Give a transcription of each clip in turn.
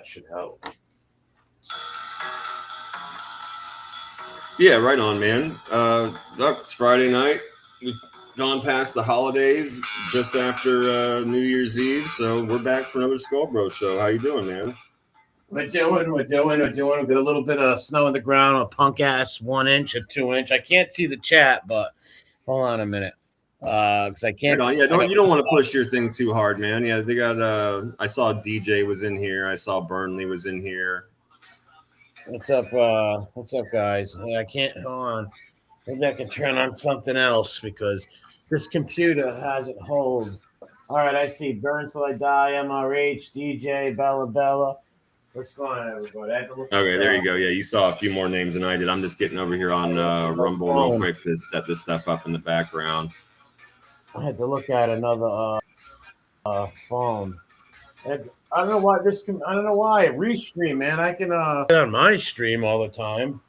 That should help. Yeah, right on, man. It's Friday night. We've gone past the holidays, just after New Year's Eve, so we're back for another Skull Bro show. How you doing, man? We're doing. We got a little bit of snow on the ground, a punk ass 1 inch or 2 inch. I can't see the chat, but hold on a minute. Because I can't. Right on. Yeah, you don't want to push your thing too hard, man. Yeah, they got I saw DJ was in here, I saw Burnley was in here. What's up, guys? I can't hold on. Maybe I can turn on something else because this computer hasn't hold. All right, I see Burn Till I Die, MRH, DJ, Bella. What's going on, everybody? Okay, there you go. Yeah, you saw a few more names than I did. I'm just getting over here on Rumble real quick to set this stuff up in the background. I had to look at another phone. I don't know why I don't know why restream, man. I can get on my stream all the time,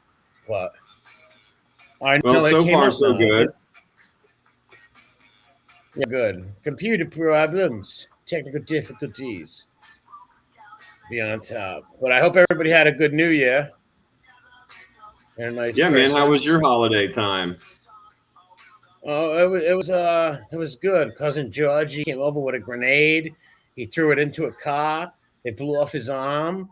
but I know so far so good. Yeah, good. Computer problems, technical difficulties. Be on top, but I hope everybody had a good New Year. And a nice Christmas. Man. How was your holiday time? Oh, it was good. Cousin Georgie came over with a grenade. He threw it into a car. It blew off his arm.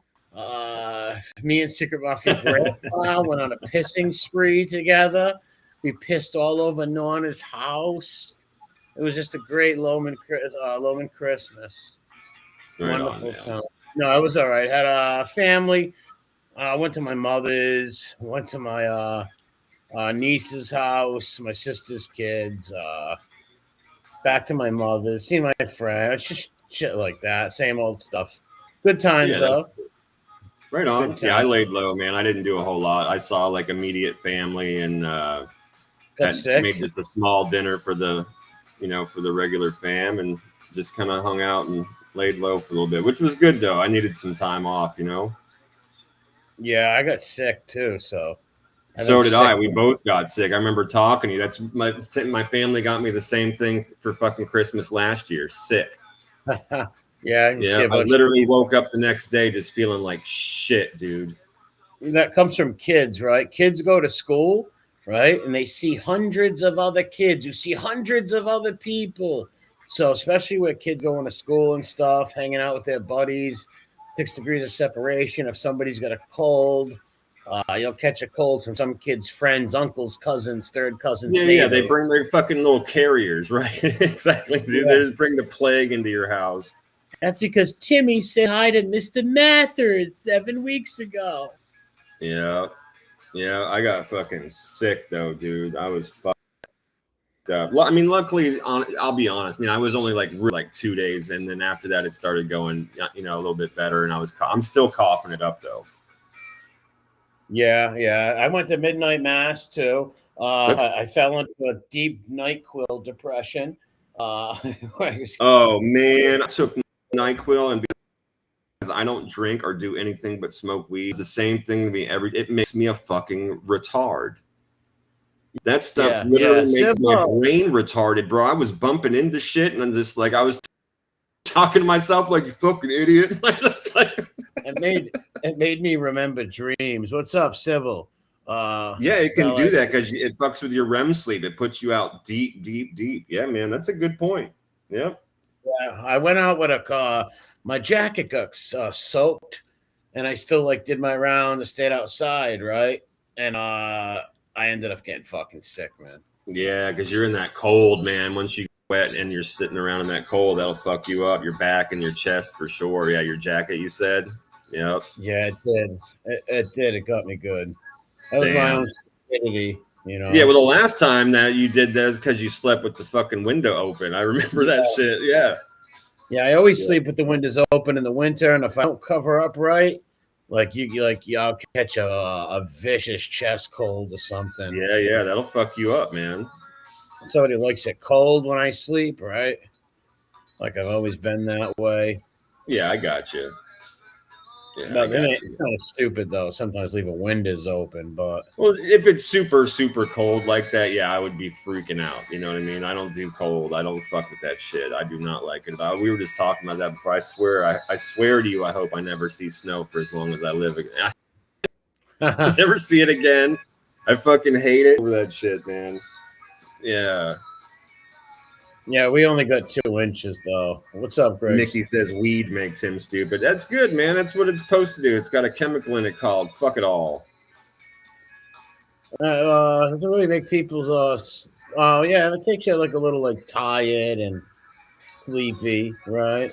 Me and Secret Mafia Grandpa went on a pissing spree together. We pissed all over Norna's house. It was just a great Loman Christmas. Right Wonderful time. No, it was all right. Had a family. Went to my mother's. Went to my niece's house. My sister's kids. Back to my mother's. Seen my friends. Just shit like that. Same old stuff. Good times though. Right on. Yeah, I laid low, man. I didn't do a whole lot. I saw like immediate family and made just a small dinner for the regular fam and just kind of hung out and laid low for a little bit, which was good though. I needed some time off, Yeah, I got sick too, so. So did I. We both got sick. I remember talking to you. That's my family got me the same thing for fucking Christmas last year. Sick. Yeah. I literally woke up the next day just feeling like shit, dude. That comes from kids, right? Kids go to school, right? And they see hundreds of other kids who see hundreds of other people. So especially with kids going to school and stuff, hanging out with their buddies, 6 degrees of separation. If somebody's got a cold, you'll catch a cold from some kid's friends, uncles, cousins, third cousins. Yeah, they bring their fucking little carriers, right? Exactly, dude. Yeah. They just bring the plague into your house. That's because Timmy said hi to Mr. Mathers 7 weeks ago. Yeah, I got fucking sick though, dude. I was fucked up. I mean, luckily, I'll be honest. I mean, I was only like 2 days, and then after that, it started going, a little bit better, and I'm still coughing it up though. Yeah. I went to midnight mass too. I fell into a deep NyQuil depression. Oh man, I took NyQuil and because I don't drink or do anything but smoke weed. It's the same thing to me. It makes me a fucking retard. That stuff literally makes my brain retarded, bro. I was bumping into shit and I'm just like, I was talking to myself like, you fucking idiot. It made me remember dreams. What's up, Sybil? Yeah, it can do that because it fucks with your REM sleep. It puts you out deep. Yeah, man, that's a good point. Yep. Yeah, I went out with a car. My jacket got soaked, and I still did my round. I stayed outside, right? And I ended up getting fucking sick, man. Yeah, because you're in that cold, man. Once you get wet and you're sitting around in that cold, that'll fuck you up. Your back and your chest for sure. Yeah, your jacket, you said. Yep. Yeah, it did. It did. It got me good. That was my own stupidity, Yeah, well, the last time that you did that is because you slept with the fucking window open. I remember that shit. Yeah. Yeah, I always sleep with the windows open in the winter, and if I don't cover up right, I'll catch a vicious chest cold or something. Yeah, that'll fuck you up, man. Somebody likes it cold when I sleep, right? Like I've always been that way. Yeah, I got you. Yeah, No, it's kind of stupid though. Sometimes leave a windows open, but well, if it's super super cold like that, yeah, I would be freaking out. You know what I mean? I don't do cold. I don't fuck with that shit. I do not like it. We were just talking about that before. I swear to you, I hope I never see snow for as long as I live. I never see it again. I fucking hate it over that shit, man. Yeah. Yeah, we only got 2 inches though. What's up, Greg? Nikki says weed makes him stupid. That's good, man. That's what it's supposed to do. It's got a chemical in it called fuck it all. Does it really make people yeah, it takes you like a little like tired and sleepy, right?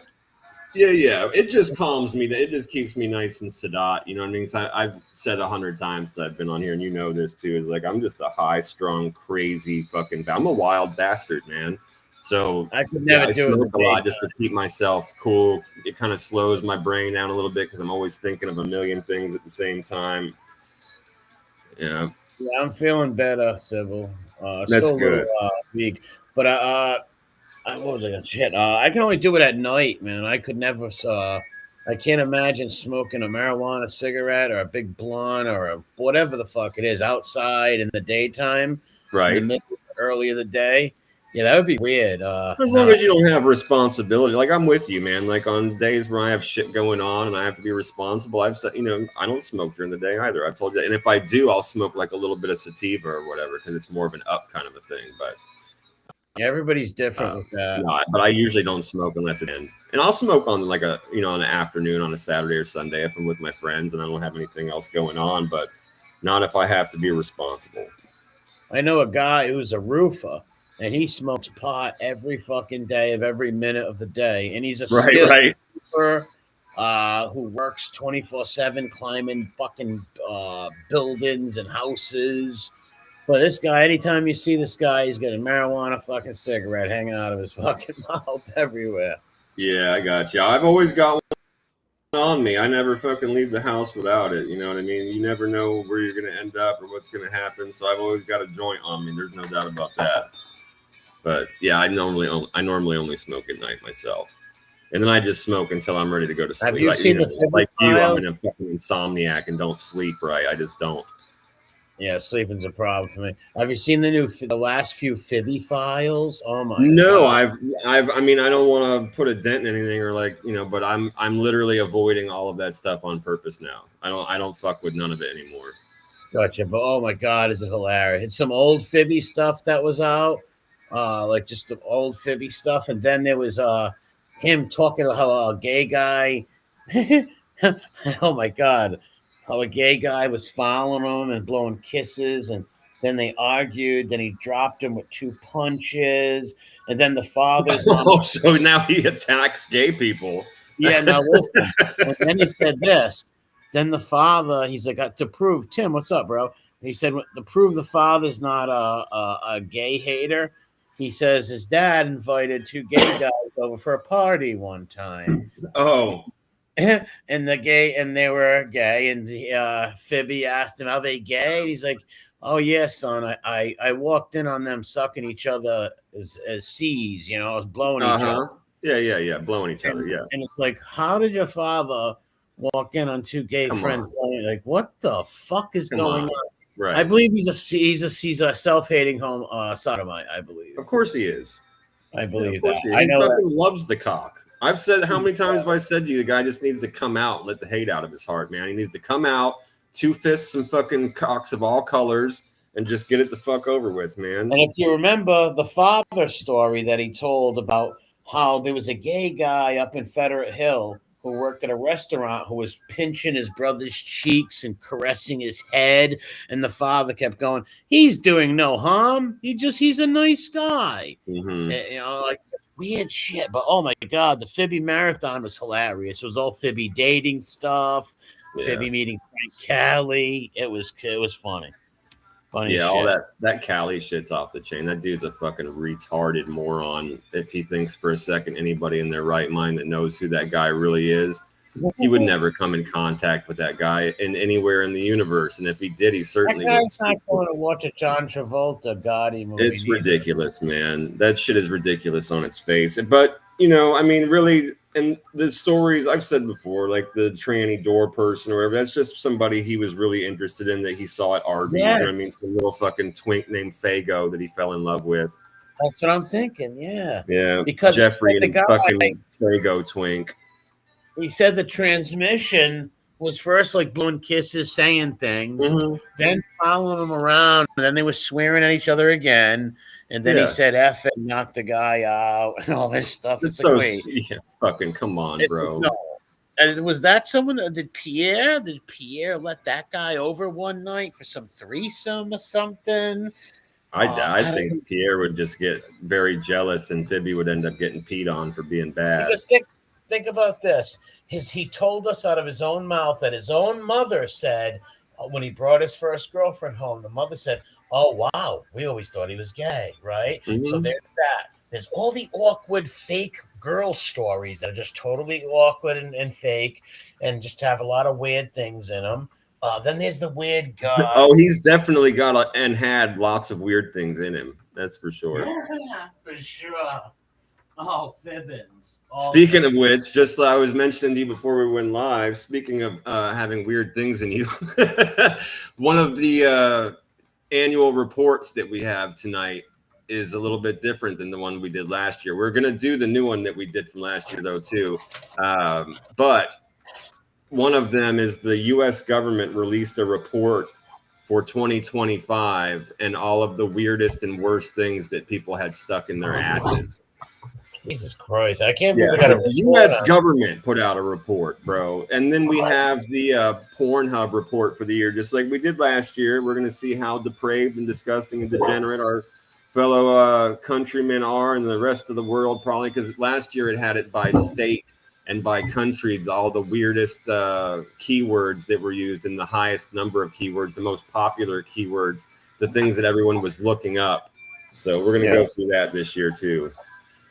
Yeah. It just calms me. It just keeps me nice and sedate. You know what I mean? So I've said 100 times that I've been on here, and you know this too. Is like I'm just a high-strung, crazy fucking. I'm a wild bastard, man. So I could never I do smoke it a lot just to keep myself cool. It kind of slows my brain down a little bit because I'm always thinking of a million things at the same time. Yeah. Yeah, I'm feeling better, Sybil. That's Still a good. little weak, but what was I? Shit. I can only do it at night, man. I could never. I can't imagine smoking a marijuana cigarette or a big blunt or whatever the fuck it is outside in the daytime, in the Right. middle, early of the day. Yeah, that would be weird. As long as you don't have responsibility, like I'm with you, man. Like on days where I have shit going on and I have to be responsible, I've said, I don't smoke during the day either. I've told you that. And if I do, I'll smoke like a little bit of sativa or whatever because it's more of an up kind of a thing. But yeah, everybody's different with that. no, but I usually don't smoke unless it's in. And I'll smoke on like on an afternoon on a Saturday or Sunday if I'm with my friends and I don't have anything else going on. But not if I have to be responsible. I know a guy who's a roofer. And he smokes pot every fucking day of every minute of the day. And he's a skilled roofer who works 24/7 climbing fucking buildings and houses. But this guy, anytime you see this guy, he's got a marijuana fucking cigarette hanging out of his fucking mouth everywhere. Yeah, I got you. I've always got on me. I never fucking leave the house without it. You know what I mean? You never know where you're going to end up or what's going to happen. So I've always got a joint on me. There's no doubt about that. But yeah, I normally only smoke at night myself. And then I just smoke until I'm ready to go to sleep. Have you seen like you, I'm a fucking insomniac and don't sleep right. I just don't. Yeah, sleeping's a problem for me. Have you seen the last few Phoebe files? Oh my No, God. I mean, I don't want to put a dent in anything or but I'm literally avoiding all of that stuff on purpose now. I don't fuck with none of it anymore. Gotcha. But oh my God, is it hilarious? It's some old Phoebe stuff that was out. Like just the old Phoebe stuff. And then there was him talking about how a gay guy oh my God. How a gay guy was following him and blowing kisses, and then they argued. Then he dropped him with 2 punches, and then the father's mom. Oh, so now he attacks gay people. Yeah, now listen. And then he said this. Then the father, he's like, to prove, Tim, what's up, bro? He said to prove the father's not a gay hater. He says his dad invited 2 gay guys over for a party one time. Oh. And they were gay, and Phoebe asked him, "Are they gay?" And he's like, "Oh yeah, son. I walked in on them sucking each other as C's, blowing each other." Yeah, blowing each other. Yeah. And it's like, how did your father walk in on 2 gay friends? Like, what the fuck is going on? Right. I believe he's a self-hating sodomite. I believe. Of course he is. I believe that. I know fucking loves the cock. I've said how many times have I said to you, the guy just needs to come out and let the hate out of his heart, man. He needs to come out, 2 fists and fucking cocks of all colors, and just get it the fuck over with, man. And if you remember the father story that he told about how there was a gay guy up in Federate Hill who worked at a restaurant who was pinching his brother's cheeks and caressing his head, and the father kept going, "He's doing no harm. He's a nice guy." Mm-hmm. And, like weird shit. But oh my God, the Phoebe marathon was hilarious. It was all Phoebe dating stuff, Phoebe meeting Frank Cali. It was funny. Funny yeah, shit. all that Cali shit's off the chain. That dude's a fucking retarded moron. If he thinks for a second anybody in their right mind that knows who that guy really is, he would never come in contact with that guy in anywhere in the universe. And if he did, he certainly wouldn't. I'm not going to watch a John Travolta Gotti movie. It's ridiculous, man. That shit is ridiculous on its face. But I mean, really, And the stories I've said before, like the tranny door person or whatever, that's just somebody he was really interested in that he saw at Arby's. Yeah. You know what I mean? Some little fucking twink named Fago that he fell in love with. That's what I'm thinking. Yeah. Yeah. Because Jeffrey the and guy, fucking Fago twink. he said the transmission was first like blowing kisses, saying things, then following him around, and then they were swearing at each other again. And then he said F and knocked the guy out and all this stuff. It's so fucking come on, bro. No. And was that someone that did Pierre let that guy over one night for some threesome or something? I think Pierre would just get very jealous and Phoebe would end up getting peed on for being bad. Because think about this. He told us out of his own mouth that his own mother said when he brought his first girlfriend home, the mother said, "Oh, wow, we always thought he was gay," right? So there's that. There's all the awkward fake girl stories that are just totally awkward and fake and just have a lot of weird things in them. Then there's the weird guy. Oh, he's definitely got and had lots of weird things in him. That's for sure. Yeah, for sure. Oh, Fibbins. Speaking of which, just I was mentioning to you before we went live, speaking of having weird things in you, one of the annual reports that we have tonight is a little bit different than the one we did last year. We're going to do the new one that we did from last year, though, too. But one of them is the U.S. government released a report for 2025 and all of the weirdest and worst things that people had stuck in their asses. Jesus Christ. I can't believe they got the U.S. government put out a report, bro. And then we have the Pornhub report for the year, just like we did last year. We're going to see how depraved and disgusting and degenerate our fellow countrymen are and the rest of the world, probably, because last year it had it by state and by country, all the weirdest keywords that were used and the highest number of keywords, the most popular keywords, the things that everyone was looking up. So we're going to go through that this year, too.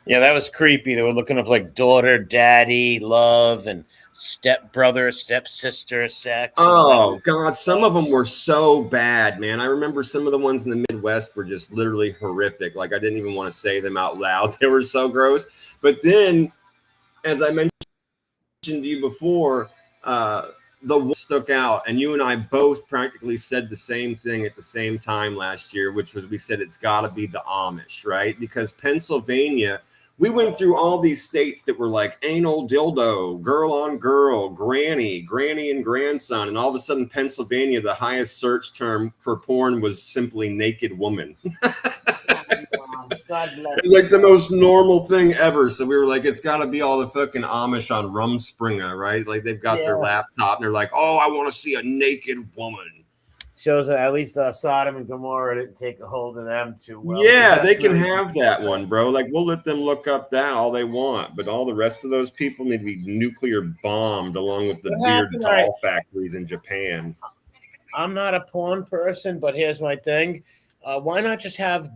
Yeah, that was creepy. They were looking up like daughter, daddy, love, and stepbrother, stepsister, sex. Oh, God. Some of them were so bad, man. I remember some of the ones in the Midwest were just literally horrific. Like, I didn't even want to say them out loud. They were so gross. But then, as I mentioned to you before, the one stuck out, and you and I both practically said the same thing at the same time last year, which was we said it's got to be the Amish, right? Because Pennsylvania, we went through all these states that were like anal dildo, girl on girl, granny and grandson, and all of a sudden Pennsylvania, the highest search term for porn was simply naked woman. God bless. It's like the most normal thing ever. So we were like, it's got to be all the fucking Amish on Rumspringa, right? Like they've got their laptop and they're like, oh, I want to see a naked woman. Shows that at least Sodom and Gomorrah didn't take a hold of them too well. Yeah, they can have that one, bro. Like we'll let them look up that all they want, but all the rest of those people need to be nuclear bombed along with the weird doll factories in Japan. I'm not a porn person, but here's my thing. Why not just have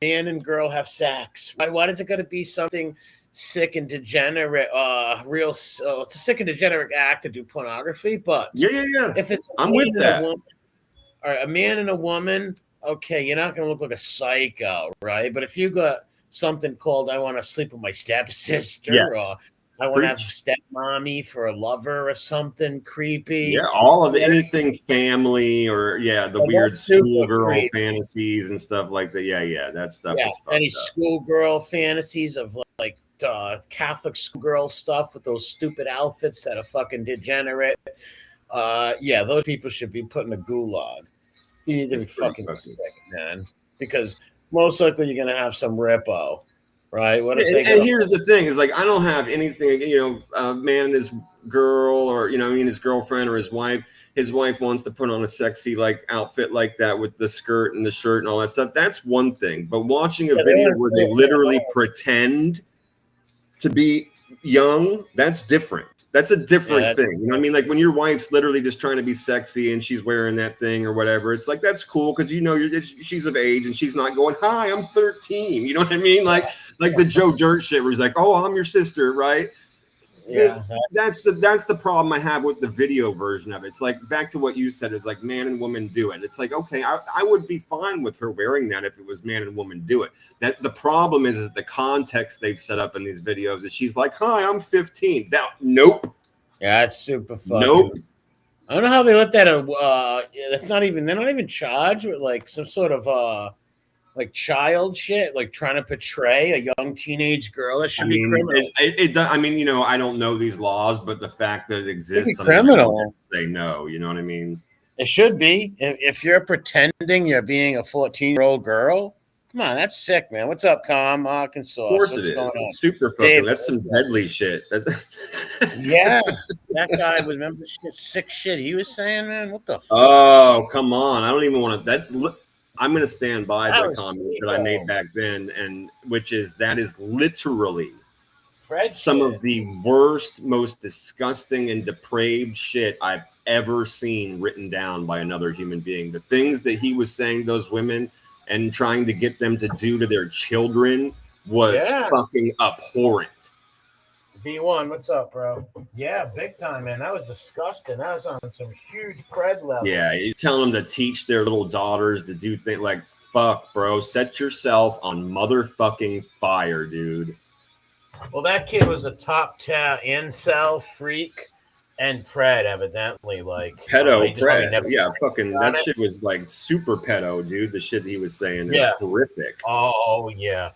man and girl have sex? Why does it got to be something sick and degenerate? It's a sick and degenerate act to do pornography, but if it's I'm with that. All right, a man and a woman, okay, you're not going to look like a psycho, right? But if you got something called I want to sleep with my stepsister or I want to have stepmommy for a lover or something creepy. Yeah, all of anything family or the weird schoolgirl fantasies and stuff like that. Yeah, that stuff is fucked any up. Schoolgirl fantasies of like Catholic schoolgirl stuff with those stupid outfits that are fucking degenerate. Those people should be put in a gulag. You need to be fucking sick, man. Because most likely you're gonna have some repo, right? What if and here's the thing: is like I don't have anything. A man and his girl, or his girlfriend or his wife. His wife wants to put on a sexy like outfit like that with the skirt and the shirt and all that stuff. That's one thing. But watching a video where they literally pretend to be young, that's different. That's a different thing. You know what I mean? Like when your wife's literally just trying to be sexy and she's wearing that thing or whatever, it's like, that's cool. Cause she's of age and she's not going, hi, I'm 13. You know what I mean? Like the Joe Dirt shit where he's like, oh, I'm your sister. Right. Yeah, that's the problem I have with the video version of it. It's like back to what you said. It's like man and woman do it. It's like okay, I would be fine with her wearing that if it was man and woman do it. That the problem is the context they've set up in these videos. That she's like, "Hi, I'm 15." Nope. Yeah, it's super fucking. Nope. I don't know how they let that. That's not even. They're not even charged with like some sort of like child shit, like trying to portray a young teenage girl. That should be criminal. I mean, you know, I don't know these laws, but the fact that it exists, criminal. Say no. You know what I mean? It should be. If you're pretending you're being a 14-year-old girl, come on, that's sick, man. What's up, Com? Arkansas? Of course What's it is. Going on? It's super fucking. Dave, that's some deadly shit. Yeah, that guy was. Remember the sick shit he was saying, man? What the fuck? Oh, come on. I don't even want to. I'm going to stand by the comment that I made back then, and which is that is literally some of the worst, most disgusting and depraved shit I've ever seen written down by another human being. The things that he was saying those women and trying to get them to do to their children was fucking abhorrent. B1, what's up, bro? Yeah, big time, man. That was disgusting. That was on some huge cred level. Yeah, you're telling them to teach their little daughters to do things like, fuck, bro. Set yourself on motherfucking fire, dude. Well, that kid was a top 10 incel freak and pred, evidently. Like pedo, pred. Yeah, fucking that shit was like super pedo, dude. The shit he was saying is horrific. Oh, yeah.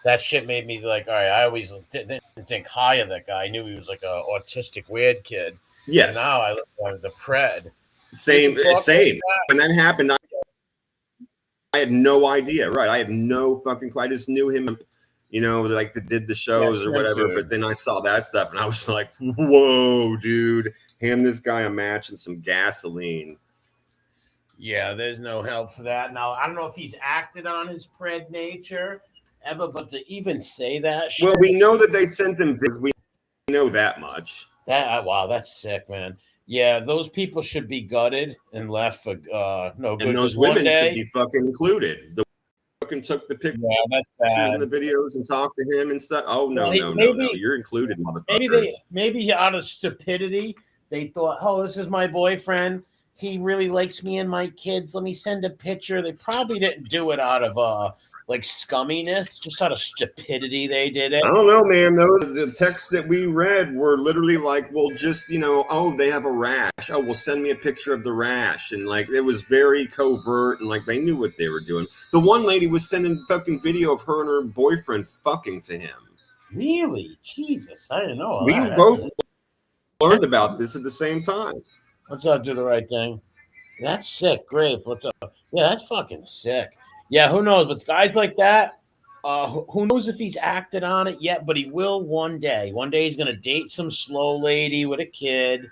That shit made me like, all right, I always didn't think high of that guy. I knew he was like a autistic weird kid. Yes. And now I look at the pred. Same. When that happened, I had no idea. Right. I had no fucking clue. I just knew him, you know, like that did the shows or whatever. But then I saw that stuff and I was like, whoa, dude, hand this guy a match and some gasoline. Yeah, there's no help for that. Now, I don't know if he's acted on his pred nature ever, but to even say that shit, well, we know that they sent him because we know that much. Wow, that's sick, man. Yeah, those people should be gutted and left for no good. And those women should be fucking included. The fucking took the pictures and the videos and talked to him and stuff. Oh no, no, you're included, motherfucker. Maybe out of stupidity they thought, oh, this is my boyfriend. He really likes me and my kids. Let me send a picture. They probably didn't do it out of like scumminess, just out of stupidity they did it. I don't know, man. The texts that we read were literally like, well, just, you know, oh, they have a rash. Oh, well, send me a picture of the rash. And like, it was very covert and like they knew what they were doing. The one lady was sending fucking video of her and her boyfriend fucking to him. Really? Jesus, I didn't know. We both learned about this at the same time. What's up? Do the right thing. That's sick. Great. What's up? Yeah, that's fucking sick. Yeah, who knows? But guys like that, who knows if he's acted on it yet? But he will one day. One day he's gonna date some slow lady with a kid,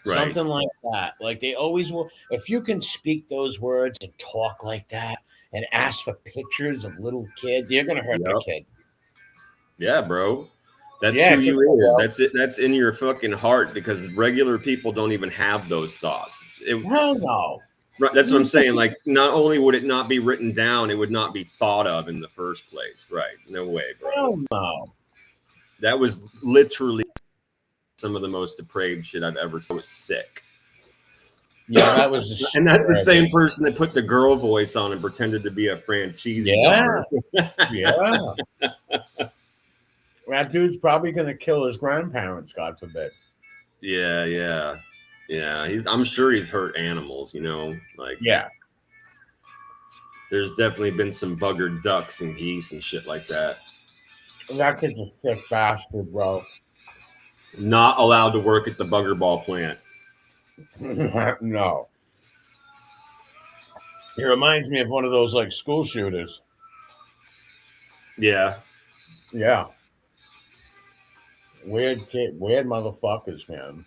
something like that. Like they always will. If you can speak those words and talk like that and ask for pictures of little kids, you're gonna hurt the kid. Yeah, bro. That's who you is. That's it. That's in your fucking heart because regular people don't even have those thoughts. Hell no. Right, that's what I'm saying. Like, not only would it not be written down, it would not be thought of in the first place. Right? No way, bro. Hell no. That was literally some of the most depraved shit I've ever seen. It was sick. Yeah, that was. And that's the same person that put the girl voice on and pretended to be a franchise. Yeah. Yeah. That dude's probably gonna kill his grandparents, God forbid. Yeah. I'm sure he's hurt animals, you know, like there's definitely been some buggered ducks and geese and shit like that. That kid's a sick bastard, bro. Not allowed to work at the bugger ball plant. No. He reminds me of one of those like school shooters. Yeah. Weird motherfuckers, man.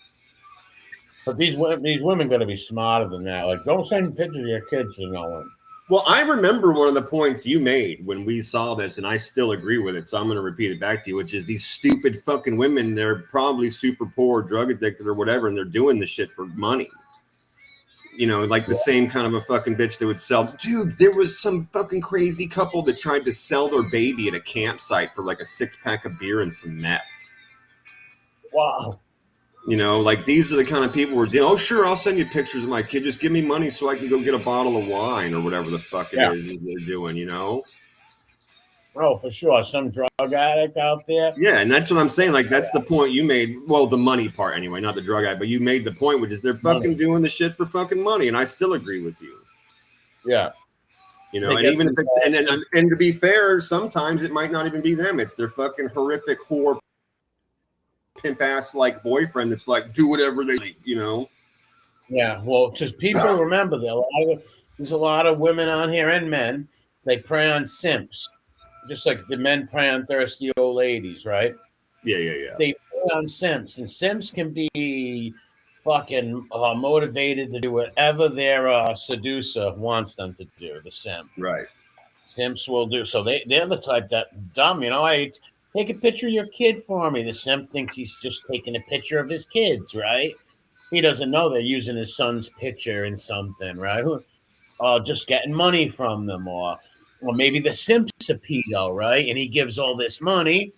But these women got to be smarter than that. Like, don't send pictures of your kids to no one. Well, I remember one of the points you made when we saw this, and I still agree with it. So I'm going to repeat it back to you, which is these stupid fucking women. They're probably super poor, drug addicted, or whatever, and they're doing this shit for money. You know, like the same kind of a fucking bitch that would sell. Dude, there was some fucking crazy couple that tried to sell their baby at a campsite for like a 6-pack of beer and some meth. Wow. You know, like these are the kind of people we're dealing. Oh, sure, I'll send you pictures of my kid. Just give me money so I can go get a bottle of wine or whatever the fuck it is they're doing. You know. Oh, for sure. Some drug addict out there. Yeah, and that's what I'm saying. Like that's the point you made. Well, the money part anyway, not the drug addict. But you made the point, which is they're fucking doing the shit for fucking money, and I still agree with you. Yeah. You know, and even if it's and to be fair, sometimes it might not even be them. It's their fucking horrific whore pimp ass like boyfriend that's like do whatever they like, you know. Yeah, well, because people remember there's a lot of women on here and men. They prey on simps, just like the men prey on thirsty old ladies, right? Yeah. They prey on simps, and simps can be fucking motivated to do whatever their seducer wants them to do. The simp, right? Simps will do so. They're the type that dumb, you know. I take a picture of your kid for me. The simp thinks he's just taking a picture of his kids, right? He doesn't know they're using his son's picture in something, right? Just getting money from them, or maybe the simp's a pedo, right? And he gives all this money,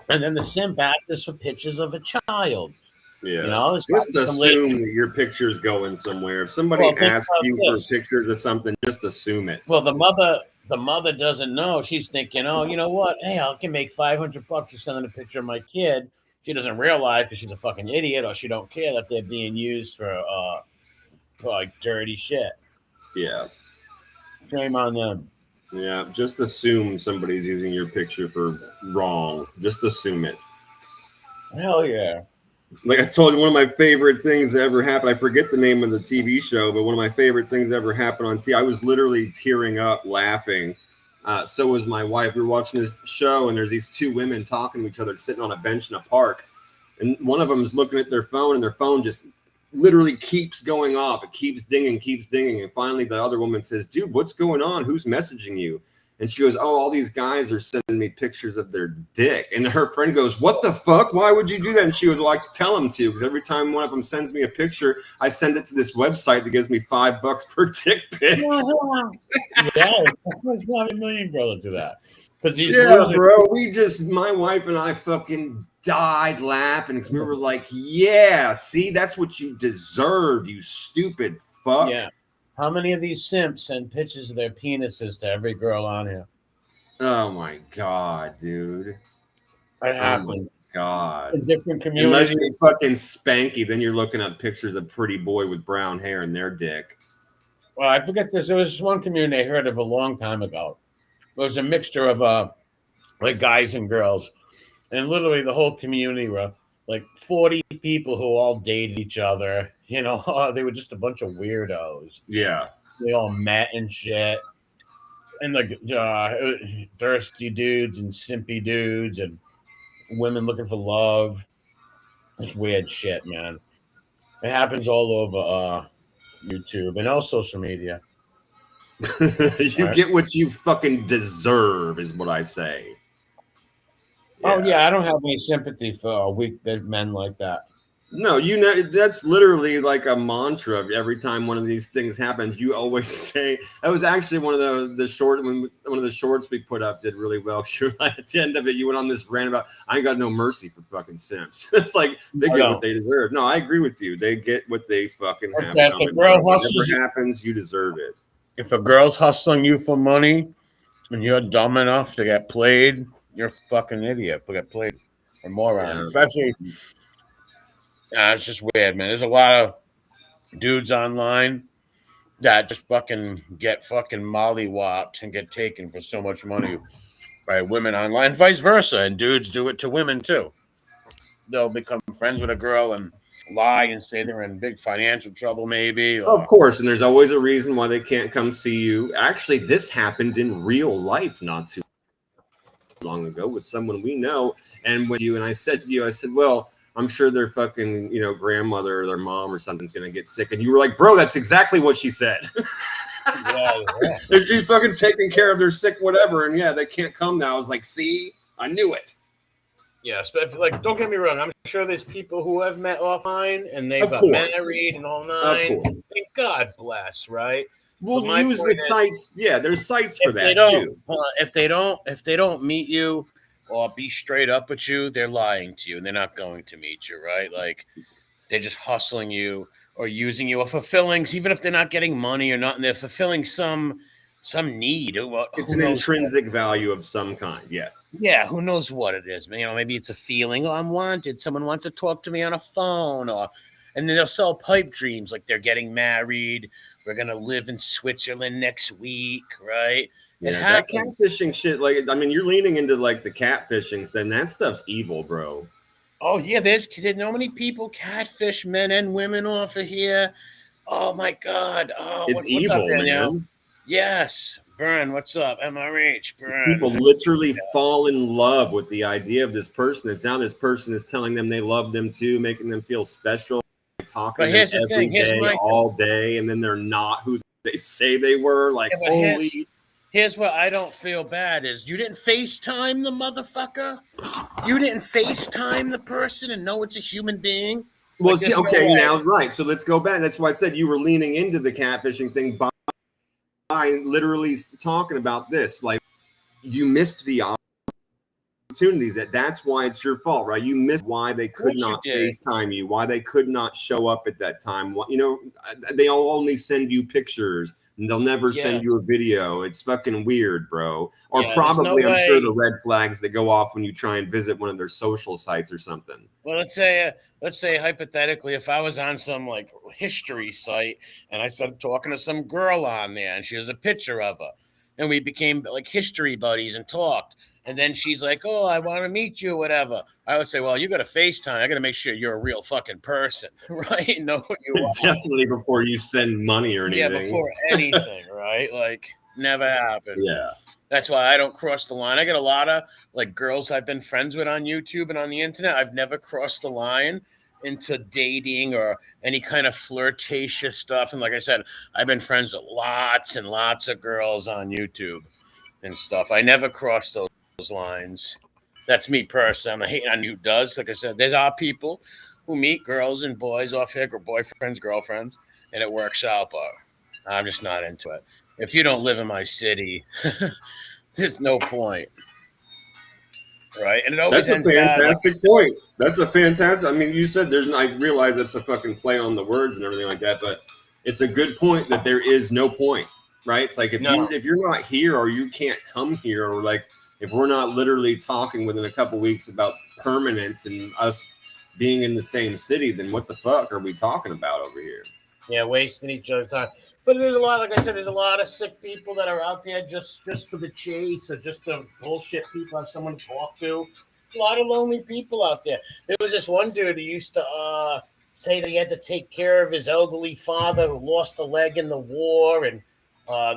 and then the simp asks for pictures of a child. Yeah, you know, just assume that your picture's going somewhere. If somebody asks you for pictures of something, just assume it. Well, the mother doesn't know. She's thinking, oh, you know what? Hey, I can make $500 for sending a picture of my kid. She doesn't realize because she's a fucking idiot, or she don't care that they're being used for like dirty shit. Yeah. Shame on them. Yeah, just assume somebody's using your picture for wrong. Just assume it. Hell yeah. Like I told you, one of my favorite things that ever happened, I forget the name of the TV show, but one of my favorite things that ever happened on TV, I was literally tearing up laughing. So was my wife. We were watching this show, and there's these two women talking to each other, sitting on a bench in a park. And one of them is looking at their phone, and their phone just literally keeps going off. It keeps dinging. And finally, the other woman says, dude, what's going on? Who's messaging you? And she goes, oh, all these guys are sending me pictures of their dick. And her friend goes, what the fuck? Why would you do that? And she goes, well, I tell them to, because every time one of them sends me a picture, I send it to this website that gives me $5 per dick pic. Yeah, there's not a million brother to that. Yeah, bro. My wife and I fucking died laughing because we were like, yeah, see, that's what you deserve, you stupid fuck. Yeah. How many of these simps send pictures of their penises to every girl on here? Oh my god, dude. It happens. Oh my god. In different communities. Unless you're fucking spanky, then you're looking at pictures of pretty boy with brown hair and their dick. Well, I forget this. There was one community I heard of a long time ago. It was a mixture of like guys and girls. And literally the whole community were like 40 people who all dated each other. You know, they were just a bunch of weirdos. Yeah. They all met and shit. And like thirsty dudes and simpy dudes and women looking for love. It's weird shit, man. It happens all over YouTube and all social media. You get what you fucking deserve, is what I say. Yeah. Oh, yeah, I don't have any sympathy for weak men like that. No, you know, that's literally like a mantra. Every time one of these things happens, you always say, that was actually one of the shorts we put up did really well. At the end of it, you went on this rant about, I ain't got no mercy for fucking simps. It's like, they get what they deserve. No, I agree with you. They get what they fucking have. If the girl hustles, whatever happens, you deserve it. If a girl's hustling you for money and you're dumb enough to get played, you're a fucking idiot. Get played or moron. Yeah. Especially, it's just weird, man. There's a lot of dudes online that just fucking get fucking mollywopped and get taken for so much money by women online, vice versa. And dudes do it to women too. They'll become friends with a girl and lie and say they're in big financial trouble, maybe. Of course, and there's always a reason why they can't come see you. Actually, this happened in real life not too long ago with someone we know. And when I said to you, I said, well, I'm sure their fucking, grandmother or their mom or something's going to get sick. And you were like, bro, that's exactly what she said. Yeah. She's fucking taking care of their sick whatever. And yeah, they can't come now. I was like, see, I knew it. Yes, but like, don't get me wrong. I'm sure there's people who have met offline and they've got married and all nine. And God bless, right? We'll use the sites. Yeah, there's sites for that too. If they don't meet you or be straight up with you, they're lying to you and they're not going to meet you, right? Like they're just hustling you or using you or fulfilling, even if they're not getting money or not, and they're fulfilling some need. It's Who an knows intrinsic value of some kind. Yeah. yeah, who knows what it is? You know, maybe it's a feeling. Oh, I'm wanted. Someone wants to talk to me on a phone, and then they'll sell pipe dreams like they're getting married. We're gonna live in Switzerland next week, right? It Yeah, that happens. catfishing shit, like, I mean, you're leaning into like the catfishings, then that stuff's evil, bro. Oh yeah, there's so many people catfish men and women off of here. Oh my God. Oh, It's what's up, evil, Danielle? man. Yes, Burn. What's up, MRH? Burn. People literally fall in love with the idea of this person. It's now this person is telling them they love them too, making them feel special, talking But to them here's the every thing. Here's day, my all day, and then they're not who they say they were. Like, yeah, but holy. here's what I don't feel bad is you didn't FaceTime the motherfucker. You didn't FaceTime the person and know it's a human being. Well, Like, see, there's no okay, way. now, right. So let's go back. That's why I said you were leaning into the catfishing thing by literally talking about this. Like, you missed the opportunities. That's why it's your fault, right? You missed why they could not FaceTime you, why they could not show up at that time. You know, they'll only send you pictures and they'll never send you a video. It's fucking weird, bro. Or probably, I'm sure, the red flags that go off when you try and visit one of their social sites or something. Well, let's say hypothetically, if I was on some like history site and I started talking to some girl on there and she was a picture of her and we became like history buddies and talked. And then she's like, oh, I want to meet you, whatever. I would say, well, you got to FaceTime. I got to make sure you're a real fucking person, right? Know who you are. Definitely before you send money or anything. Yeah, before anything, right? Like, never happened. Yeah. That's why I don't cross the line. I get a lot of like girls I've been friends with on YouTube and on the internet. I've never crossed the line into dating or any kind of flirtatious stuff. And like I said, I've been friends with lots and lots of girls on YouTube and stuff. I never crossed those lines. That's me personally. I'm not hating on who does. Like I said, there's our people who meet girls and boys off here, or boyfriends, girlfriends, and it works out. But I'm just not into it. If you don't live in my city, there's no point. Right? And it always That's a fantastic point. That's a fantastic. I mean, you said there's. I realize that's a fucking play on the words and everything like that, but it's a good point that there is no point, right? It's like if you're not here or you can't come here, or like if we're not literally talking within a couple weeks about permanence and us being in the same city, then what the fuck are we talking about over here? Yeah, wasting each other's time. But there's a lot, like I said, there's a lot of sick people that are out there just for the chase or just to bullshit people, have someone to talk to. A lot of lonely people out there. There was this one dude who used to say that he had to take care of his elderly father who lost a leg in the war. And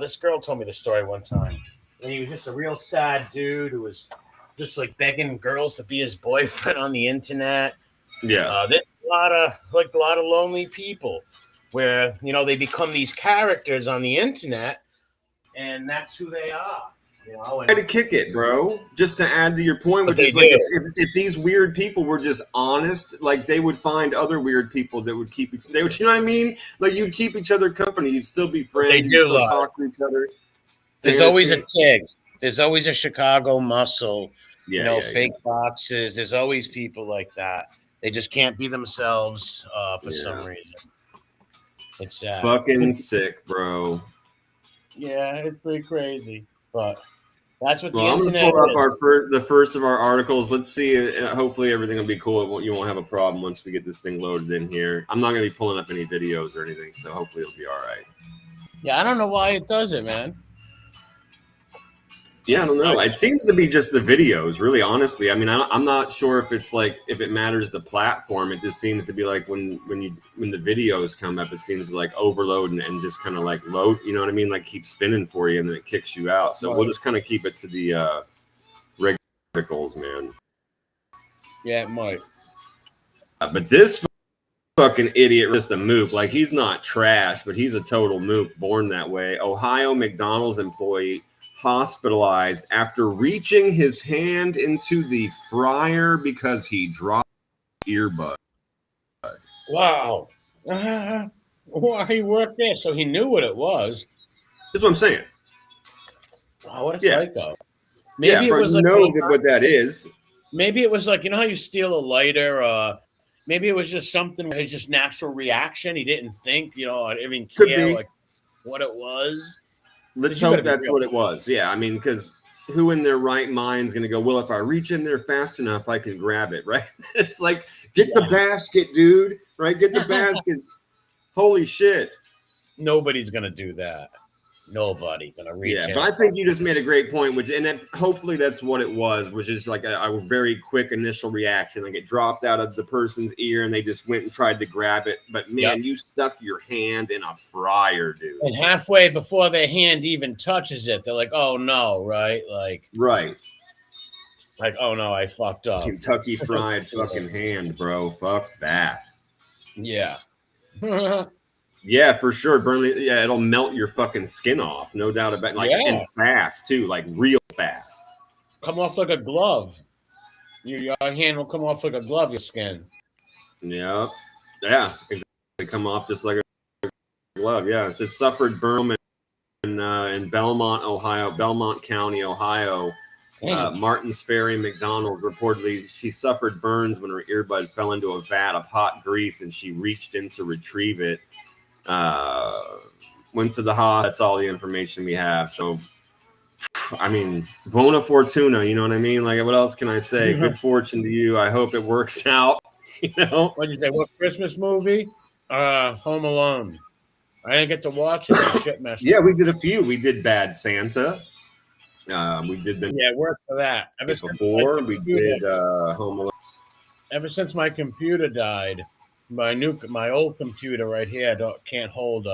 this girl told me the story one time. And he was just a real sad dude who was just like begging girls to be his boyfriend on the internet. Yeah. There's a lot of lonely people where, you know, they become these characters on the internet and that's who they are. You know, and to kick it, bro. Just to add to your point, which is like if these weird people were just honest, like they would find other weird people that would keep they would, you know what I mean? Like you'd keep each other company, you'd still be friends, you'd still talk to each other. There's always a Tig. There's always a Chicago muscle. Fake boxes. There's always people like that. They just can't be themselves for some reason. It's fucking sick, bro. Yeah, it's pretty crazy, but that's what the internet is. I'm gonna pull up the first of our articles. Let's see. Hopefully, everything will be cool. You won't have a problem once we get this thing loaded in here. I'm not gonna be pulling up any videos or anything, so hopefully it'll be all right. Yeah, I don't know why it does it, man. Yeah, I don't know. It seems to be just the videos, really, honestly. I mean, I'm not sure if it's like if it matters the platform. It just seems to be like when the videos come up, it seems to like overload and just kind of like load. You know what I mean? Like keep spinning for you and then it kicks you out. So we'll just kind of keep it to the regular articles, man. Yeah, it might. But this fucking idiot, just a mook. Like he's not trash, but he's a total mook, born that way. Ohio McDonald's employee hospitalized after reaching his hand into the fryer because he dropped earbud. Wow. Well, he worked there, so he knew what it was. That's what I'm saying. Wow, what a psycho. Maybe it but was like what that is. Maybe it was like, you know how you steal a lighter? Maybe it was just something where it's just natural reaction. He didn't think, I didn't even care like what it was. Let's hope that's what it was. Yeah, I mean, because who in their right mind is going to go, well, if I reach in there fast enough, I can grab it, right? It's like, get the basket, dude, right? Get the basket. Holy shit. Nobody's going to do that. Nobody going to reach in. Yeah, but I think you just made a great point, hopefully that's what it was, which is like a very quick initial reaction. Like it dropped out of the person's ear and they just went and tried to grab it. But man, you stuck your hand in a fryer, dude. And halfway before their hand even touches it, they're like, oh no, right? Right. Like, oh no, I fucked up. Kentucky Fried fucking hand, bro. Fuck that. Yeah. Yeah, for sure. Yeah, it'll melt your fucking skin off, no doubt about it. And fast too, like real fast. Come off like a glove. Your hand will come off like a glove, your skin. Yeah, exactly. Come off just like a glove. Yeah, it says suffered burn in Belmont, Ohio, Belmont County, Ohio. Martins Ferry McDonald reportedly she suffered burns when her earbud fell into a vat of hot grease and she reached in to retrieve it. Went to the hospital. That's all the information we have. So, I mean, bona fortuna. You know what I mean? Like, what else can I say? Good fortune to you. I hope it works out. What'd you say? What Christmas movie? Home Alone. I didn't get to watch it. Shit messed up. Yeah, we did a few. We did Bad Santa. We did work for that. Before we did Home Alone. Ever since my computer died, my old computer right here can't hold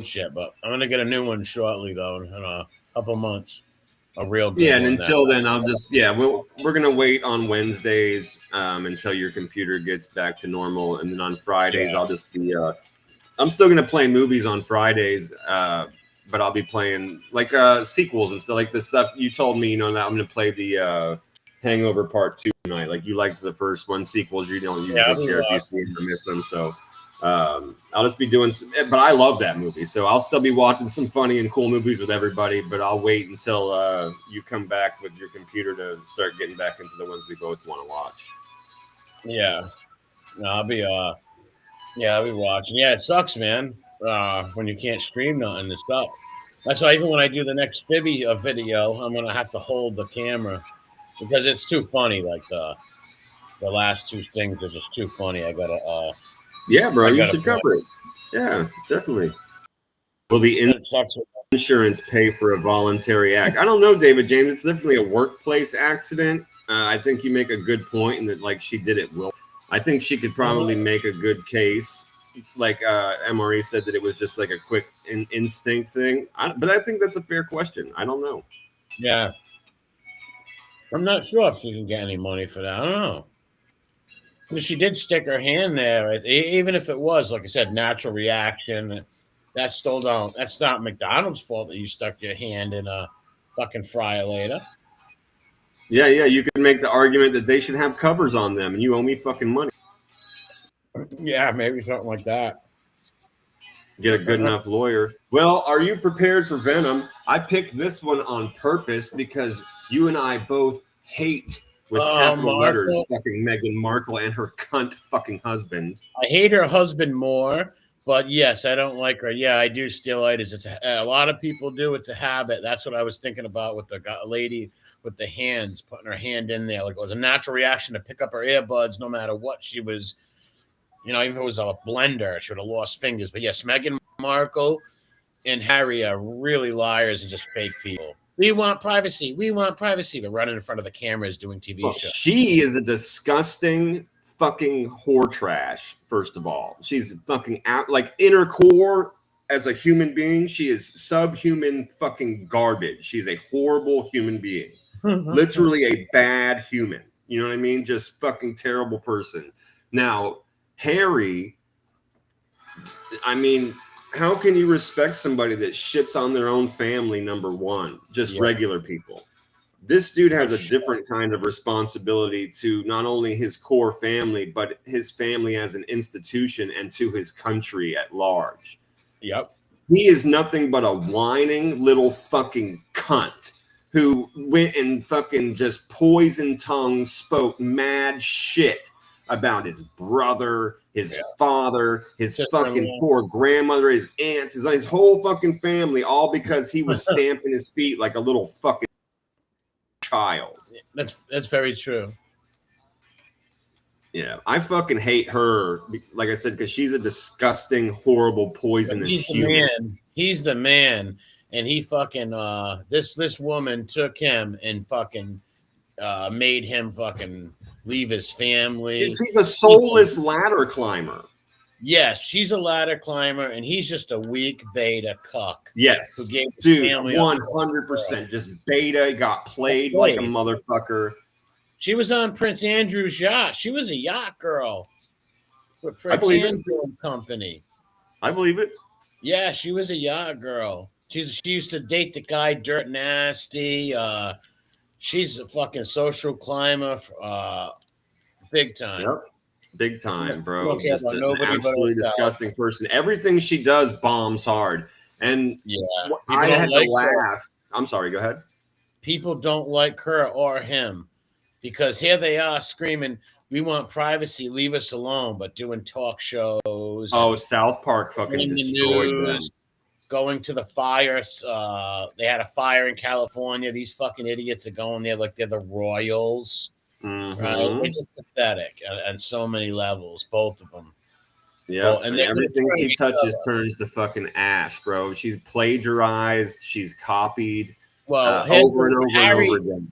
shit. But I'm gonna get a new one shortly though, in a couple months. A real good and until then, I'll just we're gonna wait on Wednesdays until your computer gets back to normal, and then on Fridays I'll just be I'm still gonna play movies on Fridays, but I'll be playing like sequels and stuff, like the stuff you told me. That I'm gonna play the Hangover Part 2 tonight. Like you liked the first one. Sequels you don't usually care if you see them or miss them. So I'll just be doing but I love that movie, so I'll still be watching some funny and cool movies with everybody, but I'll wait until you come back with your computer to start getting back into the ones we both want to watch. I'll be watching. It sucks, man, when you can't stream nothing. It's up. That's why even when I do the next video, I'm gonna have to hold the camera because it's too funny. Like the last two things are just too funny. I gotta bro, you should cover it. Yeah, definitely. Will the insurance pay for a voluntary act? I don't know, David James. It's definitely a workplace accident. I think you make a good point in that, like, she did it well. I think she could probably make a good case. Like MRE said that it was just like a quick instinct thing. But I think that's a fair question. I don't know. Yeah. I'm not sure if she can get any money for that. I don't know. She did stick her hand there. Even if it was, like I said, natural reaction, that's not McDonald's fault that you stuck your hand in a fucking fryer later. Yeah, you could make the argument that they should have covers on them and you owe me fucking money. Yeah, maybe something like that. Get a good enough lawyer. Well, are you prepared for Venom? I picked this one on purpose because you and I both hate with capital letters fucking Meghan Markle and her cunt fucking husband. I hate her husband more, but yes, I don't like her. Yeah, I do steal items. A lot of people do. It's a habit. That's what I was thinking about with the lady with the hands, putting her hand in there. Like it was a natural reaction to pick up her earbuds no matter what she was, even if it was a blender, she would have lost fingers. But yes, Meghan Markle and Harry are really liars and just fake people. We want privacy. We want privacy. They're running in front of the cameras doing TV shows. She is a disgusting fucking whore trash, first of all. She's fucking out, like in her core as a human being, she is subhuman fucking garbage. She's a horrible human being. Literally a bad human. You know what I mean? Just fucking terrible person. Now, Harry, I mean, how can you respect somebody that shits on their own family, number one? Just regular people. This dude has a different kind of responsibility to not only his core family, but his family as an institution and to his country at large. Yep. He is nothing but a whining little fucking cunt who went and fucking just poison tongue spoke mad shit about his brother, his father, his fucking poor grandmother, his aunts, his whole fucking family, all because he was stamping his feet like a little fucking child. That's very true. Yeah, I fucking hate her, like I said, because she's a disgusting, horrible, poisonous human. He's the man, and he fucking this woman took him and fucking made him fucking leave his family. She's a soulless ladder climber. Yes, she's a ladder climber, and he's just a weak beta cuck. Yes, who gave his dude, 100%. Just beta, got played like a motherfucker. She was on Prince Andrew's yacht. She was a yacht girl with Prince Andrew and Company. I believe it. Yeah, she was a yacht girl. She used to date the guy Dirt Nasty. She's a fucking social climber, big time. Yep. Big time, bro. Just an absolutely disgusting person. Everything she does bombs hard. And yeah, I had to laugh. I'm sorry, go ahead. People don't like her or him because here they are screaming, we want privacy, leave us alone, but doing talk shows. Oh, South Park fucking destroyed them. Going to the fires. They had a fire in California. These fucking idiots are going there like they're the royals. Mm-hmm. Right? They're just pathetic on so many levels, both of them. Yeah, and everything she touches turns to fucking ash, bro. She's plagiarized. She's copied. Well, over and over and over again.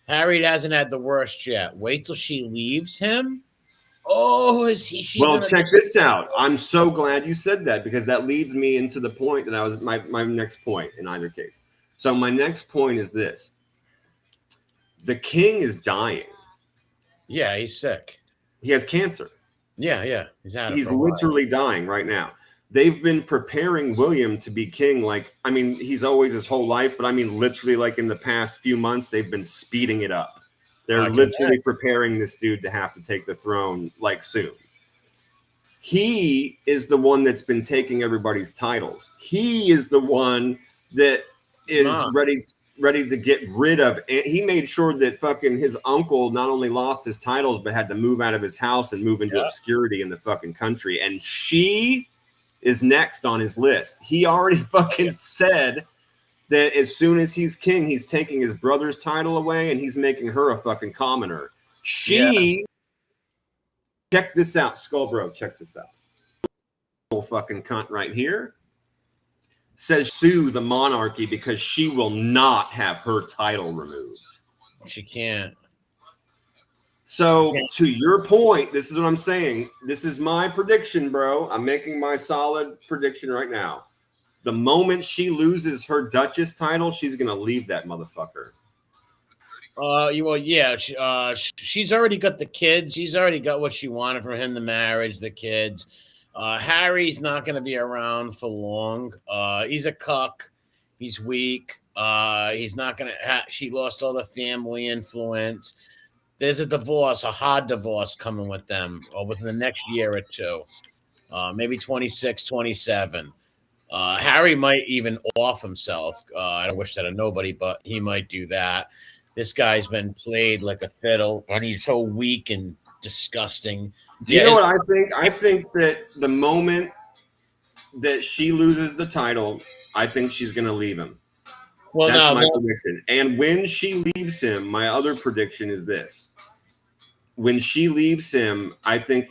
Harry hasn't had the worst yet. Wait till she leaves him. Oh, is he? Well, check this out. I'm so glad you said that because that leads me into the point that I was my next point in either case. So my next point is this: the king is dying. Yeah, he's sick. He has cancer. Yeah. He's literally dying right now. They've been preparing William to be king. Like, I mean, he's always his whole life, but I mean, literally, like in the past few months, they've been speeding it up. They're literally preparing this dude to have to take the throne like soon. He is the one that's been taking everybody's titles. He is the one that is ready to get rid of. And he made sure that fucking his uncle not only lost his titles, but had to move out of his house and move into obscurity in the fucking country. And she is next on his list. He already fucking said that as soon as he's king, he's taking his brother's title away and he's making her a fucking commoner. Check this out, Skullbro. Check this out. Little fucking cunt right here says sue the monarchy because she will not have her title removed. She can't. So to your point, this is what I'm saying. This is my prediction, bro. I'm making my solid prediction right now. The moment she loses her Duchess title, she's going to leave that motherfucker. She's already got the kids. She's already got what she wanted from him, the marriage, the kids. Harry's not going to be around for long. He's a cuck. He's weak. He's not going to she lost all the family influence. There's a divorce, a hard divorce coming with them within the next year or two, maybe 26, 27. Harry might even off himself. I don't wish that on nobody, but he might do that. This guy's been played like a fiddle, and he's so weak and disgusting. Do you know what I think? I think that the moment that she loses the title, I think she's going to leave him. Well, that's my prediction. And when she leaves him, my other prediction is this. When she leaves him, I think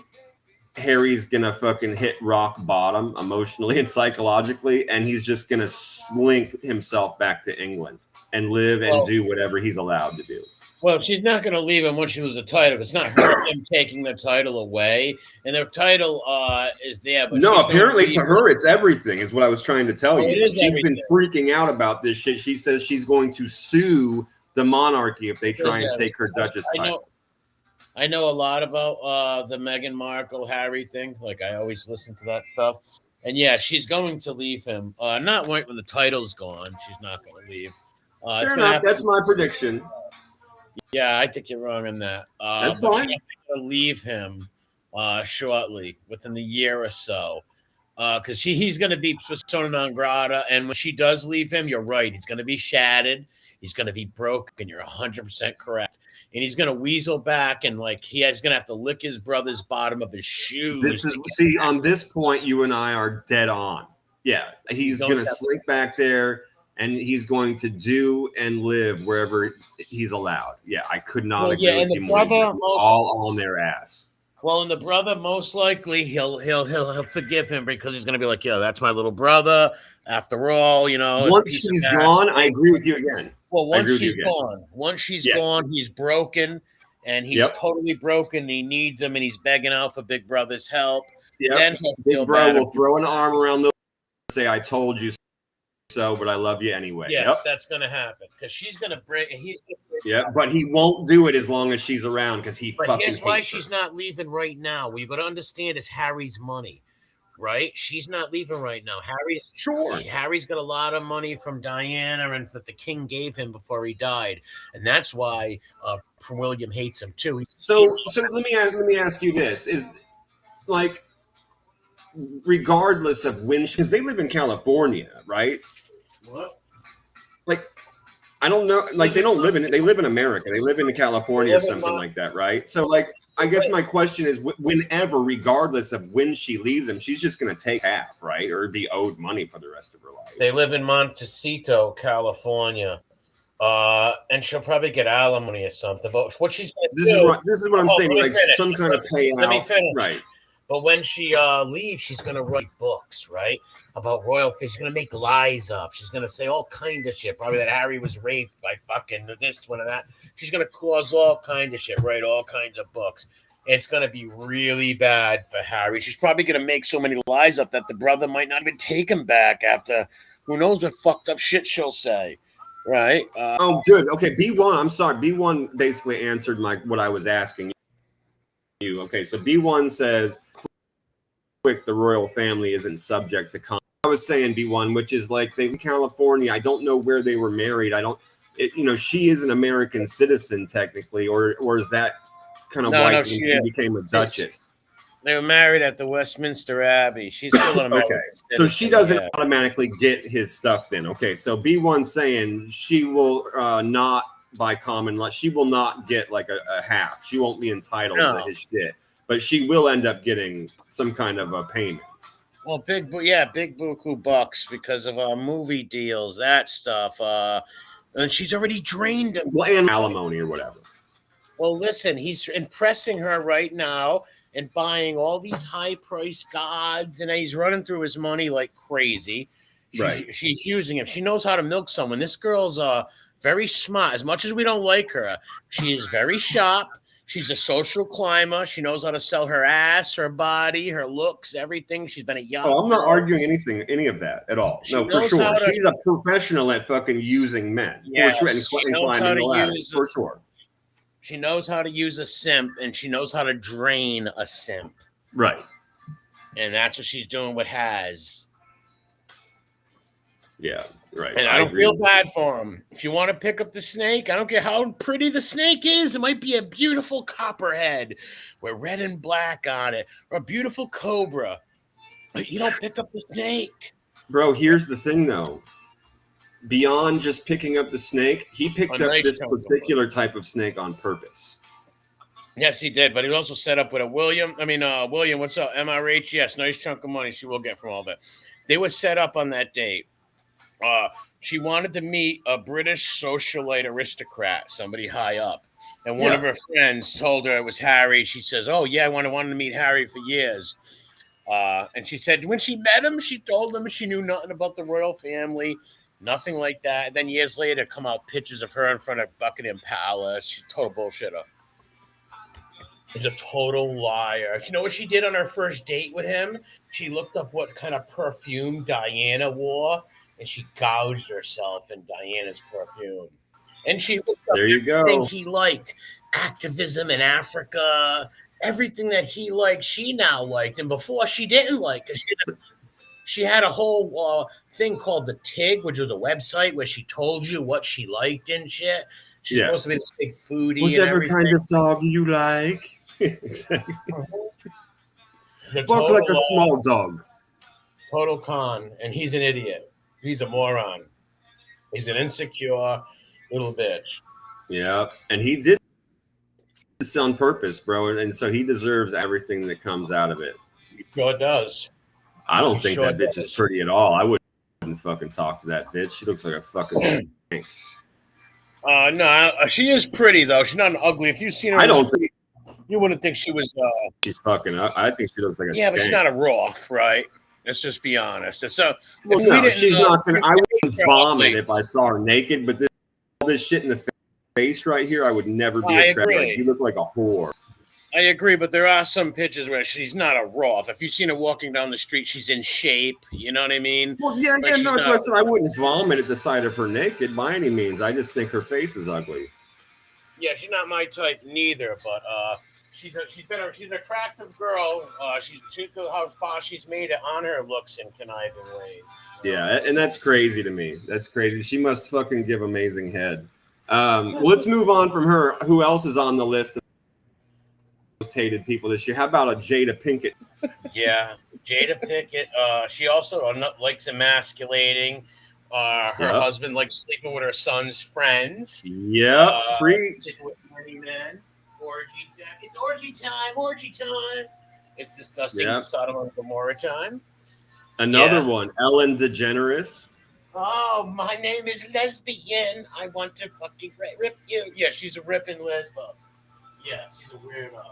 Harry's going to fucking hit rock bottom emotionally and psychologically, and he's just going to slink himself back to England and live and do whatever he's allowed to do. Well, she's not going to leave him once she loses the title. It's not him taking the title away, and their title is there. But no, apparently to her, it's everything, is what I was trying to tell you. She's everything. Been freaking out about this shit. She says she's going to sue the monarchy if they try and take her Duchess title. I know a lot about the Meghan Markle Harry thing. Like, I always listen to that stuff. And yeah, she's going to leave him. Not when the title's gone. She's not going to leave. Fair enough. That's my prediction. Yeah, I think you're wrong on that. That's fine. She's going to leave him shortly, within the year or so. because he's going to be persona non grata. And when she does leave him, you're right. He's going to be shattered. He's going to be broken. You're 100% correct. And he's going to weasel back, and like he's going to have to lick his brother's bottom of his shoes. On this point, you and I are dead on. Yeah, he's going to slink back there, and he's going to do and live wherever he's allowed. Yeah, I could not agree with you more. All on their ass. Well, and the brother, most likely, he'll forgive him because he's going to be like, yeah, that's my little brother. After all, once she's gone, I agree with you again. Well, once she's gone, he's broken, and he's totally broken. He needs him, and he's begging out for Big Brother's help. Yeah, then Big Bro will throw an arm around the say, "I told you so, but I love you anyway." Yes, that's going to happen because she's going to break. But he won't do it as long as she's around because he fucking. Here's why she's not leaving right now. What you got to understand is Harry's money. Right, she's not leaving right now. Harry's got a lot of money from Diana and that the king gave him before he died, and that's why William hates him too. So let me ask you this: is like, regardless of when, because they live in California, right? What? Like, I don't know. Like, they don't live in it. They live in America. They live in California or something like that, right? So, like, I guess my question is, whenever, regardless of when she leaves him, she's just going to take half, right? Or be owed money for the rest of her life. They live in Montecito, California. And she'll probably get alimony or something. But what she's going to do... This is what I'm saying, like some kind of payout. Let me finish. Right. But when she leaves, she's going to write books, right? About royalty. She's going to make lies up. She's going to say all kinds of shit. Probably that Harry was raped by fucking this one and that. She's going to cause all kinds of shit, write all kinds of books. It's going to be really bad for Harry. She's probably going to make so many lies up that the brother might not even take him back after who knows what fucked up shit she'll say. Right? Oh, good. Okay, B1, I'm sorry. B1 basically answered what I was asking you. Okay, so B1 says, the royal family isn't subject to comment. I was saying B1, which is like in California. I don't know where they were married. She is an American citizen technically, or is that kind of when she became a duchess? They were married at the Westminster Abbey. She's still an American citizen. So she doesn't automatically get his stuff then. Okay, so B1 saying she will not, by common law, she will not get like a half. She won't be entitled to his shit. But she will end up getting some kind of a payment. Well, big buku bucks because of movie deals, that stuff. And she's already drained him. Well, and alimony or whatever. Well, listen, he's impressing her right now and buying all these high-priced gods, and he's running through his money like crazy. She's using him. She knows how to milk someone. This girl's very smart. As much as we don't like her, she is very sharp. She's a social climber. She knows how to sell her ass, her body, her looks, everything. She's been a young girl. I'm not arguing any of that at all. No, for sure. She's a professional at fucking using men. Yes, for sure. And climbing the ladder, for sure. She knows how to use a simp, and she knows how to drain a simp. Right. And that's what she's doing with Haz. Yeah, right. And I don't feel bad for him. If you want to pick up the snake, I don't care how pretty the snake is. It might be a beautiful copperhead with red and black on it, or a beautiful cobra. But you don't pick up the snake. Bro, here's the thing, though. Beyond just picking up the snake, he picked up this particular type of snake on purpose. Yes, he did. But he also set up with a William, what's up? MRH, yes, nice chunk of money she will get from all that. They were set up on that date. She wanted to meet a British socialite aristocrat, somebody high up. And one of her friends told her it was Harry. She says, oh, yeah, I wanted to meet Harry for years. And she said when she met him, she told him she knew nothing about the royal family, nothing like that. And then years later, come out pictures of her in front of Buckingham Palace. She's a total bullshitter. She's a total liar. You know what she did on her first date with him? She looked up what kind of perfume Diana wore, and she gouged herself in Diana's perfume. And she looked up everything he liked. Activism in Africa, everything that he liked, she now liked. And before she didn't like it. She had a whole thing called the TIG, which was a website where she told you what she liked and shit. She's supposed to be this big foodie. Whichever kind of dog you like. Walk like a small dog. Total con, and he's an idiot. He's a moron. He's an insecure little bitch. Yeah, and he did this on purpose, bro, and so he deserves everything that comes out of it. He sure does. I don't think that bitch is pretty at all. I wouldn't fucking talk to that bitch. She looks like a fucking stink. No, she is pretty though. She's not an ugly. If you've seen her, I don't think you wouldn't think she was. She's fucking. I think she looks like a. Yeah, skank. but she's not a Roth, right? Let's just be honest. So, well, no, she's not gonna. I wouldn't vomit if I saw her naked, but all this shit in the face right here, I would never be attracted. Like, you look like a whore. I agree, but there are some pictures where she's not a Roth. If you've seen her walking down the street, she's in shape. You know what I mean? Well, yeah, no. That's why I said I wouldn't vomit at the sight of her naked by any means. I just think her face is ugly. Yeah, she's not my type neither, but she's an attractive girl. She's how far she's made it on her looks in conniving ways. Yeah, and that's crazy to me. That's crazy. She must fucking give amazing head. Let's move on from her. Who else is on the list of most hated people this year? How about a Jada Pinkett? Yeah, Jada Pinkett. She also likes emasculating. Her husband likes sleeping with her son's friends. Yeah, preach. Orgy time. It's orgy time. Orgy time. It's disgusting. Yep. Sodom and Gomorrah time. Another one, Ellen DeGeneres. Oh, my name is lesbian. I want to fucking rip you. Yeah, she's a ripping lesbo. Yeah, she's a weirdo.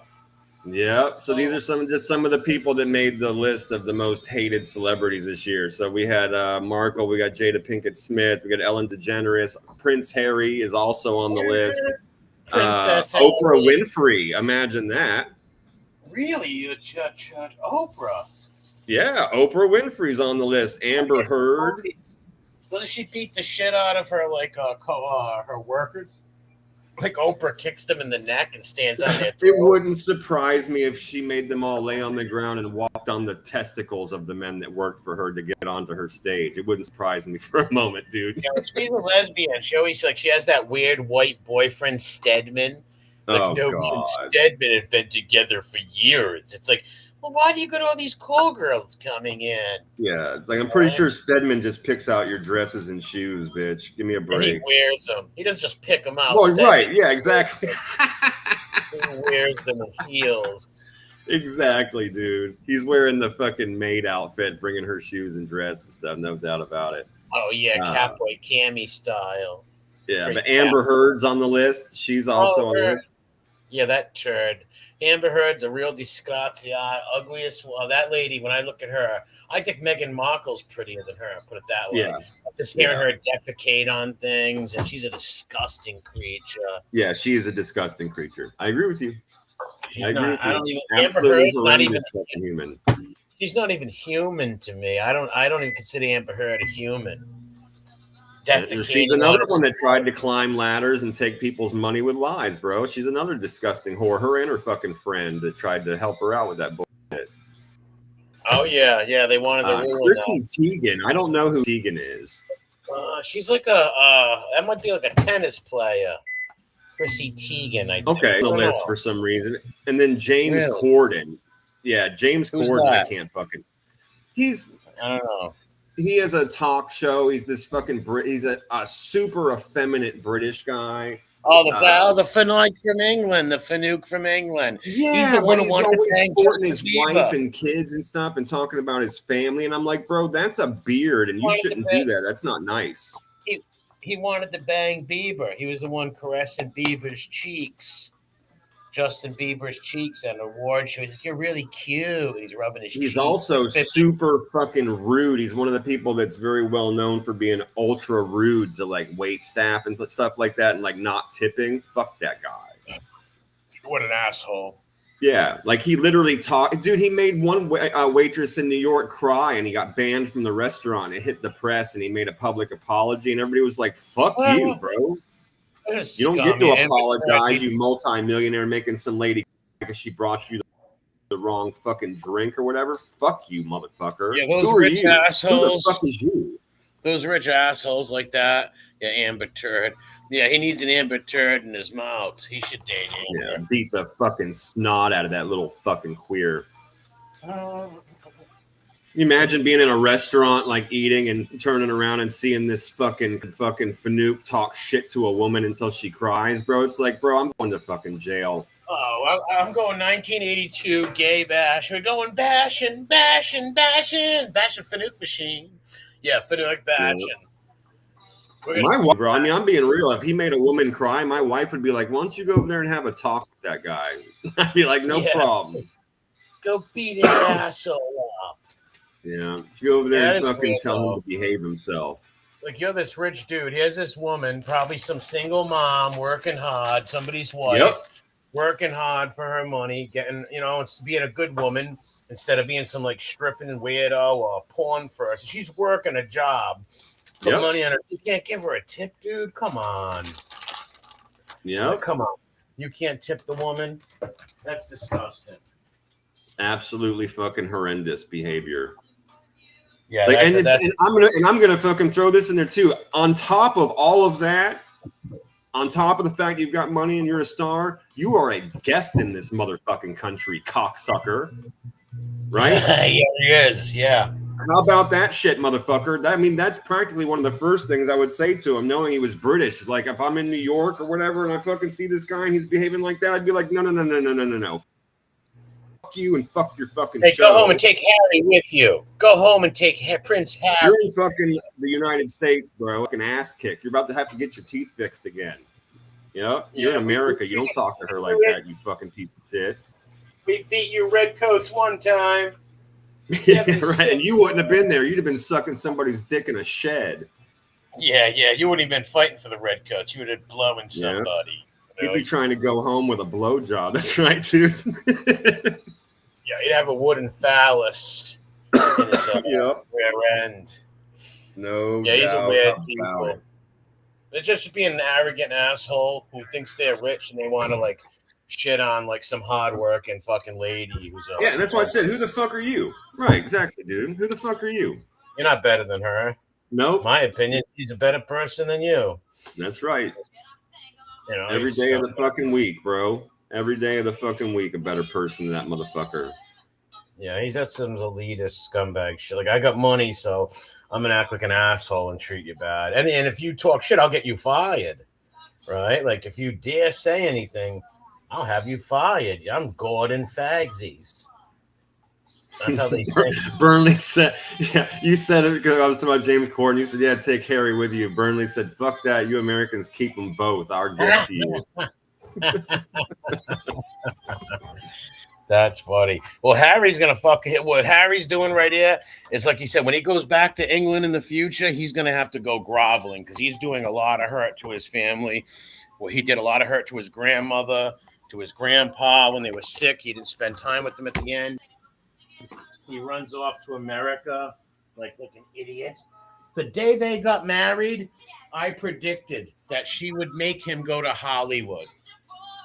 Yeah, so these are some of the people that made the list of the most hated celebrities this year. So we had Markle, we got Jada Pinkett Smith, we got Ellen DeGeneres, Prince Harry is also on the list. Oprah Winfrey, imagine that. Really, Oprah? Yeah, Oprah Winfrey's on the list. Amber Heard. Doesn't she beat the shit out of her her workers? Like Oprah kicks them in the neck and stands on their throat. It wouldn't surprise me if she made them all lay on the ground and walked on the testicles of the men that worked for her to get onto her stage. It wouldn't surprise me for a moment, dude. Yeah, speaking of lesbian, she always she has that weird white boyfriend Stedman. God. And Stedman have been together for years. It's like, well, why do you got all these call girls coming in? Yeah, it's like I'm pretty sure Stedman just picks out your dresses and shoes, bitch. Give me a break. And he wears them. He doesn't just pick them out. Well, right. Yeah, exactly. He wears them in heels. Exactly, dude. He's wearing the fucking maid outfit, bringing her shoes and dress and stuff. No doubt about it. Oh, yeah, Catboy Cammy style. Yeah, but Amber Heard's on the list. She's also on the list. Yeah, that turd. Amber Heard's a real disgrazia, ugliest. Well, that lady, when I look at her, I think Meghan Markle's prettier than her, put it that way. Yeah. Just hearing her defecate on things, and she's a disgusting creature. Yeah, she is a disgusting creature. I agree with you. I don't even. Absolutely Amber Heard's not even human. She's not even human to me. I don't even consider Amber Heard a human. She's another one that tried to climb ladders and take people's money with lies, bro. She's another disgusting whore. Her and her fucking friend that tried to help her out with that bullshit. Oh yeah, they wanted the Chrissy Teigen. I don't know who Teigen is. She's like that might be like a tennis player. Chrissy Teigen, I think. Okay, on the list for some reason. And then James Corden. Yeah, James Corden. I can't fucking. I don't know. He has a talk show. He's this fucking he's a super effeminate British guy. Oh, the Fanuke from England, the Fanuke from England. Yeah, he's the one who wanted to sporting his wife and kids and stuff, and talking about his family. And I'm like, bro, that's a beard, and you shouldn't do that. That's not nice. He wanted to bang Bieber. He was the one caressing Bieber's cheeks. Justin Bieber's cheeks at an award show. He's like, "You're really cute." He's rubbing his cheeks. He's also super fucking rude. He's one of the people that's very well known for being ultra rude to like wait staff and stuff like that, and like not tipping. Fuck that guy. What an asshole. Yeah, like he literally talked. Dude, he made one waitress in New York cry, and he got banned from the restaurant. It hit the press, and he made a public apology, and everybody was like, "Fuck you, bro." You don't get to apologize, you multi-millionaire making some lady because she brought you the wrong fucking drink or whatever. Fuck you, motherfucker. Yeah, those rich assholes. Who the fuck is you? Those rich assholes like that. Yeah, Amber Turd. Yeah, he needs an Amber Turd in his mouth. He should date Amber. Yeah, beat the fucking snot out of that little fucking queer. You imagine being in a restaurant, like eating and turning around and seeing this fucking Fanuc talk shit to a woman until she cries, bro. It's like, bro, I'm going to fucking jail. Oh, I'm going 1982 gay bash. We're going bashing Fanuc machine. Yeah, Fanuc bashing. Yeah. My wife, bro. I mean, I'm being real. If he made a woman cry, my wife would be like, "Why don't you go over there and have a talk with that guy?" I'd be like, "No problem." Go beat his asshole up. Yeah, you go over there and fucking tell him to behave himself. Like, you're this rich dude. Here's this woman, probably some single mom, working hard, somebody's wife, working hard for her money, getting, it's being a good woman instead of being some like stripping weirdo or porn first. She's working a job. Put money on her. You can't give her a tip, dude. Come on. Yeah. Like, come on. You can't tip the woman. That's disgusting. Absolutely fucking horrendous behavior. Yeah, like, I'm gonna fucking throw this in there too. On top of all of that, on top of the fact you've got money and you're a star, you are a guest in this motherfucking country, cocksucker. Right? Yeah, he is. Yeah. How about that shit, motherfucker? I mean, that's practically one of the first things I would say to him, knowing he was British. Like, if I'm in New York or whatever, and I fucking see this guy and he's behaving like that, I'd be like, no. Fuck you and fuck your fucking show. Go home and take Harry with you. Go home and take Prince Harry. You're in fucking the United States, bro. Fucking ass kick. You're about to have to get your teeth fixed again. You're in America. You don't talk to her like that, you fucking piece of shit. We beat you redcoats one time. Yeah, right. And you wouldn't have been there. You'd have been sucking somebody's dick in a shed. Yeah. You wouldn't have been fighting for the redcoats. You would have been blowing somebody. You'd be trying to go home with a blowjob. That's right, too. Yeah, he'd have a wooden phallus in his rear end. No, yeah, he's a weird people. They're just being an arrogant asshole who thinks they're rich and they want to like shit on like some hardworking fucking lady who's and that's why I said, who the fuck are you? Right, exactly, dude. Who the fuck are you? You're not better than her. Nope. My opinion, she's a better person than you. That's right. Every day of the fucking week, bro. Every day of the fucking week, a better person than that motherfucker. Yeah, he's got some elitist scumbag shit. Like, I got money, so I'm gonna act like an asshole and treat you bad. And if you talk shit, I'll get you fired. Right? Like, if you dare say anything, I'll have you fired. I'm Gordon Fagsies. That's how they think. Burnley said, yeah, you said it because I was talking about James Corden. You said, yeah, take Harry with you. Burnley said, fuck that. You Americans keep them both. Our gift to you. That's funny. Well, Harry's going to fuck it. What Harry's doing right here is, like he said, when he goes back to England in the future, he's going to have to go groveling because he's doing a lot of hurt to his family. Well, he did a lot of hurt to his grandmother, to his grandpa when they were sick. He didn't spend time with them at the end. He runs off to America like an idiot. The day they got married, I predicted that she would make him go to Hollywood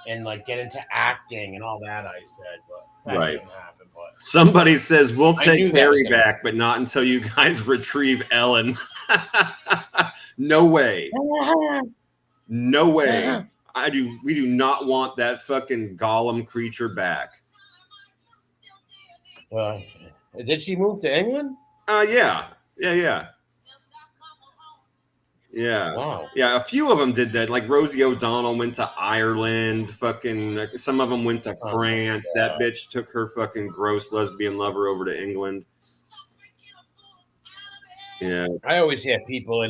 and like get into acting and all that. I said, but that didn't happen. But somebody says we'll take Harry back, but not until you guys retrieve Ellen. No way. No way. We do not want that fucking Gollum creature back. Did she move to England? Yeah. Wow. Yeah, a few of them did that. Like Rosie O'Donnell went to Ireland. Fucking some of them went to France. That bitch took her fucking gross lesbian lover over to England. Yeah. I always hear people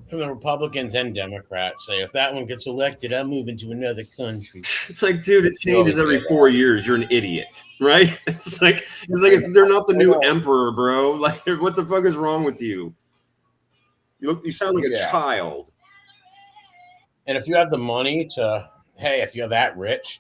from the Republicans and Democrats say, if that one gets elected, I'm moving to another country. It's like, dude, it changes every 4 years. You're an idiot, right? It's like they're not the new emperor, bro. Like, what the fuck is wrong with you? You sound like a child. And if you have the money if you're that rich,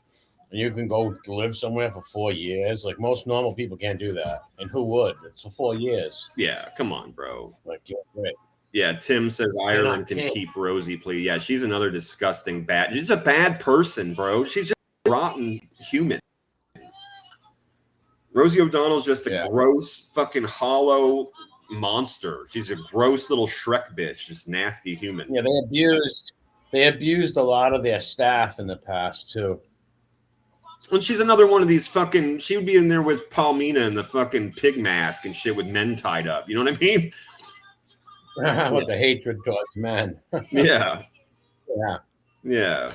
and you can go live somewhere for 4 years, like most normal people can't do that. And who would? It's for 4 years. Yeah, come on, bro. Like, you're rich. Yeah, Tim says Ireland can keep Rosie, please. Yeah, she's another disgusting she's a bad person, bro. She's just a rotten human. Rosie O'Donnell's just a gross, fucking hollow monster. She's a gross little Shrek bitch, just nasty human. Yeah, they abused a lot of their staff in the past too. And she's another one of these fucking. She would be in there with Palmina in the fucking pig mask and shit with men tied up. You know what I mean? With the hatred towards men. Yeah. Yeah. Yeah.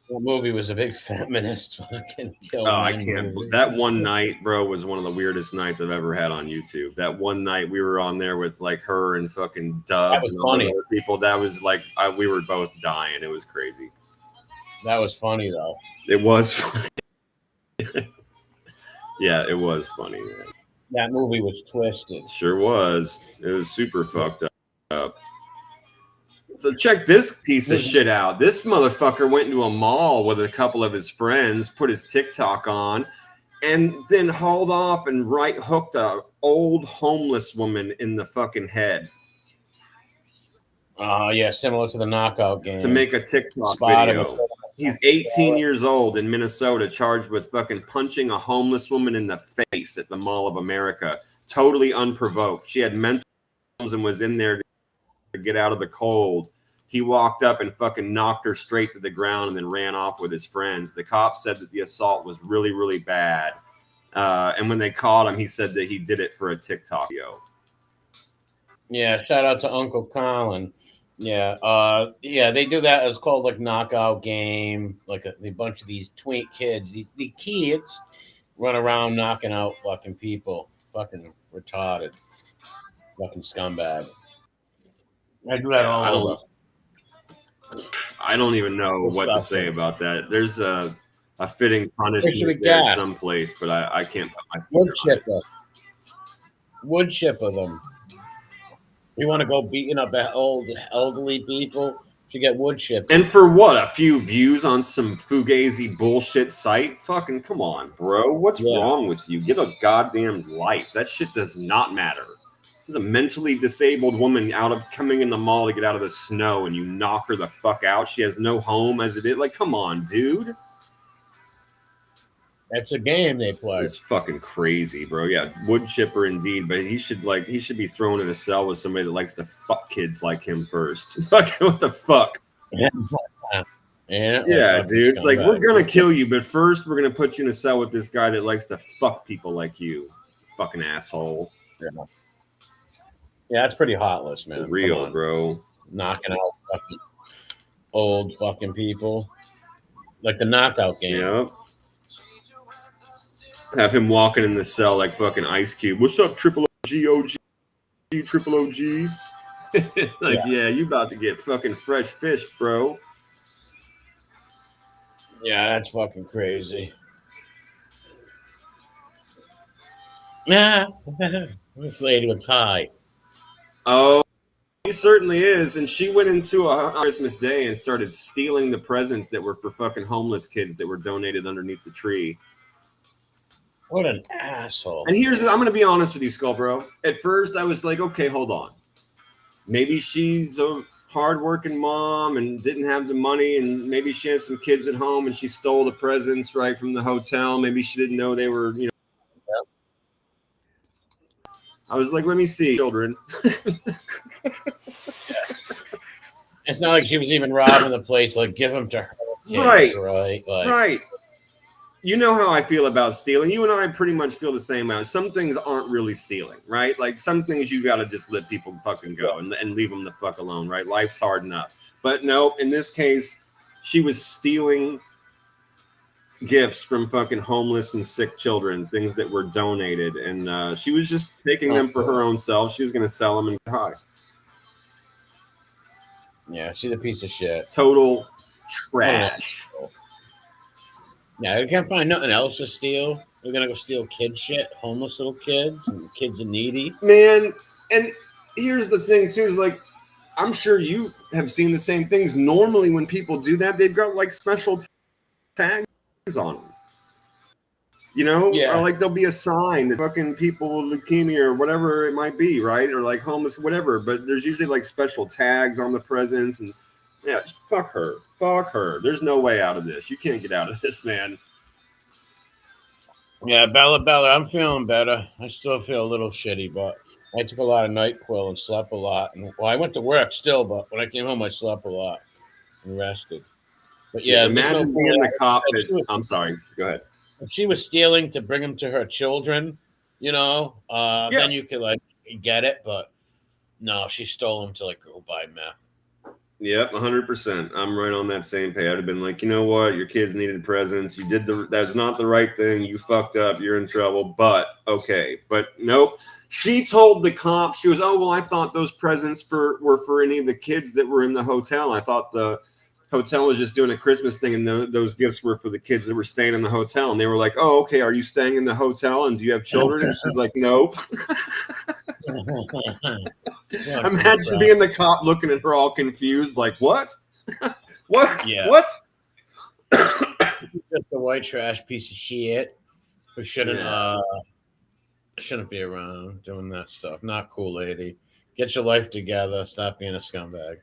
That movie was a big feminist fucking kill. Oh, I can't. That one night, bro, was one of the weirdest nights I've ever had on YouTube. That one night we were on there with like her and fucking Dubs and all the other people. That was like we were both dying. It was crazy. That was funny though. It was funny. Yeah, it was funny. Man. That movie was twisted. Sure was. It was super fucked up. So check this piece of shit out. This motherfucker went into a mall with a couple of his friends, put his TikTok on, and then hauled off and right hooked a old homeless woman in the fucking head. Yeah, similar to the knockout game. To make a TikTok video. He's 18 years old in Minnesota, charged with fucking punching a homeless woman in the face at the Mall of America. Totally unprovoked. She had mental problems and was in there to get out of the cold. He walked up and fucking knocked her straight to the ground and then ran off with his friends. The cops said that the assault was really, really bad. And when they caught him, he said that he did it for a TikTok video. Yeah, shout out to Uncle Colin. Yeah, they do that. It's called like knockout game. Like a bunch of these twink kids, the kids run around knocking out fucking people. Fucking retarded. Fucking scumbag. I do that all over. I don't even know what to say about that. There's a fitting punishment there someplace, but I can't put my finger on it. Wood chipper them. You want to go beating up old elderly people to get wood chipped. And for what? A few views on some fugazi bullshit site? Fucking come on, bro. What's wrong with you? Get a goddamn life. That shit does not matter. There's a mentally disabled woman coming in the mall to get out of the snow, and you knock her the fuck out. She has no home as it is. Like, come on, dude. That's a game they play. It's fucking crazy, bro. Yeah, wood chipper indeed, but he should be thrown in a cell with somebody that likes to fuck kids like him first. What the fuck? Yeah, dude. It's like, we're gonna kill you, but first we're gonna put you in a cell with this guy that likes to fuck people like you. Fucking asshole. Yeah, that's pretty heartless, man. For real, bro. Knocking out fucking old fucking people. Like the knockout game. Yep. Have him walking in the cell like fucking Ice Cube. What's up, Triple OG, Triple OG? Yeah, you about to get fucking fresh fished, bro. Yeah, that's fucking crazy. Yeah, this lady was high. Oh, he certainly is. And she went into a Christmas Day and started stealing the presents that were for fucking homeless kids that were donated underneath the tree. What an asshole. And I'm going to be honest with you, Skull Bro. At first, I was like, okay, hold on. Maybe she's a hardworking mom and didn't have the money, and maybe she has some kids at home and she stole the presents right from the hotel. Maybe she didn't know they were, you know. I was like, let me see, children. It's not like she was even robbing the place. Like, give them to her kids, right? Right. You know how I feel about stealing. You and I pretty much feel the same way. Some things aren't really stealing, right? Like some things you got to just let people fucking go and leave them the fuck alone, right? Life's hard enough. But no, in this case, she was stealing gifts from fucking homeless and sick children, things that were donated. And she was just taking them for her own self. She was going to sell them and get high. Yeah, she's a piece of shit. Total trash. Yeah, we can't find nothing else to steal. We're gonna go steal kid shit, homeless little kids, and kids are needy. Man, and here's the thing too, is like, I'm sure you have seen the same things. Normally when people do that, they've got like special tags on them. You know? Yeah. Or like there'll be a sign that fucking people with leukemia or whatever it might be, right? Or like homeless, whatever. But there's usually like special tags on the presents, and yeah, just fuck her. Fuck her. There's no way out of this. You can't get out of this, man. Yeah, Bella, I'm feeling better. I still feel a little shitty, but I took a lot of NyQuil and slept a lot. And, well, I went to work still, but when I came home, I slept a lot and rested. But yeah, imagine being the cop. I'm sorry. Go ahead. if she was stealing to bring them to her children, then you could like get it. But no, she stole them to like go buy meth. Yep, 100%. I'm right on that same page. I'd have been like, you know what? Your kids needed presents. You did that's not the right thing. You fucked up. You're in trouble. But okay. But nope. She told the cop, she was, oh, well, I thought those presents were for any of the kids that were in the hotel. I thought the hotel was just doing a Christmas thing, and those gifts were for the kids that were staying in the hotel. And they were like, oh, okay, are you staying in the hotel? And do you have children? And she's like, nope. Imagine being the cop looking at her all confused, like, what? What? Yeah. What? Just a white trash piece of shit who shouldn't be around doing that stuff. Not cool, lady. Get your life together. Stop being a scumbag.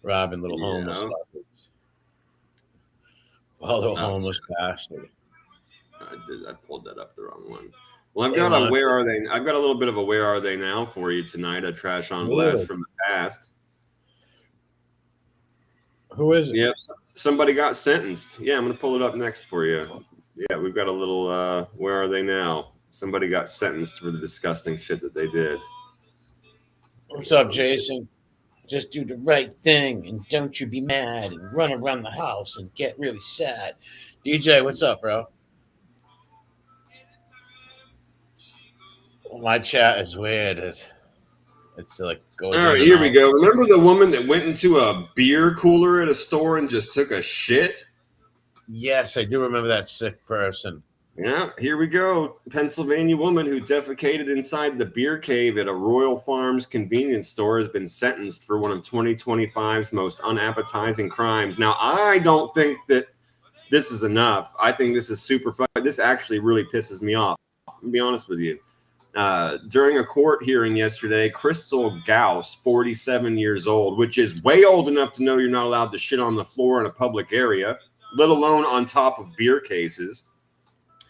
Robbing little homeless fuckers. Oh, little homeless bastard. I pulled that up the wrong one. Well, I've got a where are they? I've got a little bit of a where are they now for you tonight. A trash on blast from the past. Who is it? Yep, somebody got sentenced. Yeah, I'm gonna pull it up next for you. Yeah, we've got a little where are they now? Somebody got sentenced for the disgusting shit that they did. What's up, Jason? Just do the right thing and don't you be mad and run around the house and get really sad. DJ, what's up, bro? My chat is weird. It's like goes. All right, here we go. Remember the woman that went into a beer cooler at a store and just took a shit? Yes, I do remember that sick person. Yeah, here we go. Pennsylvania woman who defecated inside the beer cave at a Royal Farms convenience store has been sentenced for one of 2025's most unappetizing crimes. Now, I don't think that this is enough. I think this is super fun. This actually really pisses me off. I'll be honest with you. During a court hearing yesterday, Crystal Gauss, 47 years old, which is way old enough to know you're not allowed to shit on the floor in a public area, let alone on top of beer cases.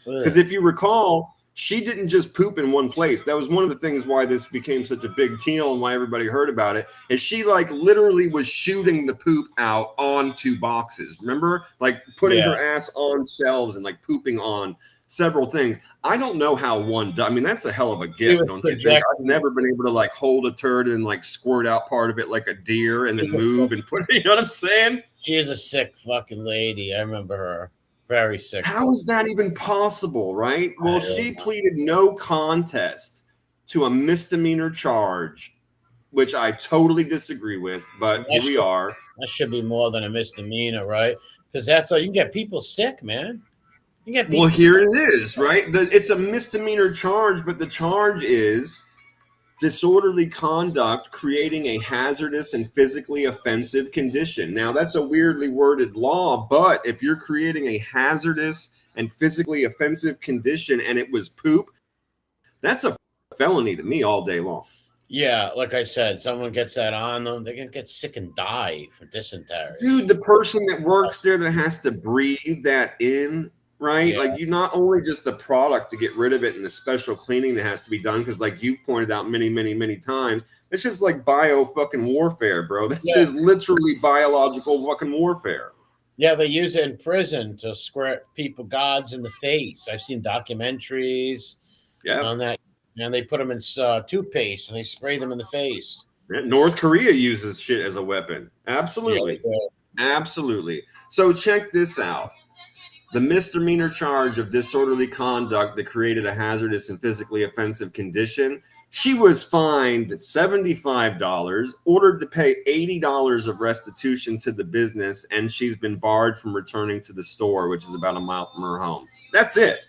Because if you recall, she didn't just poop in one place. That was one of the things why this became such a big deal and why everybody heard about it, is she like literally was shooting the poop out onto boxes. Remember? Like putting her ass on shelves and like pooping on several things. I don't know how one does. I mean, that's a hell of a gift, don't you think? I've never been able to like hold a turd and like squirt out part of it like a deer and then move and put it, you know what I'm saying? She is a sick fucking lady. I remember her. Very sick. How is that even possible, right? Well, she pleaded no contest to a misdemeanor charge, which I totally disagree with, but here we are. That should be more than a misdemeanor, right? Because that's how you can get people sick, man. Well, here it is, right? It's a misdemeanor charge, but the charge is disorderly conduct creating a hazardous and physically offensive condition. Now, that's a weirdly worded law, but if you're creating a hazardous and physically offensive condition and it was poop, that's a felony to me all day long. Yeah, like I said, someone gets that on them, they're going to get sick and die for dysentery. Dude, the person that works there that has to breathe that in, right? Yeah. Like you not only just the product to get rid of it and the special cleaning that has to be done, because like you pointed out many, many, many times, it's just like bio fucking warfare, bro. That's just literally biological fucking warfare. Yeah, they use it in prison to squirt people gods in the face. I've seen documentaries on that. And they put them in toothpaste and they spray them in the face. North Korea uses shit as a weapon. Absolutely. Absolutely. So check this out. The misdemeanor charge of disorderly conduct that created a hazardous and physically offensive condition. She was fined $75, ordered to pay $80 of restitution to the business, and she's been barred from returning to the store, which is about a mile from her home. That's it.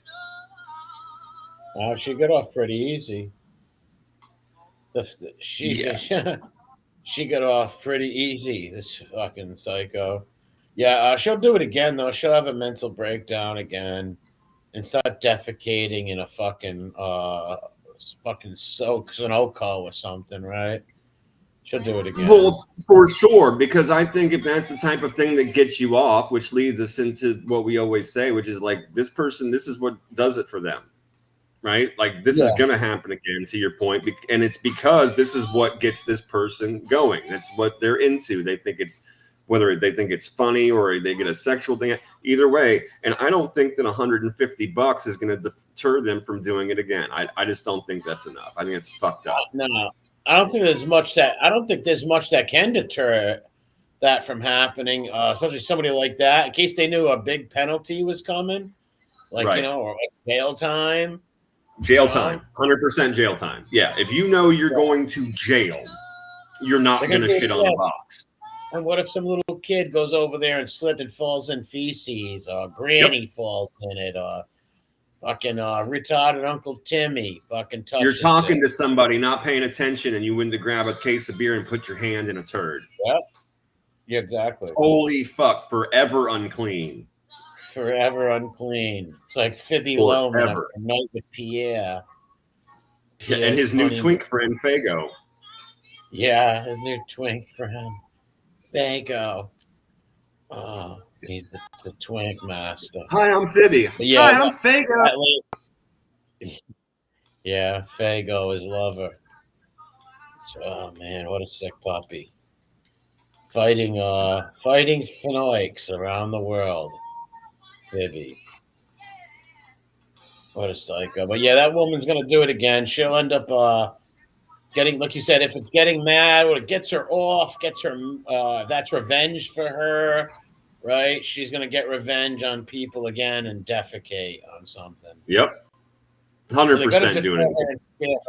Wow, she got off pretty easy. She got off pretty easy, this fucking psycho. Yeah, she'll do it again, though. She'll have a mental breakdown again and start defecating in a fucking Sunoco or something, right? She'll do it again. Well, for sure, because I think if that's the type of thing that gets you off, which leads us into what we always say, which is like this person, this is what does it for them, right? Like this is going to happen again, to your point, and it's because this is what gets this person going. That's what they're into. They think it's whether they think it's funny or they get a sexual thing, either way. And I don't think that $150 is going to deter them from doing it again. I just don't think that's enough. I think it's fucked up. No, I don't think there's much that can deter that from happening, especially somebody like that, in case they knew a big penalty was coming, like, right. Or like jail time. Time, 100% jail time. Yeah, if you know you're going to jail, you're not going to shit on the box. And what if some little kid goes over there and slipped and falls in feces, or Granny falls in it, or fucking retarded Uncle Timmy fucking touches You're talking to somebody, not paying attention, and you went to grab a case of beer and put your hand in a turd. Yep. Yeah, exactly. Holy fuck, forever unclean. Forever unclean. It's like Phoebe Loman after a night with Pierre. Yeah, and his new twink friend, Fago. Yeah, his new twink friend, Fago. Oh, he's the twink master. Hi, I'm Phoebe. Yeah, hi, I'm Fago. Yeah, Fago is lover. Oh man, what a sick puppy. Fighting Finoiks around the world. Phoebe. What a psycho. But yeah, that woman's gonna do it again. She'll end up getting, like you said, if it's getting mad or it gets her off, that's revenge for her, right? She's gonna get revenge on people again and defecate on something. Yep. 100% doing it.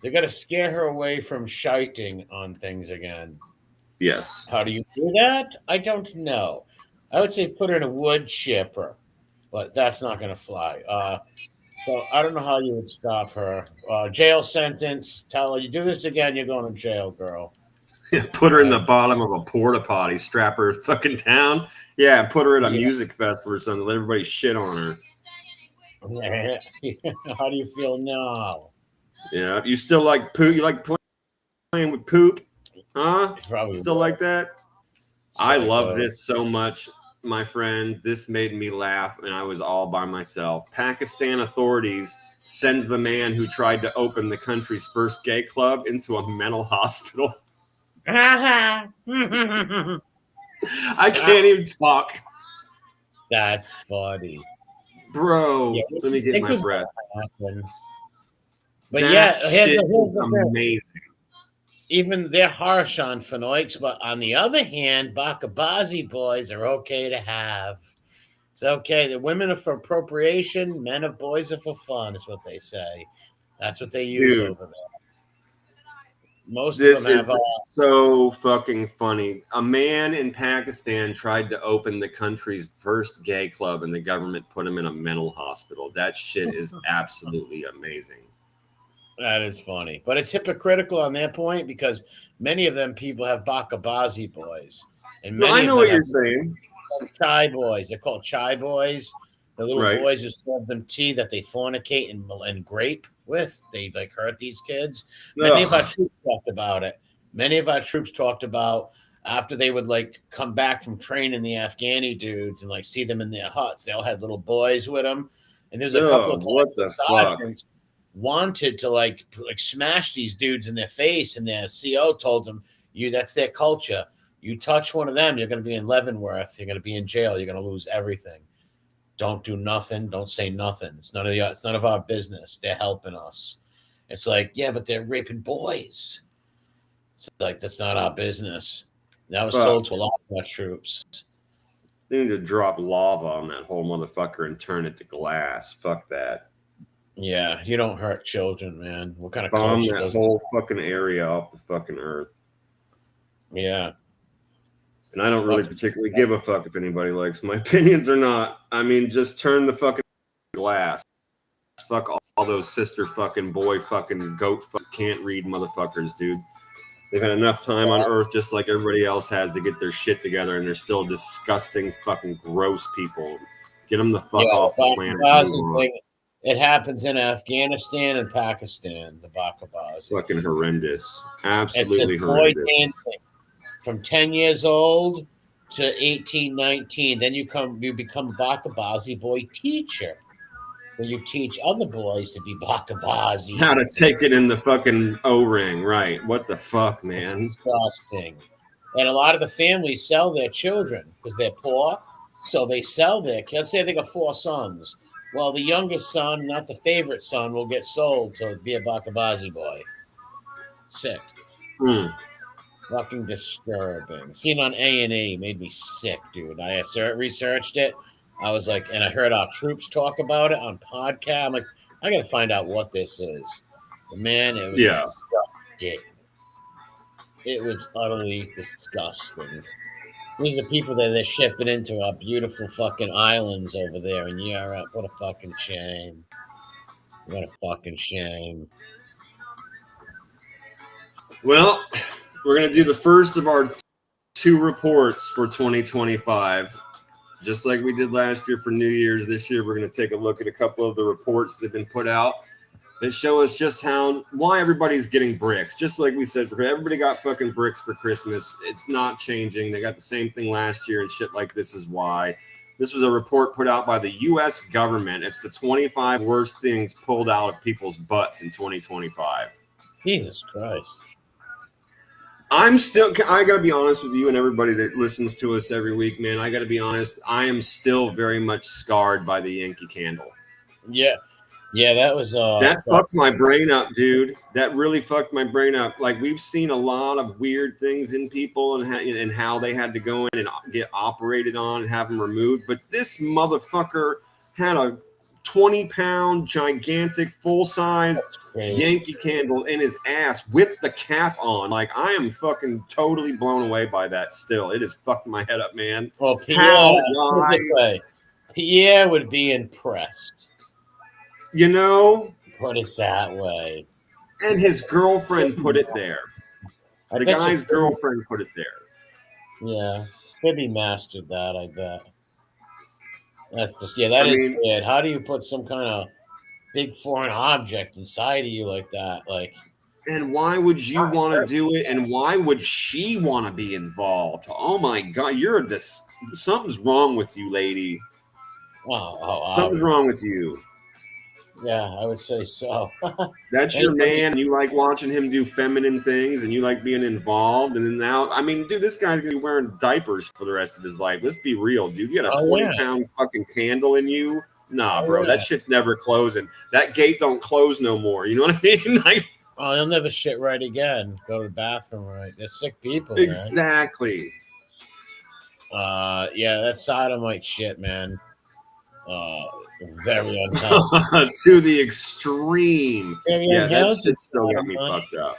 They're gonna scare her away from shiting on things again. Yes. How do you do that? I don't know. I would say put her in a wood chipper, but that's not going to fly. So I don't know how you would stop her. Jail sentence. Tell her, you do this again, you're going to jail, girl. Put her in the bottom of a porta potty, strap her fucking down. Yeah, put her at a music festival or something. Let everybody shit on her. How do you feel now? Yeah, you still like poop? You like playing with poop? Huh? Probably still like that? I love this so much, my friend. This made me laugh, and I was all by myself. Pakistan authorities send the man who tried to open the country's first gay club into a mental hospital. I can't even talk. That's funny. Bro, let me get my breath. But that here's amazing. Even they're harsh on Finoiks, but on the other hand, Bakabazi boys are okay to have. It's okay. The women are for appropriation, men and boys are for fun, is what they say. That's what they use over there. Most of them have so fucking funny. A man in Pakistan tried to open the country's first gay club, and the government put him in a mental hospital. That shit is absolutely amazing. That is funny. But it's hypocritical on their point because many of them people have Bakabazi boys. And many I know what you're saying. Chai boys. They're called chai boys. The little boys who serve them tea that they fornicate and grape with. They like hurt these kids. Many of our troops talked about it. Many of our troops talked about after they would like come back from training the Afghani dudes and like see them in their huts. They all had little boys with them. And there's a couple of what the fuck? Wanted to like smash these dudes in their face, and their CO told them, that's their culture. You touch one of them, you're going to be in Leavenworth. You're going to be in jail. You're going to lose everything. Don't do nothing. Don't say nothing. It's none of our business. They're helping us. It's like, yeah, but they're raping boys. It's like, that's not our business. That was told to a lot of our troops. They need to drop lava on that whole motherfucker and turn it to glass. Fuck that. Yeah, you don't hurt children, man. What kind of bomb that whole fucking area off the fucking earth? Yeah. And I don't really particularly give a fuck if anybody likes my opinions or not. I mean, just turn the fucking glass. Fuck all those sister fucking boy fucking goat can't read motherfuckers, dude. They've had enough time on earth just like everybody else has to get their shit together, and they're still disgusting fucking gross people. Get them the fuck off the planet. It happens in Afghanistan and Pakistan, the Bakabazi. Fucking horrendous. Absolutely horrendous. Boy dancing from 10 years old to 18, 19. Then you become a Bakabazi boy teacher. Where you teach other boys to be Bakabazi. How to take it in the fucking O-ring, right. What the fuck, man? It's disgusting. And a lot of the families sell their children because they're poor. So they sell their kids. Let's say they got 4 sons. Well, the youngest son, not the favorite son, will get sold to be a Bakabazi boy. Sick. Fucking disturbing. Seen on A&E made me sick, dude. I researched it. I was like, and I heard our troops talk about it on podcast. I'm like, I got to find out what this is. But man, it was disgusting. It was utterly disgusting. These are the people that they're shipping into our beautiful fucking islands over there in Europe. What a fucking shame. What a fucking shame. Well, we're going to do the first of our 2 reports for 2025. Just like we did last year for New Year's, this year we're going to take a look at a couple of the reports that have been put out that show us just why everybody's getting bricks. Just like we said, everybody got fucking bricks for Christmas. It's not changing. They got the same thing last year and shit like this is why. This was a report put out by the U.S. government. It's the 25 worst things pulled out of people's butts in 2025. Jesus Christ. I got to be honest with you and everybody that listens to us every week, man. I got to be honest. I am still very much scarred by the Yankee Candle. Yeah. Yeah, that was... that fucked my brain up, dude. That really fucked my brain up. Like, we've seen a lot of weird things in people and how they had to go in and get operated on and have them removed. But this motherfucker had a 20-pound, gigantic, full-size Yankee Candle in his ass with the cap on. Like, I am fucking totally blown away by that still. It is fucking my head up, man. Well, Pierre would be impressed. You know? Put it that way. And his girlfriend put it there. The guy's girlfriend put it there. Yeah. Maybe mastered that, I bet. That's just, that is weird. How do you put some kind of big foreign object inside of you like that? Like, and why would you want to do it? And why would she want to be involved? Oh my God, something's wrong with you, lady. Something's wrong with you. Yeah, I would say so. That's your man. And you like watching him do feminine things and you like being involved. And then now, I mean, dude, this guy's going to be wearing diapers for the rest of his life. Let's be real, dude. You got a 20-pound fucking candle in you. Nah, bro, that shit's never closing. That gate don't close no more. You know what I mean? He'll never shit right again. Go to the bathroom right. They're sick people. Exactly. Man. That's sodomite shit, man. Very unhealthy. To the extreme. That shit still got me fucked up.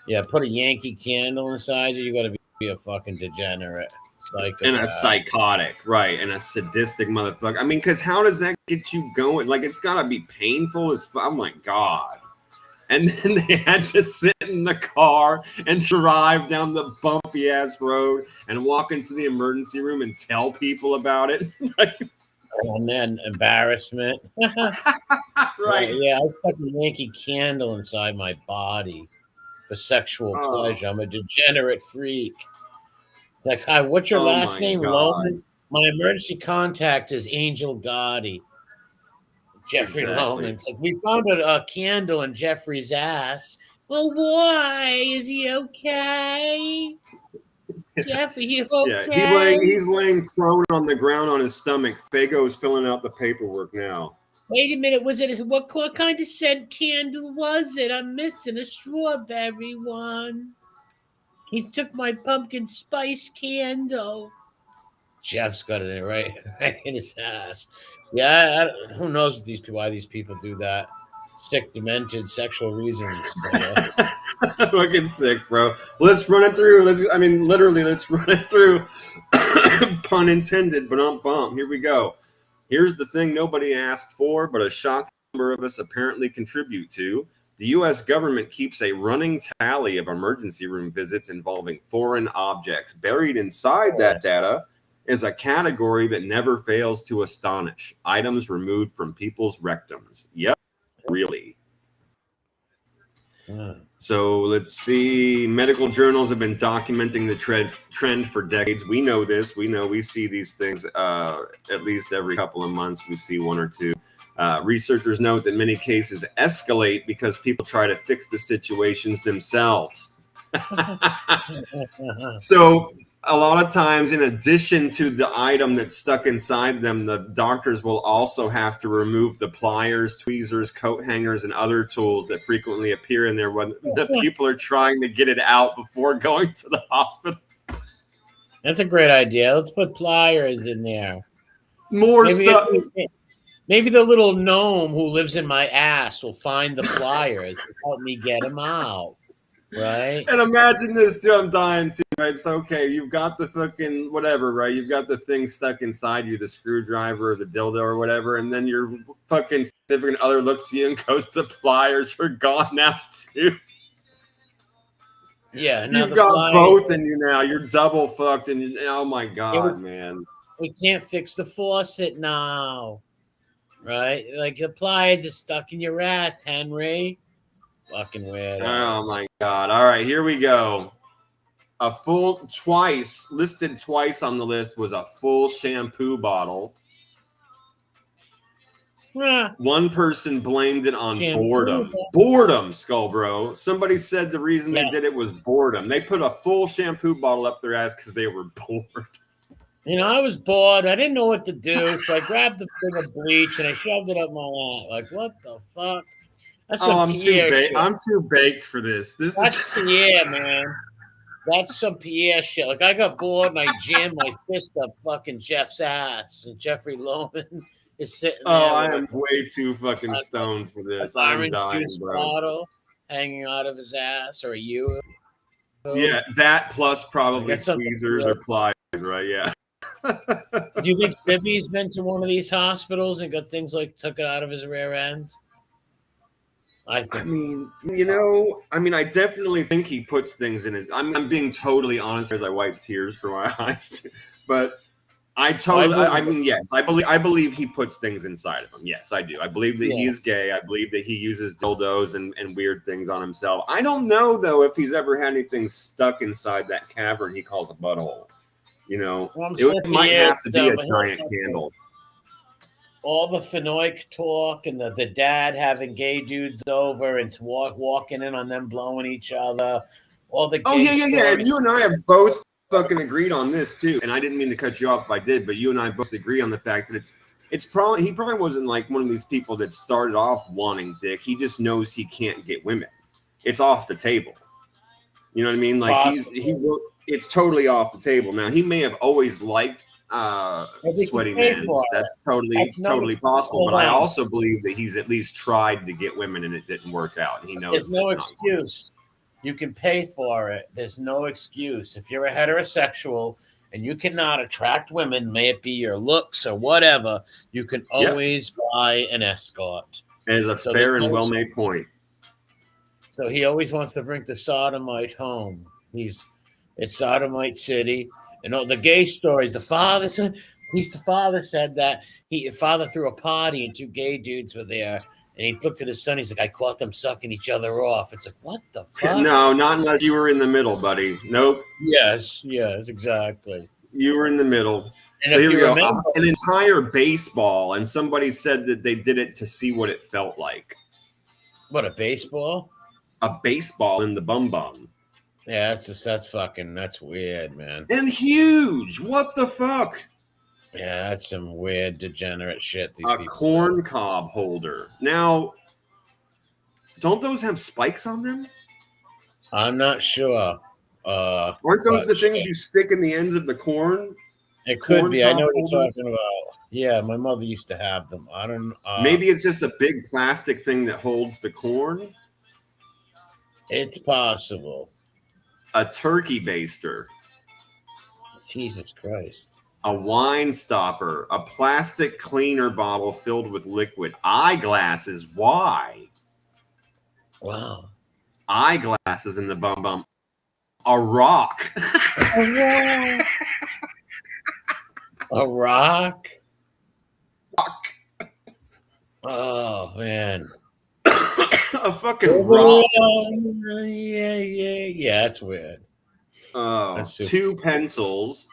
Yeah, put a Yankee Candle inside you. You got to be a fucking degenerate. Psychopath. And a psychotic, right? And a sadistic motherfucker. I mean, because how does that get you going? Like, it's got to be painful as fuck. Oh my God. And then they had to sit in the car and drive down the bumpy ass road and walk into the emergency room and tell people about it. And then embarrassment. Right. Yeah, I stuck a Yankee Candle inside my body for sexual pleasure. I'm a degenerate freak. Like, hi, what's your last name? Loman? My emergency contact is Angel Gotti. Jeffrey Loman. It's like, we found a candle in Jeffrey's ass. Well, why? Is he okay? Jeffrey, you okay? Yeah, he's laying prone on the ground on his stomach. Fago's filling out the paperwork now. Wait a minute, what kind of scent candle was it? I'm missing a strawberry one. He took my pumpkin spice candle. Jeff's got it right in his ass. Yeah, who knows why these people do that? Sick, demented, sexual reasons. Fucking sick, bro. Let's run it through. Let's run it through. Pun intended, but not bump. Here we go. Here's the thing nobody asked for, but a shocking number of us apparently contribute to. The U.S. government keeps a running tally of emergency room visits involving foreign objects. Buried inside that data is a category that never fails to astonish. Items removed from people's rectums. Yep, really. So let's see. Medical journals have been documenting the trend for decades. We know this. We see these things at least every couple of months. We see one or two. Researchers note that many cases escalate because people try to fix the situations themselves. So a lot of times, in addition to the item that's stuck inside them, the doctors will also have to remove the pliers, tweezers, coat hangers, and other tools that frequently appear in there when the people are trying to get it out before going to the hospital. That's a great idea. Let's put pliers in there. More stuff. Maybe the little gnome who lives in my ass will find the pliers and help me get them out. Right. And imagine this too. I'm dying too. Right. So okay, you've got the fucking whatever, right? You've got the thing stuck inside you, the screwdriver or the dildo or whatever, and then your fucking significant other looks at you and goes, "The pliers are gone now too." Yeah, you've got both in you now. You're double fucked, and oh my god, man. We can't fix the faucet now, right? Like the pliers are stuck in your ass, Henry. Fucking weird. Oh my god! All right, here we go. Listed twice on the list was a full shampoo bottle. One person blamed it on boredom. Boredom, Skullbro. Somebody said the reason they did it was boredom. They put a full shampoo bottle up their ass because they were bored. You know, I was bored. I didn't know what to do, so I grabbed the thing of bleach and I shoved it up my ass. Like, what the fuck? That's I'm too baked for this. Yeah, man. That's some Pierre shit. Like, I got bored and I jammed my fist up fucking Jeff's ass, and Jeffrey Loman is sitting there. I am way too fucking stoned for this. I'm dying, bro. Bottle hanging out of his ass, or you? Yeah, that plus probably tweezers or pliers, right? Yeah. Do you think Bibby's been to one of these hospitals and got things like took it out of his rear end? I definitely think he puts things in his. I'm being totally honest as I wipe tears from my eyes, but yes, I believe he puts things inside of him. Yes, I do. I believe that he is gay. I believe that he uses dildos and weird things on himself. I don't know though if he's ever had anything stuck inside that cavern he calls a butthole. You know, it might have to be a giant candle. All the Fenoik talk and the dad having gay dudes over and walking in on them blowing each other. All the yeah. And you and I have both fucking agreed on this too. And I didn't mean to cut you off if I did, but you and I both agree on the fact that he probably wasn't like one of these people that started off wanting dick. He just knows he can't get women. It's off the table. You know what I mean? Like it's totally off the table. Now he may have always liked sweaty men. That's totally possible. But I also believe that he's at least tried to get women and it didn't work out. And he knows there's no excuse. You can pay for it. There's no excuse. If you're a heterosexual and you cannot attract women, may it be your looks or whatever, you can always buy an escort. As a fair and well-made point. So he always wants to bring the sodomite home. It's Sodomite City. And all the gay stories, the father said that father threw a party and two gay dudes were there. And he looked at his son. He's like, I caught them sucking each other off. It's like, what the fuck? No, not unless you were in the middle, buddy. Nope. Yes, exactly. You were in the middle. And so here we go. An entire baseball, and somebody said that they did it to see what it felt like. What, a baseball? A baseball in the bum. Yeah, that's weird, man. And huge. What the fuck? Yeah, that's some weird degenerate shit. A corn cob holder. Now, don't those have spikes on them? I'm not sure. Aren't those the things you stick in the ends of the corn? It could be. I know what you're talking about. Yeah, my mother used to have them. I don't. Maybe it's just a big plastic thing that holds the corn. It's possible. A turkey baster. Jesus Christ. A wine stopper. A plastic cleaner bottle filled with liquid. Eyeglasses. Why? Wow. Eyeglasses in the bum. A rock. A rock? Oh, man. A fucking rock. Yeah, that's weird. Oh, that's 2 pencils.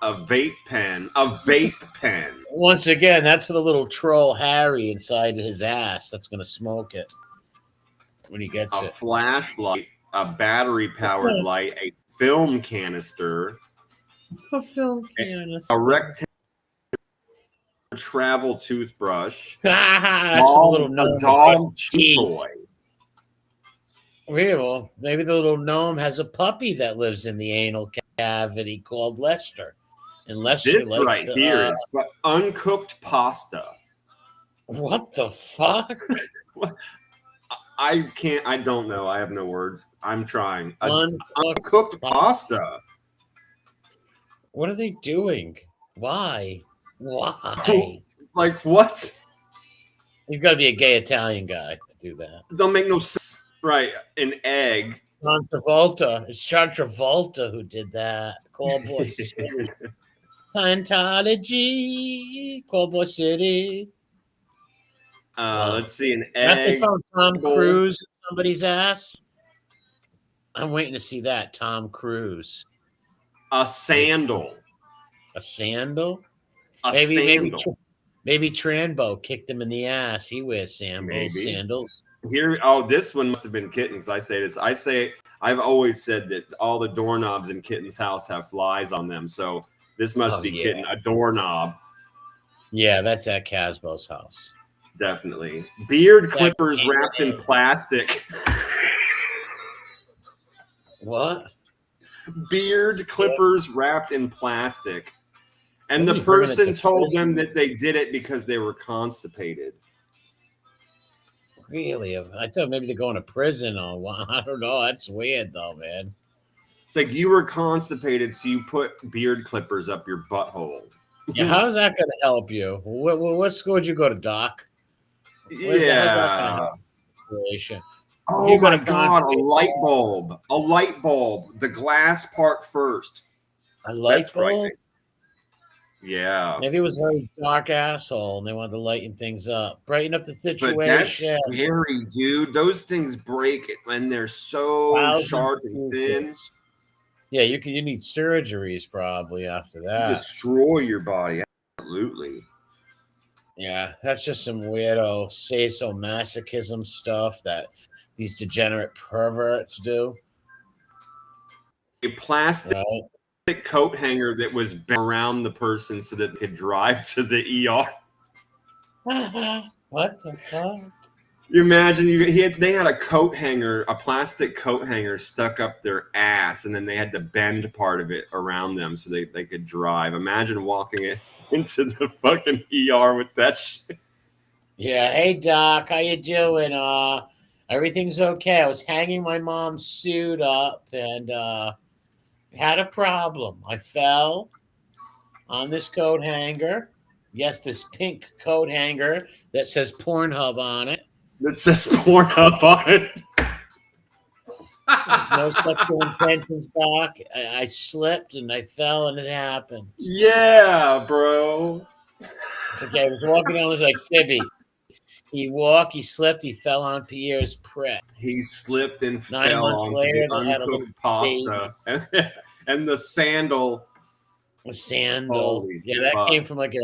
A vape pen. Once again, that's for the little troll Harry inside his ass that's going to smoke it when he gets it. A flashlight. a battery-powered light, a film canister, A film canister. a rectangular travel toothbrush, That's for the little gnome. a dog chew toy. Well, maybe the little gnome has a puppy that lives in the anal cavity called Lester. And Lester This likes right here is uncooked pasta. What the fuck? I can't. I don't know. I have no words. I'm trying. Uncooked pasta. What are they doing? Why? Why? Like what? You've got to be a gay Italian guy to do that. Don't make no sense. Right. An egg. John Travolta. It's John Travolta who did that. Callboy City. Scientology. Callboy City. Let's see. An egg. They found Tom Cruise in somebody's ass. I'm waiting to see that. Tom Cruise. A sandal. A sandal? Maybe Tranbo kicked him in the ass. He wears sandals. Here, this one must have been Kittens. I say this. I've always said that all the doorknobs in Kitten's house have flies on them. So this must be Kitten, a doorknob. Yeah, that's at Casbo's house. Definitely. Beard clippers wrapped in plastic. What? Beard clippers wrapped in plastic. And the person told them that they did it because they were constipated. Really? I thought maybe they're going to prison or what. I don't know. That's weird though, man. It's like you were constipated, so you put beard clippers up your butthole. Yeah, how's that going to help you? What school did you go to, Doc? Yeah. Oh my God, a light bulb. A light bulb. The glass part first. A light bulb? Yeah. Maybe it was a very dark asshole and they wanted to lighten things up. Brighten up the situation. But that's scary, dude. Those things break and they're so sharp and thin. Yeah, you need surgeries probably after that. Destroy your body. Absolutely. Yeah, that's just some weirdo sadomasochism stuff that these degenerate perverts do. A plastic coat hanger that was around the person so that they could drive to the ER. What the fuck? You imagine they had a coat hanger, a plastic coat hanger stuck up their ass, and then they had to bend part of it around them so they could drive. Imagine walking it into the fucking ER with that shit. Yeah, hey Doc, how you doing? Everything's okay. I was hanging my mom's suit up and had a problem. I fell on this coat hanger. Yes, this pink coat hanger that says Pornhub on it. That says Pornhub on it. No sexual intentions, Doc. I slipped and I fell and it happened. Yeah, bro. It's okay. I was walking down with like Fibby. He slipped, he fell on Pierre's prick. He slipped and fell onto the uncooked pasta. And the sandal. The sandal. Holy that came from like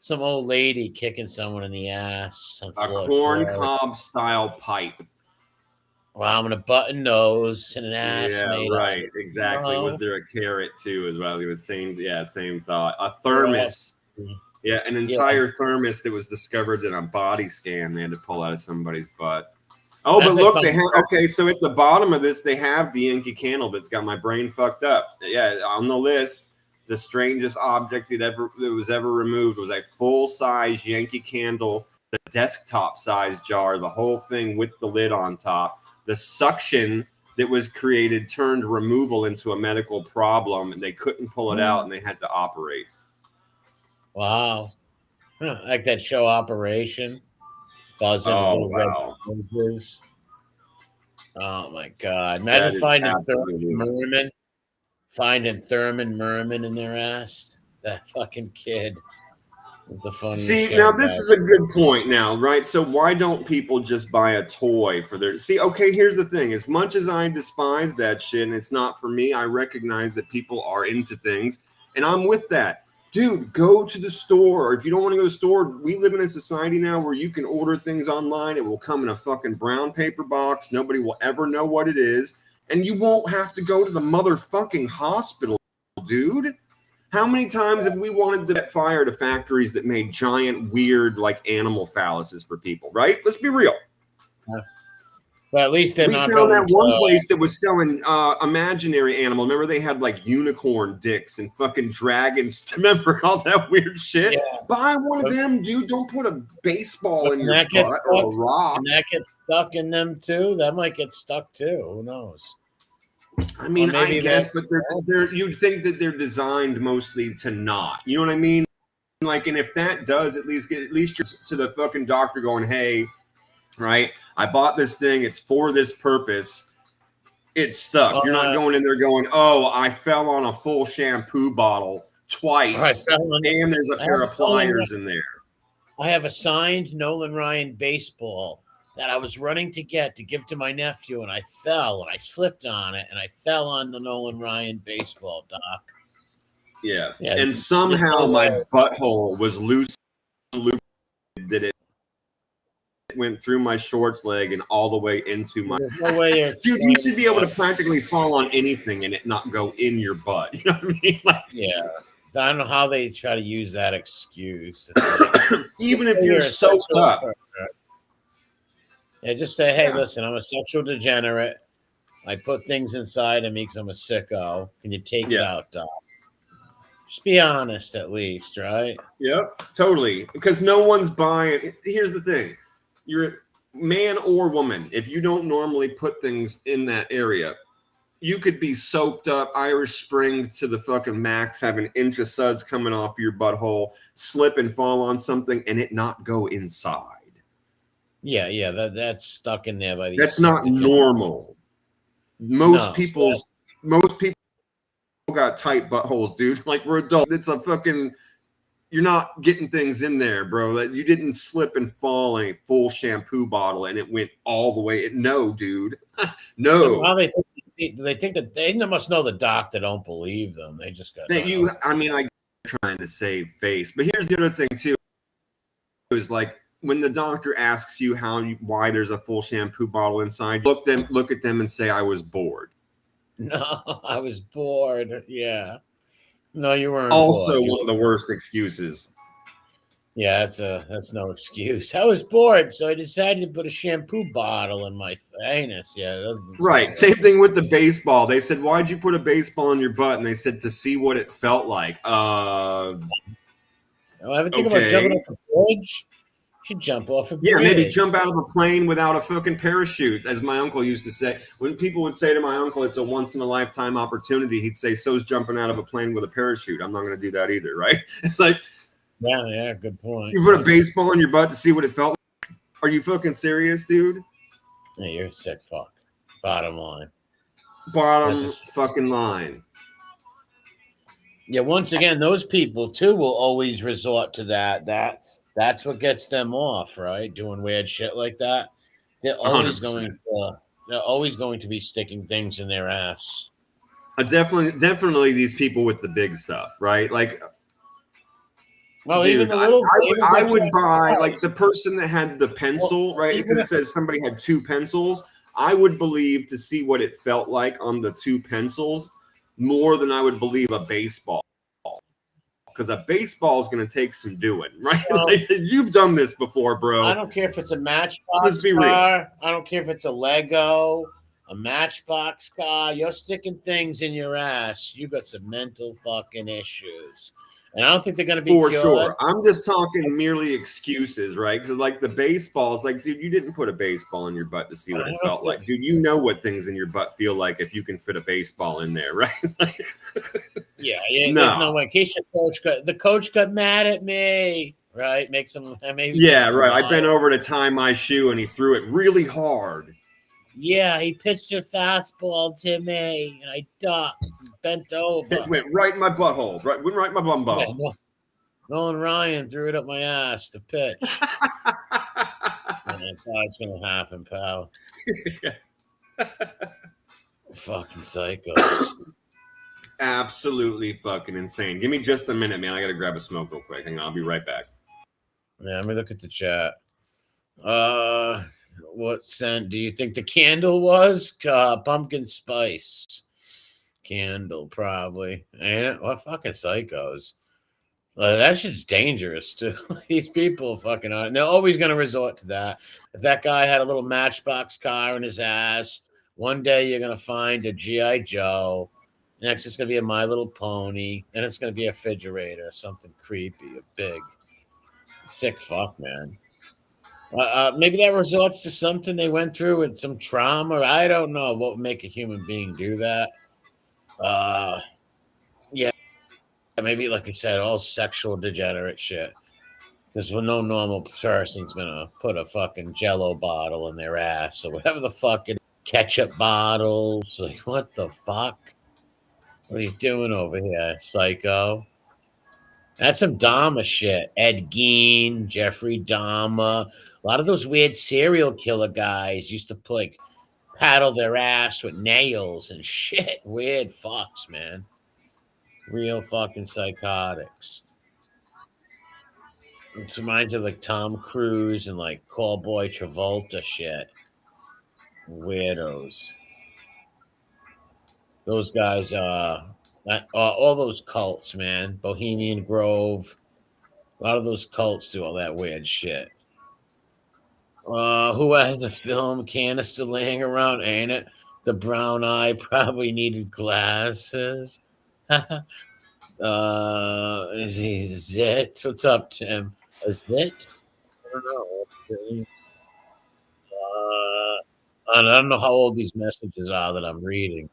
some old lady kicking someone in the ass. A corn cob style pipe. Well, I'm gonna button nose and an ass. Yeah, right. Exactly. Was there a carrot too as well? Same thought. A thermos. Yeah, an entire thermos that was discovered in a body scan. They had to pull out of somebody's butt. Oh, but look, they have so at the bottom of this, they have the Yankee candle that's got my brain fucked up. Yeah, on the list. The strangest object that was ever removed was a full-size Yankee candle, the desktop-size jar, the whole thing with the lid on top. The suction that was created turned removal into a medical problem, and they couldn't pull it out, and they had to operate. Wow. Like that show Operation. Buzzing little red noses. Oh, my God. Imagine finding Thurman Merman in their ass. That fucking kid. The funny. See, now this is a good point now, right? So why don't people just buy a toy for their... See, okay, here's the thing. As much as I despise that shit and it's not for me, I recognize that people are into things, and I'm with that. Dude, go to the store. If you don't want to go to the store, we live in a society now where you can order things online. It will come in a fucking brown paper box. Nobody will ever know what it is. And you won't have to go to the motherfucking hospital, dude. How many times have we wanted to set fire to factories that made giant, weird, like animal phalluses for people, right? Let's be real. But at least they're we not found going that one place that was selling imaginary animal. Remember they had like unicorn dicks and fucking dragons. Remember all that weird shit? Yeah. Buy one of them, dude. Don't put a baseball in your butt or a rock. Can that get stuck in them too? That might get stuck too. Who knows? I mean, I guess, but they're you'd think that they're designed mostly to not. You know what I mean? Like, and if that does, at least you're to the fucking doctor going, hey, right, I bought this thing. It's for this purpose. It's stuck. You're not going in there going, oh, I fell on a full shampoo bottle twice, and there's a pair of pliers in there. I have a signed Nolan Ryan baseball that I was running to give to my nephew, and I fell, and I slipped on it, and I fell on the Nolan Ryan baseball, Doc. Yeah. And somehow my butthole was loose that it went through my shorts leg and all the way into my dude, you should be able to practically fall on anything and it not go in your butt. You know what I mean? Like, yeah. I don't know how they try to use that excuse. Even if you're soaked up. Yeah, just say, hey, listen, I'm a sexual degenerate. I put things inside of me because I'm a sicko. Can you take it out, Doc? Just be honest at least, right? Yep, totally. Because no one's buying. Here's the thing. You're man or woman. If you don't normally put things in that area, you could be soaked up, Irish Spring to the fucking max, having inch of suds coming off your butthole, slip and fall on something, and it not go inside. Yeah, that's stuck in there by these. That's not normal. Most people got tight buttholes, dude. Like, we're adults. It's a fucking. You're not getting things in there, bro. That you didn't slip and fall in a full shampoo bottle and it went all the way. No, dude. No. So how they think that they must know the doc that don't believe them. They just got that you. I mean, I'm trying to save face, but here's the other thing too. Is like when the doctor asks you why there's a full shampoo bottle inside, look at them and say, I was bored. No, I was bored. Yeah. No, you weren't. Also bored. One of the worst excuses. Yeah, that's no excuse. I was bored, so I decided to put a shampoo bottle in my anus. Yeah. Right. Same thing with the baseball. They said, why'd you put a baseball in your butt? And they said, to see what it felt like. I ever think about jumping off a bridge? You should jump off a bridge. Yeah, maybe jump out of a plane without a fucking parachute, as my uncle used to say. When people would say to my uncle, it's a once-in-a-lifetime opportunity, he'd say, so's jumping out of a plane with a parachute. I'm not going to do that either, right? It's like... Yeah, good point. You put a baseball in your butt to see what it felt like? Are you fucking serious, dude? Yeah, you're a sick fuck. Bottom line. Fucking line. Yeah, once again, those people, too, will always resort to that. That's what gets them off, right? Doing weird shit like that. They're always 100%. They're always going to be sticking things in their ass. Definitely these people with the big stuff, right? Like, well, dude, even the little, I would buy like the person that had the pencil, right? Because it says somebody had 2 pencils. I would believe to see what it felt like on the 2 pencils more than I would believe a baseball. Because a baseball is going to take some doing, right? Well, like, you've done this before, bro. I don't care if it's a Matchbox car. I don't care if it's a Lego, a Matchbox car. You're sticking things in your ass. You got some mental fucking issues. And I don't think they're going to be for cured. Sure. I'm just talking merely excuses, right? Because like the baseball, it's like, dude, you didn't put a baseball in your butt to see what it felt like. Dude, you know what things in your butt feel like if you can fit a baseball in there, right? Yeah, there's no way. In case the coach got mad at me, right? Makes him maybe. Yeah, right. I bent over to tie my shoe and he threw it really hard. Yeah, he pitched a fastball to me, and I ducked, bent over. It went right in my butthole, went right in my bum bum. Yeah, Nolan Ryan threw it up my ass to pitch. That's how it's going to happen, pal. Fucking psychos. Absolutely fucking insane. Give me just a minute, man. I got to grab a smoke real quick. Hang on, I'll be right back. Yeah, let me look at the chat. What scent do you think the candle was? Pumpkin spice candle, probably. Ain't it? What fucking psychos? That shit's dangerous too. These people fucking are. They're always going to resort to that. If that guy had a little Matchbox car in his ass, one day you're going to find a GI Joe. Next, it's going to be a My Little Pony. Then it's going to be a refrigerator, something creepy, a big, sick fuck, man. Maybe that resorts to something they went through with some trauma. I don't know what would make a human being do that. Uh, yeah, maybe like I said, all sexual degenerate shit. Because no normal person's gonna put a fucking Jello bottle in their ass or whatever the fuck it is. Ketchup bottles. Like, what the fuck? What are you doing over here, psycho? That's some Dahmer shit. Ed Gein, Jeffrey Dahmer. A lot of those weird serial killer guys used to like paddle their ass with nails and shit. Weird fucks, man. Real fucking psychotics. It reminds of like Tom Cruise and like Callboy Travolta shit. Weirdos. Those guys, all those cults, man. Bohemian Grove. A lot of those cults do all that weird shit. Who has a film canister laying around? Ain't it? The brown eye probably needed glasses. Is he Zit? What's up, Tim? A Zit? I don't know. I don't know how old these messages are that I'm reading.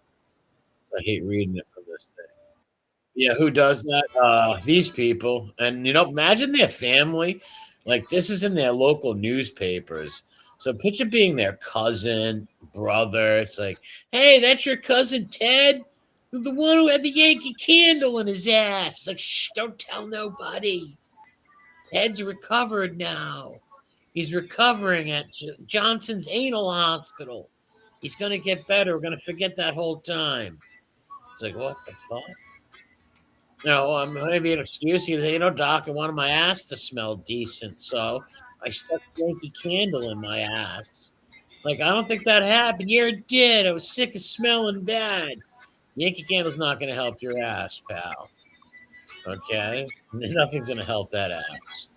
I hate reading it from this thing. Yeah, who does that? These people. And imagine their family. Like this is in their local newspapers. So picture being their cousin, brother. It's like, hey, that's your cousin Ted, the one who had the Yankee candle in his ass. It's like, shh, don't tell nobody. Ted's recovered now. He's recovering at Johnson's Anal Hospital. He's gonna get better. We're gonna forget that whole time. It's like, what the fuck? No, maybe an excuse. Doc, I wanted my ass to smell decent, so I stuck Yankee Candle in my ass. Like, I don't think that happened. Yeah, it did. I was sick of smelling bad. Yankee Candle's not going to help your ass, pal. Okay? Nothing's going to help that ass.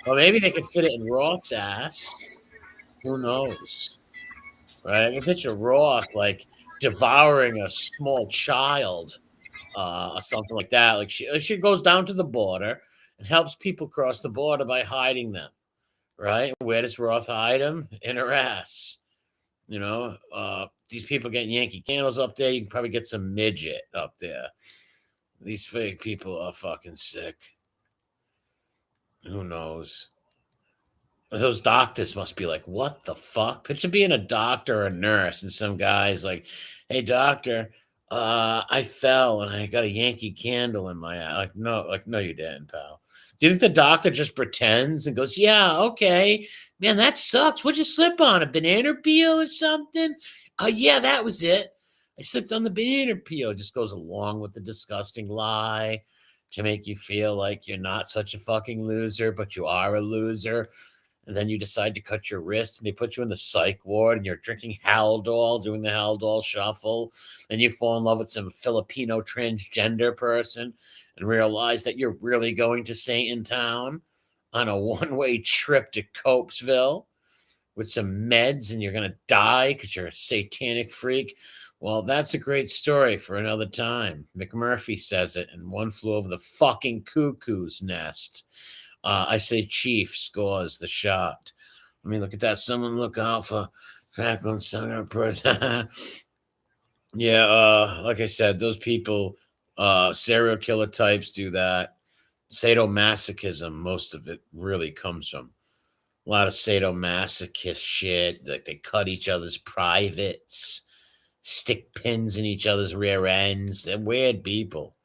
Or maybe they could fit it in Roth's ass. Who knows? Right? I can picture Roth, like, devouring a small child. Or something like that. Like she goes down to the border and helps people cross the border by hiding them. Right? Where does Roth hide them? In her ass. These people getting Yankee Candles up there. You can probably get some midget up there. These fake people are fucking sick. Who knows? Those doctors must be like, what the fuck? Picture being a doctor or a nurse and some guy's like, hey, doctor, I fell and I got a Yankee Candle in my eye. Like, no, you didn't, pal. Do you think the doctor just pretends and goes, yeah, okay. Man, that sucks. What'd you slip on? A banana peel or something? Oh, yeah, that was it. I slipped on the banana peel. Just goes along with the disgusting lie to make you feel like you're not such a fucking loser, but you are a loser. And then you decide to cut your wrist and they put you in the psych ward and you're drinking Haldol, doing the Haldol shuffle. And you fall in love with some Filipino transgender person and realize that you're really going to Satan Town on a one-way trip to Cokesville with some meds and you're going to die because you're a satanic freak. Well, that's a great story for another time. McMurphy says it in One Flew Over the Fucking Cuckoo's Nest. I say Chief scores the shot. Let me look at that. Someone look out for Franklin Center person. Yeah, like I said, those people, serial killer types do that. Sadomasochism, most of it really comes from a lot of sadomasochist shit. Like they cut each other's privates, stick pins in each other's rear ends. They're weird people.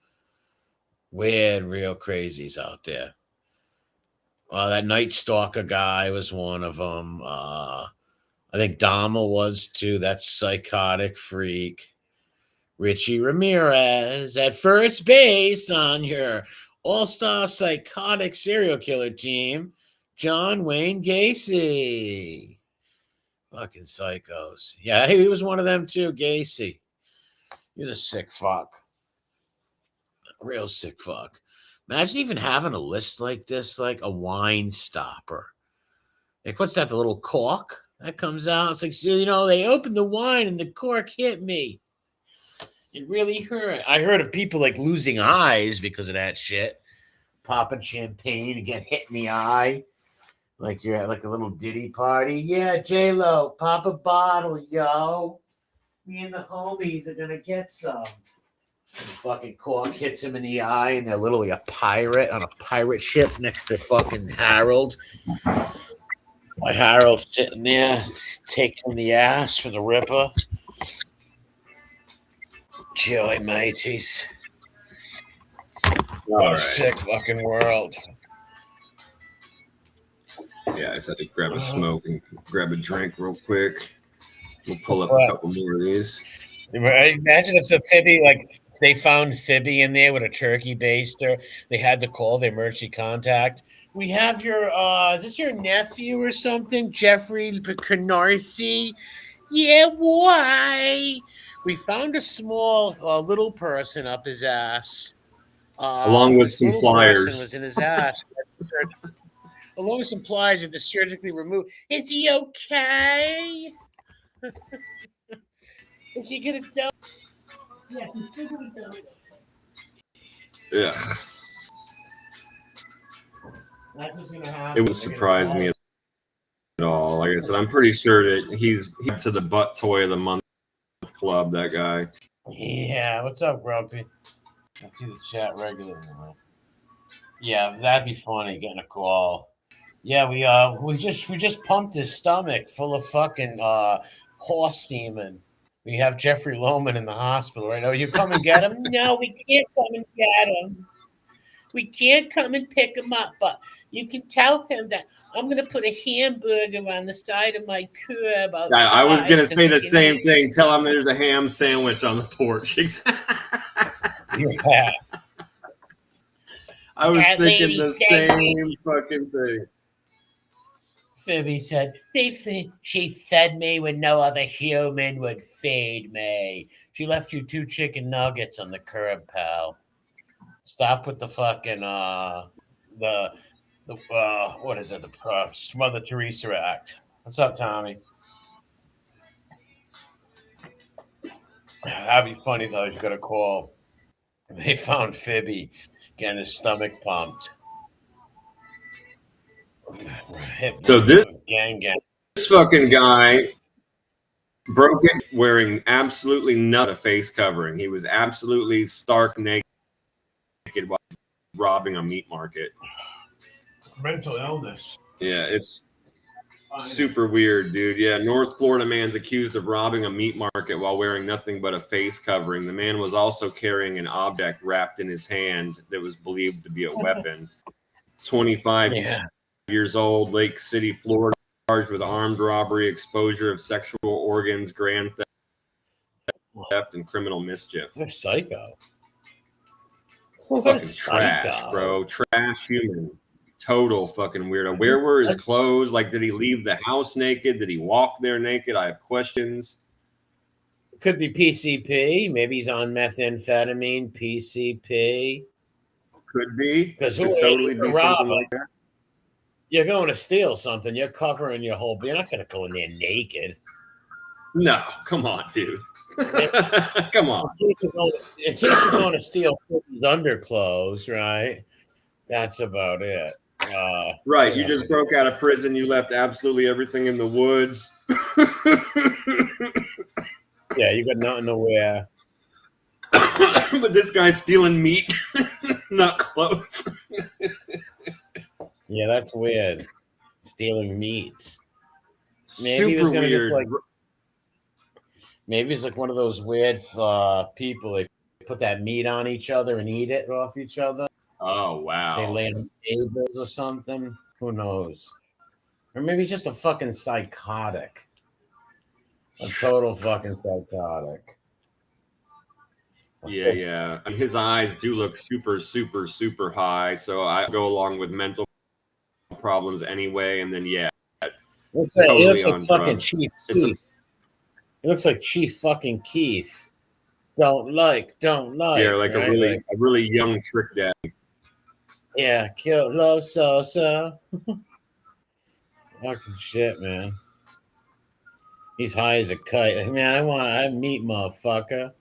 Weird, real crazies out there. That Night Stalker guy was one of them. I think Dahmer was too. That psychotic freak. Richie Ramirez at first base on your all-star psychotic serial killer team. John Wayne Gacy. Fucking psychos. Yeah, he was one of them too, Gacy. He's a sick fuck. A real sick fuck. Imagine even having a list like this, like a wine stopper. Like, what's that? The little cork that comes out? It's like, you know, they opened the wine and the cork hit me. It really hurt. I heard of people like losing eyes because of that shit. Popping champagne to get hit in the eye. Like you're at like a little ditty party. Yeah, J-Lo, pop a bottle, yo. Me and the homies are gonna get some. And fucking cork hits him in the eye, and they're literally a pirate on a pirate ship next to fucking Harold. My Harold's sitting there taking the ass for the Ripper. Joey mateys. What a sick fucking world. Yeah, I just had to grab a smoke and grab a drink real quick. We'll pull up a couple more of these. Imagine if the Fibby, like, they found Fibby in there with a turkey baster. They had to call the emergency contact. We have your, is this your nephew or something? Jeffrey Canarsie? Yeah, why? We found a small little person up his ass. Along with some pliers. Was in his ass. Along with some pliers with the surgically removed. Is he okay? Is he gonna die? Yes, he's still gonna die. Yeah. That's what's gonna happen. It wouldn't surprise me at all. Like I said, I'm pretty sure that he's to the butt toy of the month club, that guy. Yeah, what's up, Grumpy? I see the chat regularly. Yeah, that'd be funny getting a call. Yeah, we just pumped his stomach full of fucking horse semen. We have Jeffrey Lohman in the hospital right now. You come and get him? No, we can't come and get him. We can't come and pick him up, but you can tell him that I'm going to put a hamburger on the side of my curb outside. I was going to say the same thing. Tell him there's a ham sandwich on the porch. Yeah. I was thinking the same fucking thing. Phoebe said, she fed me when no other human would feed me. She left you 2 chicken nuggets on the curb, pal. Stop with the fucking, what is it? The Mother Teresa Act. What's up, Tommy? That'd be funny, though. You got a call. They found Phoebe getting his stomach pumped. So this fucking guy broke it wearing absolutely not a face covering. He was absolutely stark naked while robbing a meat market. Mental illness. Yeah, it's super weird, dude. Yeah, North Florida man's accused of robbing a meat market while wearing nothing but a face covering. The man was also carrying an object wrapped in his hand that was believed to be a weapon. 25 years old, Lake City, Florida, charged with armed robbery, exposure of sexual organs, grand theft, and criminal mischief. They're psycho. Fucking trash, bro. Trash human. Total fucking weirdo. Where were his clothes? Like, did he leave the house naked? Did he walk there naked? I have questions. Could be PCP. Maybe he's on methamphetamine. PCP. Could be. Because could totally be something like that. You're going to steal something. You're covering your whole. You're not going to go in there naked. No, come on, dude. Come on. In case you're going to steal his underclothes, right? That's about it. Right. You just broke out of prison. You left absolutely everything in the woods. Yeah, you got nothing to wear. But this guy's stealing meat, not clothes. Yeah, that's weird. Stealing meat. Maybe super weird. Maybe it's like one of those weird people. They put that meat on each other and eat it off each other. Oh, wow. They lay on tables or something. Who knows? Or maybe he's just a fucking psychotic. A total fucking psychotic. Yeah. I mean, his eyes do look super, super, super high. So I go along with mental problems anyway. And then, He looks like on fucking drugs. Chief Keef. He looks like Chief fucking Keef. Don't like. Yeah, like right? a really young Trick Daddy. Yeah, kill low so. Fucking shit, man. He's high as a kite. Man, I meet motherfucker.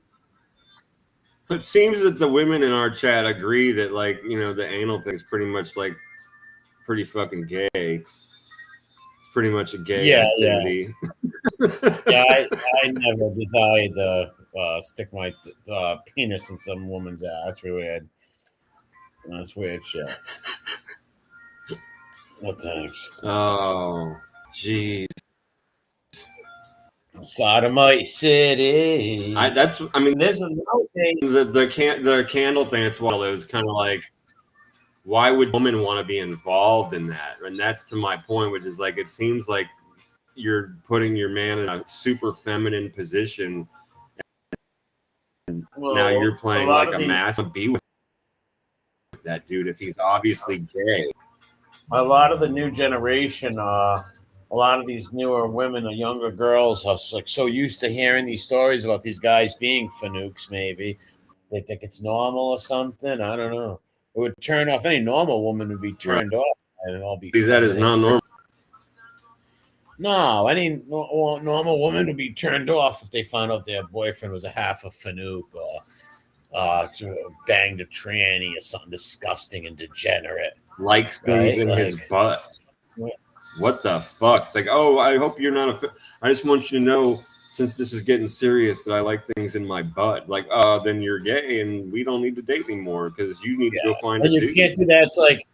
It seems that the women in our chat agree that, like, you know, the anal thing is pretty much like pretty fucking gay. It's pretty much a gay activity. Yeah, I never desired to stick my penis in some woman's ass. That's weird. That's weird shit. No thanks. Oh, jeez. Sodomite City. There's another thing. The candle thing. It's well, it was kind of like, why would a woman want to be involved in that? And that's to my point, which is like, it seems like you're putting your man in a super feminine position. And now you're playing like a massive be with that dude if he's obviously gay. A lot of the new generation, a lot of these newer women or younger girls are like so used to hearing these stories about these guys being fanooks. Maybe they think it's normal or something. I don't know. It would turn off any normal woman would be turned off, and it'd all be. That is not normal. No, any normal woman would be turned off if they found out their boyfriend was a half a fanook or banged a tranny or something disgusting and degenerate. Likes things in his butt. What the fuck? It's like, oh, I hope you're not I just want you to know, since this is getting serious, that I like things in my butt. Like, then you're gay and we don't need to date anymore because you need to go find a dude. And you can't do that. It's like,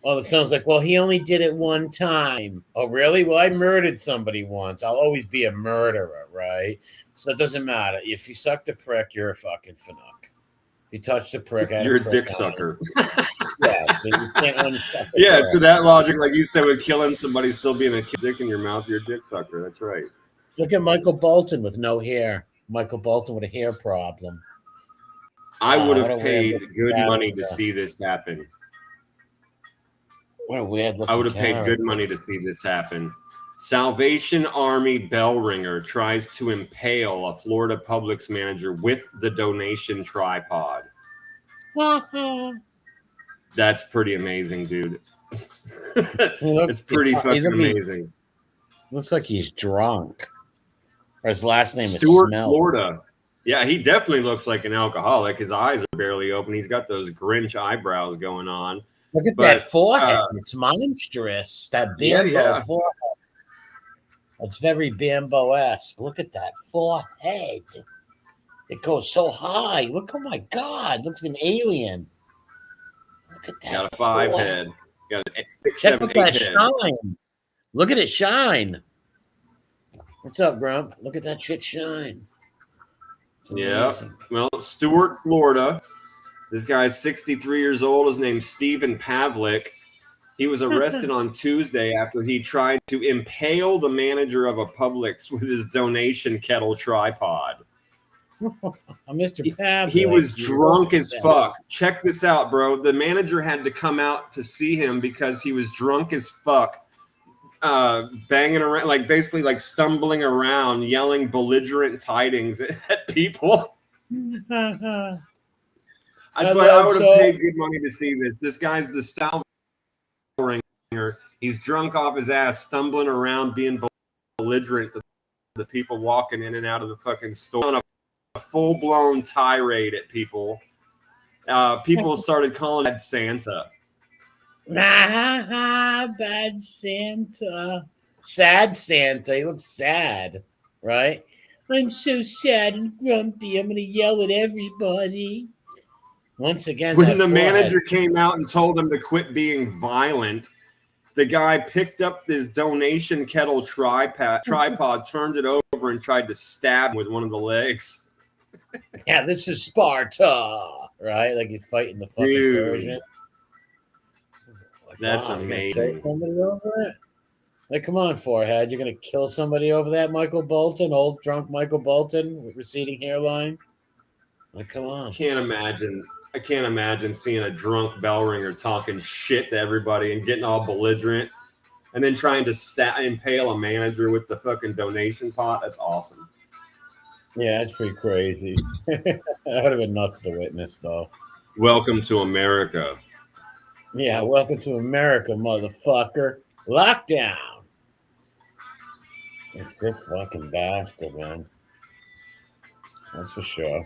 it sounds like, well, he only did it one time. Oh, really? Well, I murdered somebody once. I'll always be a murderer, right? So it doesn't matter. If you suck the prick, you're a fucking fanook. If you touch the prick, you're a dick sucker. Yeah, so you can't unsuck the yeah, prick. To that logic, like you said, with killing somebody still being a dick in your mouth, you're a dick sucker. That's right. Look at Michael Bolton with no hair. Michael Bolton with a hair problem. I would have paid good money to see this happen. What a weird looking I would have paid good money to see this happen. Salvation Army bell ringer tries to impale a Florida Publix manager with the donation tripod. That's pretty amazing, dude. It's pretty fucking amazing. Looks like he's drunk. Or his last name is Stuart, Smelt. Florida. Yeah, he definitely looks like an alcoholic. His eyes are barely open. He's got those Grinch eyebrows going on. Look at that forehead. It's monstrous. That bimbo forehead. It's very bimbo-esque. Look at that forehead. It goes so high. Look, oh my God. Looks like an alien. Look at that. Got a 5 head. Got a 6, Check 7, out 8 that head. shine. Look at it shine. What's up, Grump? Look at that shit shine. Yeah. Well, Stuart, Florida. This guy's 63 years old. His name's Stephen Pavlik. He was arrested on Tuesday after he tried to impale the manager of a Publix with his donation kettle tripod. Mr. Pavlik. He was drunk as fuck. Check this out, bro. The manager had to come out to see him because he was drunk as fuck, banging around, like basically like stumbling around, yelling belligerent tidings at people. That's why I would have paid good money to see this. This guy's the South ringer. He's drunk off his ass, stumbling around, being belligerent to the people walking in and out of the fucking store on a full-blown tirade at people. People started calling it Santa. Bad Santa. Sad Santa. He looks sad, right? I'm so sad and grumpy. I'm going to yell at everybody. Once again, when the manager came out and told him to quit being violent, the guy picked up this donation kettle tripod, turned it over, and tried to stab him with one of the legs. Yeah, this is Sparta, right? Like he's fighting the fucking Persian. Like, that's amazing. Like, come on, forehead. You're going to kill somebody over that, Michael Bolton? Old drunk Michael Bolton with receding hairline? Like, come on. I can't imagine seeing a drunk bell ringer talking shit to everybody and getting all belligerent. and then trying to impale a manager with the fucking donation pot. That's awesome. Yeah, that's pretty crazy. That would have been nuts to witness, though. Welcome to America. Yeah, welcome to America, motherfucker. Lockdown. A sick fucking bastard, man. That's for sure.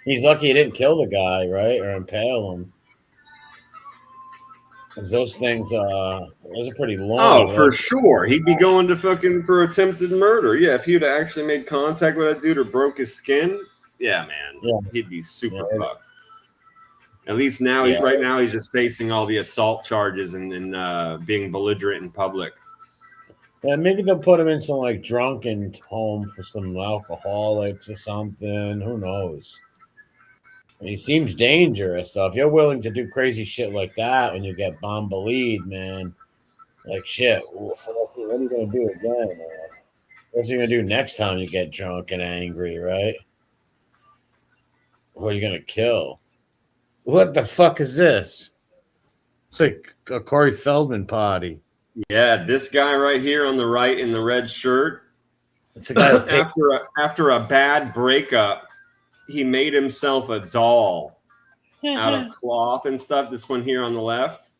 He's lucky he didn't kill the guy, right? Or impale him. Because those things, those are pretty long. Oh, for sure. He'd be going to fucking for attempted murder. Yeah, if he'd actually made contact with that dude or broke his skin, yeah, man. Yeah. He'd be super fucked. At least now, right now, he's just facing all the assault charges and being belligerent in public. Yeah, maybe they'll put him in some like drunken home for some alcoholics or something. Who knows? He seems dangerous. So if you're willing to do crazy shit like that when you get bombaleed, man, like shit, what are you gonna do again? What's he gonna do next time you get drunk and angry, right? Who are you gonna kill? What the fuck is this? It's like a Corey Feldman party. Yeah, this guy right here on the right in the red shirt. It's a guy after a bad breakup, he made himself a doll out of cloth and stuff. This one here on the left.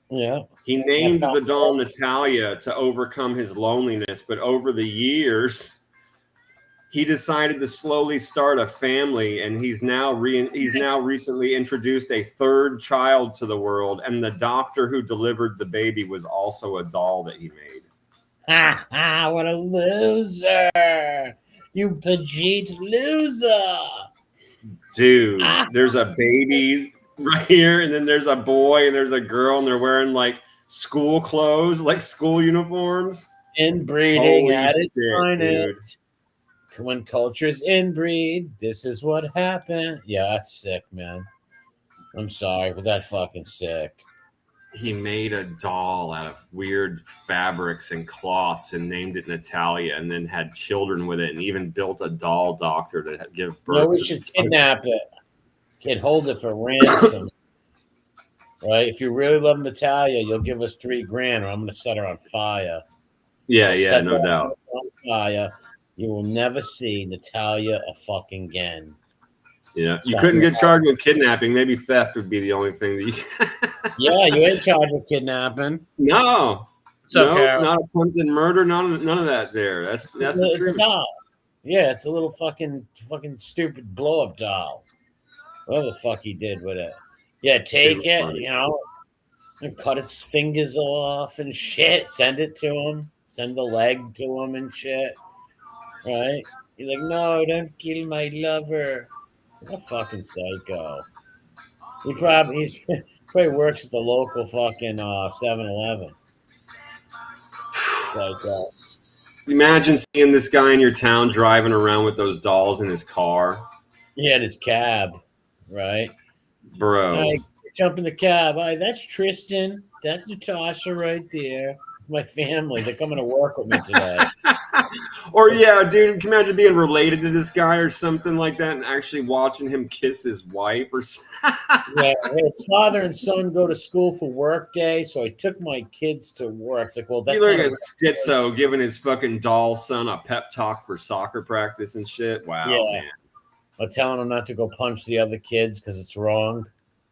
Yeah. He named the doll Natalia to overcome his loneliness, but over the years, he decided to slowly start a family, and he's now recently introduced a third child to the world, and the doctor who delivered the baby was also a doll that he made. Ha ha! What a loser! You Pajit loser! Dude, there's a baby right here, and then there's a boy, and there's a girl, and they're wearing like school clothes, like school uniforms. Inbreeding at its finest. When cultures inbreed, this is what happened. Yeah, that's sick, man. I'm sorry, but that's fucking sick. He made a doll out of weird fabrics and cloths and named it Natalia, and then had children with it, and even built a doll doctor to give birth. No, we should kidnap it. Kid, hold it for ransom. Right? If you really love Natalia, you'll give us $3,000, or I'm going to set her on fire. Yeah, no doubt. On fire. You will never see Natalia again. Yeah, you couldn't get charged with kidnapping. Maybe theft would be the only thing that you. Yeah, you ain't charged with kidnapping. No, not attempted murder. None of that. There, that's the truth. It's a doll. Yeah, it's a little fucking stupid blow up doll. What the fuck he did with it? Yeah, take it, funny. And cut its fingers off and shit. Send it to him. Send the leg to him and shit. Right? He's like, no, don't kill my lover. What a fucking psycho. He probably works at the local fucking 7-Eleven. Psycho. Imagine seeing this guy in your town driving around with those dolls in his car. He had his cab, right? Bro. Right, jump in the cab. Hi, that's Tristan. That's Natasha right there. My family. They're coming to work with me today. Or yeah, dude, can you imagine being related to this guy or something like that and actually watching him kiss his wife or something? Yeah, his father and son go to school for work day, so I took my kids to work. It's like, well, that's like a schizo giving his fucking doll son a pep talk for soccer practice and shit. Wow, man. Or telling him not to go punch the other kids because it's wrong.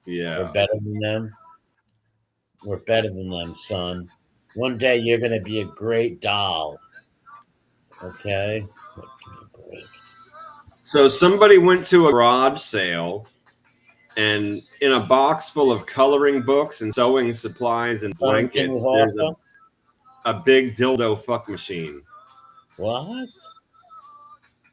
Yeah. We're better than them. We're better than them, son. One day you're going to be a great doll. Okay? So somebody went to a garage sale, and in a box full of coloring books and sewing supplies and blankets, there's a big dildo fuck machine. What?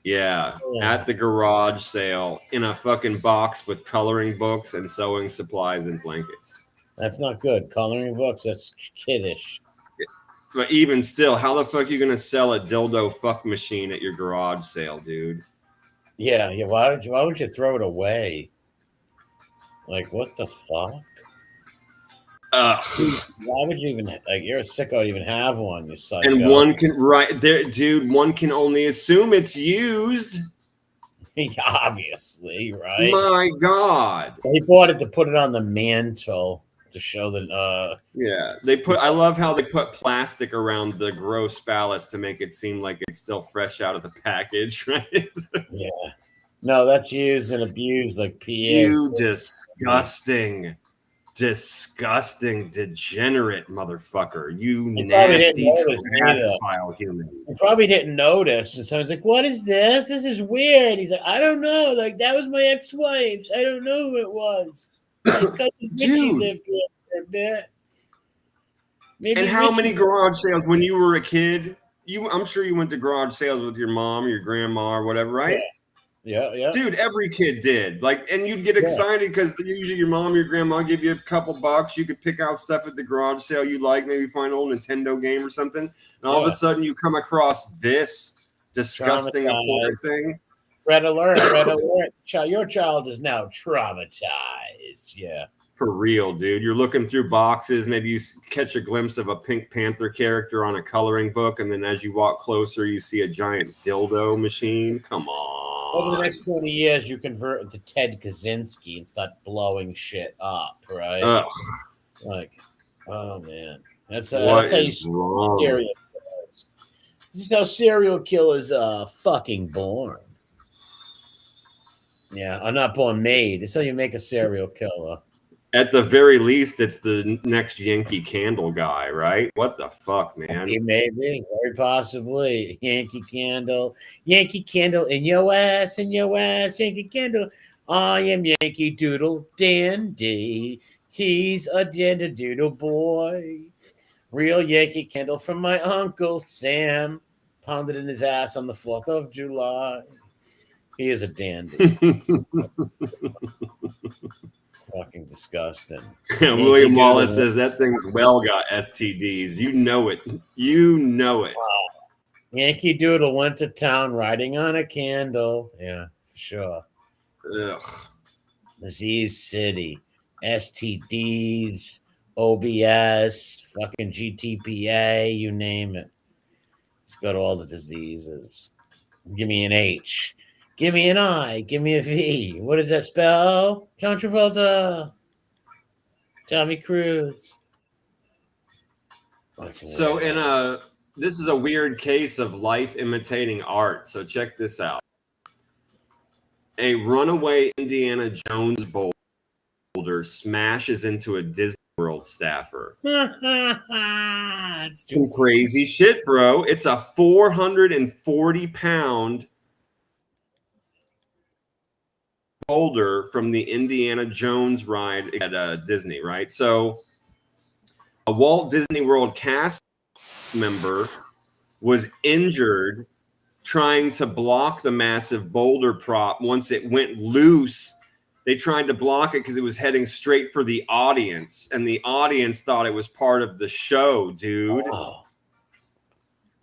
Yeah, at the garage sale in a fucking box with coloring books and sewing supplies and blankets. That's not good. Coloring books, that's kiddish. But even still, how the fuck are you going to sell a dildo fuck machine at your garage sale, dude? Yeah. Why would you throw it away? Like, what the fuck? Why would you even, you're a sicko to even have one, you psycho. And one can, right there, dude, one can only assume it's used. Obviously, right? My God. He bought it to put it on the mantle to show that. Yeah, I love how they put plastic around the gross phallus to make it seem like it's still fresh out of the package, right? Yeah. No, that's used and abused like Pierre's. You disgusting degenerate motherfucker. You nasty trash human. He probably didn't notice. And someone's like, what is this? This is weird. He's like, I don't know. Like, that was my ex-wife's. I don't know who it was. Dude. Lived with her a bit. Maybe and how many garage sales when you were a kid? I'm sure you went to garage sales with your mom or your grandma or whatever, right? Yeah. Dude, every kid did. Like, and you'd get excited because usually your mom or your grandma give you a couple bucks. You could pick out stuff at the garage sale you like, maybe find an old Nintendo game or something. And all of a sudden you come across this disgusting abhorrent thing. Red alert. Your child is now traumatized. Yeah. For real, dude. You're looking through boxes. Maybe you catch a glimpse of a Pink Panther character on a coloring book. And then as you walk closer, you see a giant dildo machine. Come on. Over the next 20 years, you convert into Ted Kaczynski and start blowing shit up, right? Ugh. Like, oh, man. That's how you wrong? Serial killers. This is how serial killers are fucking born. Yeah, I'm not born made. It's how you make a serial killer. At the very least, it's the next Yankee Candle guy, right? What the fuck, man? He may be, very possibly. Yankee Candle in your ass, Yankee Candle. I am Yankee Doodle Dandy. He's a doodle boy. Real Yankee Candle from my Uncle Sam. Pounded in his ass on the 4th of July. He is a dandy. Fucking disgusting. William Wallace says that thing's got STDs. You know it. Wow. Yankee Doodle went to town riding on a candle. Yeah, for sure. Ugh. Disease City. STDs, OBS, fucking GTPA, you name it. Let's go to all the diseases. Give me an H. Give me an I. Give me a V. What does that spell? John Travolta. Tommy Cruise. So this is a weird case of life imitating art. So check this out. A runaway Indiana Jones boulder smashes into a Disney World staffer. Some crazy shit, bro. It's a 440-pound boulder from the Indiana Jones ride at Disney, right? So a Walt Disney World cast member was injured trying to block the massive boulder prop. Once it went loose, they tried to block it because it was heading straight for the audience, and the audience thought it was part of the show, dude.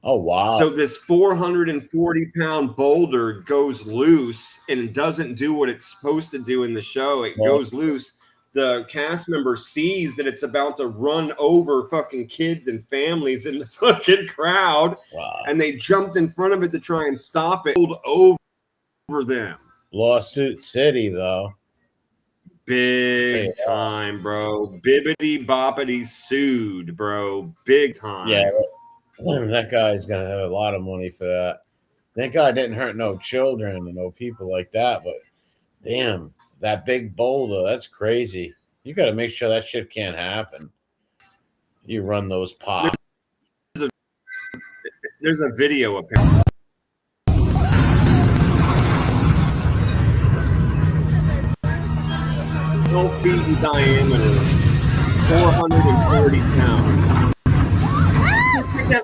Oh, wow. So this 440-pound boulder goes loose and doesn't do what it's supposed to do in the show. It goes loose. The cast member sees that it's about to run over fucking kids and families in the fucking crowd. Wow. And they jumped in front of it to try and stop it. Over them. Lawsuit City, though. Big time, bro. Bibbity boppity sued, bro. Big time. Yeah. That guy's gonna have a lot of money for that. That guy didn't hurt no children and no people like that, but damn, that big boulder, that's crazy. You got to make sure that shit can't happen. You run those pops. There's a video apparently. 12 feet in diameter, 440 pounds.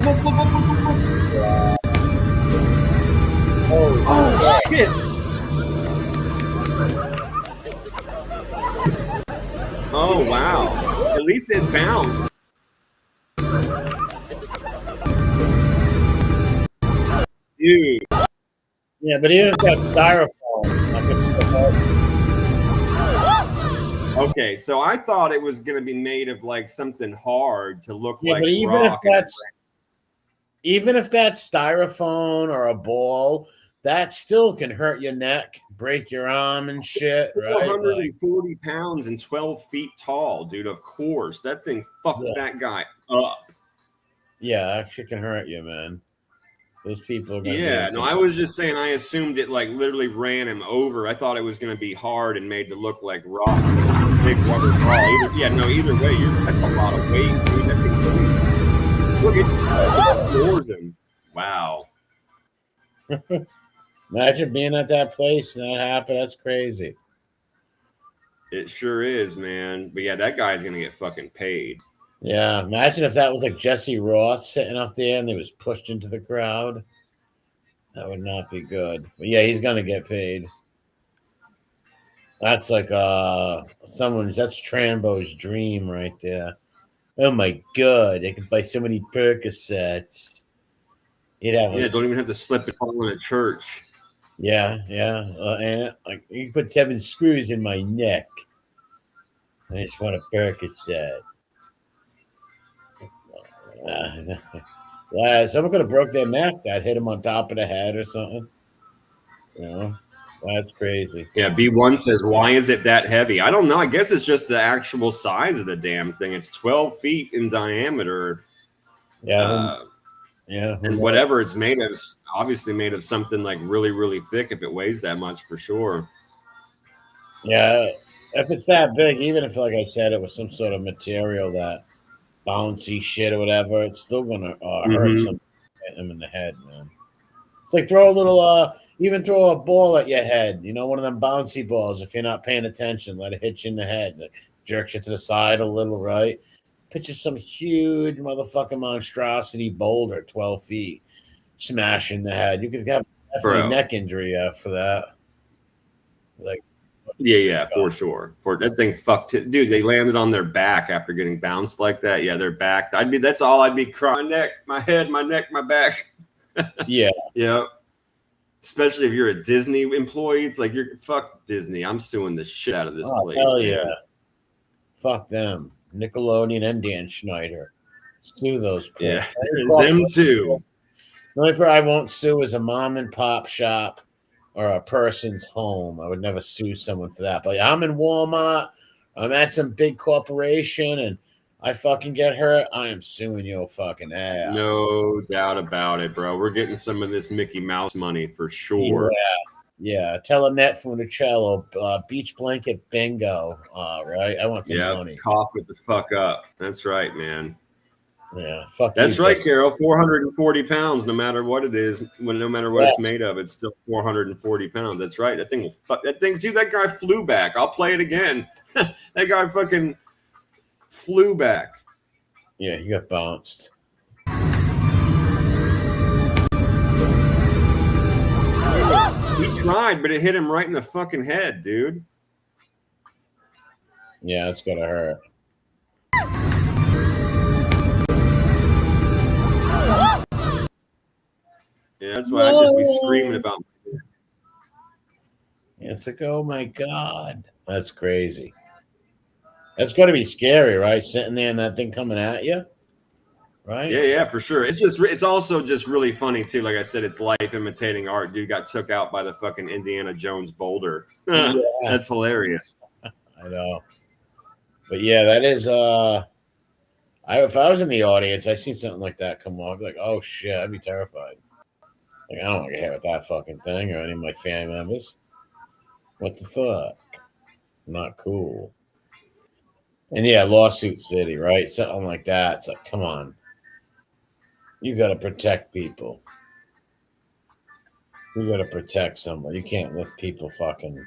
Look. Oh shit! Oh wow! At least it bounced. Dude. Yeah, but even if that's styrofoam, I could still. Okay, so I thought it was going to be made of like something hard to look like. But even if that's styrofoam or a ball, that still can hurt your neck, break your arm and shit, right? 440 pounds and 12 feet tall, dude. Of course. That thing fucked that guy up. Yeah, that shit can hurt you, man. Those people are going to Yeah, no, I was just saying I assumed it like literally ran him over. I thought it was going to be hard and made to look like rock, big rubber ball. Either way, that's a lot of weight, dude. That thing's huge. Look, it just floors him. Wow. Imagine being at that place and that happened. That's crazy. It sure is, man. But yeah, that guy's going to get fucking paid. Yeah, imagine if that was like Jesse Roth sitting up there and he was pushed into the crowd. That would not be good. But yeah, he's gonna get paid. That's like that's Trambo's dream right there. Oh my god, they could buy so many Percocets. You'd have don't even have to slip and fall in a church. Yeah. And like you put 7 screws in my neck. I just want a Percocet. Someone could have broke their neck. I'd hit him on top of the head or something. That's crazy. Yeah, B1 says, why is it that heavy? I don't know. I guess it's just the actual size of the damn thing. It's 12 feet in diameter. Yeah. And whatever it's made of is obviously made of something like really, really thick if it weighs that much for sure. Yeah. If it's that big, even if, like I said, it was some sort of material that bouncy shit or whatever, it's still gonna hurt something, hit him in the head, man. It's like throw a ball at your head, one of them bouncy balls. If you're not paying attention, let it hit you in the head, like, jerks you to the side a little, right? Picture some huge motherfucking monstrosity boulder, 12 feet, smash in the head. You could have a neck injury after that. Like. Yeah, for sure. That thing fucked it. Dude, they landed on their back after getting bounced like that. Yeah, their back. That's all I'd be crying. My neck, my head, my neck, my back. Yeah. Yeah. Especially if you're a Disney employee. It's like, fuck Disney. I'm suing the shit out of this place. Hell yeah. Fuck them. Nickelodeon and Dan Schneider. Sue those people. Yeah, them too. The only person I won't sue is a mom and pop shop or a person's home. I would never sue someone for that. But I'm in Walmart. I'm at some big corporation and I fucking get hurt. I am suing your fucking ass. No doubt about it, bro. We're getting some of this Mickey Mouse money for sure. Yeah. Telenet Funicello, beach blanket bingo. Right. I want some money. Cough it the fuck up. That's right, man. Yeah, fuck. That's right, Carol. 440 pounds, no matter what it is, no matter what it's made of, it's still 440 pounds. That's right. That thing will fuck. That thing, dude. That guy flew back. I'll play it again. That guy fucking flew back. Yeah, he got bounced. He tried, but it hit him right in the fucking head, dude. Yeah, it's gonna hurt. Yeah, that's why I just be screaming about it. It's like, oh my god, that's crazy. That's got to be scary, right? Sitting there and that thing coming at you, right? Yeah, for sure. It's also just really funny too. Like I said, it's life imitating art. Dude got took out by the fucking Indiana Jones boulder. That's hilarious. I know, but yeah, that is. If I was in the audience, I see something like that come off, like, oh shit, I'd be terrified. Like, I don't want to get hit with that fucking thing or any of my family members. What the fuck? Not cool. And yeah, lawsuit city, right? Something like that. It's like, come on. You got to protect people. You got to protect someone. You can't let people fucking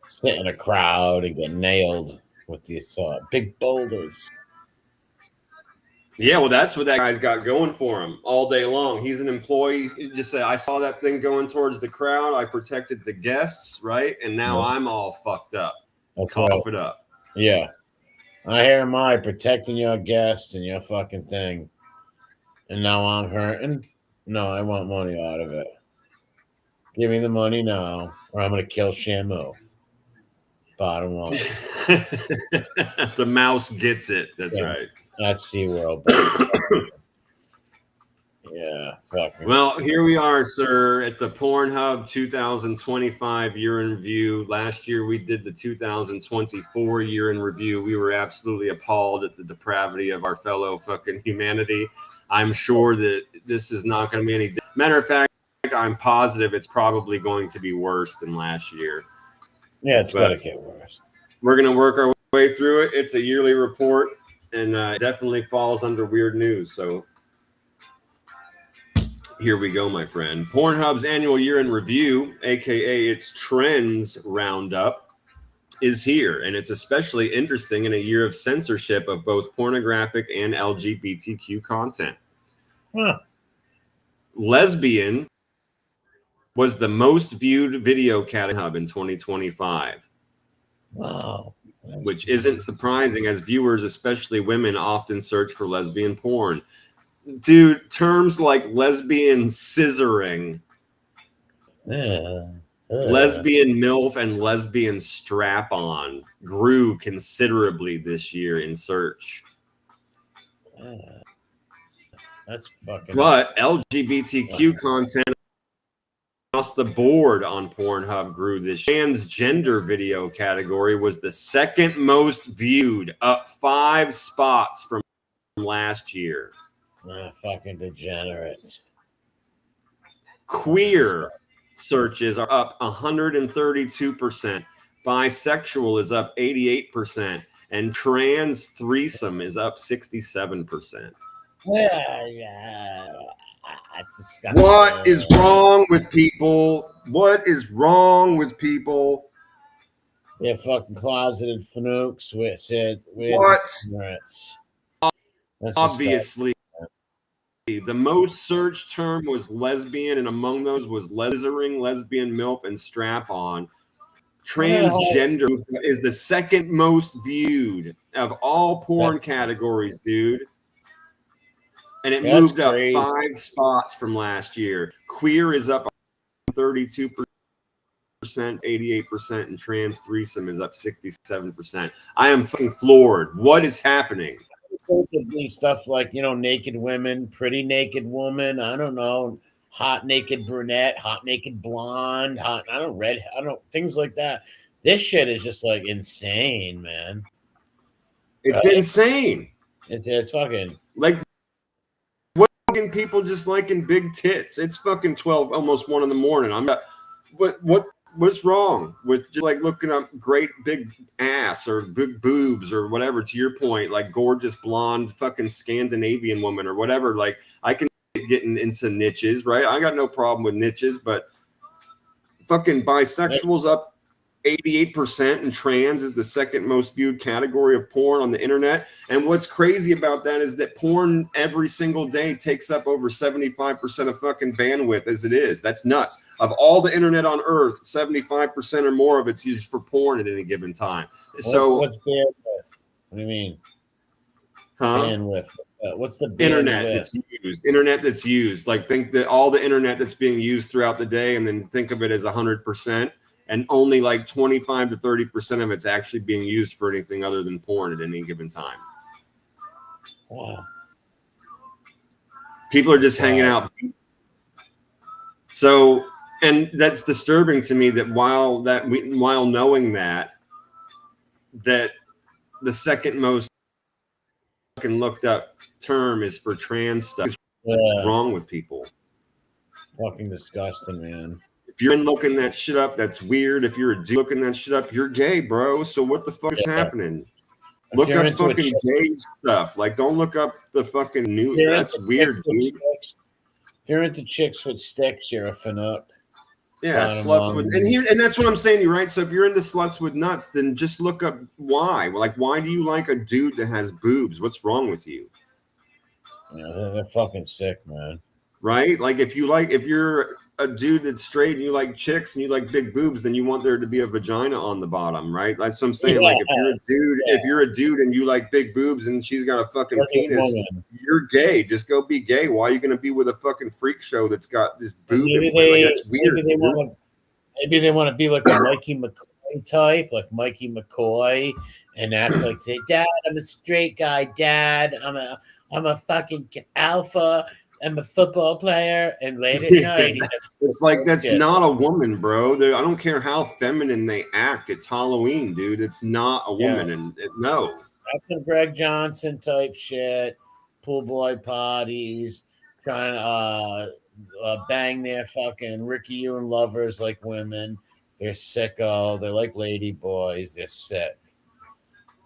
sit in a crowd and get nailed with these big boulders. Yeah, well, that's what that guy's got going for him all day long. He's an employee. He just said, I saw that thing going towards the crowd. I protected the guests, right? And now I'm all fucked up. Cough it up. Yeah. Here am I protecting your guests and your fucking thing. And now I'm hurting? No, I want money out of it. Give me the money now, or I'm going to kill Shamu. Bottom line. The mouse gets it. That's right. That's SeaWorld. Yeah. Fucking. Well, here we are, sir, at the Pornhub 2025 year in review. Last year we did the 2024 year in review. We were absolutely appalled at the depravity of our fellow fucking humanity. I'm sure that this is not going to be any. Matter of fact, I'm positive it's probably going to be worse than last year. Yeah, it's got to get worse. We're going to work our way through it. It's a yearly report, and it definitely falls under weird news. So here we go, my friend. Pornhub's annual year in review, aka its trends roundup, is here, and it's especially interesting in a year of censorship of both pornographic and LGBTQ content. Huh. Lesbian was the most viewed video category in 2025. Wow. Which isn't surprising, as viewers, especially women, often search for lesbian porn. Dude, terms like lesbian scissoring, lesbian MILF, and lesbian strap-on grew considerably this year in search. That's fucking. But LGBTQ content across the board on Pornhub grew this year. Transgender video category was the second most viewed, up 5 spots from last year. Fucking degenerates. Queer searches are up 132%. Bisexual is up 88%. And trans threesome is up 67%. Yeah. What is wrong with people? What is wrong with people? They're fucking closeted fanooks with said what? Obviously, the most searched term was lesbian, and among those was scissoring, lesbian, MILF, and strap-on. Transgender is the second most viewed of all porn categories, dude. And it moved up 5 spots from last year. Queer is up 32%, 88%, and trans threesome is up 67%. I am fucking floored. What is happening? It could be stuff like, naked women, pretty naked woman, I don't know, hot naked brunette, hot naked blonde, things like that. This shit is just like insane, man. It's insane. It's fucking like what fucking people just liking big tits. It's fucking 12, almost 1 in the morning. I'm not. What's wrong with just like looking up great big ass or big boobs or whatever? To your point, like gorgeous blonde fucking Scandinavian woman or whatever. Like I can get into niches, right? I got no problem with niches, but fucking bisexuals up 88%, and trans is the second most viewed category of porn on the internet. And what's crazy about that is that porn every single day takes up over 75% of fucking bandwidth as it is. That's nuts. Of all the internet on earth, 75% or more of it's used for porn at any given time. So what's bandwidth? What do you mean? Bandwidth. What's the bandwidth? Internet that's used. Like think that all the internet that's being used throughout the day, and then think of it as 100%. And only like 25 to 30% of it's actually being used for anything other than porn at any given time. Wow. People are just hanging out. So, and that's disturbing to me that while knowing that the second most fucking looked up term is for trans stuff. What's wrong with people? Fucking disgusting, man. If you're looking that shit up, that's weird. If you're a dude looking that shit up, you're gay, bro. So what the fuck is happening? Look up fucking gay stuff. Like, don't look up the fucking new. That's weird, dude. If you're into chicks with sticks, you're a fanook. Yeah, sluts with, and that's what I'm saying, you right. So if you're into sluts with nuts, then just look up why. Like, why do you like a dude that has boobs? What's wrong with you? Yeah, they're fucking sick, man. Right? Like if you're a dude that's straight and you like chicks and you like big boobs, then you want there to be a vagina on the bottom, right? That's what I'm saying. Like if you're a dude and you like big boobs and she's got a fucking penis, you're gay. Just go be gay. Why are you gonna be with a fucking freak show that's got this boob? That's weird. Maybe they want to be like a Mikey McCoy type, like Mikey McCoy, and act like, Dad, I'm a straight guy. Dad, I'm a fucking alpha. I'm a football player, and late at night, it's like that's not a woman, bro. I don't care how feminine they act. It's Halloween, dude. It's not a woman, and no. That's some Greg Johnson type shit. Pool boy parties, trying to bang their fucking Ricky Ewan lovers like women. They're sicko. They're like lady boys. They're sick.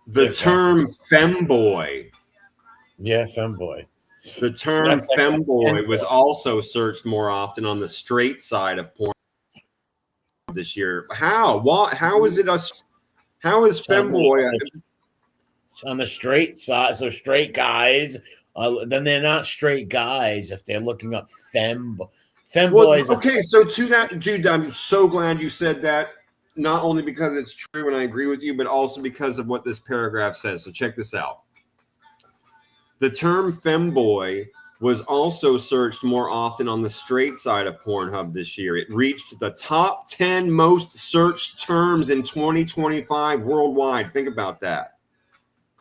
The term femboy. Yeah, femboy. The term femboy was also searched more often on the straight side of porn this year. How? What? How is it how is femboy on the straight side? So straight guys, then they're not straight guys if they're looking up femboys. Well, okay, so to that, dude, I'm so glad you said that. Not only because it's true and I agree with you, but also because of what this paragraph says. So check this out. The term femboy was also searched more often on the straight side of Pornhub this year. It reached the top 10 most searched terms in 2025 worldwide. Think about that.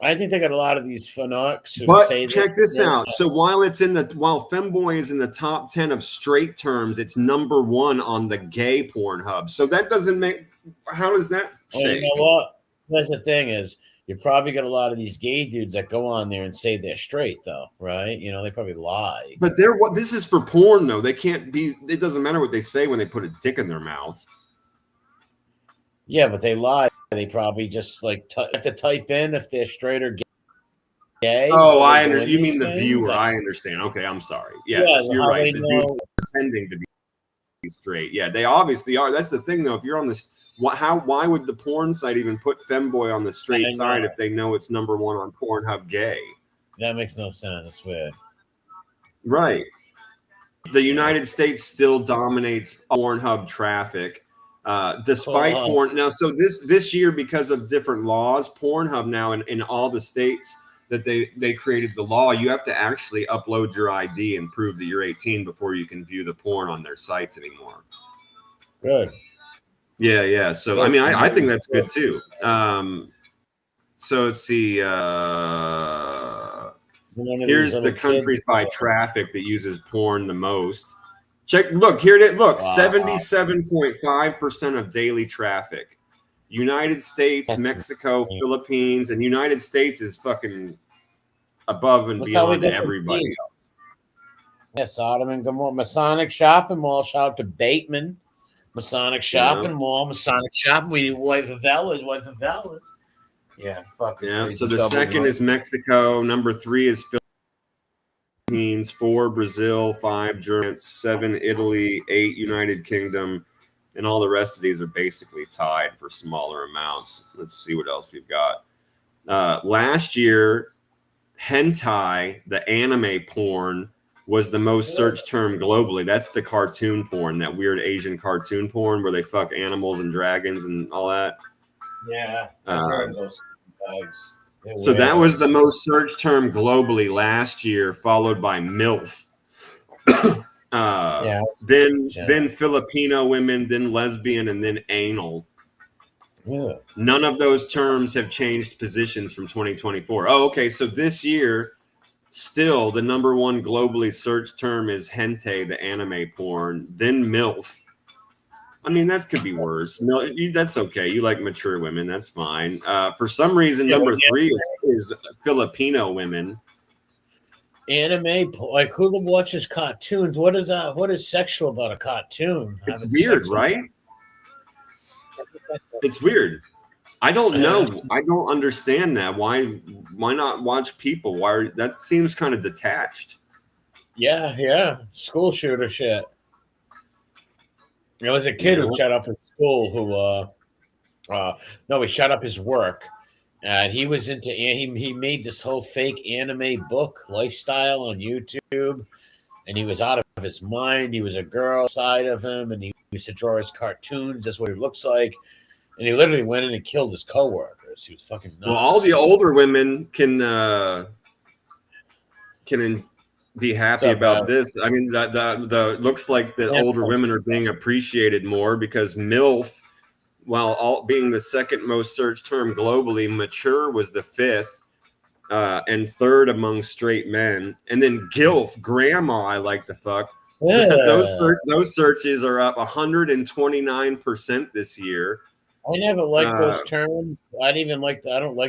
I think they got a lot of these fanatics who but say check this out. So while femboy is in the top 10 of straight terms, it's number 1 on the gay Pornhub. So that doesn't make. How does that shake? You know what? That's the thing is, you probably got a lot of these gay dudes that go on there and say they're straight, though, right? You know, they probably lie. But this is for porn, though. They can't be. It doesn't matter what they say when they put a dick in their mouth. Yeah, but they lie. They probably just like have to type in if they're straight or gay. Oh, I understand. You mean the viewer? I understand. Okay, I'm sorry. Yes, you're right. The dudes pretending to be straight. Yeah, they obviously are. That's the thing, though. If you're on this. Why would the porn site even put femboy on the straight side if they know it's number 1 on Pornhub gay? That makes no sense. It's weird. Right. The United States still dominates Pornhub traffic, despite porn. Now, so this year, because of different laws, Pornhub now in all the states that they created the law, you have to actually upload your ID and prove that you're 18 before you can view the porn on their sites anymore. Good. Yeah. So, I mean, I think that's good, too. So, let's see. Here's the countries by traffic that uses porn the most. Look, here it is. Look, 77.5% of daily traffic. United States, Mexico, Philippines, and United States is fucking above and beyond everybody else. Yeah, Sodom and Gomorrah. Masonic Shopping Mall. Shout out to Bateman. Masonic Shopping Mall, Masonic Shopping. We wife of Ella's. Yeah, fucking. Yeah. So the second is Mexico. Number 3 is Philippines. 4 Brazil. 5 Germany. 7 Italy. 8 United Kingdom, and all the rest of these are basically tied for smaller amounts. Let's see what else we've got. Last year, hentai, the anime porn, was the most searched term globally. That's the cartoon porn, that weird Asian cartoon porn where they fuck animals and dragons and all that. Yeah. So that was the most searched term globally last year, followed by MILF. Then Filipino women, then lesbian, and then anal. Yeah. None of those terms have changed positions from 2024. Oh, okay. So this year, still, the number 1 globally searched term is hentai, the anime porn, then MILF. I mean, that could be worse. That's okay. You like mature women. That's fine. For some reason, number 3 is Filipino women. Anime, like who watches cartoons? What is sexual about a cartoon? It's weird, right? It's weird. I don't know. I don't understand that. Why not watch people? That seems kind of detached. Yeah. School shooter shit. There was a kid who shut up his school he shut up his work. And he was into he made this whole fake anime book lifestyle on YouTube, and he was out of his mind. He was a girl side of him, and he used to draw his cartoons. That's what he looks like. And he literally went in and killed his coworkers. He was fucking nuts. Well, all the older women can be happy about this. I mean, the looks like that older women are being appreciated more because MILF, while being the second most searched term globally, mature was the 5th, and third among straight men. And then GILF, grandma I like to fuck. Yeah. Those searches are up 129% this year. I never liked those terms. I don't like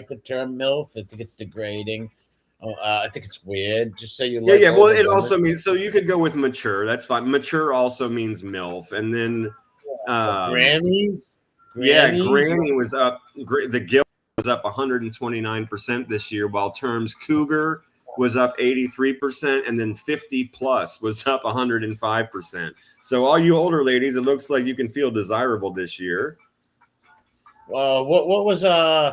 the term MILF. I think it's degrading. I think it's weird. Just say you like. Yeah. Well, it also means, so you could go with mature. That's fine. Mature also means MILF. And then Grammys. Yeah, Granny was up. The GILF was up 129% this year, while terms cougar was up 83%, and then 50 plus was up 105%. So all you older ladies, it looks like you can feel desirable this year. What was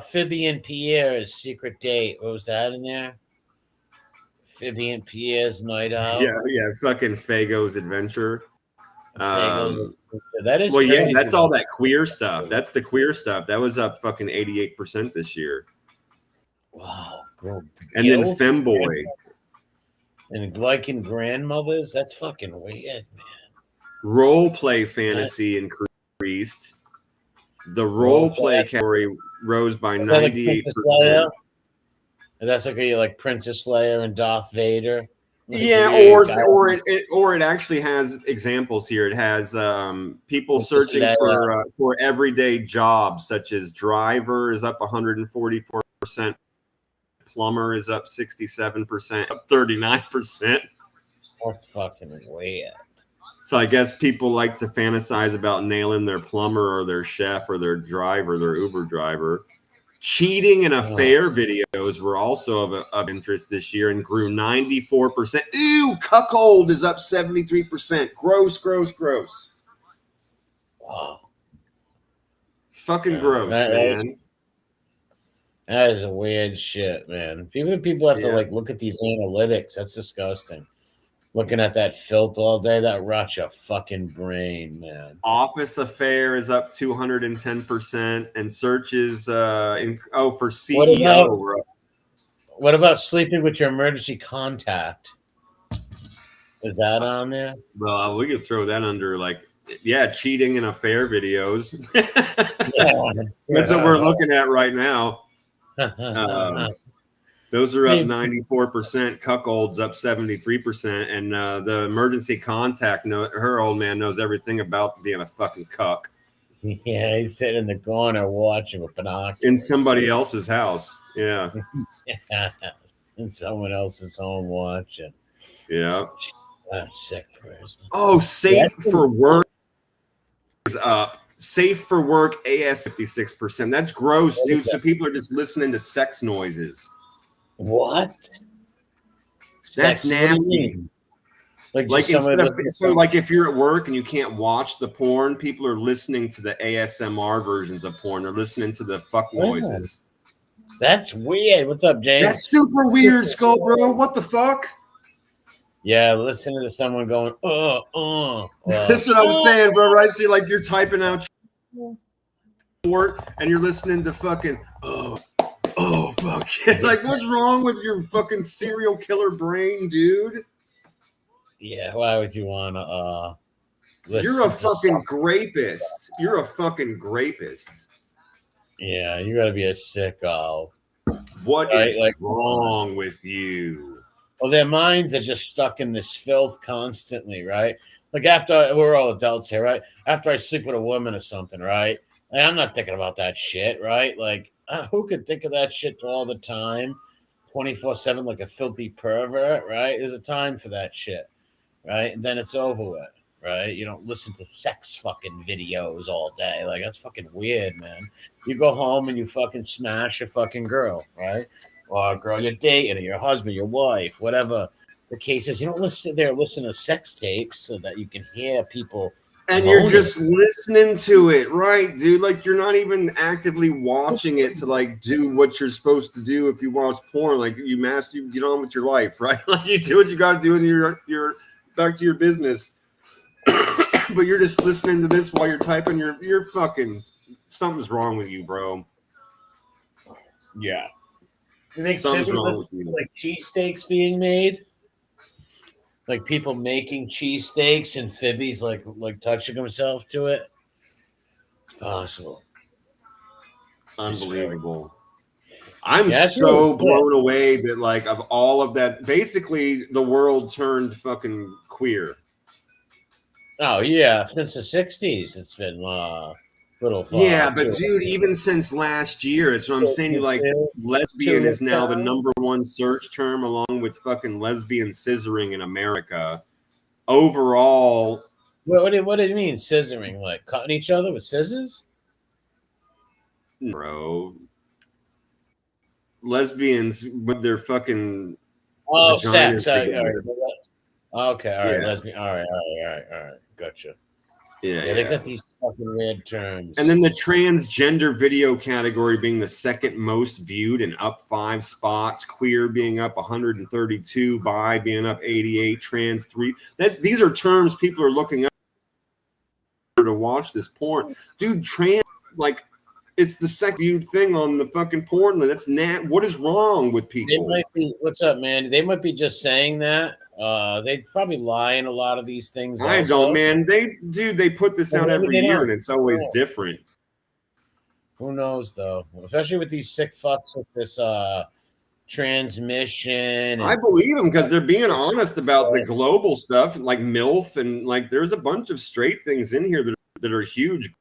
Phoebe and Pierre's secret date? What was that in there? Phoebe and Pierre's night out. Yeah, fucking Fago's adventure. That is well, crazy, yeah, that's all that queer stuff. That's the queer stuff. That was up fucking 88% this year. Wow, girl. And then Femboy. And liking grandmothers, that's fucking weird, man. Role play fantasy increased. The role play category rose by 98%. That's like Princess Leia and Darth Vader. Yeah, or it actually has examples here. It has people searching for everyday jobs, such as driver is up 144%, plumber is up 67%, up 39%. That's fucking weird. So I guess people like to fantasize about nailing their plumber or their chef or their driver, their Uber driver. Cheating and affair videos were also of interest this year and grew 94%. Ew, cuckold is up 73%. Gross. Wow. Fucking gross, man. That is a weird shit, man. People have to look at these analytics. That's disgusting. Looking at that filth all day, that rots your fucking brain, man. Office affair is up 210%, and searches for CEO. What about sleeping with your emergency contact? Is that on there? Well, we could throw that under cheating and affair videos. That's what we're looking at right now. Those are up 94%. Cuckold's up 73%, and the emergency contact. Her old man knows everything about being a fucking cuck. Yeah, he's sitting in the corner watching with binoculars in somebody else's house. Yeah, in someone else's home watching. Yeah, a sick person. Oh, safe for work is up. Safe for work AS 56%. That's gross, dude. So people are just listening to sex noises. What? That's nasty. Like if you're at work and you can't watch the porn, people are listening to the ASMR versions of porn. They're listening to the fuck noises. That's weird. What's up, James? That's super weird, Skull Bro. What the fuck? Yeah, listening to someone going, That's what I was saying, bro. Right? So you're typing out and you're listening to fucking fuck. Like, what's wrong with your fucking serial killer brain, dude? Yeah, why would you want to You're a fucking grapist. You're a fucking grapist. Yeah, you gotta be a sicko. What is wrong with you? Well, their minds are just stuck in this filth constantly, right? Like after we're all adults here, right? After I sleep with a woman or something, right? And I'm not thinking about that shit, right? Like, who could think of that shit all the time, 24/7, like a filthy pervert, right? There's a time for that shit, right? And then it's over with, right? You don't listen to sex fucking videos all day. Like, that's fucking weird, man. You go home and you fucking smash a fucking girl, right? Or a girl you're dating, or your husband, your wife, whatever the case is. You don't listen to sex tapes so that you can hear people. And you're just listening to it, right, dude? Like, you're not even actively watching it to do what you're supposed to do if you watch porn. Like, you get on with your life, right? Like, you do what you got to do, and you're back to your business. But you're just listening to this while you're typing. You're fucking something's wrong with you, bro. Yeah. You think something's wrong with you? Like cheesesteaks being made. Like people making cheesesteaks and Phoebe's like touching himself to it. It's possible. Unbelievable. I'm so blown away that like of all of that, basically the world turned fucking queer. Oh yeah, since the '60s, it's been little. Yeah, but dude, even since last year, it's what I'm saying. You like lesbian is now the #1 search term, along with fucking lesbian scissoring in America. Overall, what do you mean scissoring? Like cutting each other with scissors? Bro, lesbians with their fucking sex. Okay, all right, lesbian. All right. Gotcha. Yeah, they got these fucking weird terms. And then the transgender video category being the second most viewed and up 5 spots, queer being up 132, bi being up 88, trans 3. These are terms people are looking up to watch this porn. Dude, trans, like, it's the second viewed thing on the fucking porn. That's what is wrong with people? They might be, what's up, man? They might be just saying that. They probably lie in a lot of these things. I don't, man. They put this out every year, and it's always different. Who knows, though? Especially with these sick fucks with this transmission. I believe them because they're being honest about the global stuff, like MILF, and like there's a bunch of straight things in here that are huge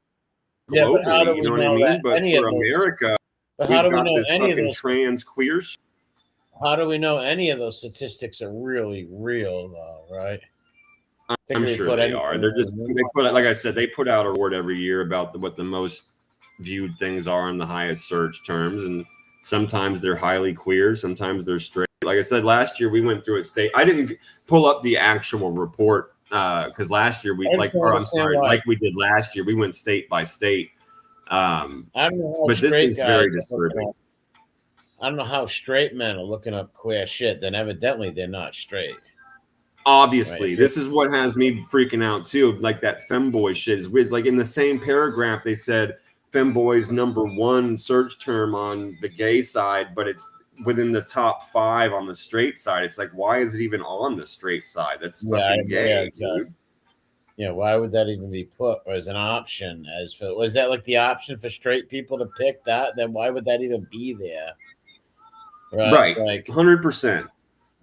globally. But how do we you know what I mean? But for America, but how do we know this any fucking of those trans queer shit. How do we know any of those statistics are really real, though? Right? I'm sure they are. They put, like I said, they put out a report every year about what the most viewed things are in the highest search terms, and sometimes they're highly queer, sometimes they're straight. Like I said, last year we went through it state. I didn't pull up the actual report because last year we like we did last year, we went state by state. I don't know, but this is very disturbing. I don't know how straight men are looking up queer shit. Then evidently they're not straight. Obviously, right. This is what has me freaking out too. Like that femboy shit is weird. Like in the same paragraph, they said femboy's #1 search term on the gay side, but it's within the top 5 on the straight side. It's like, why is it even on the straight side? That's fucking gay, dude. Yeah, why would that even be put as an option? Was that like the option for straight people to pick that? Then why would that even be there? Right. Like 100%. If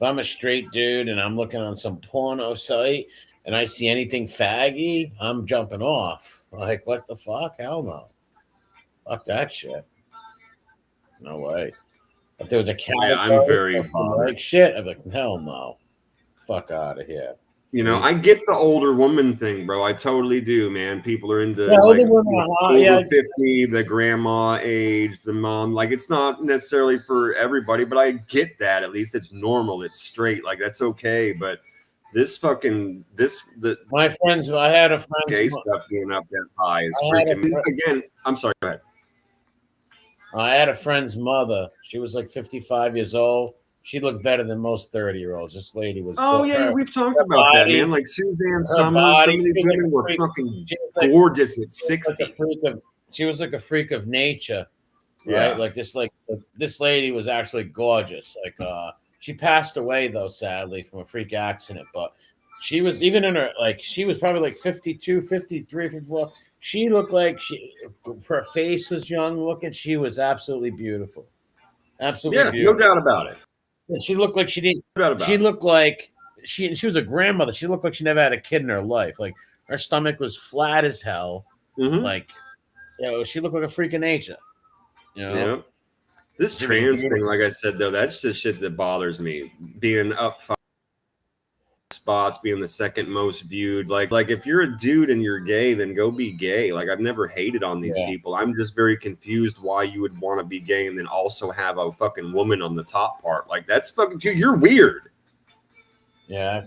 I'm a straight dude and I'm looking on some porno site and I see anything faggy, I'm jumping off. Like, what the fuck? Hell no. Fuck that shit. No way. If there was a category, I'm very like shit, I'm like, hell no. Fuck out of here. You know, I get the older woman thing, bro. I totally do, man. People are into over 50, the grandma age, the mom. Like, it's not necessarily for everybody, but I get that. At least it's normal. It's straight. Like, that's okay. But my friends, I had a friend. Gay stuff being up that high is freaking. Again, I'm sorry. Go ahead. I had a friend's mother. She was like 55 years old. She looked better than most 30-year-olds. This lady was. Oh yeah, we've talked about that, man. Like Suzanne Summers, some of these women were fucking gorgeous at 60. She was like a freak of nature, right? Yeah. This lady was actually gorgeous. Like she passed away though, sadly, from a freak accident. But she was even in her she was probably like 52, 53, 54. She looked like her face was young looking. She was absolutely beautiful. Absolutely beautiful. No doubt about it. And she looked like she didn't. She looked like she was a grandmother. She looked like she never had a kid in her life. Like her stomach was flat as hell. Mm-hmm. Like, she looked like a freak of nature. Yeah. This trans thing, like I said, though, that's just shit that bothers me. Being up 5 spots, being the second most viewed. Like if you're a dude and you're gay, then go be gay. Like I've never hated on these people. I'm just very confused why you would want to be gay and then also have a fucking woman on the top part. Like that's fucking dude, you're weird. Yeah,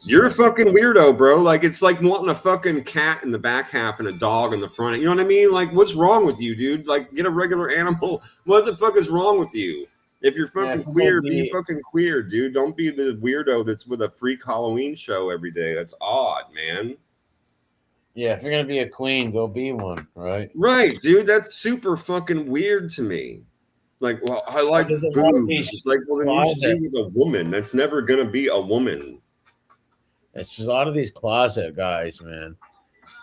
you're a fucking weirdo, bro. Like it's like wanting a fucking cat in the back half and a dog in the front. You know what I mean? Like what's wrong with you, dude? Like get a regular animal. What the fuck is wrong with you? If you're fucking queer, be fucking queer, dude. Don't be the weirdo that's with a freak Halloween show every day. That's odd, man. Yeah, if you're gonna be a queen, go be one, right? Right, dude. That's super fucking weird to me. Like, well, I like boobs. It's like, well, then you should be with a woman. That's never gonna be a woman. It's just a lot of these closet guys, man.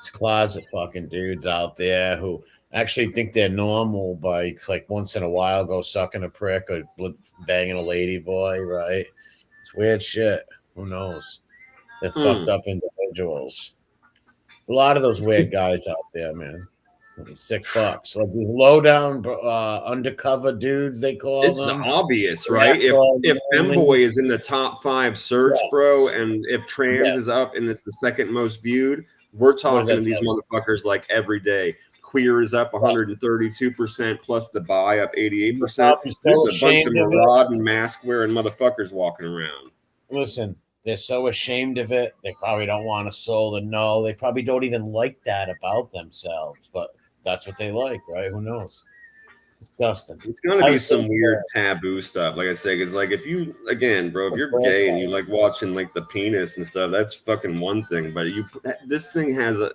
These closet fucking dudes out there who actually think they're normal by like once in a while go sucking a prick or banging a lady boy, right? It's weird shit. Who knows? They're fucked up individuals. A lot of those weird guys out there, man. Sick fucks. Like these low down undercover dudes, they call It's them. obvious, They're right? If only. Femboy is in the top 5 search, Yes. bro, and if trans is Yes. up and it's the second most viewed, we're talking to these motherfuckers like every day. Queer is up 132%, plus the bi up 88%. There's a bunch of marauding mask wearing motherfuckers walking around. Listen, they're so ashamed of it. They probably don't want a soul to know. They probably don't even like that about themselves, but that's what they like, right? Who knows? Disgusting. It's gonna be some weird taboo stuff, like I say, because like if you again, bro, if you're gay and you like watching like the penis and stuff, that's fucking one thing. But this thing has a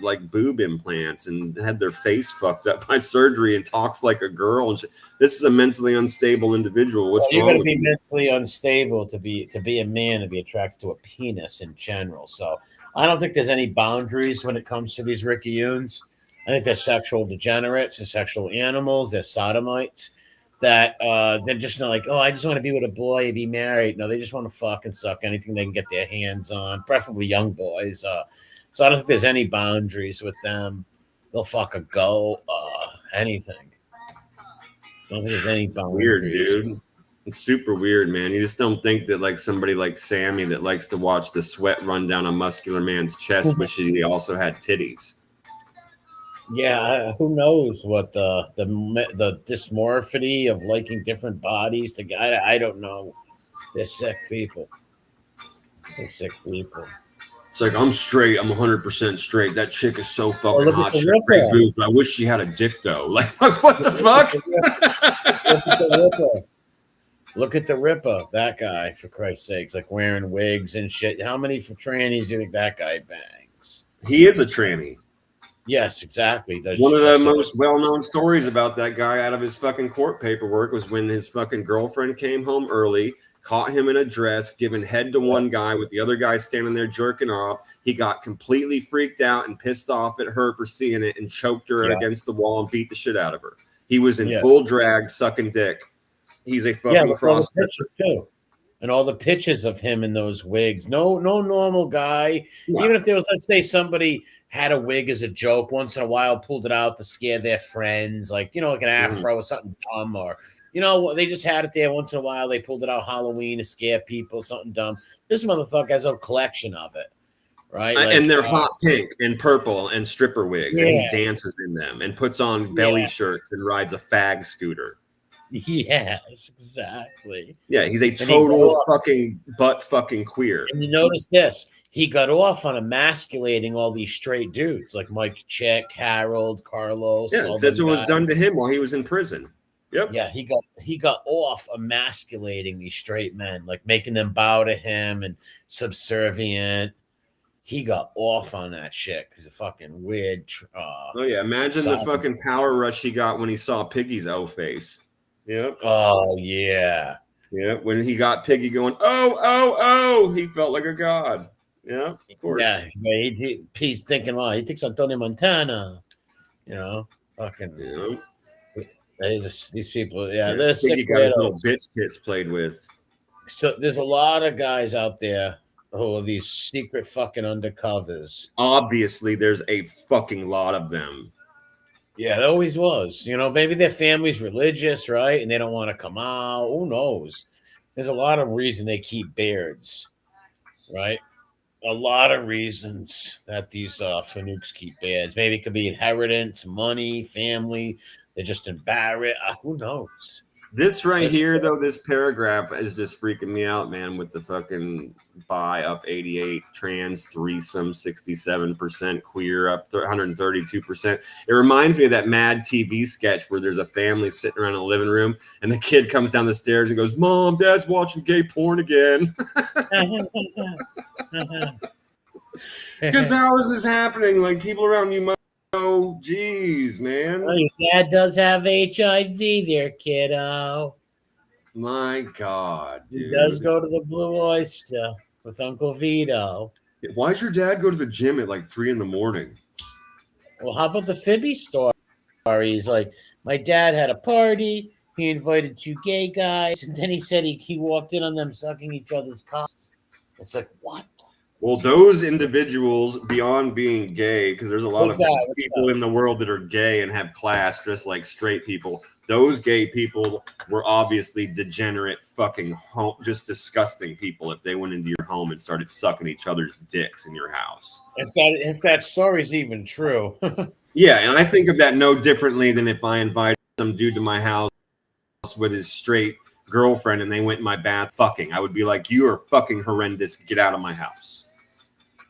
like boob implants and had their face fucked up by surgery and talks like a girl. And this is a mentally unstable individual. What's wrong? You got to be mentally unstable to be a man, to be attracted to a penis in general. So I don't think there's any boundaries when it comes to these Rickyunes. I think they're sexual degenerates and sexual animals. They're sodomites that they're just not like, oh, I just want to be with a boy and be married. No, they just want to fuck and suck anything they can get their hands on, preferably young boys. So I don't think there's any boundaries with them. They'll fuck a go, anything. I don't think there's any boundaries. Weird, dude. It's super weird, man. You just don't think that like somebody like Sammy that likes to watch the sweat run down a muscular man's chest wishes he also had titties. Yeah, who knows what the dysmorphity of liking different bodies to I don't know. They're sick people. They're sick people. It's like, I'm straight. I'm 100% straight. That chick is so fucking hot. She has great boobs. I wish she had a dick though. Like, what the fuck? Look at the Ripper. That guy, for Christ's sakes, like wearing wigs and shit. How many for trannies do you think that guy bangs? He is a tranny. Yes, exactly. One of the most well-known stories about that guy out of his fucking court paperwork was when his fucking girlfriend came home early, caught him in a dress, giving head to one guy with the other guy standing there jerking off. He got completely freaked out and pissed off at her for seeing it and choked her against the wall and beat the shit out of her. He was in full drag, sucking dick. He's a fucking cross-dresser too. And all the pictures of him in those wigs. No normal guy. No. Even if there was, let's say, somebody had a wig as a joke once in a while, pulled it out to scare their friends, like, you know, like an afro or something dumb, or, you know, they just had it there once in a while. They pulled it out Halloween to scare people, something dumb. This motherfucker has a collection of it, right? Like, and they're hot pink and purple and stripper wigs, and he dances in them and puts on belly shirts and rides a fag scooter. Yes, exactly. Yeah, he's a total fucking butt fucking queer. And you notice this. He got off on emasculating all these straight dudes like Mike Chick, Harold, Carlos. Yeah, that's what was done to him while he was in prison. Yep. Yeah, he got off emasculating these straight men, like making them bow to him and subservient. He got off on that shit because of fucking weird. Oh yeah, imagine the fucking power rush he got when he saw Piggy's O face. Yep. Oh yeah. Yeah, when he got Piggy going, oh, he felt like a god. Yeah, of course. Yeah, he's thinking, well, he thinks I'm Tony Montana. You know, fucking. Yeah. These people, they're sick. Piggy got his little bitch tits played with. So there's a lot of guys out there who are these secret fucking undercovers. Obviously, there's a fucking lot of them. Yeah, it always was. You know, maybe their family's religious, right? And they don't want to come out. Who knows? There's a lot of reason they keep beards, right? A lot of reasons that these fanooks keep beards. Maybe it could be inheritance, money, family. They're just embarrassed. Who knows? This right here, though, this paragraph is just freaking me out, man, with the fucking bi up 88, trans threesome 67%, queer up 132%. It reminds me of that Mad TV sketch where there's a family sitting around in the living room and the kid comes down the stairs and goes, Mom, Dad's watching gay porn again. Because how is this happening? Like, people around you must. Oh, geez, man. Oh, your dad does have HIV there, kiddo. My God, dude. He does go to the Blue Oyster with Uncle Vito. Why'd your dad go to the gym at like 3 a.m? Well, how about the Fibby store? He's like, my dad had a party. He invited 2 gay guys, and then he said he walked in on them sucking each other's cocks. It's like, what? Well, those individuals, beyond being gay, because there's a lot of people in the world that are gay and have class just like straight people. Those gay people were obviously degenerate, fucking just disgusting people if they went into your home and started sucking each other's dicks in your house. If that story's even true. Yeah, and I think of that no differently than if I invited some dude to my house with his straight girlfriend and they went in my bath fucking. I would be like, you are fucking horrendous. Get out of my house.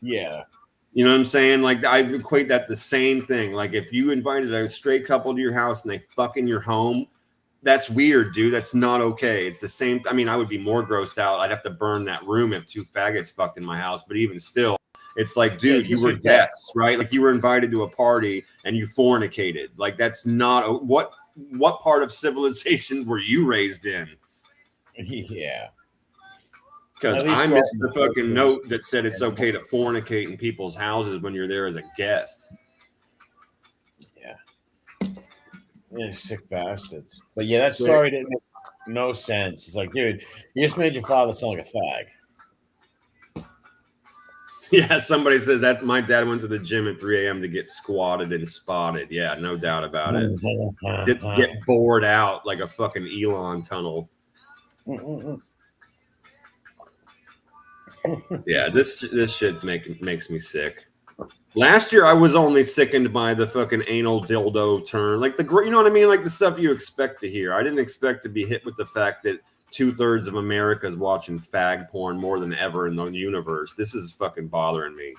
Yeah. You know what I'm saying? Like, I equate that the same thing. Like, if you invited a straight couple to your house and they fuck in your home, that's weird, dude. That's not okay. It's the same. I mean, I would be more grossed out. I'd have to burn that room if 2 faggots fucked in my house. But even still, it's like, dude, you were guests, right? Like, you were invited to a party and you fornicated. Like, that's not what part of civilization were you raised in? Yeah. Because I missed the fucking note that said it's okay to fornicate in people's houses when you're there as a guest. Yeah, sick bastards. But yeah, that story didn't make no sense. It's like, dude, you just made your father sound like a fag. Yeah, somebody says that my dad went to the gym at 3 a.m. to get squatted and spotted. Yeah, no doubt about it. Get bored out like a fucking Elon tunnel. Yeah, this shit's makes me sick. Last year I was only sickened by the fucking anal dildo turn, like you know what I mean, like the stuff you expect to hear. I didn't expect to be hit with the fact that 2/3 of America is watching fag porn more than ever in the universe. This is fucking bothering me.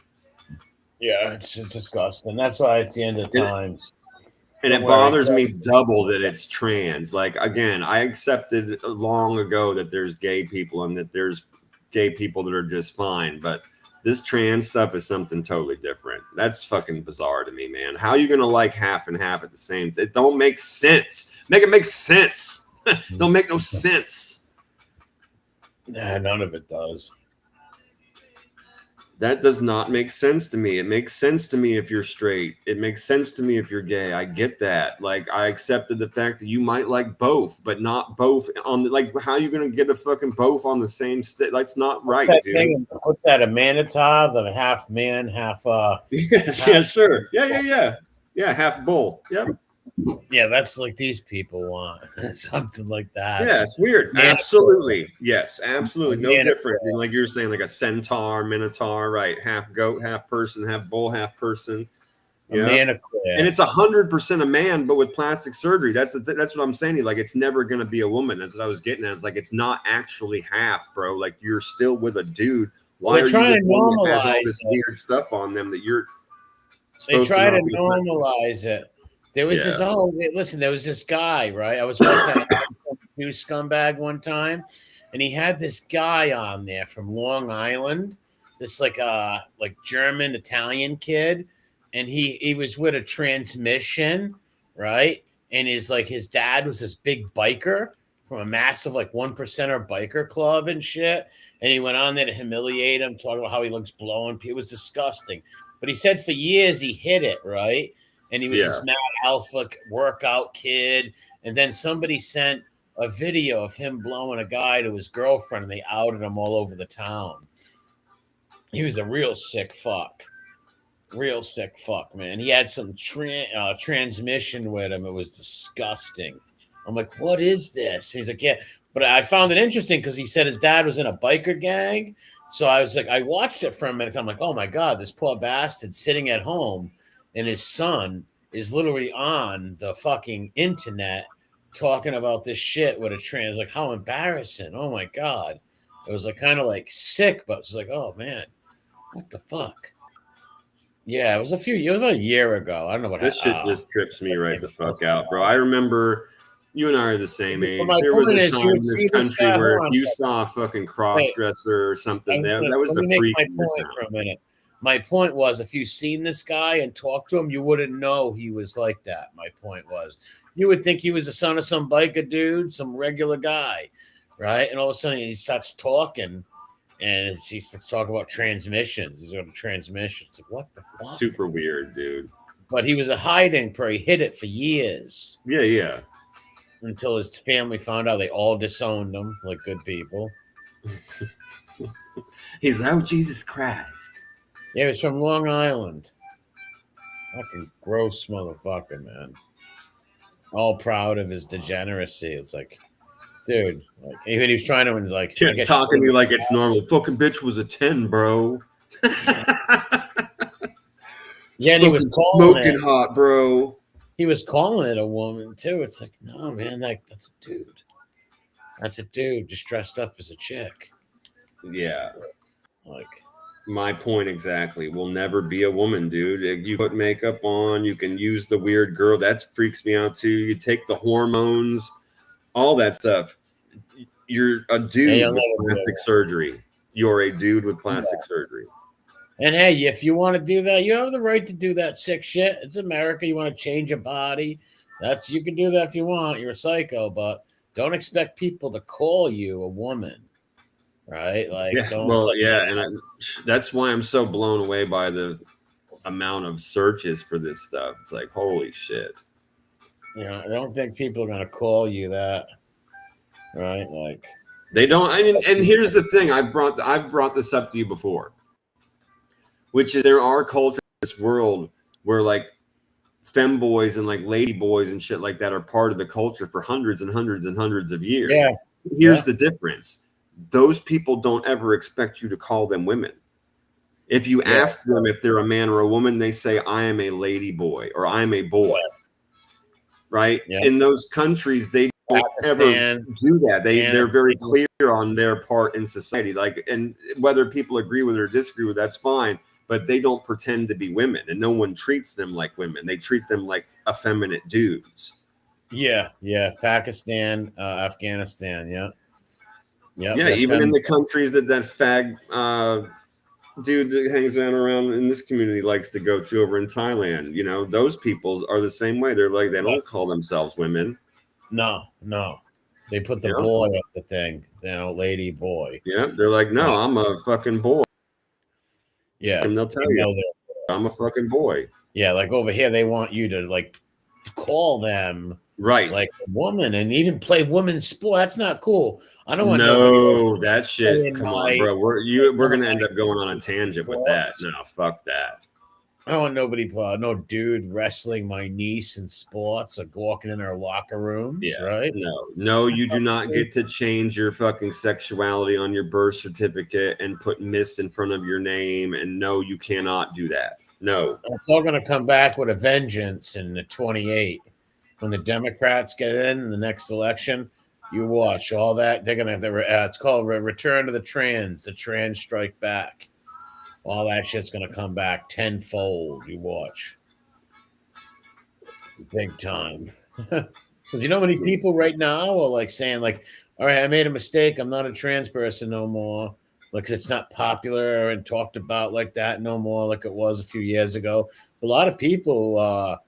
Yeah, it's disgusting. That's why it's the end of times. And it bothers me double that it's trans. Like, again, I accepted long ago that there's gay people and that there's gay people that are just fine, but this trans stuff is something totally different. That's fucking bizarre to me, man. How are you gonna like half and half at the same time? It don't make sense. Make it make sense. Don't make no sense. Nah, none of it does. That does not make sense to me. It makes sense to me if you're straight. It makes sense to me if you're gay. I get that. Like, I accepted the fact that you might like both, but not both on the, like, how are you going to get a fucking both on the same stick? That's not right, dude. What's that, a manatee? The half man, half yeah, sure. Yeah. Half bull. Yep. Yeah, that's like these people want something like that. Yeah, it's weird. Absolutely. Yes, absolutely. No different than, like you're saying, like a centaur, minotaur, right? Half goat, half person, half bull, half person. Yeah. And it's 100% a man, but with plastic surgery. That's what I'm saying. Like, it's never going to be a woman. That's what I was getting at. It's like, it's not actually half, bro. Like, you're still with a dude. Why are you trying to normalize all this weird stuff on them that you're supposed to? They try to normalize it. There was there was this guy, right? I was watching that new scumbag one time, and he had this guy on there from Long Island, this like German Italian kid, and he was with a transmission, right? And his dad was this big biker from a massive like 1%er biker club and shit, and he went on there to humiliate him, talking about how he looks blowing. It was disgusting, but he said for years he hid it, right? And he was this mad alpha workout kid. And then somebody sent a video of him blowing a guy to his girlfriend, and they outed him all over the town. He was a real sick fuck. Real sick fuck, man. He had some transmission with him. It was disgusting. I'm like, what is this? He's like, yeah. But I found it interesting because he said his dad was in a biker gang. So I was like, I watched it for a minute. I'm like, oh, my God, this poor bastard sitting at home. And his son is literally on the fucking internet talking about this shit with a trans. Like, how embarrassing. Oh, my God. It was like kind of like sick, but it was like, oh, man, what the fuck? Yeah, it was about a year ago. I don't know what this shit just trips me right the fuck out, bro. I remember you and I are the same age. There was a time in this country where if you saw a fucking cross-dresser or something, that was the freak. My point for a minute. My point was, if you seen this guy and talked to him, you wouldn't know he was like that. My point was, you would think he was the son of some biker dude, some regular guy, right? And all of a sudden he starts talking, and he starts talking about transmissions. He's going to transmissions. Like, what the fuck? Super weird, dude. But he was a hiding prey. He hid it for years. Yeah. Until his family found out. They all disowned him like good people. He's like, oh, Jesus Christ. Yeah, he's from Long Island. Fucking gross motherfucker, man. All proud of his degeneracy. It's like, dude, like, even he was trying to, like, talking to you like it's normal. Fucking bitch was a 10, bro. Yeah, and he was smoking hot, bro. He was calling it a woman too. It's like, no, man, like that's a dude. That's a dude just dressed up as a chick. Yeah. Like my point exactly. Will never be a woman, dude. You put makeup on, you can use the weird girl. That freaks me out too. You take the hormones, all that stuff. You're a dude with plastic surgery. You're a dude with plastic surgery. And hey, if you want to do that, you have the right to do that sick shit. It's America. You want to change your body. You can do that if you want. You're a psycho, but don't expect people to call you a woman. Right? Like, that's why I'm so blown away by the amount of searches for this stuff. It's like, holy shit. You know, I don't think people are gonna call you that. Right? Like they don't. I mean, and here's the thing: I've brought this up to you before, which is there are cultures in this world where like femboys and like lady boys and shit like that are part of the culture for hundreds and hundreds and hundreds of years. Yeah. Here's the difference. Those people don't ever expect you to call them women. If you ask them if they're a man or a woman, they say, I am a lady boy or I'm a boy. Right? Yeah. In those countries, they don't ever do that. They're very clear on their part in society. Like, and whether people agree with it or disagree with that's fine, but they don't pretend to be women, and no one treats them like women. They treat them like effeminate dudes. Yeah. Pakistan, Afghanistan, Yeah, even in the countries that fag dude that hangs around in this community likes to go to over in Thailand, you know, those people are the same way. They're like, they don't call themselves women. No. They put the boy up the thing, you know, lady boy. Yeah, they're like, no, I'm a fucking boy. Yeah. And they'll tell you, I'm a fucking boy. Yeah, like over here, they want you to like call them like a woman and even play women's sport. That's not cool. I don't want that shit. Come on, bro. We're gonna end up going on a tangent with that. No, fuck that. I don't want nobody, no dude wrestling my niece in sports or walking in her locker rooms. Yeah, right? No, you do not get to change your fucking sexuality on your birth certificate and put Miss in front of your name. And no, you cannot do that. No, it's all gonna come back with a vengeance in the 28 when the Democrats get in the next election. You watch all that. They're gonna. It's called Return to the Trans Strike Back. All that shit's gonna come back tenfold. You watch, big time. Because you know how many people right now are like saying like, "All right, I made a mistake. I'm not a trans person no more." Like it's not popular and talked about like that no more, like it was a few years ago. A lot of people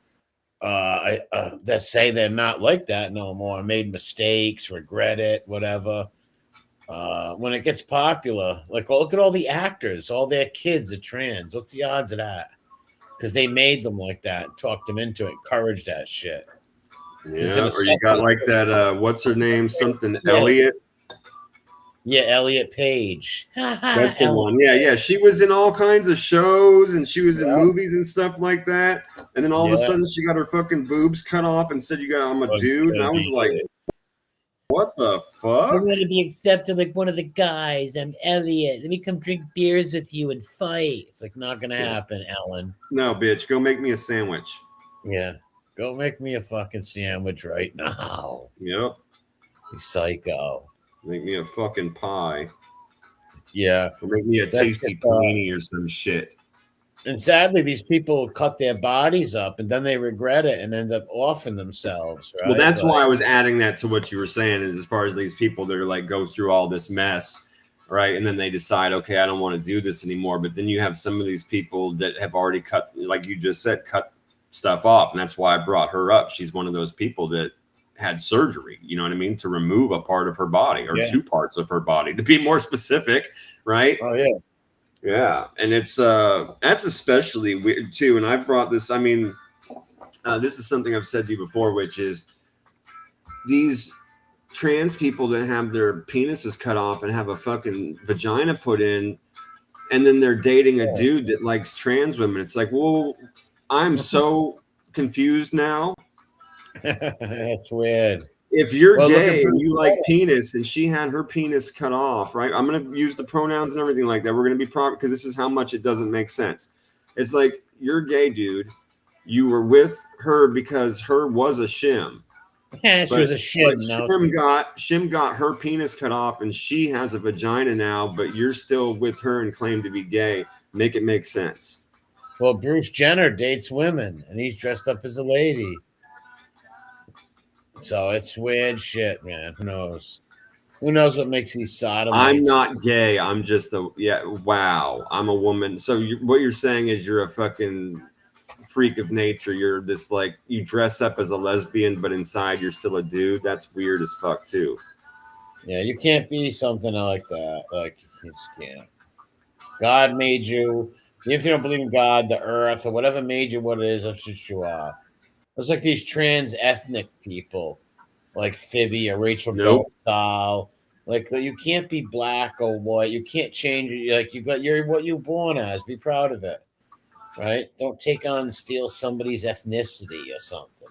that say they're not like that no more, made mistakes, regret it, whatever. When it gets popular, like look at all the actors, all their kids are trans. What's the odds of that? Because they made them like that, talked them into it, encouraged that shit. Yeah, or you got like that. What's her name? Something Elliot. Yeah, Elliot Page. That's the one. Yeah. She was in all kinds of shows and she was in movies and stuff like that. And then all of a sudden she got her fucking boobs cut off and said, I'm a dude. And I was like, what the fuck? I want to be accepted like one of the guys. I'm Elliot. Let me come drink beers with you and fight. It's like not gonna happen, Ellen. No, bitch. Go make me a sandwich. Yeah. Go make me a fucking sandwich right now. Yep. You psycho. Make me a fucking pie. Yeah. Or make me a tasty panini or some shit. And sadly, these people cut their bodies up and then they regret it and end up offing themselves. Right? Well, that's why I was adding that to what you were saying, is as far as these people that are like go through all this mess, right? And then they decide, okay, I don't want to do this anymore. But then you have some of these people that have already cut, like you just said, cut stuff off. And that's why I brought her up. She's one of those people that had surgery, you know what I mean, to remove a part of her body or two parts of her body, to be more specific, right? Oh, yeah. Yeah, and it's that's especially weird too. And I brought this. I mean, this is something I've said to you before, which is these trans people that have their penises cut off and have a fucking vagina put in, and then they're dating a dude that likes trans women. It's like, well, I'm so confused now. That's weird. If you're gay and you like penis and she had her penis cut off, right? I'm going to use the pronouns and everything like that. We're going to be proper because this is how much it doesn't make sense. It's like, you're gay, dude. You were with her because her was a shim. Yeah, she was a shim. Shim got her penis cut off and she has a vagina now, but you're still with her and claim to be gay. Make it make sense. Well, Bruce Jenner dates women and he's dressed up as a lady. So it's weird shit, man. Who knows? Who knows what makes these sodomites? I'm not gay. I'm just wow. I'm a woman. So what you're saying is you're a fucking freak of nature. You're this, like, you dress up as a lesbian, but inside you're still a dude. That's weird as fuck too. Yeah, you can't be something like that. Like, you just can't. God made you. If you don't believe in God, the earth, or whatever made you what it is, that's just you are. It's like these trans ethnic people, like Phoebe or Rachel Dolezal. Like, you can't be black or white. You can't change it. Like, you're what you're born as. Be proud of it, right? Don't take on and steal somebody's ethnicity or something.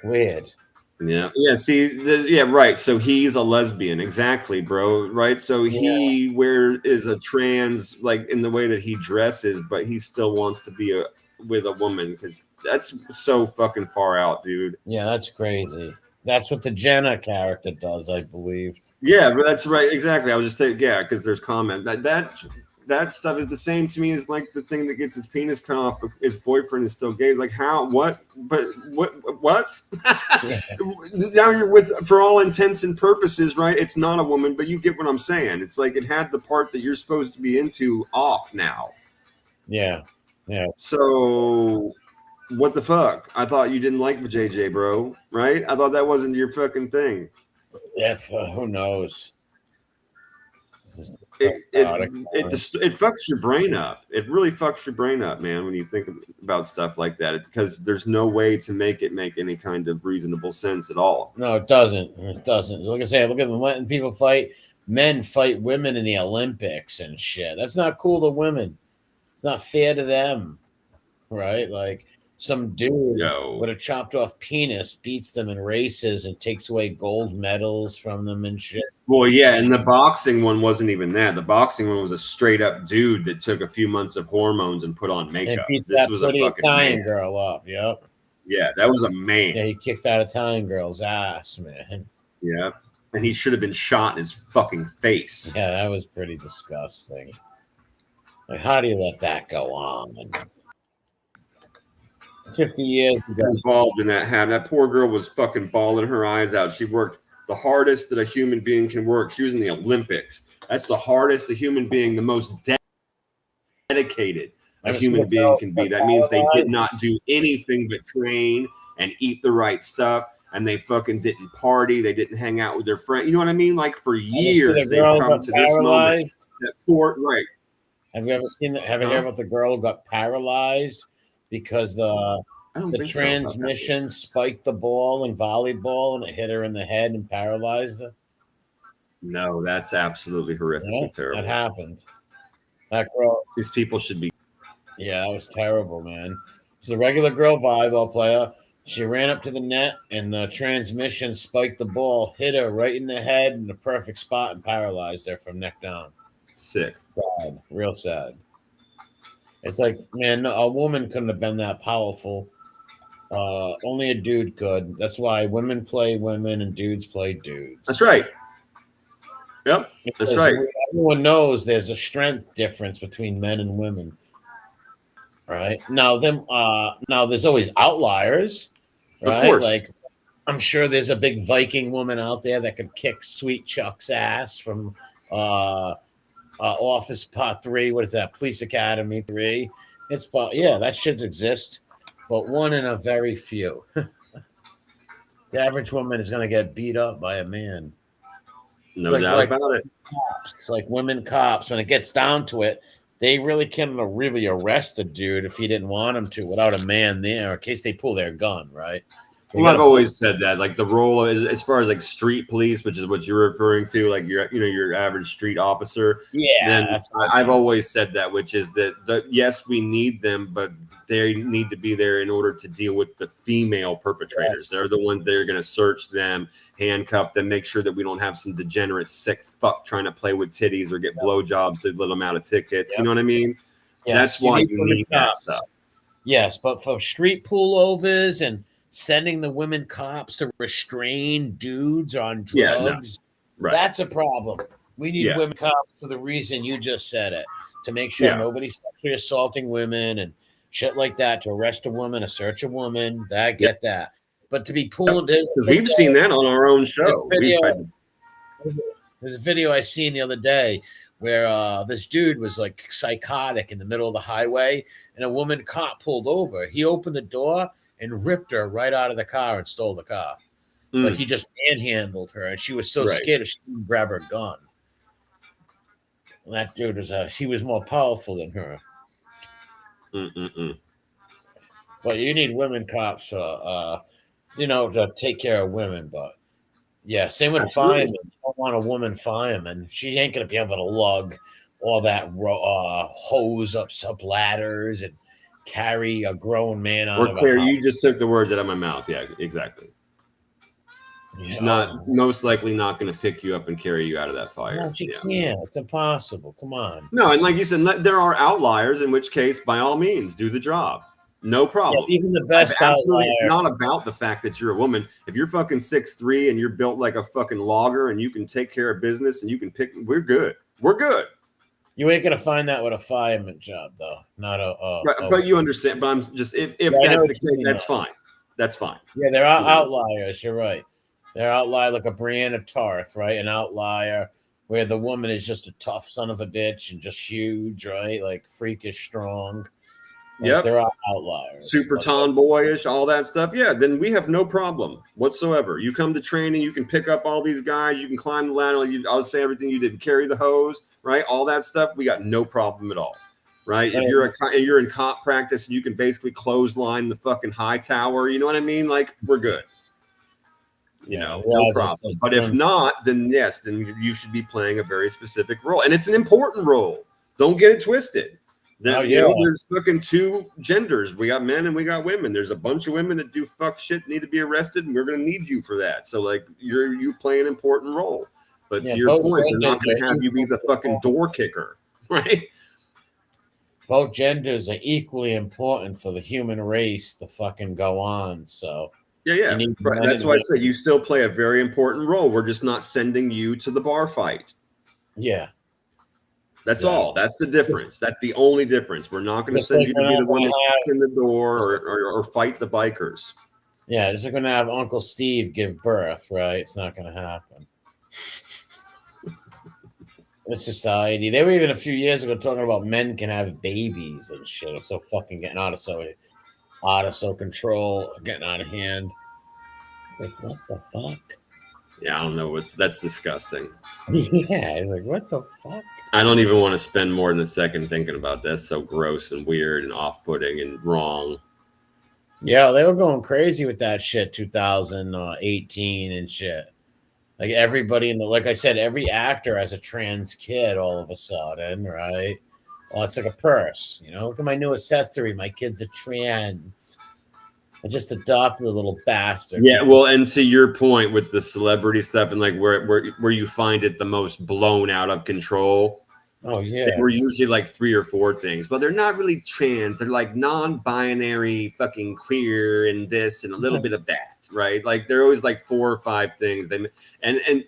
Weird. Yeah. See, right. So he's a lesbian, exactly, bro. Right. So he is a trans, like, in the way that he dresses, but he still wants to be with a woman, because that's so fucking far out, dude. Yeah, that's crazy. That's what the Jenna character does, I believe. Yeah, but that's right. Exactly. I was just saying, because there's comment that stuff is the same to me as, like, the thing that gets its penis cut off, but his boyfriend is still gay. Like, how? What? But what? Now you're with, for all intents and purposes, right? It's not a woman, but you get what I'm saying. It's like it had the part that you're supposed to be into off now. Yeah. Yeah. So what the fuck? I thought you didn't like the JJ, bro. Right? I thought that wasn't your fucking thing. Yeah. Who knows? It fucks your brain up. It really fucks your brain up, man, when you think about stuff like that. Because there's no way to make it make any kind of reasonable sense at all. No, it doesn't. It doesn't. Like I say, look at them letting people fight. Men fight women in the Olympics and shit. That's not cool to women. It's not fair to them, right? Like, some dude with a chopped off penis beats them in races and takes away gold medals from them and shit. Well, yeah, and the boxing one wasn't even that. The boxing one was a straight up dude that took a few months of hormones and put on makeup. And this was a fucking Italian girl up. Yep. Yeah, that was a man. Yeah, he kicked that Italian girl's ass, man. Yeah, and he should have been shot in his fucking face. Yeah, that was pretty disgusting. Like, how do you let that go on? 50 years ago. Involved in that poor girl was fucking bawling her eyes out. She worked the hardest that a human being can work. She was in the Olympics. That's the hardest a human being, the most dedicated a human being can be. That means they did not do anything but train and eat the right stuff. And they fucking didn't party. They didn't hang out with their friends. You know what I mean? Like, for years, they've come to this moment. That poor, right. Have you ever seen that? Have you heard about the girl who got paralyzed because the transmission spiked the ball in volleyball and it hit her in the head and paralyzed her? No, that's absolutely horrifically terrible. That happened. That girl. These people should be. Yeah, that was terrible, man. She's a regular girl volleyball player. She ran up to the net and the transmission spiked the ball, hit her right in the head in the perfect spot and paralyzed her from neck down. Sick. Sad. Real sad. It's like, man, a woman couldn't have been that powerful. Only a dude could. That's why women play women and dudes play dudes. That's right. Yep, that's right. Everyone knows there's a strength difference between men and women. Right? Now there's always outliers. Right? Of course. Like, I'm sure there's a big Viking woman out there that could kick Sweet Chuck's ass from Office Part 3. What is that? Police Academy 3. That shit exists, but one in a very few. The average woman is going to get beat up by a man. No doubt about it. Cops. It's like women cops. When it gets down to it, they really can't really arrest a dude if he didn't want him to without a man there in case they pull their gun, right? Well, I've always said that, like the role as far as like street police, which is what you're referring to, like your average street officer. Yeah, Then I've always said that, which is that yes, we need them, but they need to be there in order to deal with the female perpetrators. Yes. They're the ones that are going to search them, handcuff them, make sure that we don't have some degenerate sick fuck trying to play with titties or get blowjobs to let them out of tickets. You know what I mean? Yes. That's why you need that stuff. Yes, but for street pullovers and sending the women cops to restrain dudes on drugs, that's a problem. We need women cops for the reason you just said it, to make sure nobody's sexually assaulting women and shit like that, to arrest a woman, to search a woman. I get that. But to be pulling... Because we've seen that on our own show. There's a video I seen the other day where this dude was like psychotic in the middle of the highway, and a woman cop pulled over. He opened the door and ripped her right out of the car and stole the car. Like he just manhandled her, and she was so scared she didn't grab her gun. And that dude he was more powerful than her. But you need women cops, to take care of women. But yeah, same with firemen. You don't want a woman fireman. She ain't gonna be able to lug all that hose up ladders and carry a grown man out of a house. You just took the words out of my mouth. Yeah, exactly. She's most likely not going to pick you up and carry you out of that fire. No, she can't. It's impossible. Come on. No, and like you said, there are outliers, in which case, by all means, do the job. No problem. Yeah, even the best outlier. It's not about the fact that you're a woman. If you're fucking 6'3" and you're built like a fucking logger and you can take care of business and you can pick, we're good. We're good. You ain't gonna find that with a fireman job, though. Not but you understand. But I'm just if that's the case, that's fine. That's fine. Yeah, there are outliers. You're right. They're outlier like a Brianna Tarth, right? An outlier where the woman is just a tough son of a bitch and just huge, right? Like freakish strong. Like there are outliers. Super tomboyish, all that stuff. Yeah, then we have no problem whatsoever. You come to training, you can pick up all these guys, you can climb the ladder. I'll say everything you did, carry the hose, right? All that stuff, we got no problem at all, right? If you're in cop practice, you can basically clothesline the fucking high tower. You know what I mean? Like we're good. No problem. But if not, then yes, then you should be playing a very specific role, and it's an important role. Don't get it twisted. There's fucking two genders. We got men and we got women. There's a bunch of women that do fuck shit, need to be arrested, and we're gonna need you for that. So like you play an important role. But to your point, we're not gonna have you be the fucking door kicker, right? Both genders are equally important for the human race to fucking go on. So yeah. Right. That's why I said you still play a very important role. We're just not sending you to the bar fight. Yeah. That's all. That's the difference. That's the only difference. We're not going to send you to be the one that kicks in the door or fight the bikers. Yeah, just going to have Uncle Steve give birth, right? It's not going to happen. It's society. They were even a few years ago talking about men can have babies and shit. It's so fucking getting out of control, getting out of hand. Like, what the fuck? Yeah, I don't know. That's disgusting. Yeah, it's like, what the fuck? I don't even want to spend more than a second thinking about that. It's so gross and weird and off-putting and wrong. Yeah, they were going crazy with that shit 2018 and shit. Like everybody like I said, every actor has a trans kid all of a sudden, right? Well, it's like a purse, Look at my new accessory. My kid's a trans. I just adopted a little bastard. Yeah, well, and to your point with the celebrity stuff and like where you find it the most blown out of control. Oh yeah, they were usually like 3 or 4 things, but they're not really trans. They're like non-binary, fucking queer, and this and a little bit of that, right? Like they're always like 4 or 5 things. And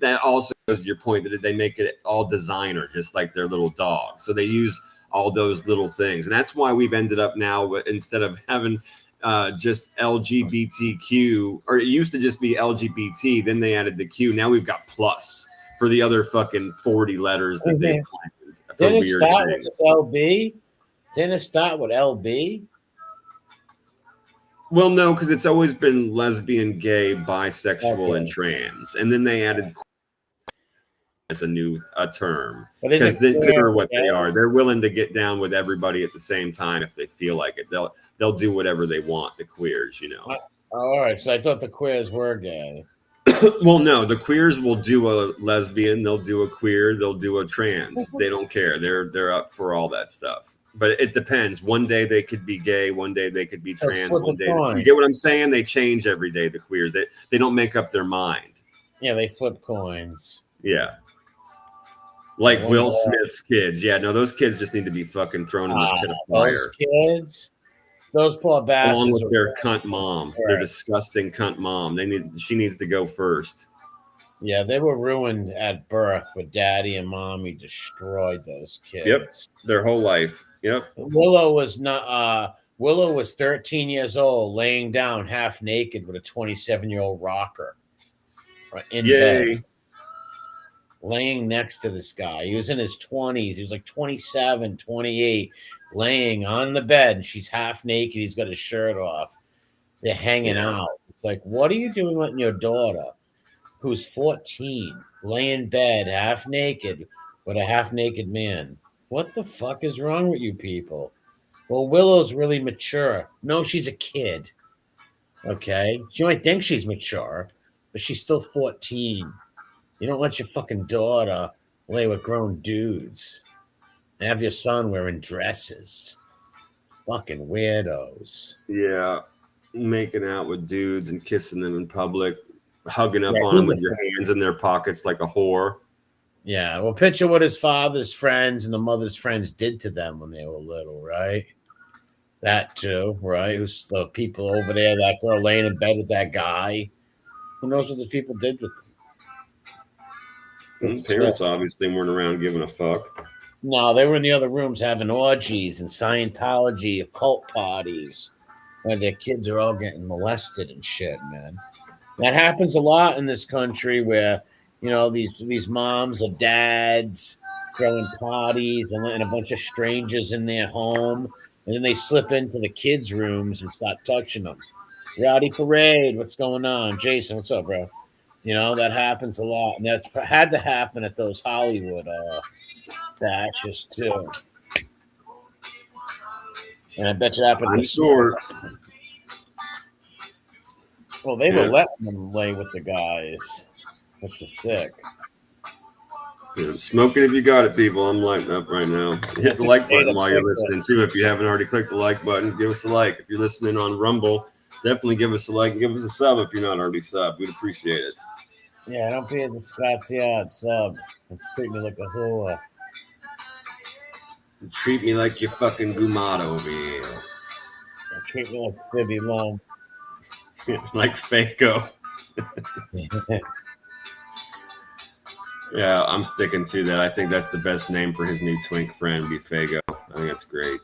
that also goes to your point that they make it all designer, just like their little dog. So they use all those little things, and that's why we've ended up now instead of having just LGBTQ, or it used to just be LGBT, then they added the Q. Now we've got plus for the other fucking 40 letters that they claimed. Didn't it start with LB? Didn't it start with LB? Well, no, because it's always been lesbian, gay, bisexual, and trans. And then they added a new term But because they queer, are what they are. They're willing to get down with everybody at the same time if they feel like it. They'll do whatever they want. The queers, you know. All right, so I thought the queers were gay. Well, no, the queers will do a lesbian, they'll do a queer, they'll do a trans. They don't care. They're up for all that stuff. But it depends. One day they could be gay, one day they could be trans, one day you get what I'm saying? They change every day, the queers. They don't make up their mind. Yeah, they flip coins. Yeah. Like Will Smith's kids. Yeah, no, those kids just need to be fucking thrown in the pit of fire. Those kids, those poor bastards. Along with their cunt mom. Their disgusting cunt mom. She needs to go first. Yeah, they were ruined at birth with daddy and mommy destroyed those kids. Yep. Their whole life. Yep. Willow was 13 years old, laying down half naked with a 27-year-old rocker. In bed. Laying next to this guy. He was in his 20s. He was like 27, 28, laying on the bed, and she's half naked. He's got his shirt off. They're hanging out. It's like, what are you doing letting your daughter, who's 14, lay in bed half naked with a half naked man? What the fuck is wrong with you people? Well, Willow's really mature. No, she's a kid. Okay? She might think she's mature, but she's still 14. You don't let your fucking daughter lay with grown dudes. And have your son wearing dresses. Fucking weirdos. Yeah. Making out with dudes and kissing them in public. Hugging up on them with your hands in their pockets like a whore. Yeah. Well, picture what his father's friends and the mother's friends did to them when they were little, right? That too, right? Who's the people over there, that girl laying in bed with that guy. Who knows what those people did with them? Parents obviously weren't around giving a fuck. No, they were in the other rooms having orgies and Scientology occult parties where their kids are all getting molested and shit, man. That happens a lot in this country where, you know, these moms or dads throwing parties and letting a bunch of strangers in their home, and then they slip into the kids' rooms and start touching them. Rowdy Parade, what's going on? Jason, what's up, bro? You know, that happens a lot. And that's had to happen at those Hollywood bashes, too. And I bet you that happened. I'm sure. Well, they were letting them lay with the guys. Which is sick. Yeah, smoke it if you got it, people. I'm lighting up right now. Hit the like button while you're listening, too. If you haven't already clicked the like button, give us a like. If you're listening on Rumble, definitely give us a like and give us a sub if you're not already subbed. We'd appreciate it. Yeah, don't be at the Scott's Yard sub. Treat me like a hula. Treat me like your fucking Gumata over here. Treat me like Fibby Lum. Like Fago. Yeah, I'm sticking to that. I think that's the best name for his new twink friend, be Fago. I think that's great.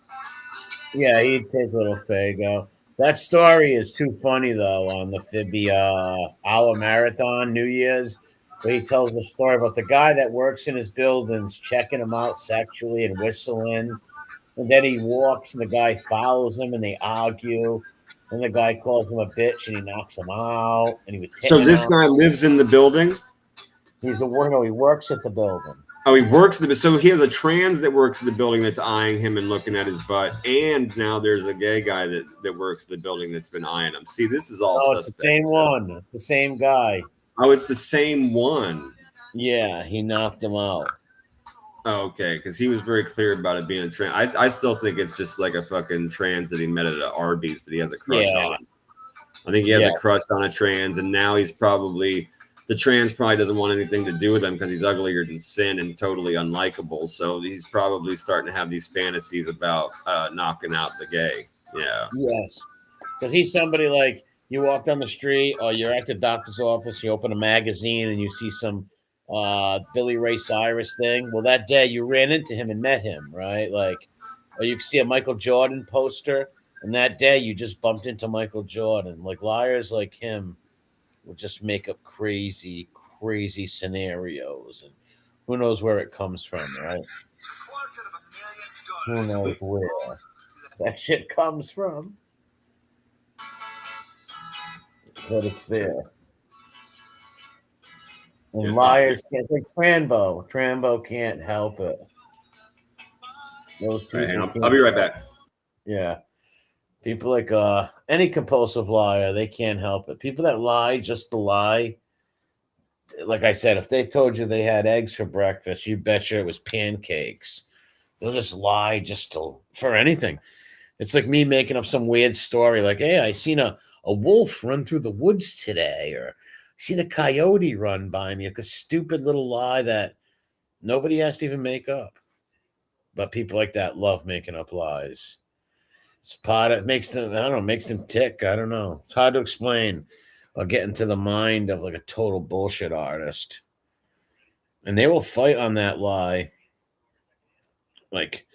Yeah, he'd take little Fago. That story is too funny, though, on the Fibby Hour Marathon New Year's, where he tells the story about the guy that works in his buildings checking him out sexually and whistling. And then he walks and the guy follows him and they argue. And the guy calls him a bitch and he knocks him out. And he was so this guy lives in the building? He's a no, he works at the building. Oh, he works at the so he has a trans that works at the building that's eyeing him and looking at his butt, and now there's a gay guy that works at the building that's been eyeing him. See, this is all suspect. It's the same one. It's the same guy. Oh, it's the same one. Yeah, he knocked him out. Oh, okay, because he was very clear about it being a trans. I still think it's just like a fucking trans that he met at an Arby's that he has a crush on. I think he has a crush on a trans, and now he's probably. The trans probably doesn't want anything to do with him because he's uglier than sin and totally unlikable. So he's probably starting to have these fantasies about knocking out the gay. Yeah. Yes. Because he's somebody like you walk down the street or you're at the doctor's office, you open a magazine and you see some Billy Ray Cyrus thing. Well, that day you ran into him and met him, right? Like, or you see a Michael Jordan poster, and that day you just bumped into Michael Jordan. Like liars like him will just make up crazy scenarios, and who knows where it comes from, right? Who knows where that shit comes from, but it's there. And liars can't. It's like Trambo. Trambo can't help it. Those All right, hang people on. I'll can't. be right back. Yeah. People like any compulsive liar, they can't help it. People that lie just to lie, like I said, if they told you they had eggs for breakfast, you betcha it was pancakes. They'll just lie just to for anything. It's like me making up some weird story, like, hey, I seen a wolf run through the woods today, or I seen a coyote run by me, like a stupid little lie that nobody has to even make up. But people like that love making up lies. It's part of it makes them, I don't know, makes them tick. I don't know. It's hard to explain or get into the mind of like a total bullshit artist. And they will fight on that lie. Like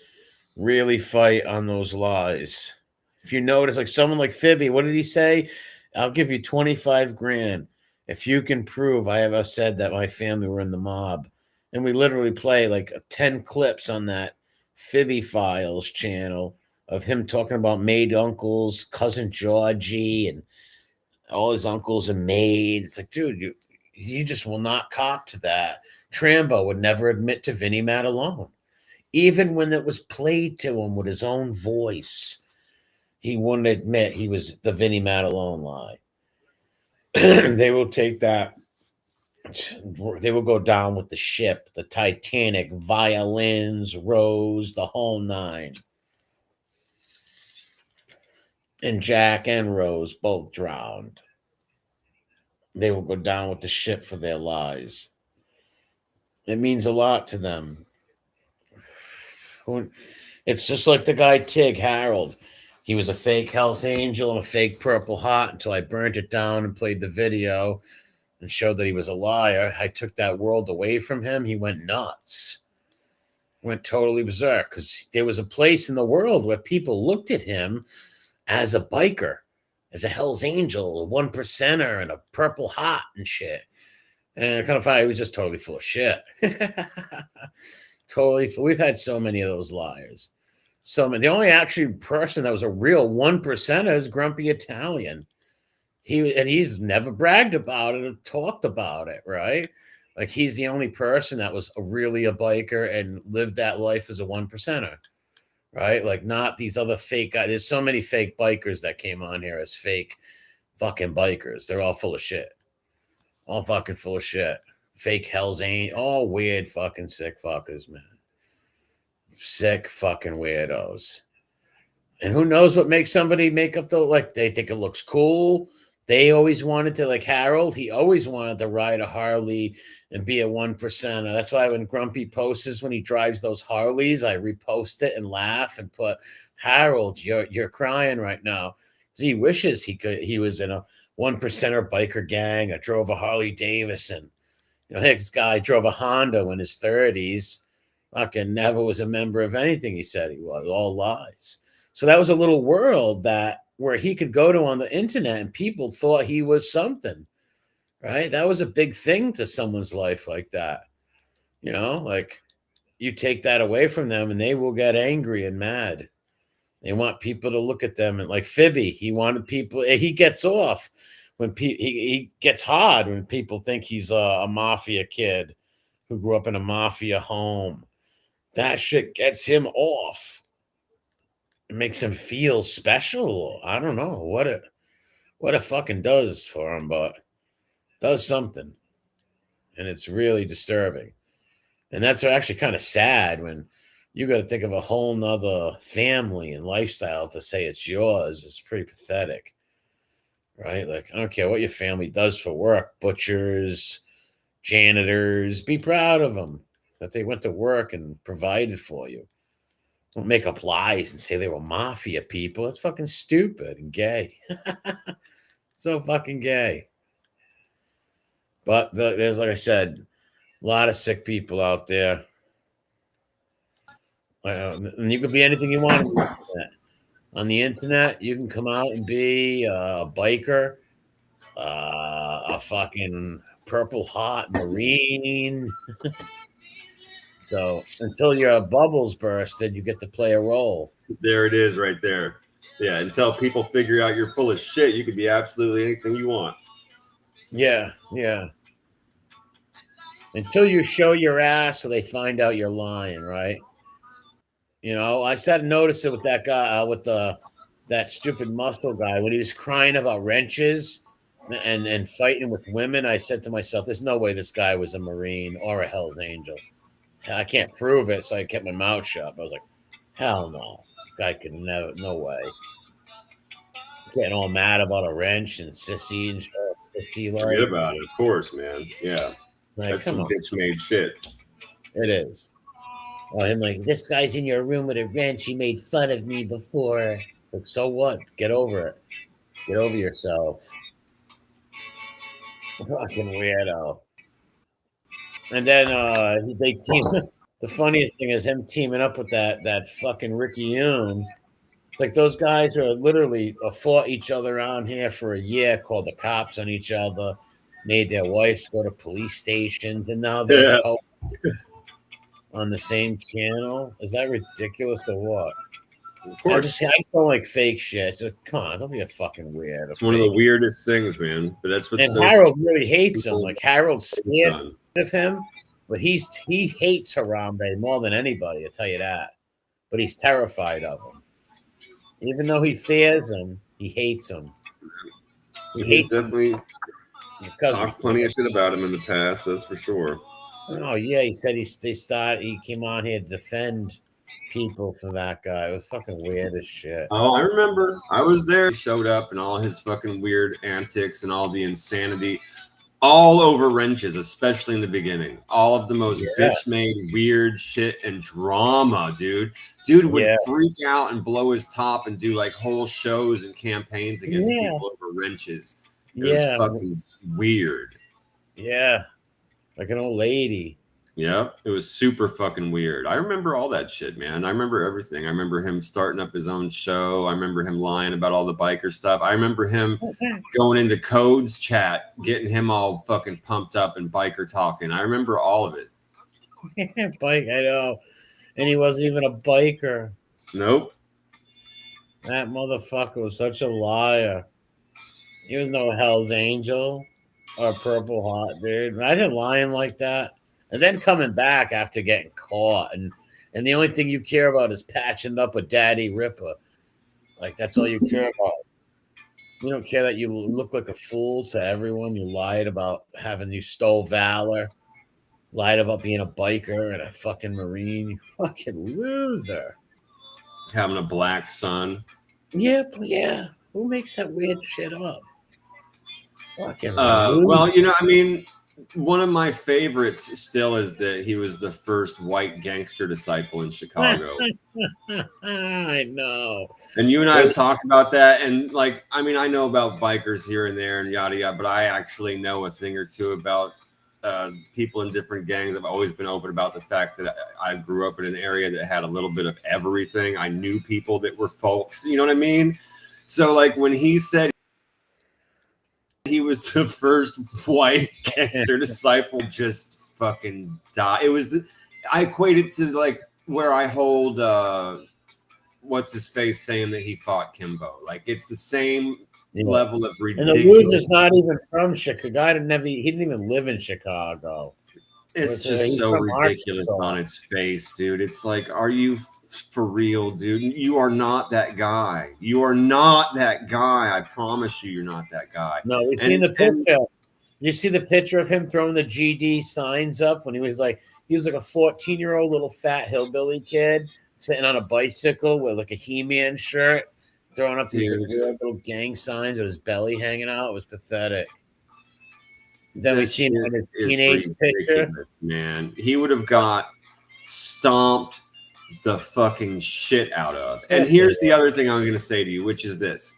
really fight on those lies. If you notice, like someone like Fibby, what did he say? I'll give you 25 grand if you can prove I ever said that my family were in the mob. And we literally play like 10 clips on that Fibby Files channel of him talking about maid uncles, cousin Georgie, and all his uncles and maids. It's like, dude, you just will not cop to that. Trambo would never admit to Vinnie Matalone. Even when it was played to him with his own voice, he wouldn't admit he was the Vinnie Matalone lie. They will take that. They will go down with the ship, the Titanic, violins, Rose, the whole nine. And Jack and Rose both drowned. They will go down with the ship for their lies. It means a lot to them. It's just like the guy Tig Harold. He was a fake Hell's Angel and a fake Purple Heart until I burnt it down and played the video and showed that he was a liar. I took that world away from him. He went nuts. Went totally berserk because there was a place in the world where people looked at him as a biker, as a Hell's Angel, a one percenter, and a Purple Heart and shit. And I kind of found he was just totally full of shit. Totally. We've had so many of those liars. So many. The only actually person that was a real one percenter is Grumpy Italian. He's never bragged about it or talked about it, right? Like he's the only person that was really a biker and lived that life as a one percenter, right? Like not these other fake guys. There's so many fake bikers that came on here as fake fucking bikers. They're all full of shit. All fucking full of shit. Fake Hell's Angel. All weird fucking sick fuckers, man. Sick fucking weirdos. And who knows what makes somebody make up the, like, they think it looks cool. They always wanted to, like Harold, he always wanted to ride a Harley and be a one percenter. That's why when Grumpy posts when he drives those Harleys, I repost it and laugh and put, Harold, you're crying right now. He wishes he was in a one percenter biker gang or drove a Harley Davidson. You know, this guy drove a Honda in his 30s. Fucking never was a member of anything he said he was. All lies. So that was a little world where he could go to on the internet and people thought he was something, right? That was a big thing to someone's life like that. You know, like you take that away from them and they will get angry and mad. They want people to look at them and like Fibby, he wanted people, he gets off when he gets hard when people think he's a mafia kid who grew up in a mafia home. That shit gets him off. It makes him feel special. I don't know what it fucking does for him, but does something. And it's really disturbing. And that's actually kind of sad when you got to think of a whole nother family and lifestyle to say it's yours. It's pretty pathetic, right? Like, I don't care what your family does for work, butchers, janitors, be proud of them that they went to work and provided for you. Don't make up lies and say they were mafia people. It's fucking stupid and gay. So fucking gay. But there's, like I said, a lot of sick people out there. And you can be anything you want on the internet. You can come out and be a biker, a fucking Purple Heart Marine. So until your bubbles bursted, you get to play a role. There it is right there. Yeah, until people figure out you're full of shit, you could be absolutely anything you want. Yeah, yeah. until you show your ass, so they find out you're lying, right? You know, I started noticing with that guy, with that stupid muscle guy, when he was crying about wrenches and fighting with women. I said to myself, "There's no way this guy was a Marine or a Hell's Angel. I can't prove it." So I kept my mouth shut. I was like, "Hell no, this guy could never, no way." Getting all mad about a wrench and sissy and sissy Forget like. about it. Of course, man. Yeah. Like, That's come some on, bitch made shit. it is. Oh, him like, this guy's in your room with a wrench. He made fun of me before. Like, so what? Get over it. Get over yourself. Fucking weirdo. And then they team. The funniest thing is him teaming up with that fucking Ricky Yoon. It's like those guys are literally fought each other around here for a year, called the cops on each other, made their wives go to police stations, and now they're on the same channel. Is that ridiculous or what? Of course. I just don't like fake shit. So, come on, don't be a fucking weird. It's one of the weirdest things, man. But that's what. And Harold really hates him. Like Harold's scared of him, but he hates Harambe more than anybody. I'll tell you that. But he's terrified of him. Even though he fears him, he hates him. He hates definitely him. Talked plenty of shit about him in the past. That's for sure. Oh yeah, he said he came on here to defend people for that guy. It was fucking weird as shit. Oh, I remember. I was there. He showed up and all his fucking weird antics and all the insanity, all over wrenches, especially in the beginning. All of the most bitch-made weird shit and drama, dude. Dude would freak out and blow his top and do like whole shows and campaigns against people over wrenches. It was fucking weird. Yeah. Like an old lady. Yeah, it was super fucking weird. I remember all that shit, man. I remember everything. I remember him starting up his own show. I remember him lying about all the biker stuff. I remember him going into Code's chat, getting him all fucking pumped up and biker talking. I remember all of it. Bike, I know. And he wasn't even a biker. Nope. That motherfucker was such a liar. He was no Hell's Angel or Purple Heart, dude. Imagine lying like that. And then coming back after getting caught. And the only thing you care about is patching up with Daddy Ripper. Like, that's all you care about. You don't care that you look like a fool to everyone. You lied about you stole valor. Lied about being a biker and a fucking Marine. You fucking loser. Having a black son. Yeah. Who makes that weird shit up? Fucking well, you know, I mean, one of my favorites still is that he was the first white gangster disciple in Chicago. I know. And you and I have talked about that. And like, I mean, I know about bikers here and there and yada yada, but I actually know a thing or two about people in different gangs. I've always been open about the fact that I grew up in an area that had a little bit of everything. I knew people that were folks, you know what I mean? So like when he said he was the first white gangster disciple, just fucking die. It was I equated to like where I hold what's his face saying that he fought Kimbo. Like it's the same level of ridiculous. And the loser's not even from Chicago. He didn't even live in Chicago. It's just so ridiculous on its face, dude. It's like, are you for real, dude? You are not that guy. You are not that guy. I promise you're not that guy. No, we've seen the picture. You see the picture of him throwing the GD signs up when he was like a 14-year-old little fat hillbilly kid sitting on a bicycle with like a He-Man shirt, throwing up these little gang signs with his belly hanging out. It was pathetic. Then we seen him in his teenage picture. Man, he would have got stomped the fucking shit out of. And here's the other thing I'm going to say to you, which is this.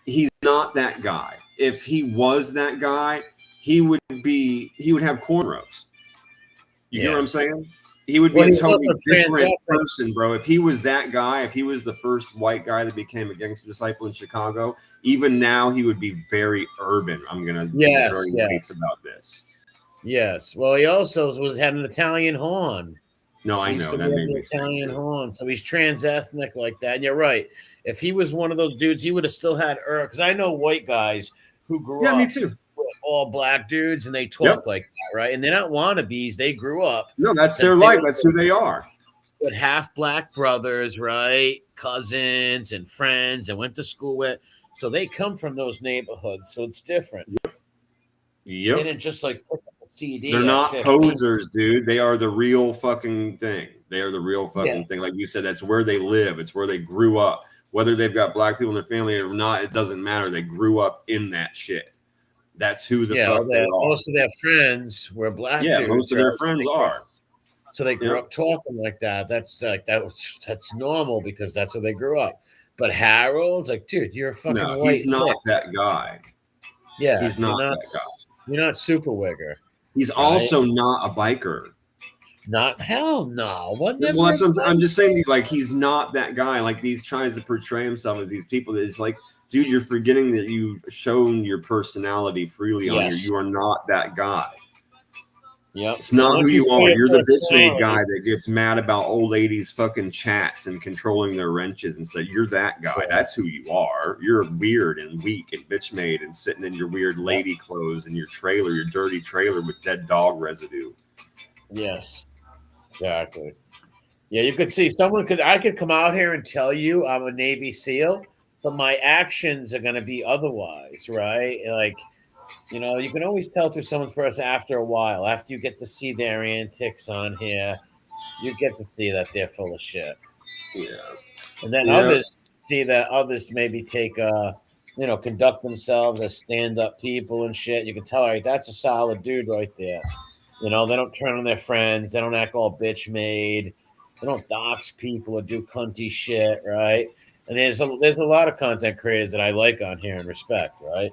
He's not that guy. If he was that guy, he would have cornrows. You get what I'm saying? He would be a totally different person, bro. If he was that guy, if he was the first white guy that became a gangster disciple in Chicago, even now he would be very urban. I'm going to be very nice about this. Yes. Well, he also had an Italian horn. No, I know. That made me Italian horn. So he's trans-ethnic like that. And you're right. If he was one of those dudes, he would have still had because I know white guys who grew up me too. with all black dudes, and they talk like that, right? And they're not wannabes. They grew up. No, that's their life. That's who they are. With half black brothers, right? Cousins and friends, and went to school with. So they come from those neighborhoods. So it's different. Yep. They didn't just like pick up a CD. They're not posers, dude. They are the real fucking thing. They are the real fucking thing. Like you said, that's where they live. It's where they grew up. Whether they've got black people in their family or not, it doesn't matter. They grew up in that shit. That's who the fuck they are. Most of their friends were black. Yeah, dudes, most of their friends are. So they grew up talking like that. That's like that's normal because that's where they grew up. But Harold's like, dude, you're a fucking white. He's not that guy. Yeah, he's not that guy. You're not super wigger. He's also not a biker. Not hell no. I'm just saying, like, he's not that guy. Like, these tries to portray himself as these people. It's like, dude, you're forgetting that you've shown your personality freely on here. You are not that guy. Yep. It's not who you are. You're the bitch made guy that gets mad about old ladies fucking chats and controlling their wrenches and stuff. You're that guy. That's who you are. You're weird and weak and bitch made and sitting in your weird lady clothes in your trailer, your dirty trailer with dead dog residue. Yes. Exactly. Yeah, you could see I could come out here and tell you I'm a Navy SEAL, but my actions are going to be otherwise, right? Like, you know, you can always tell through someone's person after a while. After you get to see their antics on here, you get to see that they're full of shit. Yeah. And then others see that others maybe conduct themselves as stand-up people and shit. You can tell, like, that's a solid dude right there. You know, they don't turn on their friends. They don't act all bitch made. They don't dox people or do cunty shit, right? And there's a lot of content creators that I like on here and respect, right?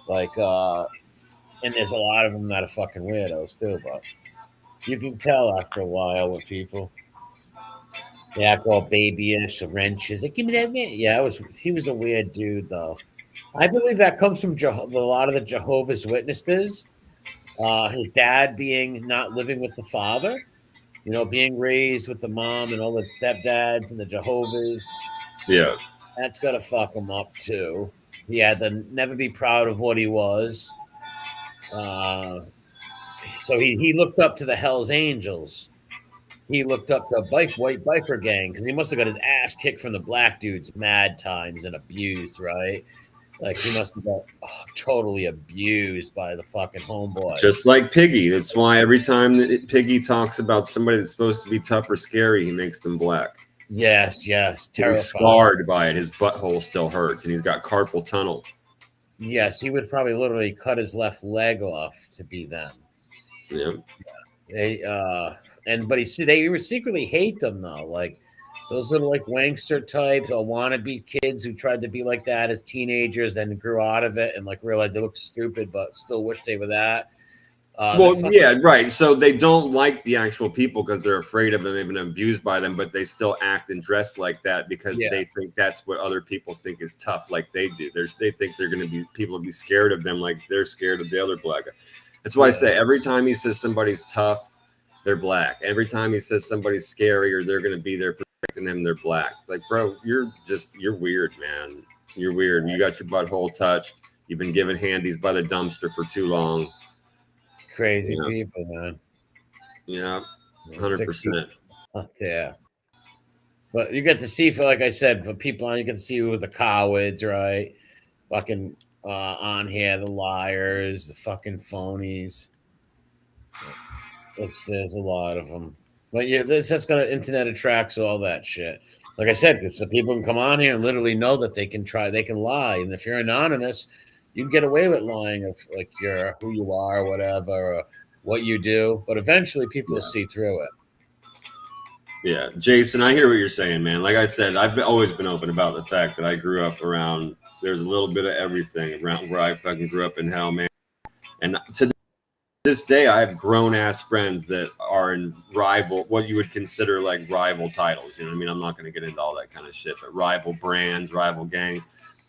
Like, and there's a lot of them that are fucking weirdos too, but you can tell after a while with people. They act all babyish, wrenches. Like, give me that man. Yeah, he was a weird dude, though. I believe that comes from a lot of the Jehovah's Witnesses. His dad not living with the father, you know, being raised with the mom and all the stepdads and the Jehovah's. Yeah. That's got to fuck him up, too. He had to never be proud of what he was. So he looked up to the Hells Angels. He looked up to a white biker gang because he must have got his ass kicked from the black dudes mad times and abused, right? Like, he must have got totally abused by the fucking homeboy. Just like Piggy. That's why every time that Piggy talks about somebody that's supposed to be tough or scary, he makes them black. Yes. Terrifying. He's scarred by it. His butthole still hurts, and he's got carpal tunnel. Yes, he would probably literally cut his left leg off to be them. Yeah. They they would secretly hate them though. Like, those little like wankster types or wannabe kids who tried to be like that as teenagers and grew out of it and like realized they looked stupid but still wish they were that. Right. So they don't like the actual people because they're afraid of them. They've been abused by them, but they still act and dress like that because they think that's what other people think is tough, like they do. They think they're going to be people to be scared of them, like they're scared of the other black guy. That's why I say every time he says somebody's tough, they're black. Every time he says somebody's scary or they're going to be there protecting them, they're black. It's like, bro, you're weird, man. You're weird. You got your butthole touched. You've been given handies by the dumpster for too long. Crazy people, man. Yeah, 100%. Yeah. But you get to see, like I said, for people on, you get to see who the cowards, right? Fucking on here, the liars, the fucking phonies. There's a lot of them. But yeah, that's got an internet attracts all that shit. Like I said, because the people can come on here and literally know that they can lie. And if you're anonymous, you can get away with lying of like you're who you are, or whatever, or what you do. But eventually people will see through it. Yeah. Jason, I hear what you're saying, man. Like I said, I've always been open about the fact that I grew up around, there's a little bit of everything around where I fucking grew up in hell, man. And to this day, I have grown ass friends that are in what you would consider like rival titles. You know what I mean? I'm not going to get into all that kind of shit, but rival brands, rival gangs.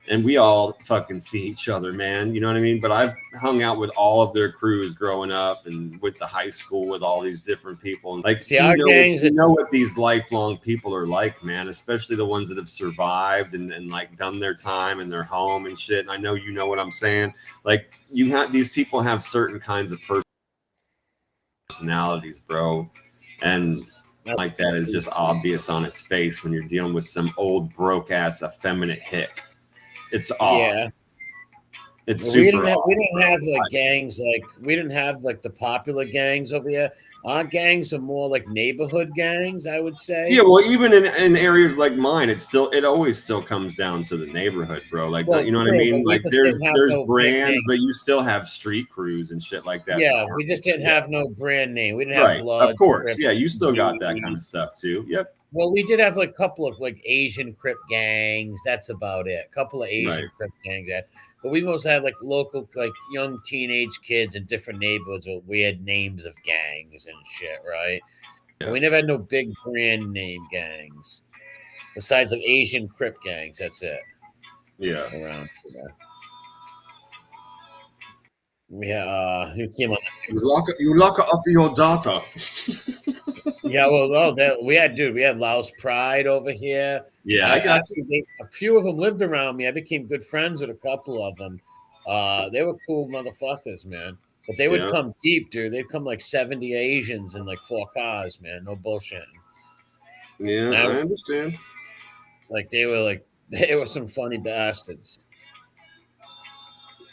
and we all fucking see each other, man. You know what I mean? But I've hung out with all of their crews growing up, and with the high school with all these different people. And like, see, our gangs, you know what these lifelong people are like, man. Especially the ones that have survived and like done their time in their home and shit. And I know you know what I'm saying. Like, you have these people have certain kinds of personalities, bro, and like that is just obvious on its face when you're dealing with some old broke ass effeminate hick. It's odd. Yeah. It's super. We didn't have like gangs, like we didn't have like the popular gangs over here. Our gangs are more like neighborhood gangs, I would say. Yeah, well, even in areas like mine, it always still comes down to the neighborhood, bro. Like, Well, you know true, what I mean? but we Like, just there's didn't have no brands, but you still have street crews and shit like that. Yeah, we just didn't have no brand name. We didn't Right, have blood. of course. Yeah, you still got that kind of stuff too. Yep. Well, we did have like a couple of like Asian Crip gangs. That's about it. A couple of Asian Right. Crip gangs. But we mostly had like local, like young teenage kids in different neighborhoods with weird names of gangs and shit, right? Yeah. And we never had no big brand name gangs. Besides like Asian Crip gangs, that's it. Yeah. Around. Yeah, you see them on you lock up your data. Yeah, well, we had Laos Pride over here. Yeah, I got you. A few of them lived around me. I became good friends with a couple of them. They were cool motherfuckers, man. But they would come deep, dude. They'd come like 70 Asians in like 4 cars, man. No bullshit. Yeah, I understand. Like they were some funny bastards.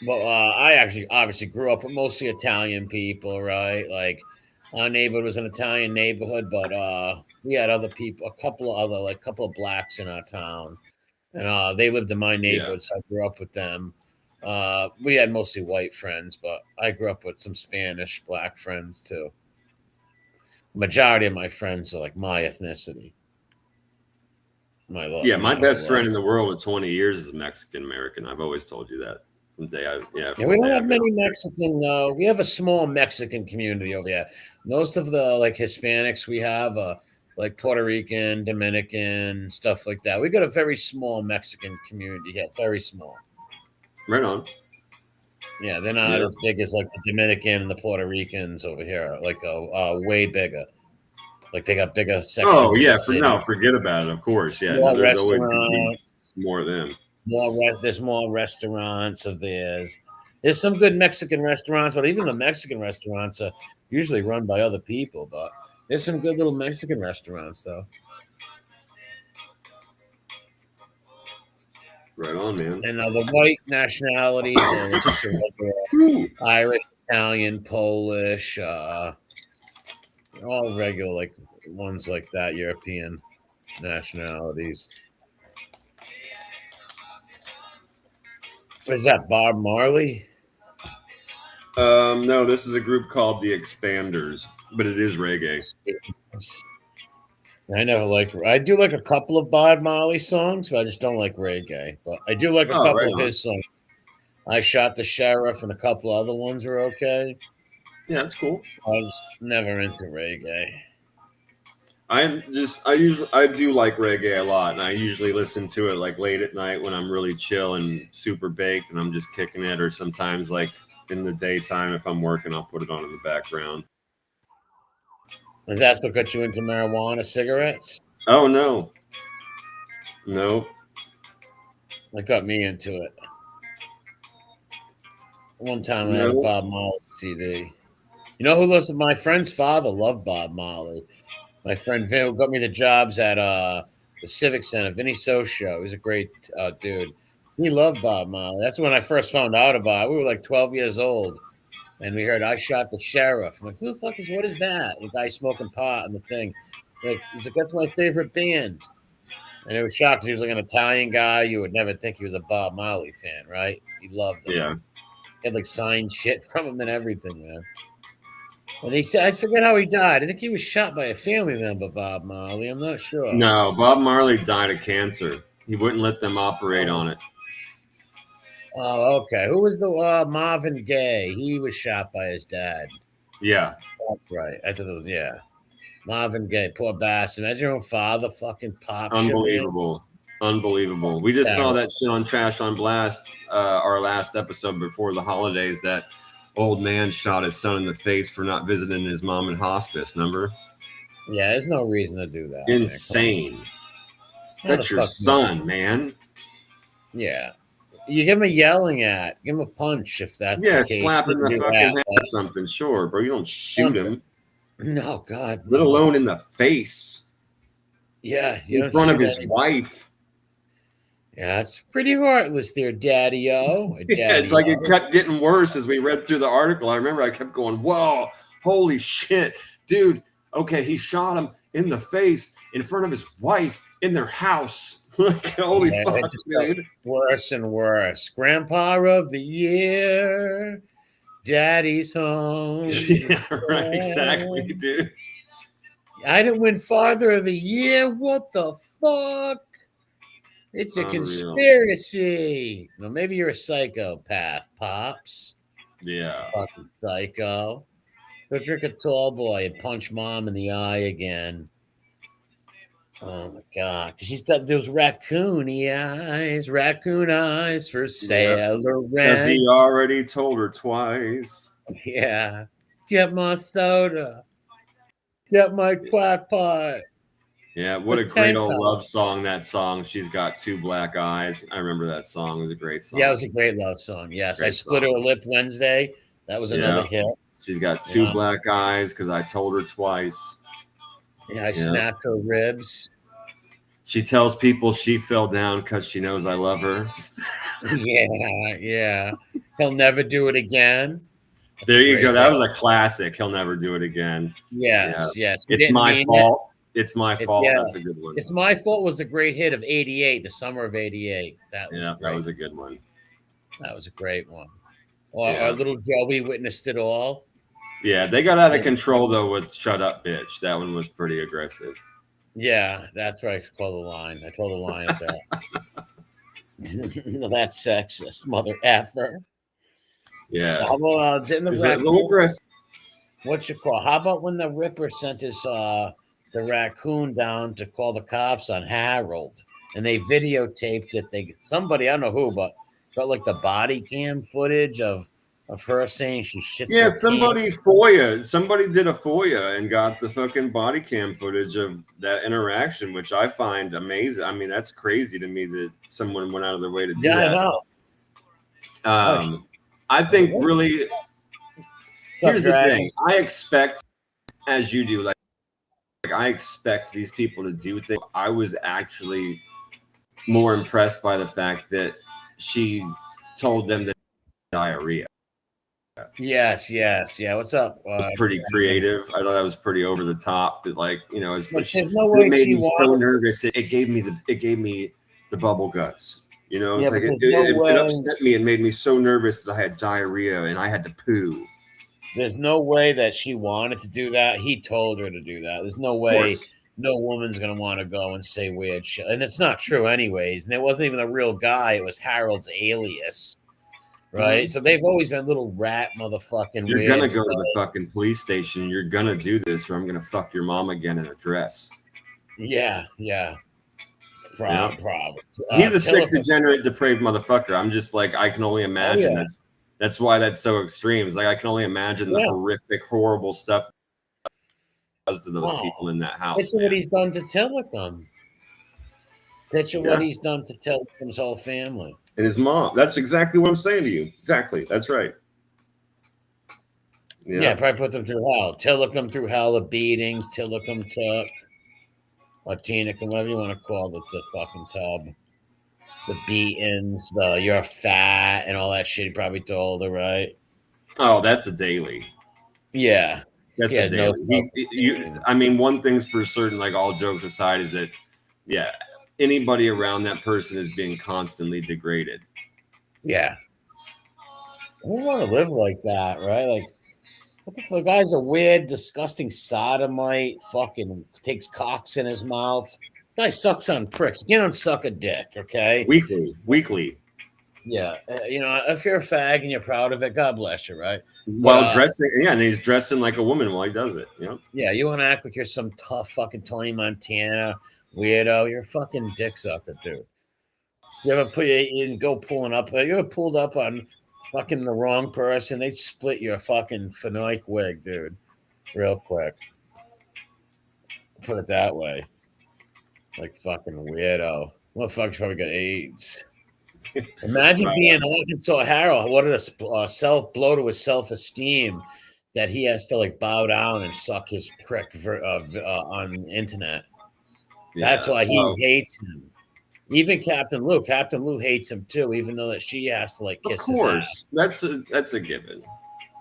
Well, I actually obviously grew up with mostly Italian people, right? Like our neighborhood was an Italian neighborhood, but we had other people, a couple of blacks in our town, and they lived in my neighborhood, so I grew up with them. We had mostly white friends, but I grew up with some Spanish black friends too. Majority of my friends are like my ethnicity. My best friend in the world with 20 years is Mexican American. I've always told you that. We don't have many Mexican. We have a small Mexican community over here. Most of the like Hispanics we have, like Puerto Rican, Dominican, stuff like that. We got a very small Mexican community here, very small. Right on. Yeah, they're not as big as like the Dominican and the Puerto Ricans over here. Like way bigger. Like they got bigger sections. Oh yeah, forget about it. Of course, yeah. More there's always more of them. There's more restaurants of theirs. There's some good Mexican restaurants, but even the Mexican restaurants are usually run by other people. But there's some good little Mexican restaurants, though. Right on, man. And the white nationalities are just Irish, Italian, Polish, all regular like ones like that, European nationalities. Is that Bob Marley? No, this is a group called the Expanders, but it is reggae. I do like a couple of Bob Marley songs, but I just don't like reggae. But I do like a couple of his songs. I Shot the Sheriff and a couple other ones were okay. Yeah, that's cool. I was never into reggae. I do like reggae a lot, and I usually listen to it like late at night when I'm really chill and super baked and I'm just kicking it, or sometimes like in the daytime if I'm working, I'll put it on in the background. And that's what got you into marijuana, cigarettes? Oh no. That got me into it. One time I had a Bob Marley CD. You know who listened? My friend's father loved Bob Marley. My friend Vin got me the jobs at the Civic Center. Vinny Socio. He's a great dude. He loved Bob Marley. That's when I first found out about it. We were like 12 years old. And we heard I Shot the Sheriff. I'm like, who the fuck what is that? The guy smoking pot on the thing. He's like, that's my favorite band. And it was shocked because he was like an Italian guy. You would never think he was a Bob Marley fan, right? He loved him. Yeah. He had like signed shit from him and everything, man. And he said, I forget how he died. I think he was shot by a family member, Bob Marley. I'm not sure. No, Bob Marley died of cancer. He wouldn't let them operate on it. Oh, okay. Who was the Marvin Gaye? He was shot by his dad. Yeah. That's right. I thought it was, Marvin Gaye, poor bastard. Imagine your own father fucking pop. Unbelievable. Unbelievable. We just saw that shit on Trash on Blast, our last episode before the holidays. That old man shot his son in the face for not visiting his mom in hospice. Remember? Yeah, there's no reason to do that. Insane. That's your son, man. Yeah. You give him a yelling at. Give him a punch if that's the case. Slap in the fucking head or something. Sure, bro. You don't shoot him. No, God. Let alone in the face. Yeah. In front of his wife. Yeah, it's pretty heartless there, Daddy-O. It's like it kept getting worse as we read through the article. I remember I kept going, whoa, holy shit. Dude, okay, he shot him in the face in front of his wife in their house. Like, holy fuck, dude. Worse and worse. Grandpa of the year. Daddy's home. Yeah, right, exactly, dude. I didn't win Father of the Year. What the fuck? It's a conspiracy. Well, maybe you're a psychopath, Pops. Yeah. Fucking psycho. Go drink a tall boy and punch Mom in the eye again. Oh my God. Because she's got those raccoon eyes for sailor rent. Because he already told her twice. Yeah. Get my soda. Get my quack pot. Yeah, what a great old love song, that song. She's got two black eyes. I remember that song. It was a great song. Yeah, it was a great love song. Yes. I split her lip Wednesday. That was another hit. She's got two black eyes because I told her twice. Yeah, I snapped her ribs. She tells people she fell down because she knows I love her. Yeah. He'll never do it again. That's there you go. That was a classic. He'll never do it again. Yes. It's my fault. It's my fault. That's a good one. It's My Fault was the great hit of '88, the summer of '88. That was a good one. That was a great one. Our little Joey witnessed it all. Yeah, they got out of control though with "Shut Up, Bitch." That one was pretty aggressive. Yeah, that's what I call the line. I told the line at that. That's sexist, mother effer. Yeah. How about is that a little aggressive? What you call? How about when the Ripper sent his the raccoon down to call the cops on Harold, and they videotaped it? Somebody, I don't know who, but got like the body cam footage of her saying she shits. Yeah, somebody did a FOIA and got the fucking body cam footage of that interaction, which I find amazing. I mean, that's crazy to me that someone went out of their way to do that. I know. I think really, here's the thing. I expect, as you do, like I expect these people to do things. I was actually more impressed by the fact that she told them that diarrhea. Yes. Yeah. What's up? It was pretty creative. I thought that was pretty over the top. But like, there's no way it made me so nervous. It gave me the bubble guts. It's like it upset me and made me so nervous that I had diarrhea and I had to poo. There's no way that she wanted to do that. He told her to do that. There's no way no woman's going to want to go and say weird shit. And it's not true anyways. And it wasn't even a real guy. It was Harold's alias. Right? Mm-hmm. So they've always been little rat motherfucking You're going to go to the fucking police station. You're going to do this or I'm going to fuck your mom again in a dress. Yeah. Problem. He's a sick, degenerate, depraved motherfucker. I'm just like, I can only imagine that's why that's so extreme. It's like I can only imagine the horrific, horrible stuff does to those people in that house. That's what he's done to Tillicum. That's what he's done to Tillicum's whole family. And his mom. That's exactly what I'm saying to you. Exactly. That's right. Yeah, probably put them through hell. Tillicum through hell, the beatings, Tillicum took. Or Tinicum, whatever you want to call it, the fucking tub. The beatings, you're fat and all that shit he probably told her, right? Oh, that's a daily. Yeah. That's a daily. I mean, one thing's for certain, like all jokes aside, is that, anybody around that person is being constantly degraded. Yeah. I don't want to live like that, right? Like, what the fuck? Guy's a weird, disgusting sodomite, fucking takes cocks in his mouth. Guy sucks on prick. You can't unsuck a dick, okay? Weekly. Yeah. If you're a fag and you're proud of it, God bless you, right? While dressing, and he's dressing like a woman while he does it, Yeah, you want to act like you're some tough fucking Tony Montana, Weirdo, you're a fucking dick sucker, dude. You ever go pulling up? You ever pulled up on fucking the wrong person? They'd split your fucking fanoik wig, dude, real quick. Put it that way. Like fucking weirdo. Motherfucker's probably got AIDS. Imagine being Arkansas Harold. What a self blow to his self-esteem that he has to like bow down and suck his prick on the internet. That's why he hates him. Even Captain Lou. Captain Lou hates him too, even though that she has to like kiss his ass. That's a given.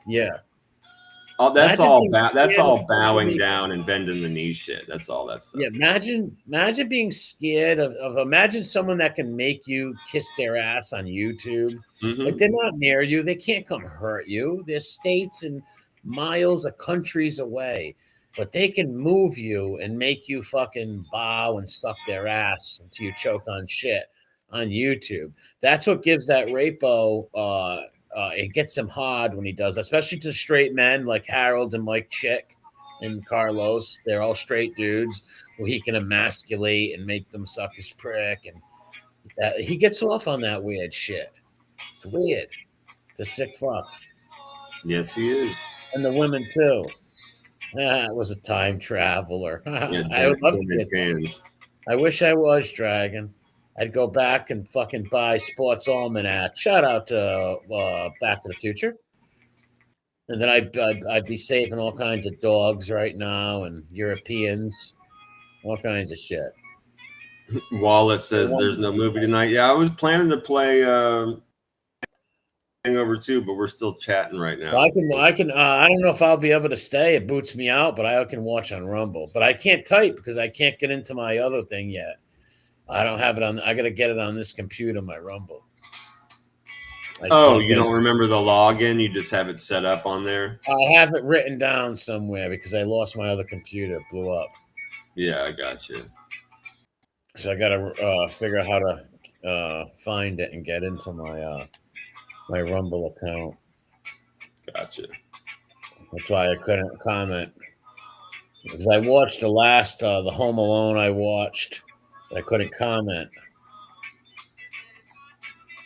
Yeah. Oh, that's all bowing down and bending the knee shit. That's all that stuff. Yeah, imagine being scared of imagine someone that can make you kiss their ass on YouTube. Mm-hmm. Like they're not near you, they can't come hurt you. They're states and miles of countries away, but they can move you and make you fucking bow and suck their ass until you choke on shit on YouTube. That's what gives that rapo it gets him hard when he does, especially to straight men like Harold and Mike Chick and Carlos. They're all straight dudes who he can emasculate and make them suck his prick. And he gets off on that weird shit. It's weird. It's a sick fuck. Yes, he is. And the women too. It was a time traveler. I would love to get fans. I wish I was Dragon. I'd go back and fucking buy Sports Almanac. Shout out to Back to the Future. And then I'd be saving all kinds of dogs right now and Europeans, all kinds of shit. Wallace says there's no movie tonight. Yeah, I was planning to play Hangover 2, but we're still chatting right now. I can. I don't know if I'll be able to stay. It boots me out, but I can watch on Rumble. But I can't type because I can't get into my other thing yet. I don't have it on. I got to get it on this computer, my Rumble. You don't remember the login? You just have it set up on there? I have it written down somewhere because I lost my other computer. It blew up. Yeah, I got you. So I got to figure out how to find it and get into my my Rumble account. Gotcha. That's why I couldn't comment. Because I watched the last the Home Alone I watched. I couldn't comment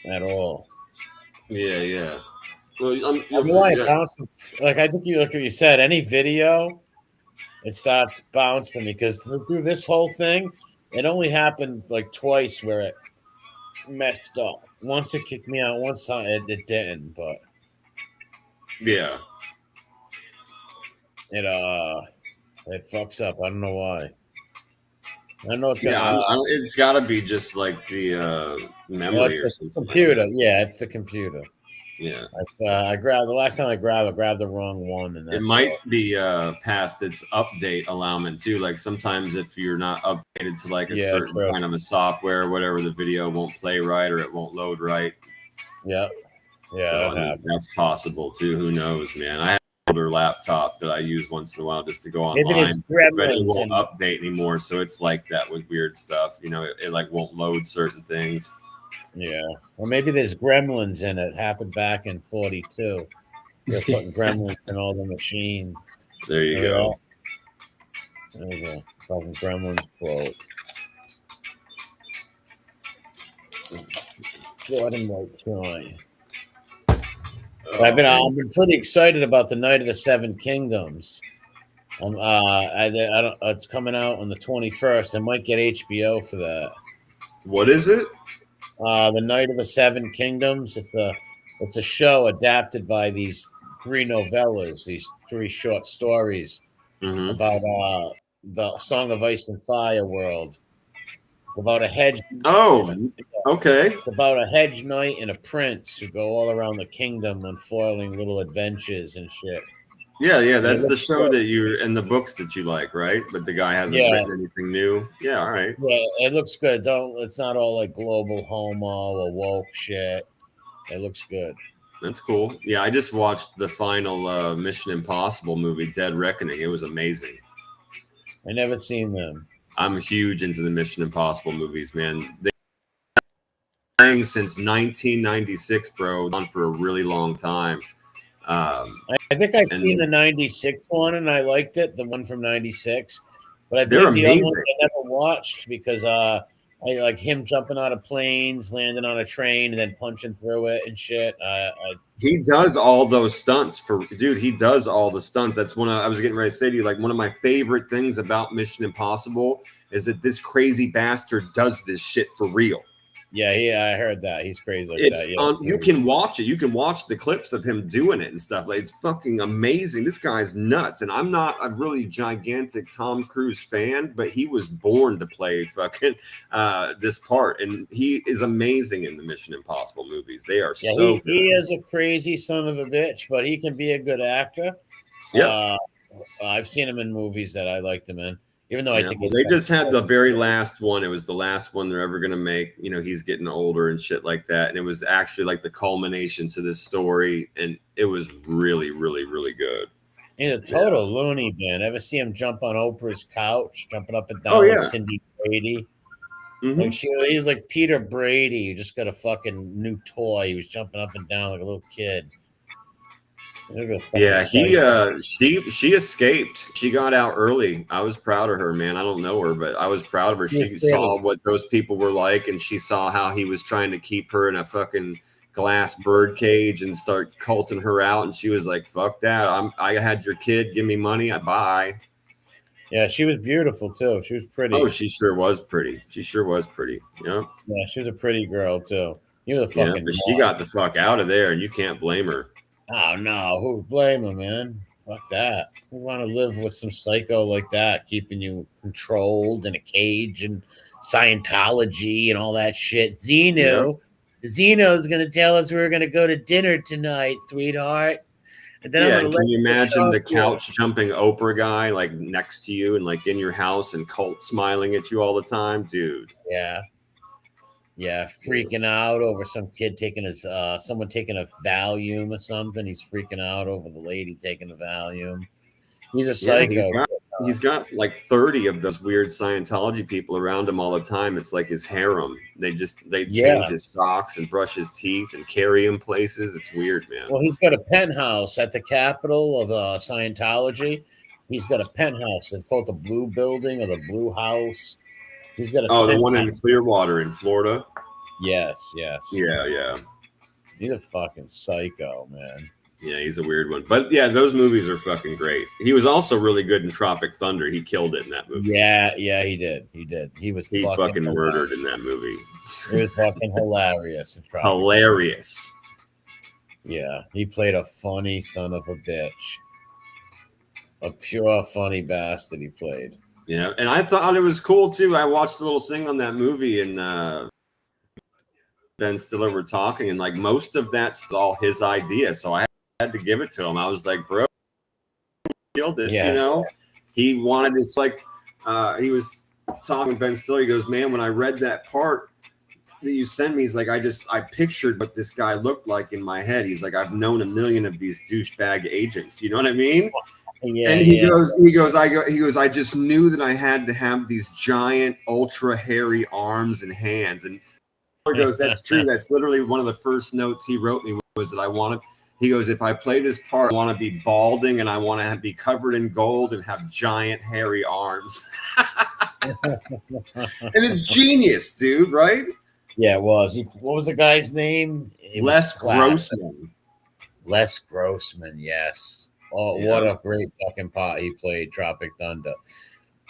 at all. Yeah. Well, why it bounced, like I think like you said, any video, it starts bouncing because through this whole thing, it only happened like twice where it messed up. Once it kicked me out, once it didn't, but yeah, it fucks up. I don't know why. I don't know if it's got to be just like the memory or something. Computer. Yeah, it's the computer. Yeah. I grabbed the last time I grabbed the wrong one, and it might be past its update allowance too. Like sometimes if you're not updated to like a certain kind of a software, or whatever, the video won't play right or it won't load right. Yeah. So, that's possible too. Who knows, man? I have an older laptop that I use once in a while just to go online, but it won't update anymore. So it's like that with weird stuff. You know, it like won't load certain things. Yeah, or maybe there's gremlins in it. Happened back in 42. They're putting gremlins in all the machines. There you go. There's a fucking gremlins quote. Jordan White Troy. I've been pretty excited about the Night of the Seven Kingdoms. It's coming out on the 21st. I might get HBO for that. What is it? The Night of the Seven Kingdoms. It's a show adapted by these 3 novellas, these 3 short stories about the Song of Ice and Fire world. About a hedge. Okay. It's about a hedge knight and a prince who go all around the kingdom unfoiling little adventures and shit. Yeah. That's the show that you're in the books that you like, right? But the guy hasn't written anything new. Yeah, all right. Yeah, it looks good. It's not all like global homo or woke shit. It looks good. That's cool. Yeah, I just watched the final Mission Impossible movie, Dead Reckoning. It was amazing. I never seen them. I'm huge into the Mission Impossible movies, man. They've been playing since 1996, bro. On for a really long time. I think I've seen the 96 one and I liked it, the one from 96. But I think the other ones I never watched because I like him jumping out of planes, landing on a train, and then punching through it and shit. He does all those stunts for dude. He does all the stunts. That's one I was getting ready to say to you. Like one of my favorite things about Mission Impossible is that this crazy bastard does this shit for real. Yeah, I heard that. He's crazy like that. Yeah, you can watch it. You can watch the clips of him doing it and stuff. Like it's fucking amazing. This guy's nuts. And I'm not a really gigantic Tom Cruise fan, but he was born to play fucking this part, and he is amazing in the Mission Impossible movies. They are so good. He is a crazy son of a bitch, but he can be a good actor. Yeah, I've seen him in movies that I liked him in. Even though I think they just had the very last one. It was the last one they're ever going to make. You know, he's getting older and shit like that. And it was actually like the culmination to this story. And it was really, really, really good. He's a total loony, man. Ever see him jump on Oprah's couch, jumping up and down like Cindy Brady? Mm-hmm. Like he's like Peter Brady, who just got a fucking new toy. He was jumping up and down like a little kid. Yeah, she escaped. She got out early. I was proud of her, man. I don't know her, but I was proud of her. She saw what those people were like, and she saw how he was trying to keep her in a fucking glass bird cage and start culting her out. And she was like, "Fuck that! I had your kid. Give me money. I buy." Yeah, she was beautiful too. She was pretty. Oh, she sure was pretty. She sure was pretty. Yeah. Yeah, she was a pretty girl too. He was a fucking. But she got the fuck out of there, and you can't blame her. Oh no, who would blame him, man? Fuck that. We want to live with some psycho like that, keeping you controlled in a cage and Scientology and all that shit. Zeno's gonna tell us we're gonna go to dinner tonight, sweetheart. And then can you imagine the couch jumping Oprah guy like next to you and like in your house and cult smiling at you all the time, dude? Yeah, freaking out over some kid taking someone taking a Valium or something. He's freaking out over the lady taking a Valium. He's a psycho. He's got like 30 of those weird Scientology people around him all the time. It's like his harem. They change his socks and brush his teeth and carry him places. It's weird, man. Well, he's got a penthouse at the capital of Scientology. He's got a penthouse. It's called the Blue Building or the Blue House. He's got the one in Clearwater in Florida. Yes. Yeah. He's a fucking psycho, man. Yeah, he's a weird one. But yeah, those movies are fucking great. He was also really good in Tropic Thunder. He killed it in that movie. Yeah, he did. He fucking murdered in that movie. It was fucking hilarious. Hilarious. Yeah, he played a funny son of a bitch. A pure funny bastard he played. Yeah, and I thought it was cool too. I watched a little thing on that movie, and Ben Stiller were talking, and like most of that's all his idea. So I had to give it to him. I was like, bro, killed it. Yeah. You know, he wanted it's like he was talking to Ben Stiller. He goes, man, when I read that part that you sent me, he's like, I pictured what this guy looked like in my head. He's like, I've known a million of these douchebag agents. You know what I mean? Yeah, and he goes, I just knew that I had to have these giant, ultra hairy arms and hands. And he goes, that's true. That's literally one of the first notes he wrote me was that he goes, if I play this part, I want to be balding and I want to be covered in gold and have giant, hairy arms. And it's genius, dude, right? Yeah, it was. What was the guy's name? Les Grossman. Les Grossman, yes. Oh, yeah. What a great fucking part he played, Tropic Thunder.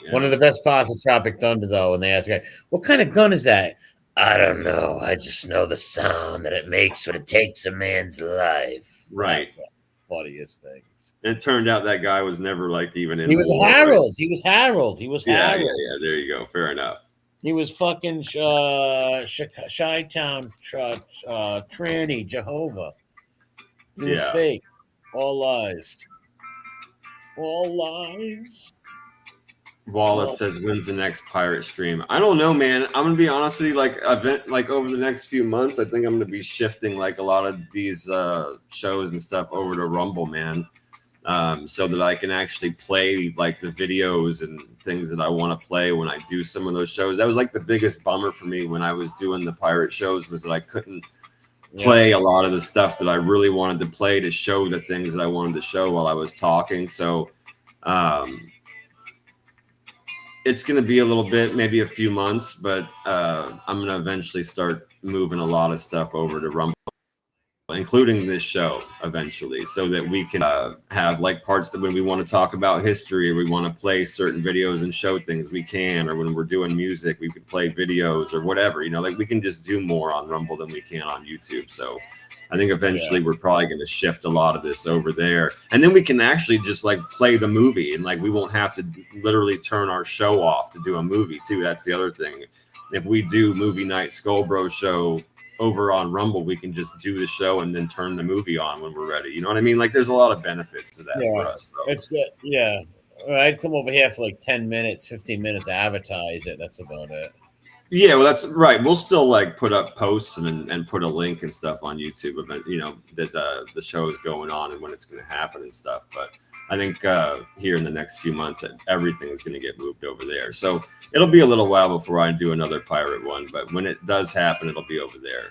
Yeah. One of the best parts of Tropic Thunder, though, when they ask the guy, what kind of gun is that? I don't know. I just know the sound that it makes when it takes a man's life. Right. That's the funniest things. It turned out that guy was never like even in He was Harold. He was Harold. Yeah, there you go. Fair enough. He was fucking Chi-Town tranny Jehovah. He was fake. All lies. All lies. Wallace says, when's the next pirate stream? I don't know, man. I'm gonna be honest with you. Like over the next few months, I think I'm gonna be shifting like a lot of these shows and stuff over to Rumble, man. So that I can actually play like the videos and things that I want to play when I do some of those shows. That was like the biggest bummer for me when I was doing the pirate shows, was that I couldn't play a lot of the stuff that I really wanted to play to show the things that I wanted to show while I was talking. So it's going to be a little bit, maybe a few months, but I'm going to eventually start moving a lot of stuff over to Rumble, including this show eventually, so that we can have like parts that when we want to talk about history or we want to play certain videos and show things, we can, or when we're doing music, we can play videos or whatever, like we can just do more on Rumble than we can on YouTube. So I think eventually we're probably going to shift a lot of this over there, and then we can actually just like play the movie, and like we won't have to literally turn our show off to do a movie too. That's the other thing. If we do movie night Skullbro show over on Rumble, we can just do the show and then turn the movie on when we're ready. You know what I mean? Like there's a lot of benefits to that for us. So. It's good. Yeah. I'd come over here for like 10 minutes, 15 minutes, advertise it. That's about it. Yeah, well, that's right. We'll still like put up posts and put a link and stuff on YouTube, that the show is going on and when it's going to happen and stuff. But I think here in the next few months, everything is going to get moved over there. So it'll be a little while before I do another pirate one. But when it does happen, it'll be over there.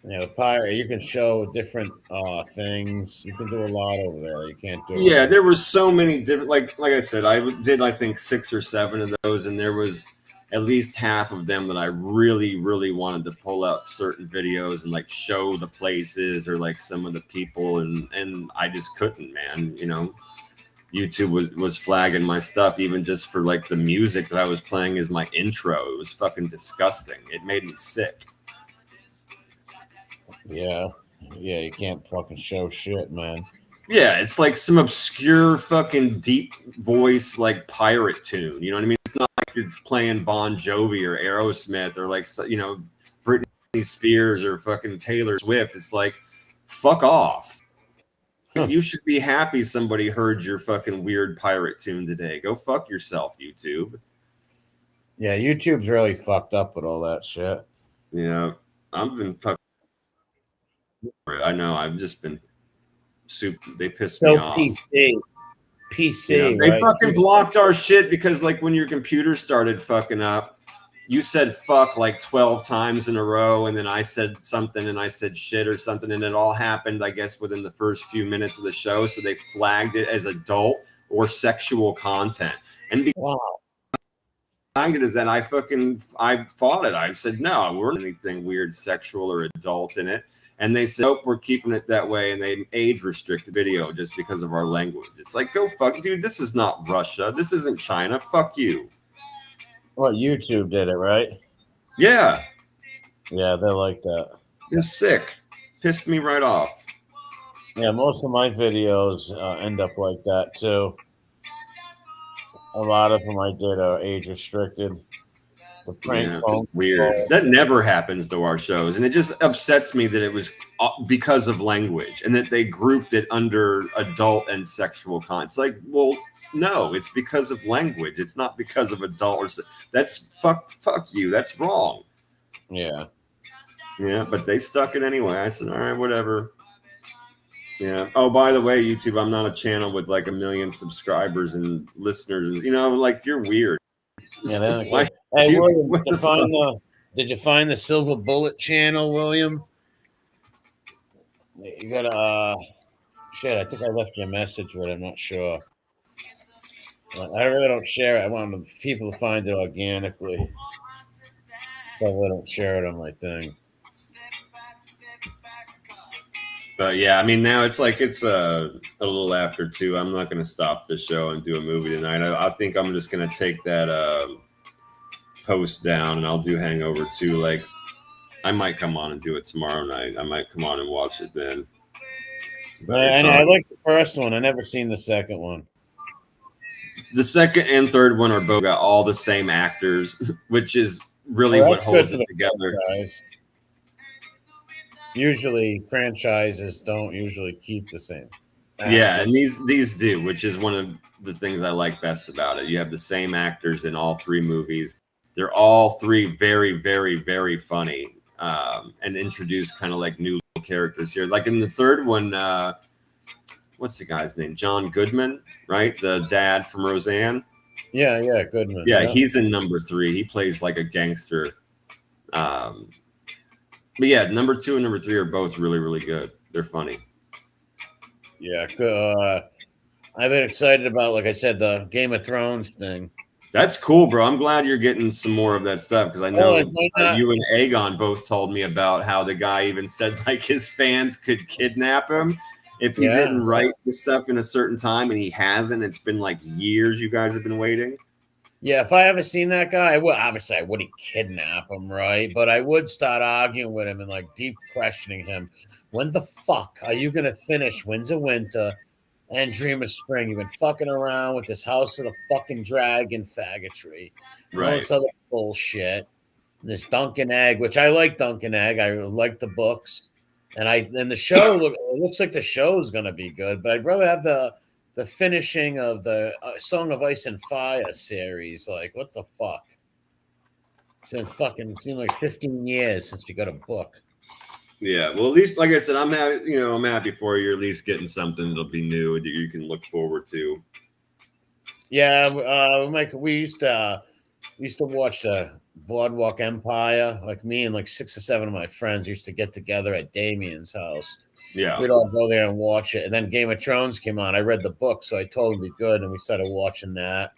Yeah, the pirate, you can show different things. You can do a lot over there. You can't do. Yeah, there were so many different. Like I said, I think 6 or 7 of those, and there was at least half of them that I really, really wanted to pull out certain videos and like show the places or like some of the people, and I just couldn't, man. YouTube was flagging my stuff even just for like the music that I was playing as my intro. It was fucking disgusting. It made me sick. Yeah, you can't fucking show shit, man. Yeah, it's like some obscure fucking deep voice like pirate tune. You know what I mean? It's not like you're playing Bon Jovi or Aerosmith or like Britney Spears or fucking Taylor Swift. It's like, fuck off. You should be happy somebody heard your fucking weird pirate tune today. Go fuck yourself, YouTube. Yeah, YouTube's really fucked up with all that shit. Yeah, I've been fucking. I know. I've just been they pissed me off. PC. Yeah, they right? fucking blocked our shit because like when your computer started fucking up, you said fuck like 12 times in a row, and then I said something and I said shit or something, and it all happened, I guess, within the first few minutes of the show. So they flagged it as adult or sexual content. And wow. It is that I fought it. I said no, we weren't anything weird, sexual or adult in it. And they said, nope, we're keeping it that way. And they age restricted video just because of our language. It's like, go fuck, dude. This is not Russia. This isn't China. Fuck you. Well, YouTube did it, right? Yeah. Yeah, they're like that. You're sick. Pissed me right off. Yeah, most of my videos end up like that, too. A lot of them I did are age restricted. The prank phone. Weird. That never happens to our shows. And it just upsets me that it was because of language and that they grouped it under adult and sexual content. It's like, well, no, it's because of language. It's not because of adult or that's fuck you. That's wrong. Yeah. Yeah, but they stuck it anyway. I said, all right, whatever. Yeah. Oh, by the way, YouTube, I'm not a channel with like 1 million subscribers and listeners. Like you're weird. Yeah. Hey, William, did you find the Silver Bullet channel, William? You gotta. Shit, I think I left you a message, but I'm not sure. I really don't share it. I want people to find it organically. Probably don't share it on my thing. But yeah, I mean, now it's like it's a little after 2. I'm not going to stop the show and do a movie tonight. I think I'm just going to take that post down and I'll do Hangover 2. Like, I might come on and do it tomorrow night. I might come on and watch it then. I like the first one. I never seen the second one. The second and third one are both got all the same actors, which is really what holds it together. Franchise. Usually franchises don't usually keep the same actors. Yeah, and these do, which is one of the things I like best about it. You have the same actors in all 3 movies. They're all 3 very, very, very funny and introduce kind of like new characters here. Like in the third one, what's the guy's name? John Goodman, right? The dad from Roseanne. Yeah, Goodman. Yeah, he's in number 3. He plays like a gangster. But yeah, number 2 and number 3 are both really, really good. They're funny. Yeah, I've been excited about, like I said, the Game of Thrones thing. That's cool, bro. I'm glad you're getting some more of that stuff because I know not... you and Aegon both told me about how the guy even said like his fans could kidnap him if he didn't write the stuff in a certain time, and he hasn't. It's been like years you guys have been waiting. Yeah, if I ever seen that guy, I wouldn't kidnap him, right? But I would start arguing with him and like deep questioning him. When the fuck are you gonna finish Winds of Winter and Dream of Spring? You've been fucking around with this House of the fucking Dragon faggotry, all this other bullshit. This Duncan Egg, which I like Duncan Egg. I like the books, and the show looks like the show's gonna be good. But I'd rather have the finishing of the Song of Ice and Fire series. Like, what the fuck? It's been fucking seemed like 15 years since we got a book. Yeah, well, at least, like I said, I'm happy. You know, I'm happy for you. At least getting something that'll be new that you can look forward to. Yeah, we used to watch the Boardwalk Empire. Like me and like 6 or 7 of my friends used to get together at Damien's house. Yeah, we'd all go there and watch it. And then Game of Thrones came on. I read the book, so I told him it'd be good, and we started watching that.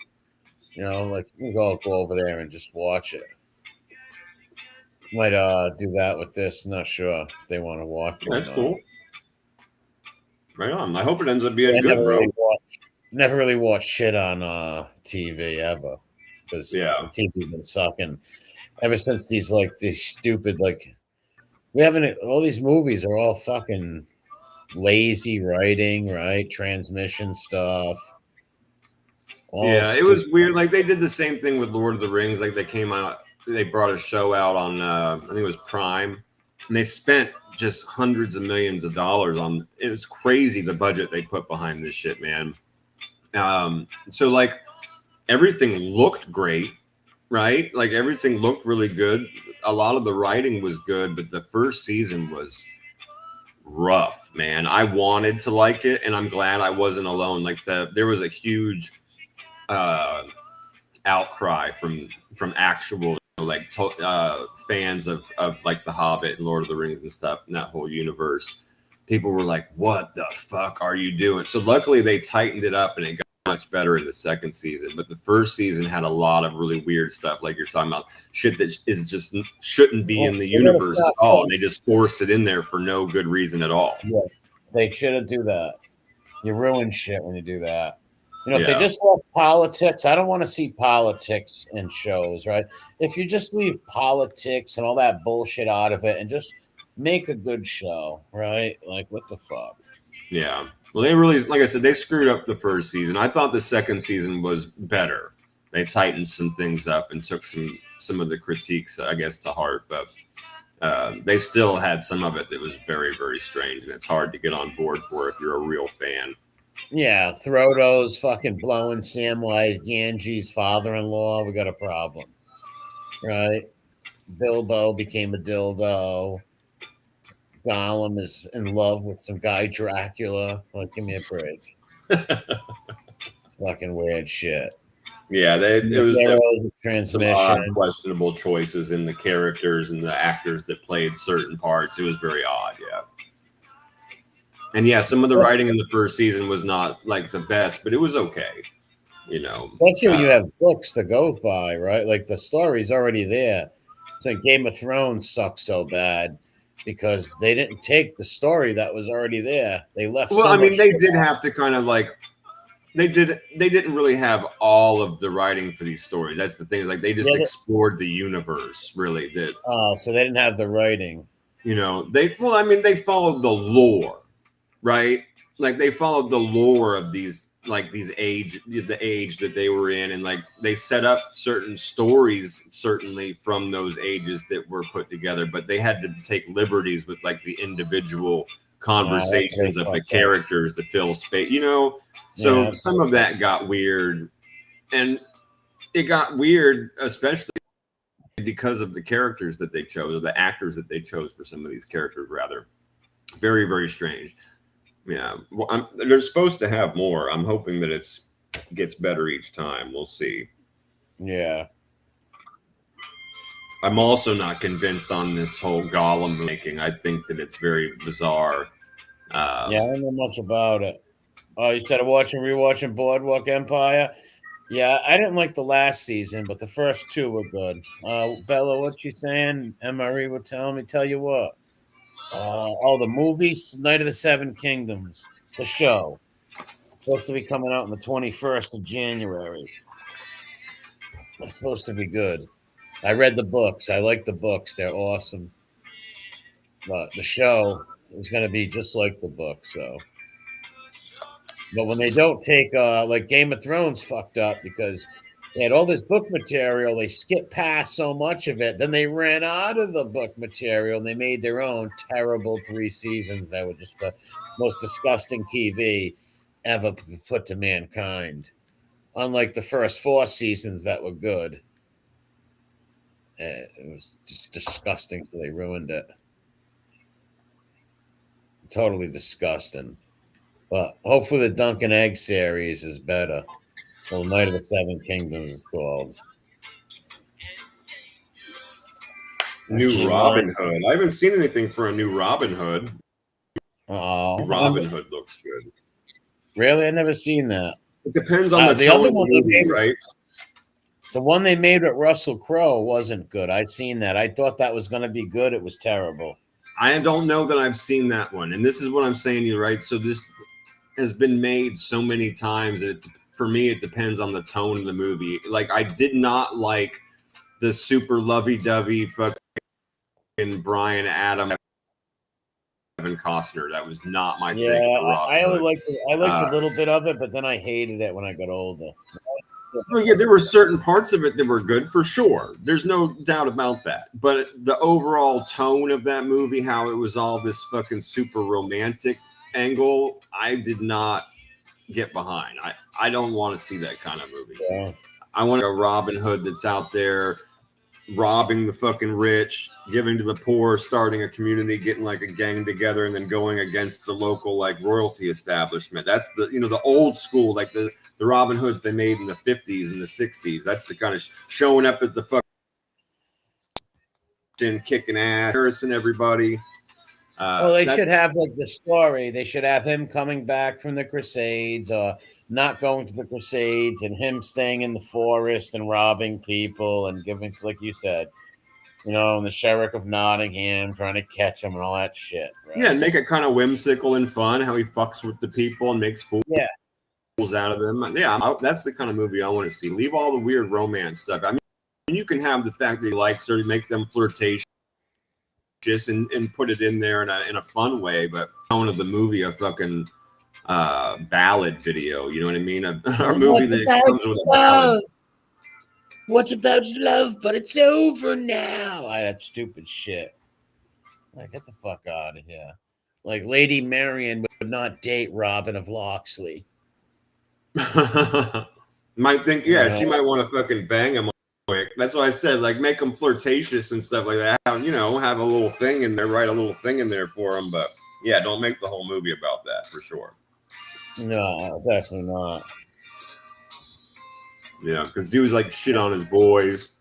You know, like we'll all go over there and just watch it. Might do that with this. Not sure if they want to watch it. That's cool. Right on. I hope it ends up being good, bro. Never really watched shit on TV ever, because the TV's been sucking ever since these stupid we haven't. All these movies are all fucking lazy writing, right? Transmission stuff. It was weird. Like they did the same thing with Lord of the Rings. Like they came out, they brought a show out on I think it was Prime, and they spent just hundreds of millions of dollars on. It was crazy the budget they put behind this shit, man. So like everything looked great, right? Like everything looked really good. A lot of the writing was good, but the first season was rough, man. I wanted to like it, and I'm glad I wasn't alone. Like there was a huge outcry from actual fans of like The Hobbit and Lord of the Rings and stuff and that whole universe. People were like, "What the fuck are you doing?" So luckily they tightened it up and it got much better in the second season. But the first season had a lot of really weird stuff, like you're talking about, shit that is just shouldn't be in the universe at all, and they just force it in there for no good reason at all. Yeah, they shouldn't do that. You ruin shit when you do that. You know, if they just left politics, I don't want to see politics in shows, right? If you just leave politics and all that bullshit out of it and just make a good show, right? Like, what the fuck? Yeah. Well, they really, like I said, they screwed up the first season. I thought the second season was better. They tightened some things up and took some of the critiques, I guess, to heart. But they still had some of it that was very, very strange, and it's hard to get on board for if you're a real fan. Yeah, Frodo's fucking blowing Samwise Gamgee's father-in-law. We got a problem, right? Bilbo became a dildo. Gollum is in love with some guy Dracula. Like, give me a break. It's fucking weird shit. Yeah, it was transmission. Some odd, questionable choices in the characters and the actors that played certain parts. It was very odd, yeah. And yeah, some of the writing in the first season was not like the best, but it was okay. You know, especially when you have books to go by, right? Like the story's already there. So Game of Thrones sucks so bad because they didn't take the story that was already there. They left. Well, I mean, they did have to kind of like they didn't really have all of the writing for these stories. That's the thing. Like they just explored the universe, really. That so they didn't have the writing. You know, they followed the lore. Right, like they followed the lore of the age that they were in, and like they set up certain stories certainly from those ages that were put together, but they had to take liberties with like the individual conversations of the characters to fill space, you know. So some of that got weird, and it got weird especially because of the characters that they chose, or the actors that they chose for some of these characters. Rather, very, very strange. Yeah, well, they're supposed to have more. I'm hoping that it gets better each time. We'll see. Yeah. I'm also not convinced on this whole Gollum making. I think that it's very bizarre. Yeah, I don't know much about it. Oh, you started rewatching Boardwalk Empire? Yeah, I didn't like the last season, but the first two were good. Bella, what you saying? MRE would tell you what. The movies, Night of the Seven Kingdoms, the show. Supposed to be coming out on the 21st of January. It's supposed to be good. I read the books. I like the books. They're awesome. But the show is going to be just like the book, so. But when they don't take, like Game of Thrones fucked up because they had all this book material, they skipped past so much of it, then they ran out of the book material and they made their own terrible 3 seasons that were just the most disgusting TV ever put to mankind. Unlike the first 4 seasons that were good. It was just disgusting, so they ruined it. Totally disgusting. But hopefully the Duncan Egg series is better. Well, Night of the Seven Kingdoms is called. New Robin Hood. I haven't seen anything for a new Robin Hood. Oh, Robin Hood looks good. Really? I've never seen that. It depends on the tone of the movie, right? The one they made with Russell Crowe wasn't good. I'd seen that. I thought that was going to be good. It was terrible. I don't know that I've seen that one. And this is what I'm saying to you, right? So this has been made so many times that for me, it depends on the tone of the movie. Like, I did not like the super lovey-dovey fucking Bryan Adams Kevin Costner. That was not my thing. I only liked a little bit of it, but then I hated it when I got older. Well, yeah, there were certain parts of it that were good for sure. There's no doubt about that. But the overall tone of that movie, how it was all this fucking super romantic angle, I did not get behind. I don't want to see that kind of movie. Yeah. I want a Robin Hood that's out there robbing the fucking rich, giving to the poor, starting a community, getting like a gang together, and then going against the local like royalty establishment. That's the old school, like the Robin Hoods they made in the 50s and the 60s. That's the kind of showing up at the fucking kicking ass, embarrassing everybody. Well, they should have like the story. They should have him coming back from the Crusades or not going to the Crusades and him staying in the forest and robbing people and giving, like you said, and the Sheriff of Nottingham trying to catch him and all that shit. Right? Yeah, and make it kind of whimsical and fun, how he fucks with the people and makes fools out of them. Yeah, that's the kind of movie I want to see. Leave all the weird romance stuff. I mean, you can have the fact that he likes her, make them flirtatious and put it in there in a fun way, but tone of the movie a fucking ballad video. You know what I mean? A movie that comes with a ballad. What's about love? But it's over now. That stupid shit. Like, get the fuck out of here. Like, Lady Marian would not date Robin of Locksley. Might think, she might want to fucking bang him quick. That's why I said, like, make them flirtatious and stuff like that. Have a little thing in there, write a little thing in there for them. But yeah, don't make the whole movie about that for sure. No, definitely not. Yeah, because dude's like shit on his boys.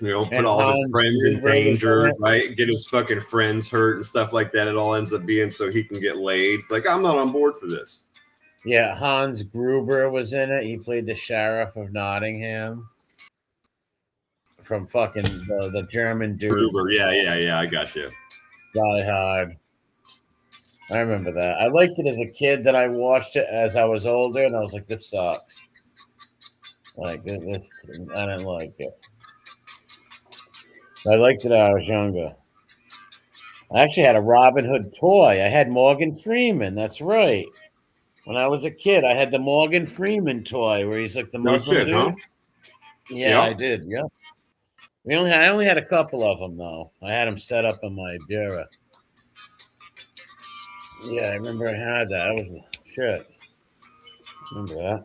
Put all his friends in danger, right? Get his fucking friends hurt and stuff like that. It all ends up being so he can get laid. It's like, I'm not on board for this. Yeah, Hans Gruber was in it. He played the Sheriff of Nottingham from fucking the German dude. Gruber, yeah, I got you. Die Hard. I remember that. I liked it as a kid. Then I watched it as I was older, and I was like, "This sucks." Like this, I didn't like it. I liked it when I was younger. I actually had a Robin Hood toy. I had Morgan Freeman. That's right. When I was a kid, I had the Morgan Freeman toy where he's like the Muslim dude. Huh? Yeah, I did. Yeah. I only had a couple of them though. I had them set up in my bureau. Yeah, I remember I had that. That was shit. Remember that?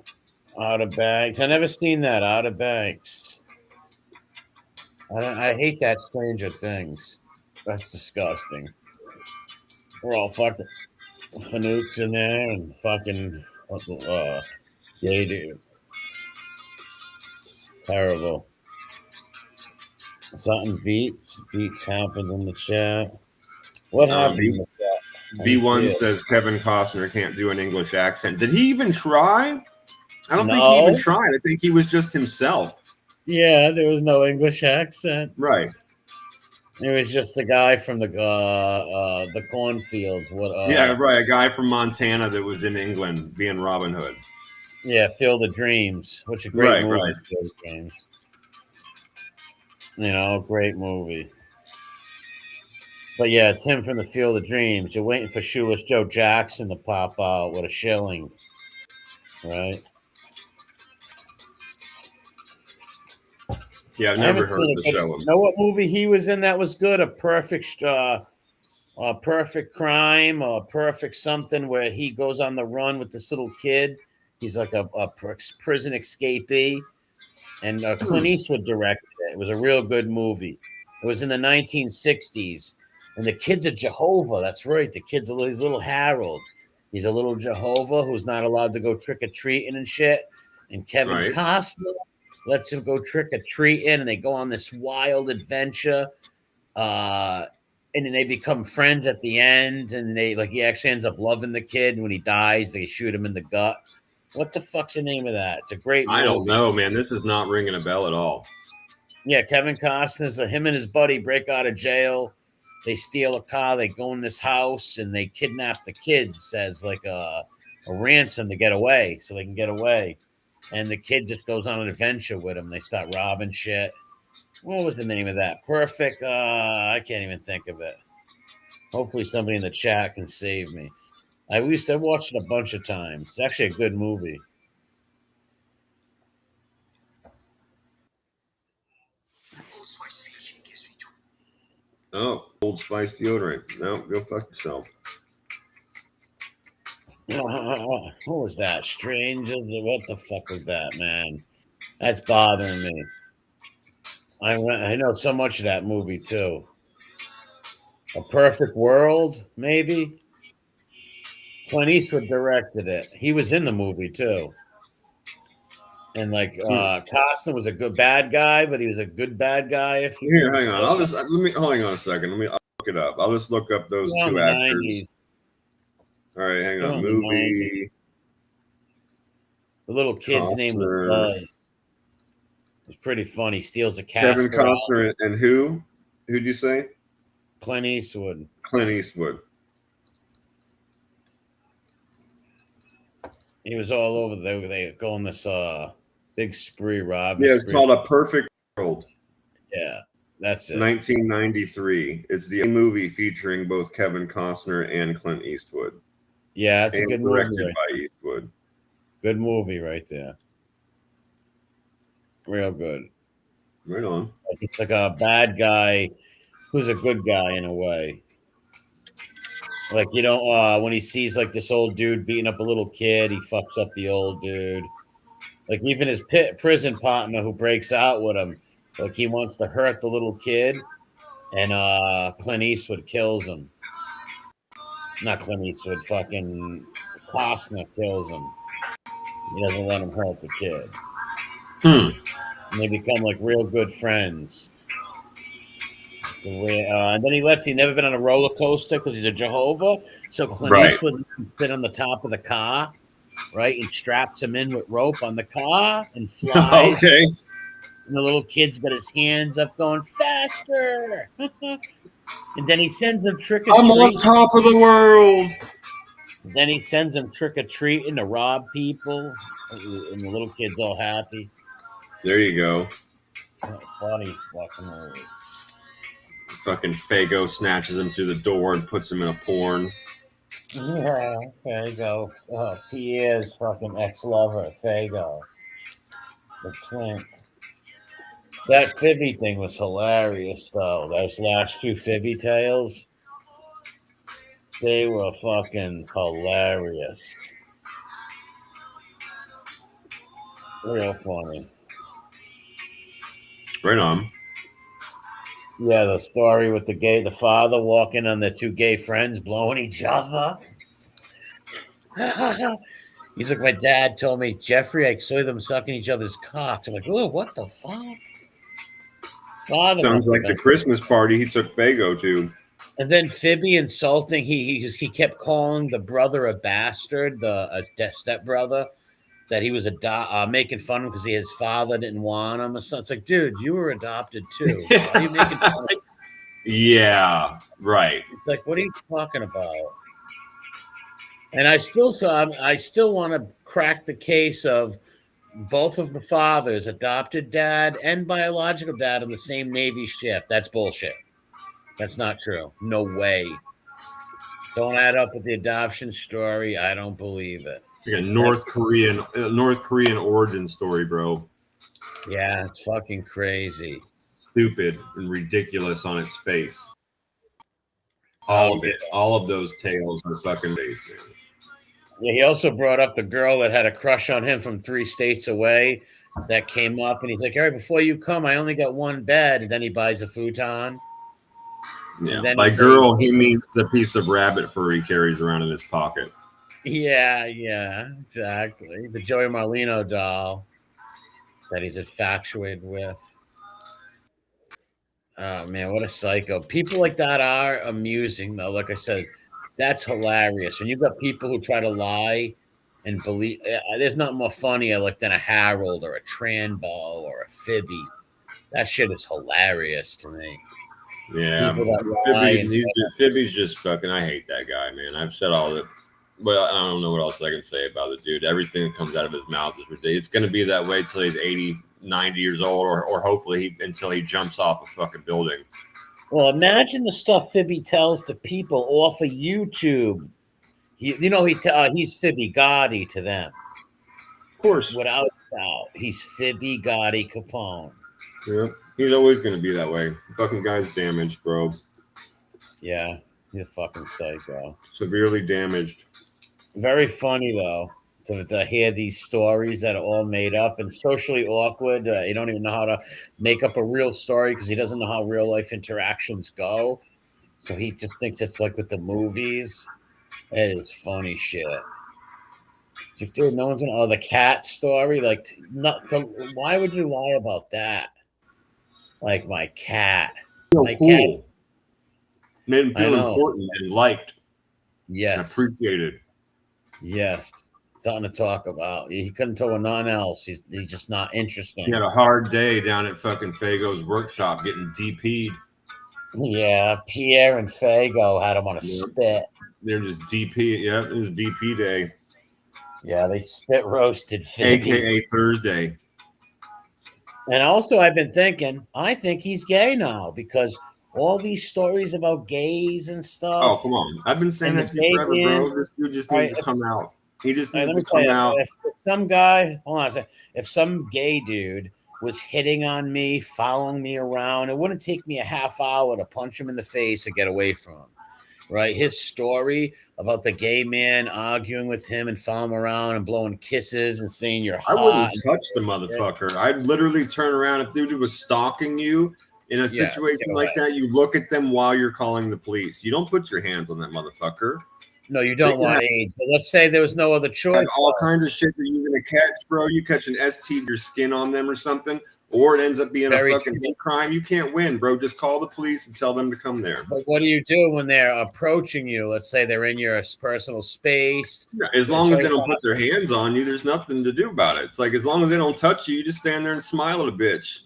Outer Banks. I never seen that. Outer Banks. I hate that Stranger Things. That's disgusting. We're all fucking fanooks in there and fucking gay dude. Terrible. Something beats happened in the chat. What happened in the chat? B1 says Kevin Costner can't do an English accent. Did he even try? I don't think he even tried. I think he was just himself. Yeah, there was no English accent. Right. It was just a guy from the cornfields. Yeah, right. A guy from Montana that was in England being Robin Hood. Yeah, Field of Dreams, which is a great movie. Right. Field of Dreams. You know, great movie. But yeah, it's him from the Field of Dreams. You're waiting for Shoeless Joe Jackson to pop out with a shilling, right? Yeah, I've never heard of the show. You know what movie he was in that was good? A Perfect Crime or Perfect something, where he goes on the run with this little kid. He's like a prison escapee, and Clint Eastwood directed it. It was a real good movie. It was in the 1960s, and the kid's a Jehovah. That's right. The kid's he's little Harold. He's a little Jehovah who's not allowed to go trick-or-treating and shit. And Kevin Costner lets him go trick-or-treating, and they go on this wild adventure. And then they become friends at the end, and he actually ends up loving the kid. And when he dies, they shoot him in the gut. What the fuck's the name of that? It's a great movie. I don't know, man. This is not ringing a bell at all. Yeah, Kevin Costner's him and his buddy break out of jail. They steal a car. They go in this house, and they kidnap the kids as like a ransom to get away, so they can get away. And the kid just goes on an adventure with him. They start robbing shit. What was the name of that? Perfect. I can't even think of it. Hopefully somebody in the chat can save me. I watched it a bunch of times. It's actually a good movie. Oh, Old Spice deodorant. No, go fuck yourself. What was that? Strangers? What the fuck was that, man? That's bothering me. I know so much of that movie too. A Perfect World, maybe. Clint Eastwood directed it. He was in the movie too. And Costner was a good bad guy, but he was a good bad guy. Here, hang on. Hang on a second. I'll look it up. I'll just look up those two actors. 90s. All right, hang on. Movie. The little kid's name was Buzz. It was pretty funny. He steals a cat. Kevin Costner and who? Who'd you say? Clint Eastwood. Clint Eastwood. He was all over there. They go on this big spree, robbing. Yeah, it's called A Perfect World. Yeah, that's it. 1993. It's the movie featuring both Kevin Costner and Clint Eastwood. Yeah, that's a good movie. Directed by Eastwood. Good movie right there. Real good. Right on. It's like a bad guy who's a good guy in a way. Like, when he sees like this old dude beating up a little kid, he fucks up the old dude. Like even his prison partner who breaks out with him, like he wants to hurt the little kid, and Clint Eastwood kills him. Not Clint Eastwood, fucking Costner kills him. He doesn't let him hurt the kid. And they become like real good friends. And then he's never been on a roller coaster because he's a Jehovah. So Clint Eastwood lets him sit on the top of the car, right? And straps him in with rope on the car and flies. Okay. And the little kid's got his hands up going, faster. And then he sends him trick-or-treating. I'm on top of the world. Then he sends him trick-or-treating to rob people. And the little kid's all happy. There you go. Funny fucking movie. Fucking Fago snatches him through the door and puts him in a porn. Yeah, there you go. Pierre's fucking ex-lover, Fago. The twink. That Fibby thing was hilarious, though. Those last few Fibby tales, they were fucking hilarious. Real funny. Right on. Yeah, the story with the father walking on the two gay friends blowing each other. He's like, my dad told me, Jeffrey, I saw them sucking each other's cocks. I'm like, oh, what the fuck? Sounds like the Christmas party he took Fago to. And then Phoebe insulting. He kept calling the brother a bastard, the stepbrother. That he was making fun of him because his father didn't want him or something. It's like, dude, you were adopted too. Why are you making fun of him? Yeah, right. It's like, what are you talking about? And I still want to crack the case of both of the fathers, adopted dad and biological dad, on the same Navy ship. That's bullshit. That's not true. No way. Don't add up with the adoption story. I don't believe it. It's like a North Korean origin story, bro. Yeah, it's fucking crazy. Stupid and ridiculous on its face. All of it. All of those tales are fucking base, man. Yeah, he also brought up the girl that had a crush on him from 3 states away that came up, and he's like, all right, before you come, I only got one bed. And then he buys a futon. Yeah, by girl, he means the piece of rabbit fur he carries around in his pocket. Yeah, exactly. The Joey Marlino doll that he's infatuated with. Oh, man, what a psycho. People like that are amusing, though. Like I said, that's hilarious. When you've got people who try to lie and believe, there's nothing more funny than a Harold or a Trambo or a Phoebe. That shit is hilarious to me. Yeah, Phoebe's just fucking. I hate that guy, man. I've said all that, but I don't know what else I can say about the dude. Everything that comes out of his mouth is ridiculous. It's going to be that way till he's 80, 90 years old, or hopefully until he jumps off a fucking building. Well, imagine the stuff Phoebe tells to people off of YouTube. He's Phoebe Gotti to them. Of course. Without doubt. He's Phoebe Gotti Capone. Yeah. He's always going to be that way. The fucking guy's damaged, bro. Yeah. He's a fucking psycho. Severely damaged. Very funny, though, to hear these stories that are all made up and socially awkward. You don't even know how to make up a real story because he doesn't know how real life interactions go. So he just thinks it's like with the movies. It is funny shit. It's like, dude, no one's gonna. Oh, the cat story. Like, why would you lie about that? Like my cat. My cat. Made him feel important and liked. Yes. And appreciated. Yes. Something to talk about. He couldn't talk about nothing else. He's just not interesting. He had a hard day down at fucking Fago's workshop getting DP'd. Yeah, Pierre and Fago had him on a spit. They're just DP. Yep, it was DP day. Yeah, they spit roasted Phoebe. AKA Thursday. And also, I've been thinking, I think he's gay now because all these stories about gays and stuff. Oh, come on. I've been saying that to you forever, bro. This dude just needs to come out. He just needs to come out. If some guy, hold on a second, if some gay dude was hitting on me, following me around, it wouldn't take me a half hour to punch him in the face and get away from him. Right? His story about the gay man arguing with him and following him around and blowing kisses and saying you're hot. I wouldn't touch the motherfucker. I'd literally turn around. If dude was stalking you in a situation like that, you look at them while you're calling the police. You don't put your hands on that motherfucker. No, you don't want AIDS. But let's say there was no other choice. All kinds of shit that you're going to catch, bro. You catch an ST, your skin on them or something, or it ends up being a fucking hate crime. You can't win, bro. Just call the police and tell them to come there. But what do you do when they're approaching you? Let's say they're in your personal space. Yeah, as long as they don't put their hands on you, there's nothing to do about it. It's like as long as they don't touch you, you just stand there and smile at a bitch.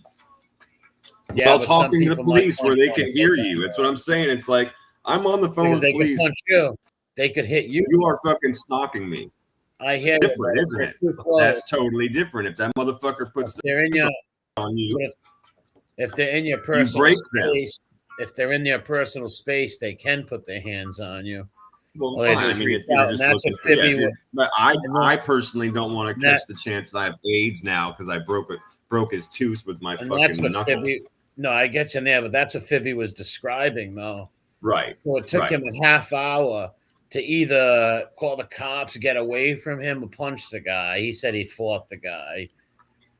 Yeah, while talking to the police where they can hear you. That's what I'm saying. It's like I'm on the phone with the police. Punch you. They could hit you. You are fucking stalking me. I hear different, isn't it? That's totally different. If that motherfucker puts their hands on you, if they're in your personal space, if they're in their personal space, they can put their hands on you. Well, fine. I mean, if you're just looking for, but I personally don't want to catch the chance that I have AIDS now because I broke his tooth with my fucking knuckle. No, I get you there, but that's what Phoebe was describing, though. Right. So it took him a half hour to either call the cops, get away from him, or punch the guy. He said he fought the guy.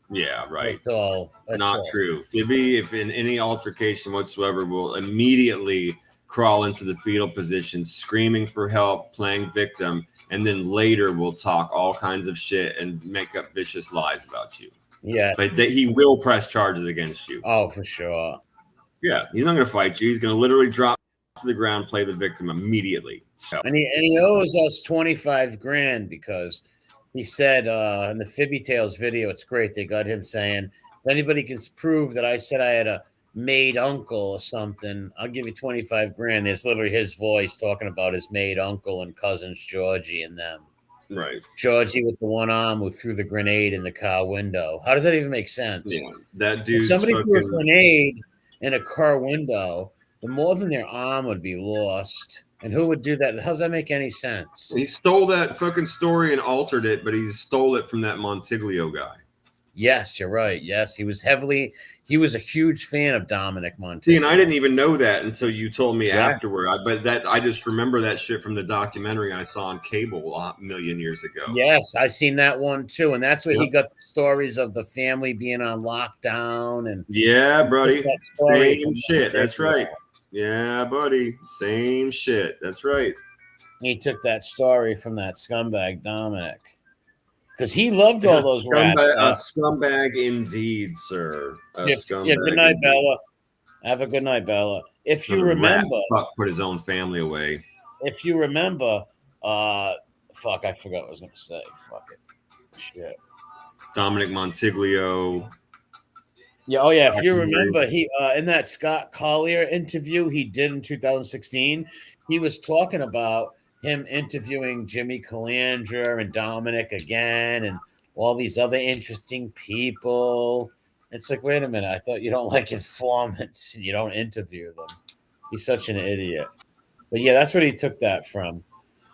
Yeah, right. That's all. Not true. Phoebe, if in any altercation whatsoever, will immediately crawl into the fetal position, screaming for help, playing victim, and then later will talk all kinds of shit and make up vicious lies about you. Yeah. But he will press charges against you. Oh, for sure. Yeah, he's not going to fight you. He's going to literally drop to the ground, play the victim immediately. So. And he owes us 25 grand because he said in the Fibby Tales video, it's great. They got him saying, if anybody can prove that I said I had a maid uncle or something, I'll give you 25 grand. There's literally his voice talking about his maid uncle and cousins Georgie and them. Right. Georgie with the one arm who threw the grenade in the car window. How does that even make sense? Yeah, that dude. If somebody threw a grenade in a car window, the more than their arm would be lost. And who would do that? How does that make any sense? He stole that fucking story and altered it, but he stole it from that Montiglio guy. Yes, you're right. Yes, he was a huge fan of Dominic Montiglio. See, and I didn't even know that until you told me afterward. I just remember that shit from the documentary I saw on cable a million years ago. Yes, I seen that one too, and that's where he got the stories of the family being on lockdown. And yeah, buddy, same shit. That's right. Yeah, buddy, same shit. That's right. He took that story from that scumbag Dominic. Because he loved all those rats. A scumbag indeed, sir. Scumbag good night, indeed. Bella. Have a good night, Bella. If you remember, put his own family away. If you remember, I forgot what I was going to say. Fuck it. Shit. Dominic Montiglio. Yeah. Oh, yeah. If you remember, he in that Scott Collier interview he did in 2016, he was talking about him interviewing Jimmy Calandra and Dominic again and all these other interesting people. It's like, wait a minute. I thought you don't like informants. You don't interview them. He's such an idiot. But yeah, that's where he took that from.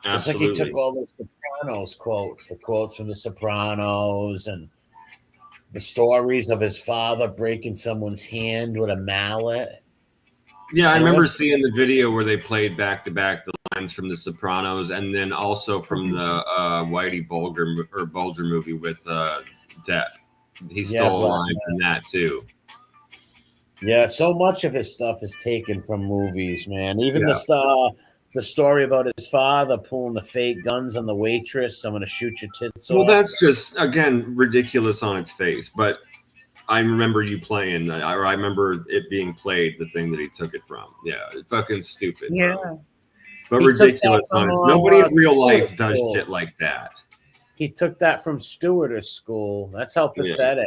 Absolutely. It's like he took all those Sopranos quotes, the quotes from the Sopranos and the stories of his father breaking someone's hand with a mallet. Yeah, I remember seeing the video where they played back to back the lines from The Sopranos, and then also from the Whitey Bulger movie with Depp. He stole a line from that too. Yeah, so much of his stuff is taken from movies, man. Even the story about his father pulling the fake guns on the waitress. I'm going to shoot your tits off. Well, that's just again ridiculous on its face, but. I remember you playing. I remember it being played. The thing that he took it from. Yeah, it's fucking stupid. Yeah, bro. But ridiculous on its. Nobody in real life does shit like that. He took that from stewardess school. That's how pathetic.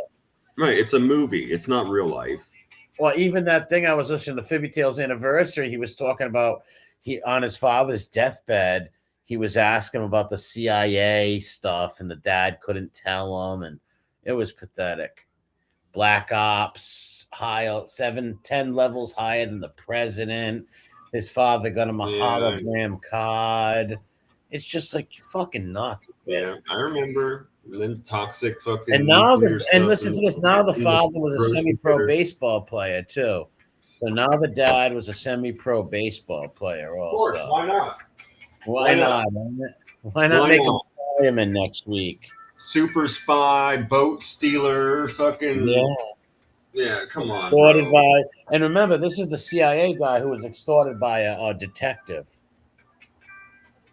Yeah. Right, it's a movie. It's not real life. Well, even that thing I was listening to Fibby Tales Anniversary. He was talking about on his father's deathbed. He was asking him about the CIA stuff, and the dad couldn't tell him, and it was pathetic. Black Ops, 10 levels higher than the president. His father got him a hologram card. It's just like fucking nuts. Yeah, I remember. And then toxic fucking. And now, listen to this. Now the father was a semi-pro baseball player too. So now the dad was a semi-pro baseball player also. Of course, why not? Why not? Why not make him fireman next week? Super spy, boat stealer, fucking yeah. Come on. Extorted by, and remember, this is the CIA guy who was extorted by a detective.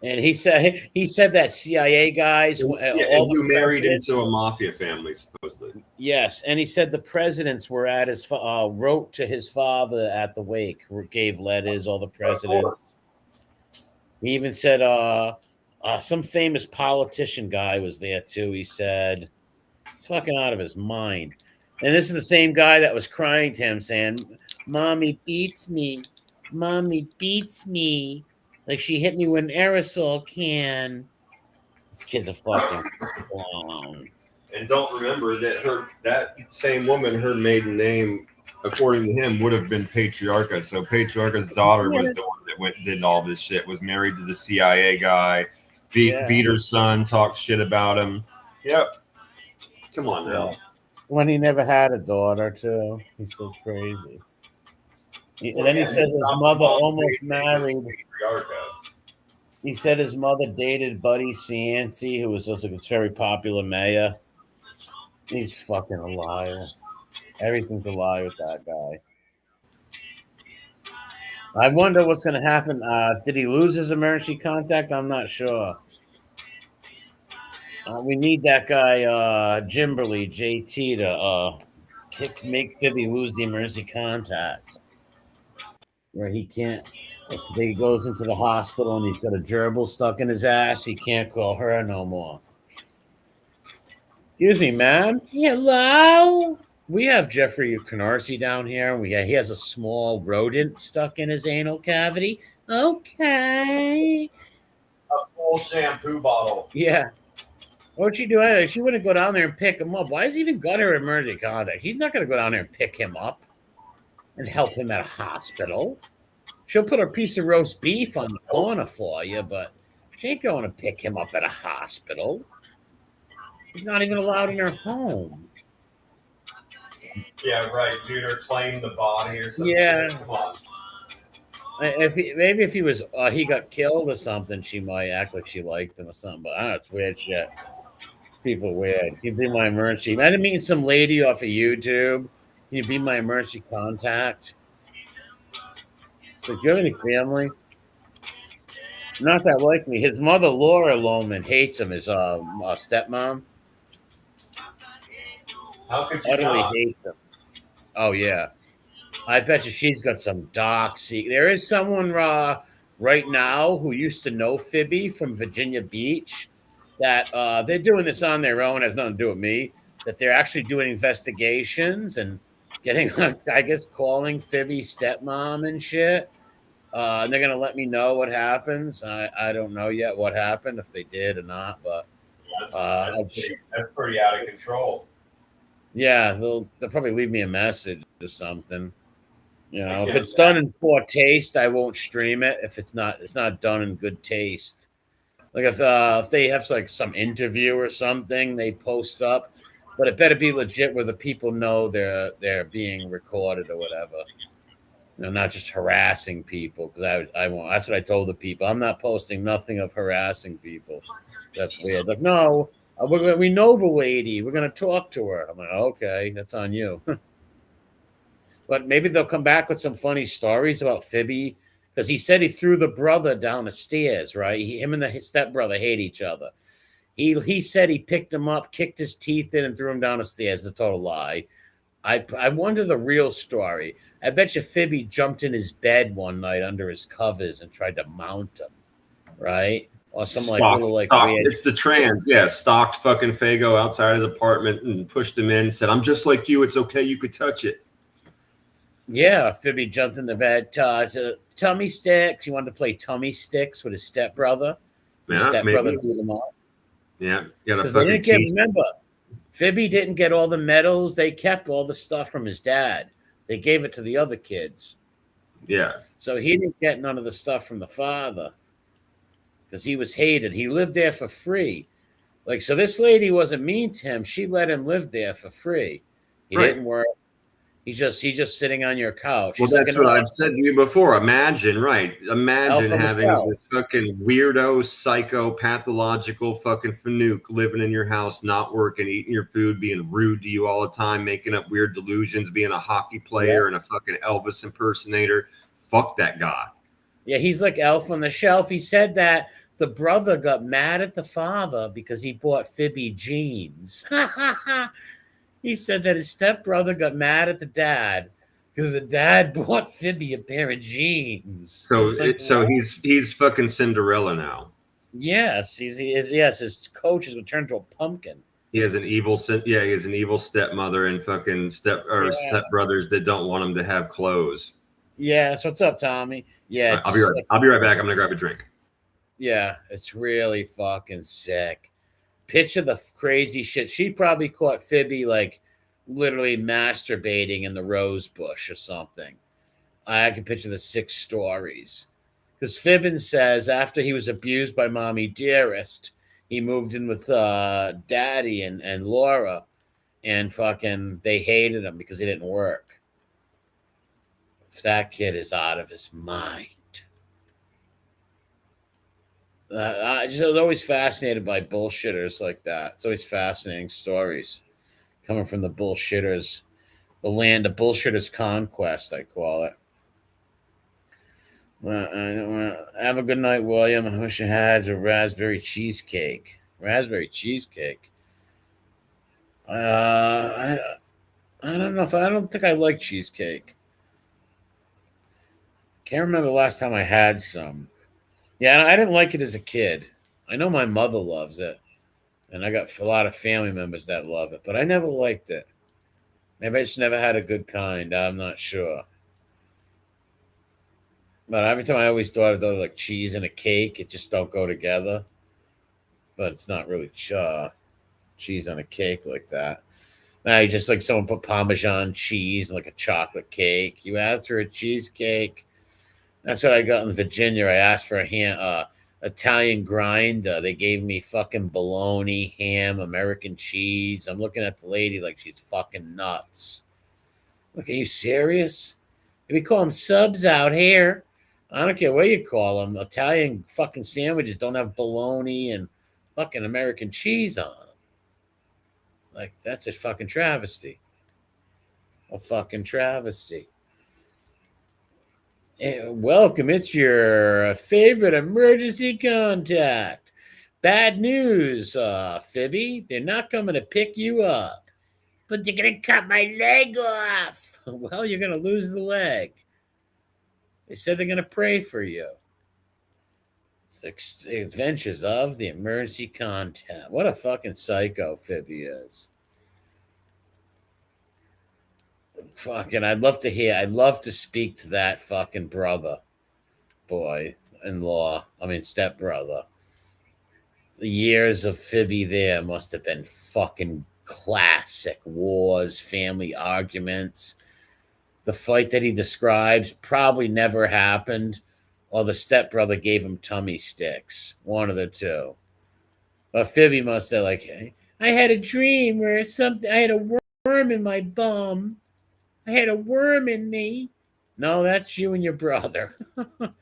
And he said that CIA guys, all who married into a mafia family, supposedly. Yes, and he said the presidents were at his wrote to his father at the wake, gave letters. All the presidents. He even said, some famous politician guy was there too. He said, he's fucking out of his mind. And this is the same guy that was crying to him saying, "Mommy beats me. Mommy beats me. Like she hit me with an aerosol can." This kid's a fucking clown. And don't remember that same woman, her maiden name, according to him, would have been Patriarcha. So Patriarcha's daughter was the one that did all this shit, was married to the CIA guy. Beat her son, talked shit about him. Yep. Come on now. Yeah. When he never had a daughter, too. He's so crazy. And then he says his mother almost married. He said his mother dated Buddy Cianci, who was also this very popular mayor. He's fucking a liar. Everything's a lie with that guy. I wonder what's going to happen. Did he lose his emergency contact? I'm not sure. We need that guy, Jimberly, JT, to make Fibby lose the emergency contact. Where he can't. If he goes into the hospital and he's got a gerbil stuck in his ass, he can't call her no more. Excuse me, ma'am. Hello. We have Jeffrey Canarsie down here, and he has a small rodent stuck in his anal cavity. Okay. A full shampoo bottle. Yeah. What'd she do? She wouldn't go down there and pick him up. Why has he even got her emergency contact? He's not going to go down there and pick him up and help him at a hospital. She'll put a piece of roast beef on the corner for you, but she ain't going to pick him up at a hospital. He's not even allowed in her home. Yeah, right. Dude, or claim the body or something. Yeah. Come on. If he was he got killed or something, she might act like she liked him or something. But I don't know, it's weird shit. People are weird. Can you be my emergency? I didn't mean some lady off of YouTube. Can you be my emergency contact? So, do you have any family? Not that like me. His mother, Laura Lohman, hates him. His stepmom. How could you Utterly not? hates him. Oh yeah. I bet you she's got some dark secret. There is someone right now who used to know Phoebe from Virginia Beach that they're doing this on their own, has nothing to do with me, that they're actually doing investigations and getting, I guess, calling Phoebe's stepmom and shit. And they're going to let me know what happens. I don't know yet what happened, if they did or not, but that's pretty out of control. Yeah, they'll probably leave me a message or something. You know, if it's done in poor taste, I won't stream it. If it's not done in good taste. Like if they have like some interview or something, they post up, but it better be legit where the people know they're being recorded or whatever. You know, not just harassing people, because I won't. That's what I told the people. I'm not posting nothing of harassing people. That's weird. Like, no, we know the lady. We're gonna talk to her. I'm like, okay, that's on you. But maybe they'll come back with some funny stories about Phoebe, because he said he threw the brother down the stairs. Right? Him and the stepbrother hate each other. He said he picked him up, kicked his teeth in, and threw him down the stairs. It's a total lie. I wonder the real story. I bet you Phoebe jumped in his bed one night under his covers and tried to mount him, right? Or some Stalked. weird. It's the trans, yeah. Stalked fucking Fago outside his apartment and pushed him in. Said, "I'm just like you. It's okay. You could touch it." Yeah, Phoebe jumped in the bed to tummy sticks. He wanted to play tummy sticks with his stepbrother. His stepbrother beat him up. Yeah, because they didn't get. Remember, Phoebe didn't get all the medals. They kept all the stuff from his dad. They gave it to the other kids. Yeah. So he didn't get none of the stuff from the father because he was hated. He lived there for free. Like, so this lady wasn't mean to him. She let him live there for free. He didn't work. He's just sitting on your couch. Well, that's what I've said to you before. Imagine having this fucking weirdo, psycho, pathological fucking fanook living in your house, not working, eating your food, being rude to you all the time, making up weird delusions, being a hockey player and a fucking Elvis impersonator. Fuck that guy. Yeah, he's like Elf on the Shelf. He said that the brother got mad at the father because he bought Phoebe jeans. He said that his stepbrother got mad at the dad because the dad bought Phoebe a pair of jeans. So he's fucking Cinderella now. Yes, his coach is turned to a pumpkin. He has an evil stepmother and fucking stepbrothers that don't want him to have clothes. Yeah, so what's up, Tommy? Yeah, I'll be right back. I'm gonna grab a drink. Yeah, it's really fucking sick. Picture the crazy shit. She probably caught Phoebe like literally masturbating in the rose bush or something. I can picture the 6 stories. Because Fibbin says after he was abused by Mommy Dearest, he moved in with Daddy and Laura, and fucking they hated him because he didn't work. That kid is out of his mind. I was always fascinated by bullshitters like that. It's always fascinating stories coming from the bullshitters, the land of bullshitters conquest, I call it. Have a good night, William. I wish you had a raspberry cheesecake. Raspberry cheesecake. I don't know if I don't think I like cheesecake. Can't remember the last time I had some. Yeah, and I didn't like it as a kid. I know my mother loves it, and I got a lot of family members that love it, but I never liked it. Maybe I just never had a good kind. I'm not sure. But every time I always thought of like cheese and a cake, it just don't go together. But it's not really cheese on a cake like that. Now you just like someone put Parmesan cheese and like a chocolate cake. You asked for a cheesecake. That's what I got in Virginia. I asked for a Italian grinder. They gave me fucking bologna, ham, American cheese. I'm looking at the lady like she's fucking nuts. Look, are you serious? We call them subs out here. I don't care what you call them. Italian fucking sandwiches don't have bologna and fucking American cheese on them. Like, that's a fucking travesty. A fucking travesty. And welcome. It's your favorite emergency contact. Bad news, Phoebe. They're not coming to pick you up. But they're going to cut my leg off. Well, you're going to lose the leg. They said they're going to pray for you. It's the adventures of the emergency contact. What a fucking psycho Phoebe is. Fucking, I'd love to speak to that fucking stepbrother. The years of Phoebe there must have been fucking classic wars, family arguments. The fight that he describes probably never happened, or the stepbrother gave him tummy sticks. One of the two. But Phoebe must have I had a dream where I had a worm in my bum. I had a worm in me. No, that's you and your brother. Well,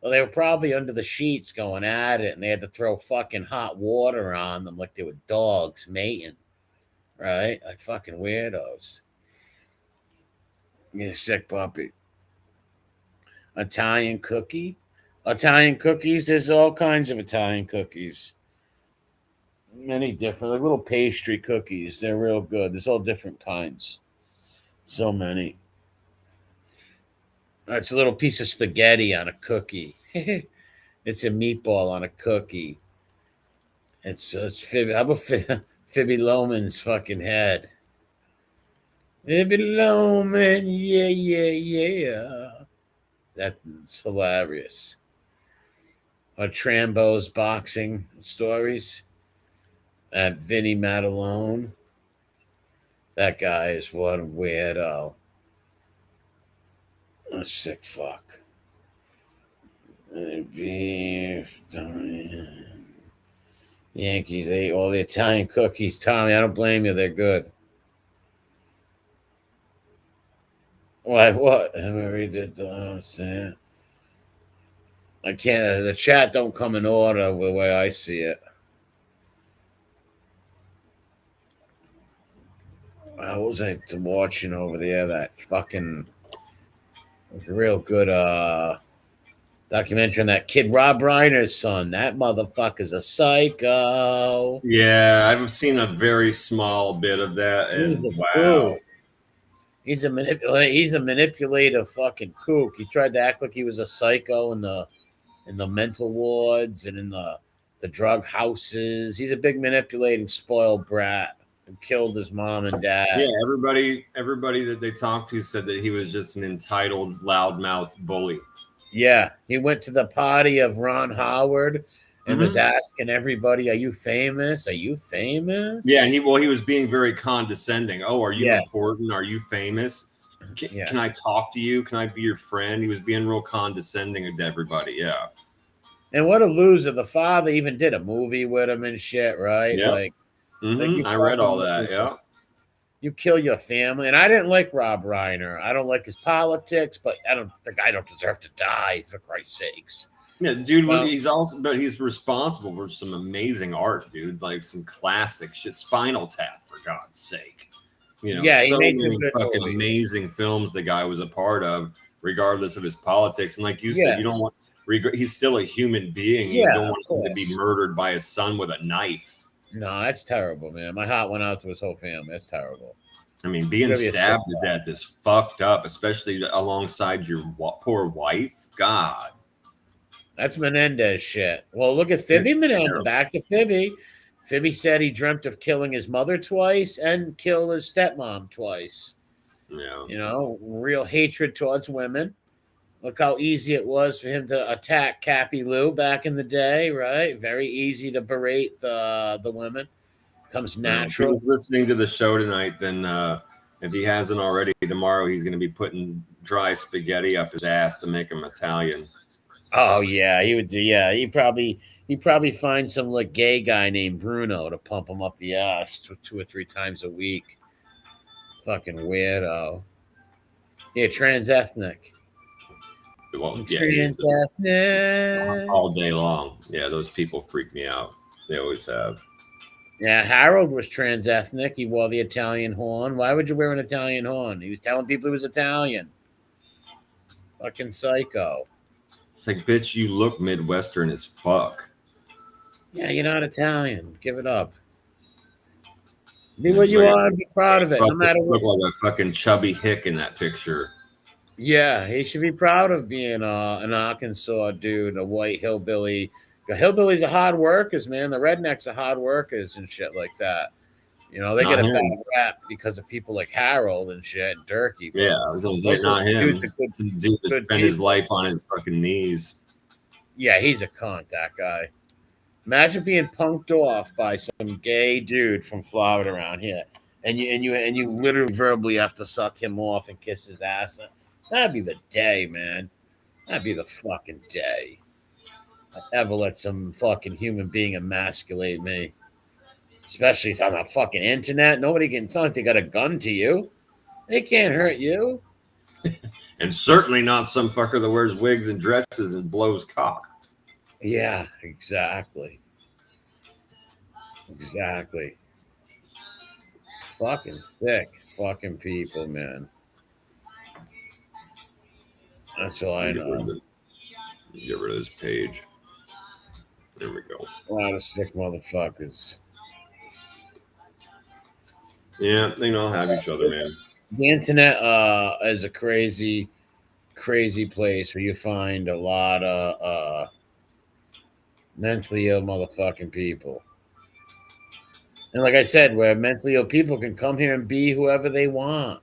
they were probably under the sheets going at it, and they had to throw fucking hot water on them like they were dogs mating. Right? Like fucking weirdos. You sick puppy. Italian cookie? Italian cookies? There's all kinds of Italian cookies. Many different, like little pastry cookies. They're real good. There's all different kinds. So many. It's a little piece of spaghetti on a cookie. It's a meatball on a cookie. It's Phoebe. How about Phoebe Loman's fucking head? Phoebe Loman, yeah. That's hilarious. Or Trambo's boxing stories. And Vinny Matalone. That guy is one weirdo. A sick fuck. Yankees ate all the Italian cookies. Tommy, I don't blame you. They're good. Why, what? MRE did I can't. The chat don't come in order the way I see it. What was I watching over there? That fucking real good documentary on that kid Rob Reiner's son. That motherfucker's a psycho. Yeah, I've seen a very small bit of that, and wow. He's a manipulative fucking kook. He tried to act like he was a psycho in the mental wards and in the drug houses. He's a big manipulating, spoiled brat who killed his mom and dad. Yeah, everybody that they talked to said that he was just an entitled, loudmouth bully. Yeah, he went to the party of Ron Howard and was asking everybody, "Are you famous? Are you famous?" Yeah, and he was being very condescending. Oh, are you important? Are you famous? Can I talk to you? Can I be your friend? He was being real condescending to everybody. Yeah. And what a loser! The father even did a movie with him and shit, right? Yeah. Like I read all that. Yeah. You kill your family, and I didn't like Rob Reiner. I don't like his politics, but I don't deserve to die, for Christ's sakes. Yeah, dude. He's responsible for some amazing art, dude. Like some classic shit. Spinal Tap, for God's sake. You know, he made many fucking amazing films the guy was a part of, regardless of his politics. And like you said, you don't want. He's still a human being. You don't want him to be murdered by his son with a knife. No, that's terrible, man. My heart went out to his whole family. That's terrible. I mean, being stabbed to death is fucked up, especially alongside your poor wife. God. That's Menendez shit. Well, look at Fibby Menendez. Back to Fibby. Fibby said he dreamt of killing his mother twice and kill his stepmom twice. Yeah. You know, real hatred towards women. Look how easy it was for him to attack Cappy Lou back in the day, right? Very easy to berate the women. Comes natural. If he's listening to the show tonight, then if he hasn't already, tomorrow he's going to be putting dry spaghetti up his ass to make him Italian. Oh yeah, he would do. Yeah, he probably find some like gay guy named Bruno to pump him up the ass 2 or 3 times a week. Fucking weirdo. Yeah, trans-ethnic. Well, trans-ethnic all day long. Yeah, those people freak me out. They always have. Yeah, Harold was trans-ethnic. He wore the Italian horn. Why would you wear an Italian horn? He was telling people he was Italian. Fucking psycho. It's like, bitch, you look Midwestern as fuck. Yeah, you're not Italian. Give it up. Be what you are and be proud of it, no matter what. Look like a fucking chubby hick in that picture. Yeah, he should be proud of being an Arkansas dude, a white hillbilly. The hillbillies are hard workers, man. The rednecks are hard workers and shit like that. You know, they get a bad rap because of people like Harold and shit, and Durkee. Yeah, I was gonna say, not him. Some dude that spent his life on his fucking knees. Yeah, he's a cunt, that guy. Imagine being punked off by some gay dude from Florida around here, and you literally verbally have to suck him off and kiss his ass. That'd be the day, man. That'd be the fucking day. I'd ever let some fucking human being emasculate me. Especially on the fucking internet. Nobody can. It's not like they got a gun to you. They can't hurt you. And certainly not some fucker that wears wigs and dresses and blows cock. Yeah, exactly. Exactly. Fucking sick fucking people, man. That's all I know. Get rid of this page. There we go. A lot of sick motherfuckers. Yeah, they all have each other, man. The internet is a crazy, crazy place where you find a lot of mentally ill motherfucking people. And like I said, where mentally ill people can come here and be whoever they want.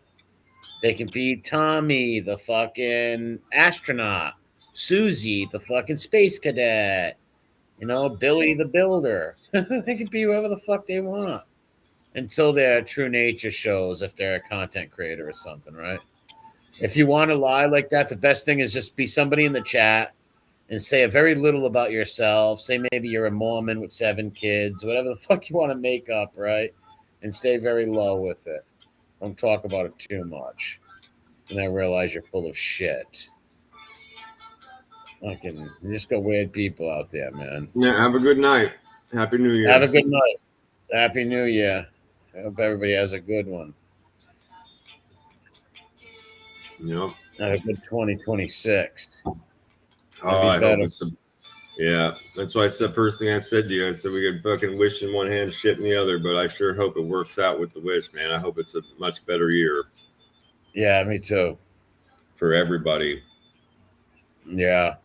They can be Tommy, the fucking astronaut, Susie, the fucking space cadet, you know, Billy the builder. They can be whoever the fuck they want until their true nature shows, if they're a content creator or something, right? If you want to lie like that, the best thing is just be somebody in the chat and say a very little about yourself. Say maybe you're a Mormon with 7 kids, whatever the fuck you want to make up, right? And stay very low with it. Don't talk about it too much. And I realize you're full of shit. You just got weird people out there, man. Yeah, have a good night. Happy New Year. Have a good night. Happy New Year. I hope everybody has a good one. Yep. Have a good 2026. Oh, I hope it's yeah. That's why I said first thing I said to you. I said we could fucking wish in one hand, shit in the other, but I sure hope it works out with the wish, man. I hope it's a much better year. Yeah, me too. For everybody. Yeah.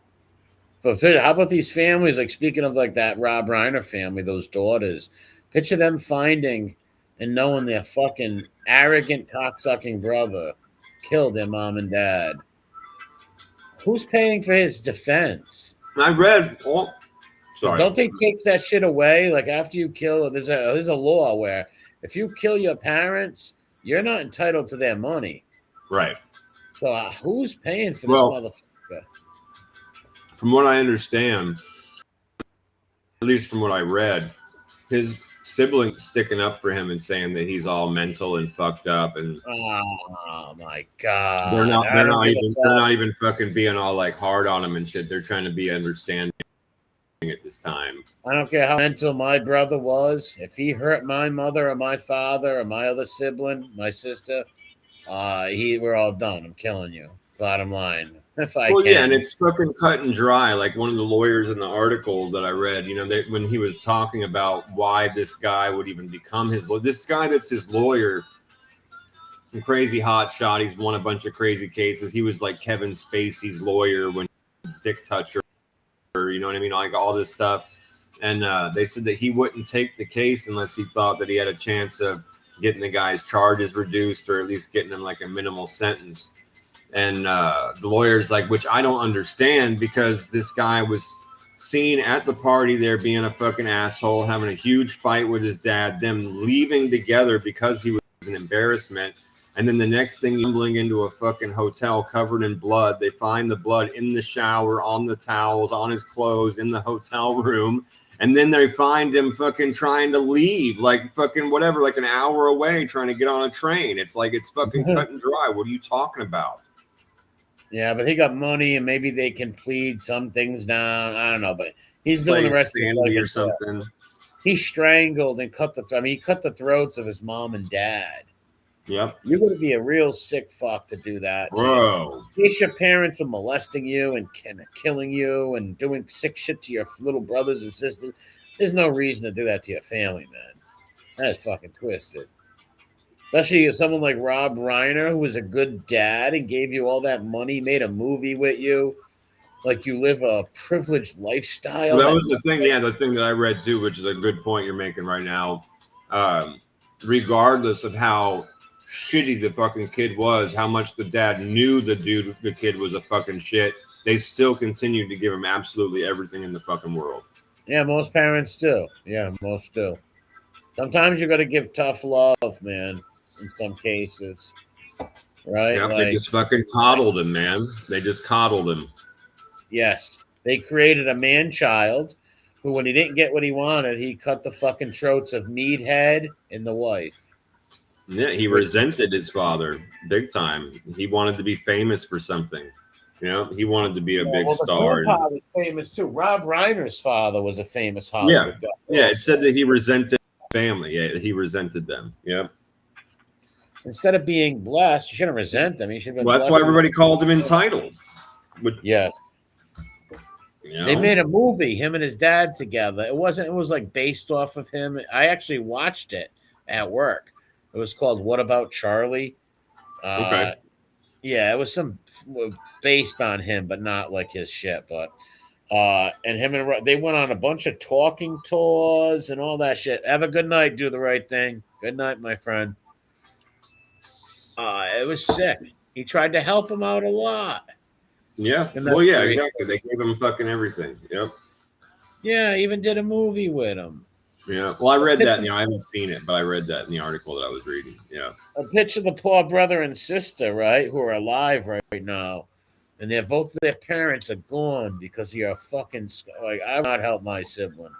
But how about these families? Like, speaking of like that Rob Reiner family, those daughters, picture them finding and knowing their fucking arrogant cocksucking brother killed their mom and dad. Who's paying for his defense? I read. Oh, sorry. Don't they take that shit away? Like after you kill, there's a law where if you kill your parents, you're not entitled to their money. Right. So who's paying for this motherfucker? From what I understand, at least from what I read, his siblings sticking up for him and saying that he's all mental and fucked up, and oh my god, they're not even fucking being all like hard on him and shit. They're trying to be understanding at this time. I don't care how mental my brother was. If he hurt my mother or my father or my other sibling, my sister, we're all done. I'm killing you. Bottom line. If I can. Yeah, and it's fucking cut and dry. Like one of the lawyers in the article that I read, you know, when he was talking about why this guy would even become this guy that's his lawyer some crazy hot shot. He's won a bunch of crazy cases. He was like Kevin Spacey's lawyer when Dick Toucher, you know what I mean? Like all this stuff. And they said that he wouldn't take the case unless he thought that he had a chance of getting the guy's charges reduced or at least getting him like a minimal sentence. And the lawyer's like, which I don't understand, because this guy was seen at the party there being a fucking asshole, having a huge fight with his dad, them leaving together because he was an embarrassment. And then the next thing, tumbling into a fucking hotel covered in blood. They find the blood in the shower, on the towels, on his clothes, in the hotel room. And then they find him fucking trying to leave, like fucking whatever, like an hour away, trying to get on a train. It's like, it's fucking cut and dry. What are you talking about? Yeah, but he got money, and maybe they can plead some things down. I don't know, but he's doing the rest of his life or something. He strangled and cut he cut the throats of his mom and dad. Yep. You're going to be a real sick fuck to do that. Bro. In case your parents are molesting you and killing you and doing sick shit to your little brothers and sisters, there's no reason to do that to your family, man. That's fucking twisted. Especially someone like Rob Reiner, who was a good dad and gave you all that money, made a movie with you. Like you live a privileged lifestyle. Well, that was the thing. Yeah, the thing that I read too, which is a good point you're making right now. Regardless of how shitty the fucking kid was, how much the dad knew the kid was a fucking shit, they still continued to give him absolutely everything in the fucking world. Yeah, most parents do. Yeah, most do. Sometimes you got to give tough love, man. In some cases, right? Yeah, they just fucking coddled him, man. They just coddled him. Yes, they created a man-child who, when he didn't get what he wanted, he cut the fucking throats of Meathead and the wife. Yeah, he resented his father big time. He wanted to be famous for something. You know, he wanted to be a big star. His father was famous too. Rob Reiner's father was a famous Hollywood guy. Yeah, it said that he resented family. Yeah, he resented them. Yeah. Instead of being blessed, you shouldn't resent them. You should have been that's why everybody called him entitled. Yes. You know? They made a movie, him and his dad together. It was like based off of him. I actually watched it at work. It was called What About Charlie? Okay. Yeah, it was based on him, but not like his shit. But and him and they went on a bunch of talking tours and all that shit. Have a good night. Do the right thing. Good night, my friend. It was sick. He tried to help him out a lot. Yeah. Well, yeah, exactly. They gave him fucking everything. Yep. Yeah, even did a movie with him. Yeah. Well, I read that. I haven't seen it, but I read that in the article that I was reading. Yeah. A picture of the poor brother and sister, right, who are alive right now, and both their parents are gone because you're a fucking like. I would not help my sibling.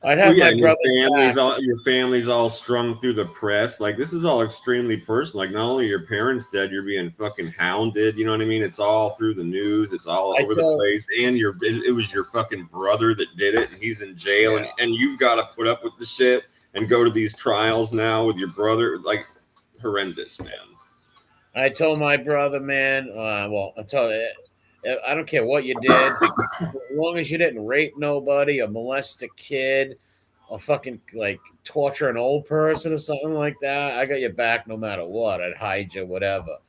I'd have my brother's your family's all strung through the press. Like, this is all extremely personal. Like, not only your parents dead, you're being fucking hounded. You know what I mean? It's all through the news. It's all over the place. And it was your fucking brother that did it, and he's in jail, and you've got to put up with the shit and go to these trials now with your brother. Like, horrendous, man. I told my brother, man. I told you. I don't care what you did, as long as you didn't rape nobody or molest a kid or fucking like torture an old person or something like that. I got your back no matter what. I'd hide you, whatever.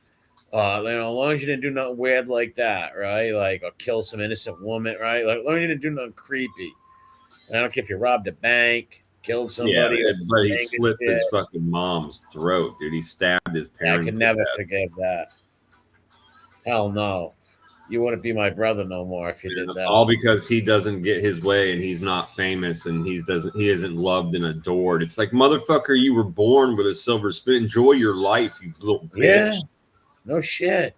As long as you didn't do nothing weird like that, right? Like, or kill some innocent woman, right? Like, as long as you didn't do nothing creepy. And I don't care if you robbed a bank, killed somebody. Yeah, but he slit his fucking mom's throat, dude. He stabbed his parents. I can never forgive that. Hell no. You wouldn't be my brother no more if you did that. All because he doesn't get his way and he's not famous and he isn't loved and adored. It's like, motherfucker, you were born with a silver spoon. Enjoy your life, you little bitch. Yeah. No shit.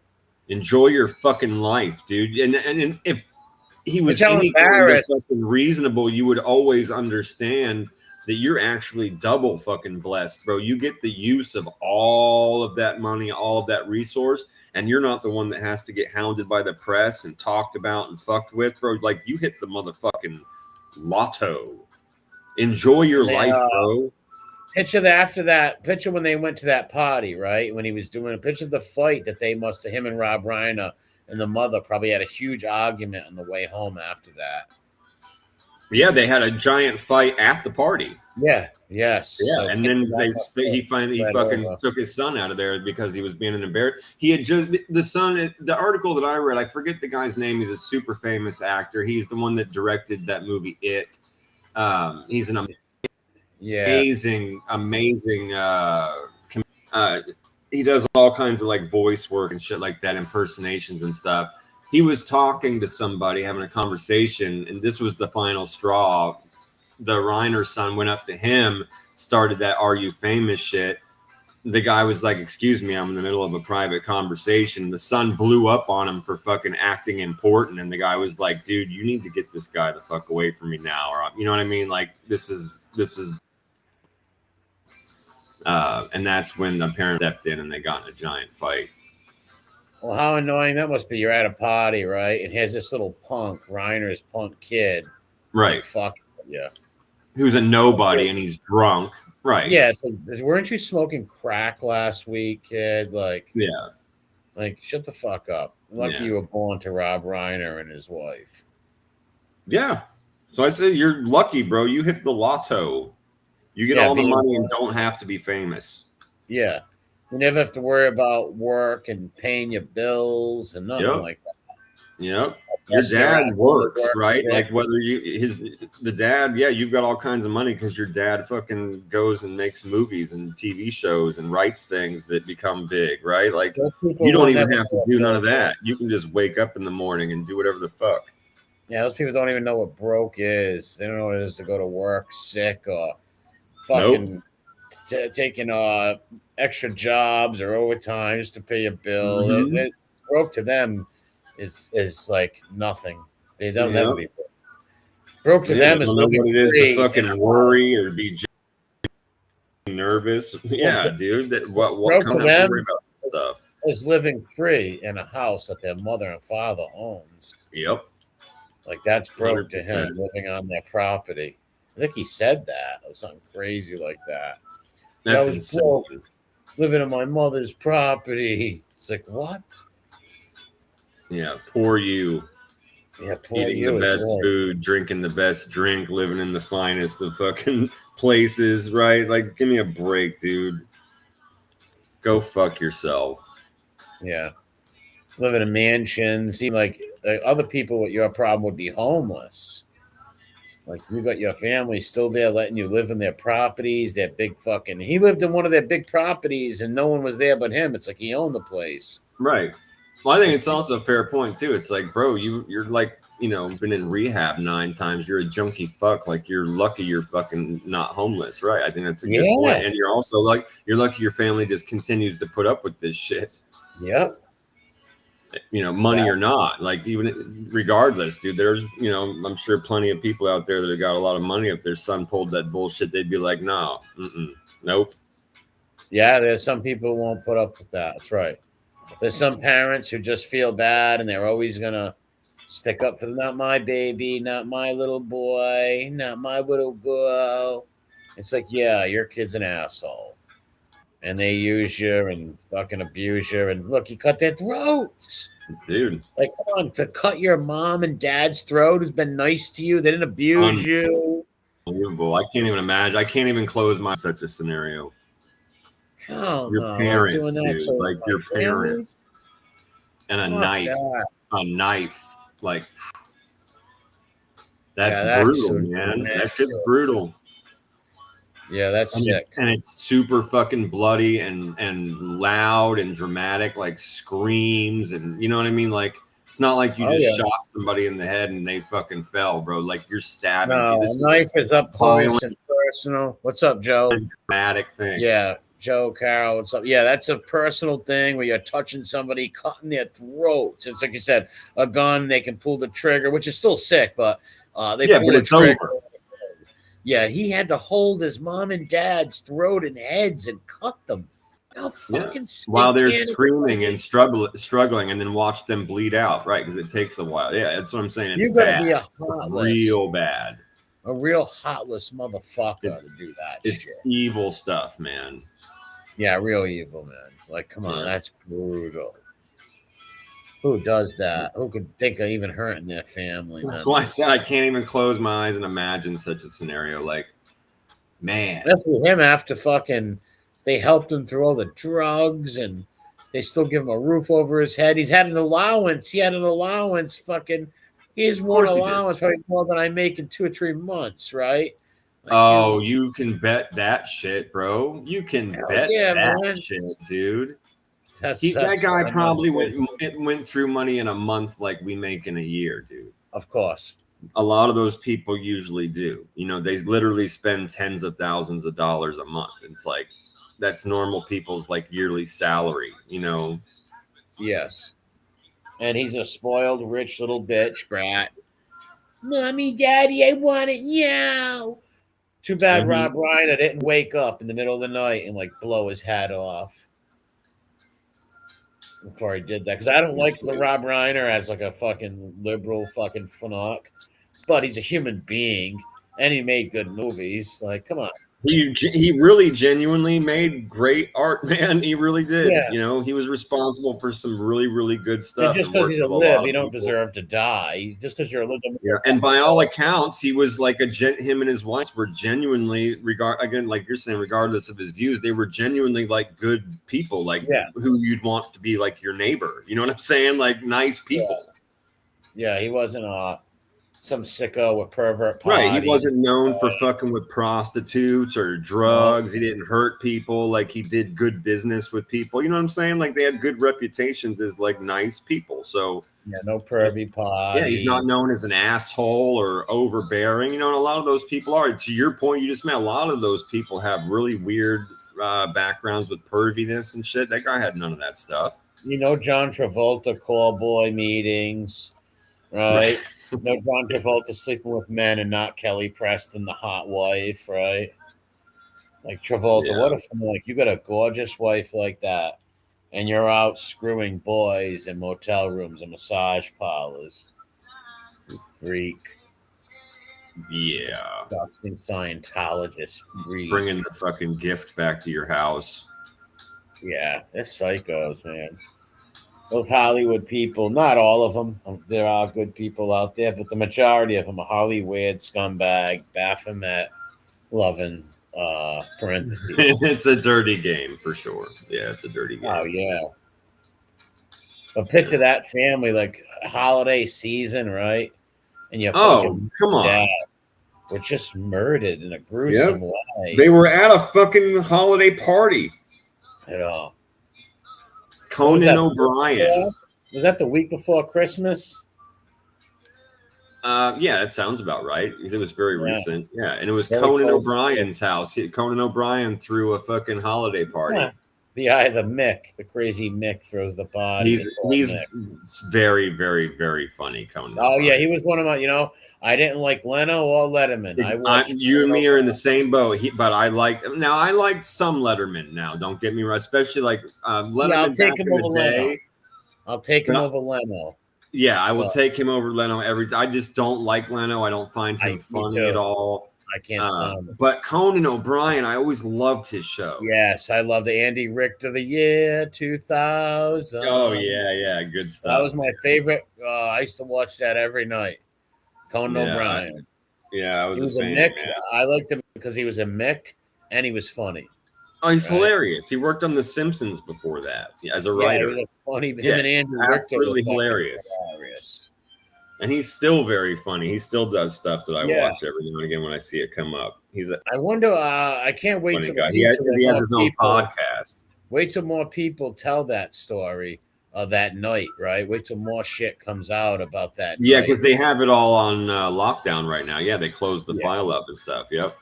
Enjoy your fucking life, dude. And if he was anything fucking reasonable, you would always understand that you're actually double fucking blessed, bro. You get the use of all of that money, all of that resource, and you're not the one that has to get hounded by the press and talked about and fucked with, bro. Like, you hit the motherfucking lotto. Enjoy your life, bro. Picture when they went to that party, right? When he was doing a picture of the fight that they must have, him and Rob Reiner and the mother probably had a huge argument on the way home after that. Yeah, they had a giant fight at the party. Yeah. Yes. Yeah, So and then he fucking over. took his son out of there because he was being an embarrassment. He had just the article that I read, I forget the guy's name. He's a super famous actor. He's the one that directed that movie It. He's an amazing he does all kinds of like voice work and shit like that, impersonations and stuff. He was talking to somebody, having a conversation, and this was the final straw. The Reiner son went up to him, started that "Are you famous?" shit. The guy was like, "Excuse me, I'm in the middle of a private conversation." The son blew up on him for fucking acting important, and the guy was like, "Dude, you need to get this guy the fuck away from me now," or you know what I mean? Like this is. And that's when the parents stepped in and they got in a giant fight. Well, how annoying that must be. You're at a party, right? And here's this little punk, Reiner's punk kid. Right. Like, fuck yeah. Who's a nobody and he's drunk. Right. Yeah. So weren't you smoking crack last week, kid? Like, yeah. Like, shut the fuck up. Lucky you were born to Rob Reiner and his wife. Yeah. So I said, you're lucky, bro. You hit the lotto. You get all the money and don't have to be famous. Yeah. You never have to worry about work and paying your bills and nothing like that. Yep. Your dad works, right? Like whether the dad, yeah, you've got all kinds of money because your dad fucking goes and makes movies and TV shows and writes things that become big, right? Like you don't even have to do none of that. You can just wake up in the morning and do whatever the fuck. Yeah, those people don't even know what broke is. They don't know what it is to go to work sick or fucking taking extra jobs or overtime just to pay a bill. Mm-hmm. Broke to them is like nothing. They don't ever be broke. Broke to them is living what it is to fucking worry or be nervous. Yeah, dude. That what broke kind to them worry about stuff is living free in a house that their mother and father owns. Yep. Like that's broke 100%. To him, living on their property. I think he said that or something crazy like that. That's insane. Broke, living on my mother's property. It's like what? Yeah, poor you. Yeah, poor eating you the best food, drinking the best drink, living in the finest of fucking places, right? Like, give me a break, dude. Go fuck yourself. Yeah, live in a mansion. Seem like other people with your problem would be homeless. Like you got your family still there, letting you live in their properties. Their big fucking. He lived in one of their big properties, and no one was there but him. It's like he owned the place, right? Well, I think it's also a fair point too. It's like, bro, you're like, been in rehab 9 times. You're a junkie fuck. Like you're lucky you're fucking not homeless, right? I think that's a good point. And you're also like, you're lucky your family just continues to put up with this shit. Yep. Money or not, like even regardless, dude, there's, I'm sure plenty of people out there that have got a lot of money. If their son pulled that bullshit, they'd be like, no, nope. Yeah, there's some people who won't put up with that. That's right. There's some parents who just feel bad and they're always going to stick up for them. Not my baby, not my little boy, not my little girl. It's like, yeah, your kid's an asshole. And they use you and fucking abuse you. And look, you cut their throats. Dude. Like, come on, to cut your mom and dad's throat who's been nice to you. They didn't abuse you. Unbelievable. I can't even imagine. I can't even close my such a scenario. Hell your parents, dude. Like your parents. And a knife. Like, that's brutal, man. That shit's brutal. Yeah, that's sick. And it's super fucking bloody and loud and dramatic, like screams and you know what I mean? Like it's not like you just shot somebody in the head and they fucking fell, bro. Like you're stabbing. No, a knife is up close and personal. What's up, Joe? Dramatic thing. Yeah, Joe Carroll. What's up? Yeah, that's a personal thing where you're touching somebody, cutting their throats. It's like you said, a gun. They can pull the trigger, which is still sick, but they pull the trigger. Over. Yeah, he had to hold his mom and dad's throat and heads and cut them. How fucking while they're screaming and struggling, and then watch them bleed out, right? Because it takes a while. Yeah, that's what I'm saying. It's bad. Be a real bad. A real heartless motherfucker to do that. It's evil stuff, man. Yeah, real evil, man. Like, come on, that's brutal. Who does that? Who could think of even hurting their family? That's why I said I can't even close my eyes and imagine such a scenario. Like, Man. That's with him after fucking they helped him through all the drugs and they still give him a roof over his head. He's had an allowance. He had an allowance. Fucking, he's one allowance, probably more than I make in 2 or 3 months, right? Like, oh, you can bet that shit, bro. You can bet that shit, dude. That guy probably went through money in a month like we make in a year, dude. Of course. A lot of those people usually do. You know, they literally spend tens of thousands of dollars a month. It's like that's normal people's like yearly salary, you know. Yes. And he's a spoiled rich little bitch brat. Mommy, Daddy, I want it now. Too bad Rob Reiner didn't wake up in the middle of the night and like blow his hat off before he did that. Because I don't like the Rob Reiner as like a fucking liberal fucking fanock, but he's a human being and he made good movies. Like, come on. He really genuinely made great art, man. He really did. Yeah. You know, he was responsible for some really, really good stuff. So just because he's a lib, you don't deserve to die. Just because you're a lib. Yeah, and by all accounts, he was like him and his wife were genuinely like you're saying, regardless of his views, they were genuinely like good people, like who you'd want to be like your neighbor. You know what I'm saying? Like nice people. Yeah, he wasn't some sicko with pervert party. Right, he wasn't known for fucking with prostitutes or drugs. No. He didn't hurt people. Like he did good business with people. You know what I'm saying? Like they had good reputations as like nice people. So yeah, no pervy party. Yeah, he's not known as an asshole or overbearing. You know, and a lot of those people are. To your point, you just met a lot of those people have really weird backgrounds with perviness and shit. That guy had none of that stuff. You know, John Travolta call boy meetings, right? No, John Travolta sleeping with men and not Kelly Preston, the hot wife, right? Like Travolta, what if like you got a gorgeous wife like that, and you're out screwing boys in motel rooms and massage parlors? You freak. Yeah. Disgusting Scientologist freak. Bringing the fucking gift back to your house. Yeah, they're psychos, man. Those Hollywood people, not all of them. There are good people out there, but the majority of them are Hollywood scumbag, Baphomet, loving, parentheses. It's a dirty game for sure. Yeah, it's a dirty game. Oh, yeah. But picture that family, like holiday season, right? And your fucking come on. dad were just murdered in a gruesome way. They were at a fucking holiday party. You know. Conan O'Brien. Was that the week before Christmas? Yeah, that sounds about right. Because it was very recent. Yeah, and it was Conan O'Brien's house. Conan O'Brien threw a fucking holiday party. Yeah. The eye of the Mick, the crazy Mick throws the body. He's very, very, very funny, Conan. Oh, yeah, he was one of my, you know, I didn't like Leno or Letterman. You and me are in the same boat. But I liked some Letterman now. Don't get me wrong, especially like Letterman. Yeah, I'll take him over Leno. I'll take him over Leno. Yeah, I will take him over Leno every time. I just don't like Leno. I don't find him funny at all. I can't stand him. But Conan O'Brien, I always loved his show. Yes, I love the Andy Richter, the year 2000. Oh, yeah, good stuff. That was my favorite. I used to watch that every night. Conan O'Brien. Yeah, I was a fan. Mick. I liked him because he was a Mick and he was funny. Oh, he's hilarious. He worked on The Simpsons before that as a writer. He was funny. Him and Andy Richter absolutely hilarious. And he's still very funny. He still does stuff that I watch every now and again when I see it come up. I wonder. I can't wait till he has his own podcast. Wait till more people tell that story that night, right? Wait till more shit comes out about that. Yeah, because they have it all on lockdown right now. Yeah, they closed the file up and stuff. Yep.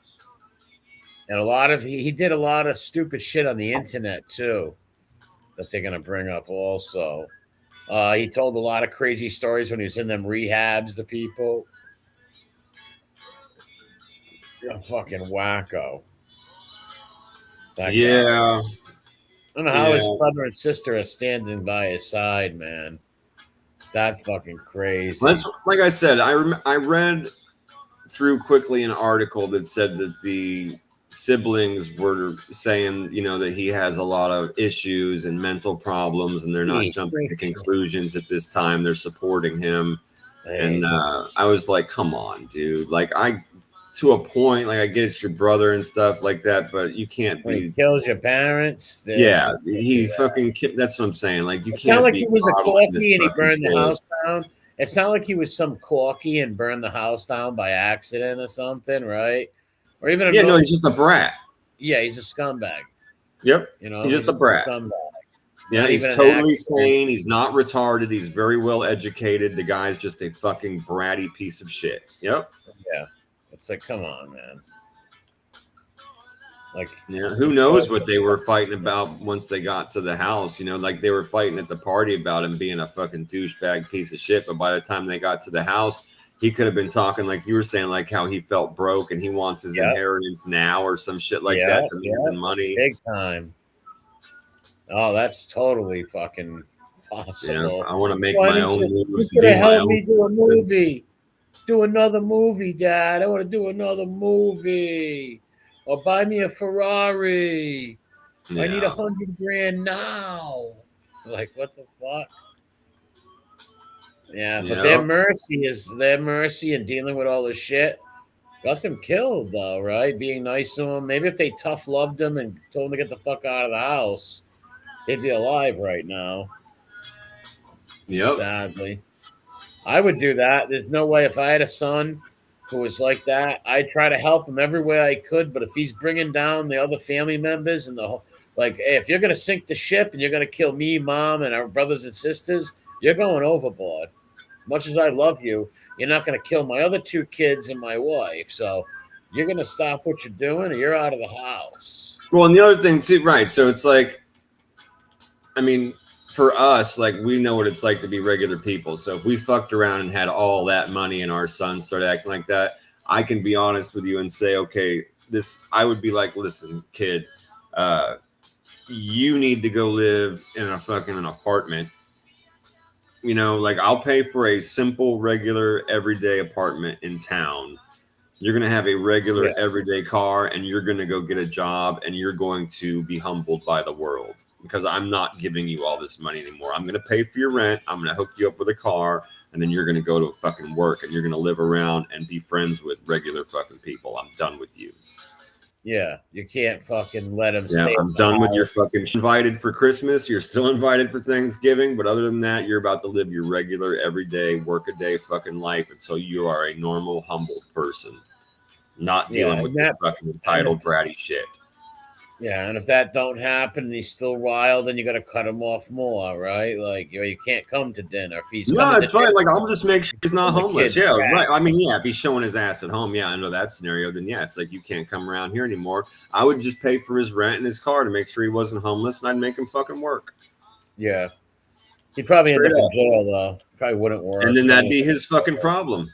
And he did a lot of stupid shit on the internet too that they're gonna bring up also. He told a lot of crazy stories when he was in them rehabs to people. You're a fucking wacko. That guy. I don't know how his brother and sister are standing by his side, man. That's fucking crazy. That's like I said. I read through quickly an article that said that the siblings were saying, you know, that he has a lot of issues and mental problems, and they're not jumping to conclusions at this time. They're supporting him, and I was like, "Come on, dude! Like, to a point. Like I get it's your brother and stuff like that, but you can't When he be. kills your parents, Yeah, he fucking. That's what I'm saying. Like you it's not can't like be he was a coddling this corky and he fucking burned the kid. house down. It's not like he was some corky and burned the house down by accident or something, right? Or even Yeah, no, he's just a brat. Yeah, he's a scumbag. Yep, You know, he's just a brat. Scumbag. Yeah, Not he's even an totally accident. sane. He's not retarded. He's very well educated. The guy's just a fucking bratty piece of shit. Yep. Yeah, it's like, come on, man. Like, yeah, who knows what they were fighting about once they got to the house? You know, like they were fighting at the party about him being a fucking douchebag piece of shit. But by the time they got to the house, he could have been talking like you were saying, like how he felt broke and he wants his inheritance now or some shit like that, demanding money. Big time. Oh, that's totally fucking possible. Yeah, I want to make my own moves. You could have helped me do a movie. Do another movie, Dad. I want to do another movie. Or buy me a Ferrari. Yeah. I need $100,000 now. Like, what the fuck? Yeah, but their mercy in dealing with all this shit got them killed, though, right? Being nice to them. Maybe if they tough loved them and told them to get the fuck out of the house, they'd be alive right now. Yep. Sadly. I would do that. There's no way if I had a son who was like that, I'd try to help him every way I could. But if he's bringing down the other family members and the whole, like, hey, if you're going to sink the ship and you're going to kill me, mom, and our brothers and sisters, you're going overboard. Much as I love you, you're not going to kill my other 2 kids and my wife. So you're going to stop what you're doing or you're out of the house. Well, and the other thing too, right. So it's like, I mean, for us, like we know what it's like to be regular people. So if we fucked around and had all that money and our sons started acting like that, I can be honest with you and say, okay, I would be like, listen, kid, you need to go live in a fucking an apartment. You know, like I'll pay for a simple, regular, everyday apartment in town. You're going to have a regular, everyday car and you're going to go get a job and you're going to be humbled by the world because I'm not giving you all this money anymore. I'm going to pay for your rent. I'm going to hook you up with a car and then you're going to go to fucking work and you're going to live around and be friends with regular fucking people. I'm done with you. Yeah, you can't fucking let him stay. I'm done with your fucking invited for Christmas. You're still invited for Thanksgiving. But other than that, you're about to live your regular, everyday, work-a-day fucking life until you are a normal, humble person. Not dealing with this fucking entitled, bratty shit. Yeah, and if that don't happen and he's still wild, then you got to cut him off more, right? Like, you can't come to dinner. If he's it's fine. Like, I'll just make sure he's not homeless. Yeah, right. I mean, if he's showing his ass at home, I know that scenario. Then it's like you can't come around here anymore. I would just pay for his rent and his car to make sure he wasn't homeless, and I'd make him fucking work. Yeah, he'd probably end up in jail though. Probably wouldn't work. And then that'd be his fucking problem.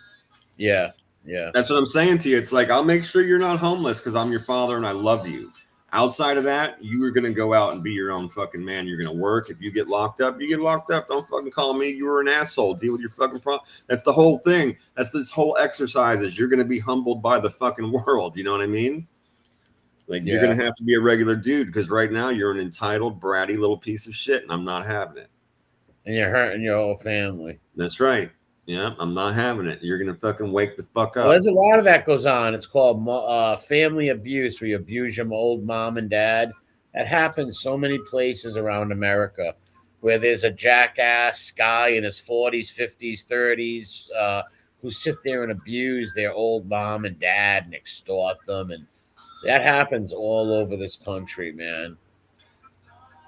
Yeah, yeah. That's what I'm saying to you. It's like I'll make sure you're not homeless because I'm your father and I love you. Outside of that, you are going to go out and be your own fucking man. You're going to work. If you get locked up, you get locked up. Don't fucking call me. You were an asshole. Deal with your fucking problem. That's the whole thing. That's this whole exercise is you're going to be humbled by the fucking world. You know what I mean? Like you're going to have to be a regular dude because right now you're an entitled, bratty little piece of shit and I'm not having it. And you're hurting your whole family. That's right. Yeah, I'm not having it. You're going to fucking wake the fuck up. Well, there's a lot of that goes on. It's called family abuse, where you abuse your old mom and dad. That happens so many places around America, where there's a jackass guy in his 40s, 50s, 30s who sit there and abuse their old mom and dad and extort them. And that happens all over this country, man.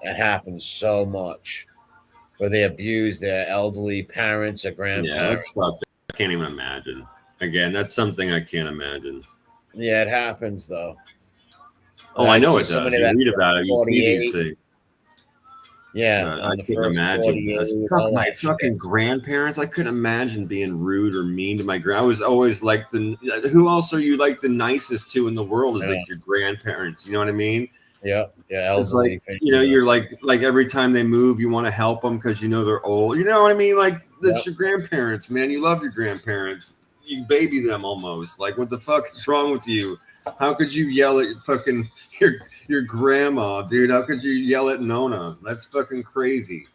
That happens so much. Where they abuse their elderly parents or grandparents. Yeah, that's fucked. I can't even imagine. Again, that's something I can't imagine. Yeah, it happens though. Oh, I know it does. You read about it. You see these things. Yeah, I couldn't imagine. My fucking grandparents. I couldn't imagine being rude or mean to my grand. I was always like who else are you like the nicest to in the world is like your grandparents. You know what I mean? Yeah. It's like you're like every time they move, you want to help them because you know they're old. You know what I mean? Like that's your grandparents, man. You love your grandparents. You baby them almost. Like what the fuck is wrong with you? How could you yell at fucking your grandma, dude? How could you yell at Nona? That's fucking crazy.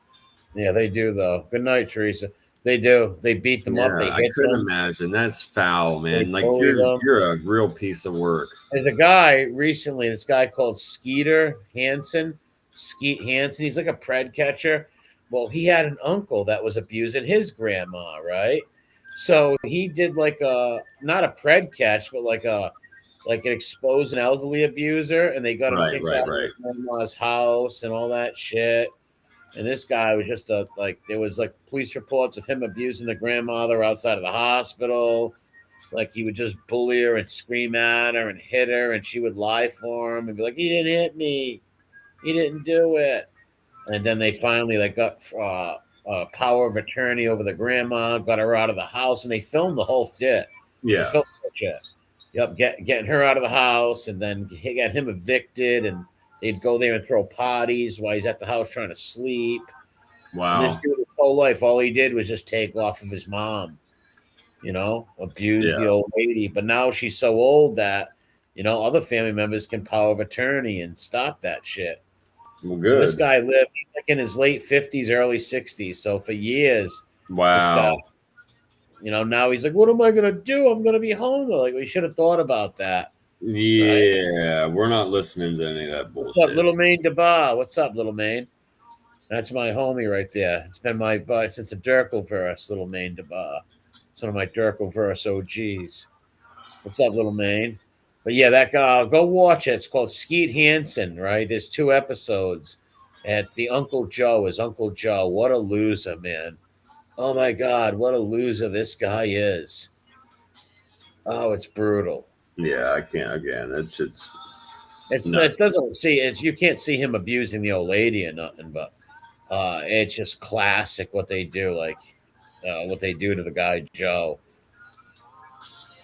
Yeah, they do though. Good night, Teresa. They do. They beat them up. They I hit couldn't them. imagine. That's foul, They man. Like bully them. you're a real piece of work. There's a guy recently, this guy called Skeet Hansen. He's like a pred catcher. Well, he had an uncle that was abusing his grandma, right? So he did like a not a pred catch, but like an expose an elderly abuser, and they got him kicked out of his grandma's house and all that shit. And this guy was just there was like police reports of him abusing the grandmother outside of the hospital. Like he would just bully her and scream at her and hit her, and she would lie for him and be like, "He didn't hit me, he didn't do it." And then they finally got power of attorney over the grandma, got her out of the house, and they filmed the whole shit. Yeah, they filmed the shit. Yep, getting her out of the house, and then got him evicted, and they'd go there and throw parties while he's at the house trying to sleep. Wow. And this dude, his whole life, all he did was just take off of his mom. Abuse the old lady. But now she's so old that, other family members can power of attorney and stop that shit. Well, good. So this guy lived like in his late 50s, early 60s. So for years, wow. This guy, now he's like, what am I going to do? I'm going to be home. Like, we should have thought about that. Yeah, right? We're not listening to any of that bullshit. What's up, Little Maine DeBar? What's up, Little Maine? That's my homie right there. It's been my buddy since a Durkle verse, Little Maine DeBar. It's one of my Durkle verse OGs. What's up, Little Maine? But yeah, that guy, go watch it. It's called Skeet Hansen, right? There's 2 episodes. And it's the Uncle Joe. His Uncle Joe. What a loser, man. Oh my God, what a loser this guy is. Oh, it's brutal. Yeah, I can't again. That shit's it doesn't see it's you can't see him abusing the old lady or nothing, but it's just classic what they do, what they do to the guy Joe.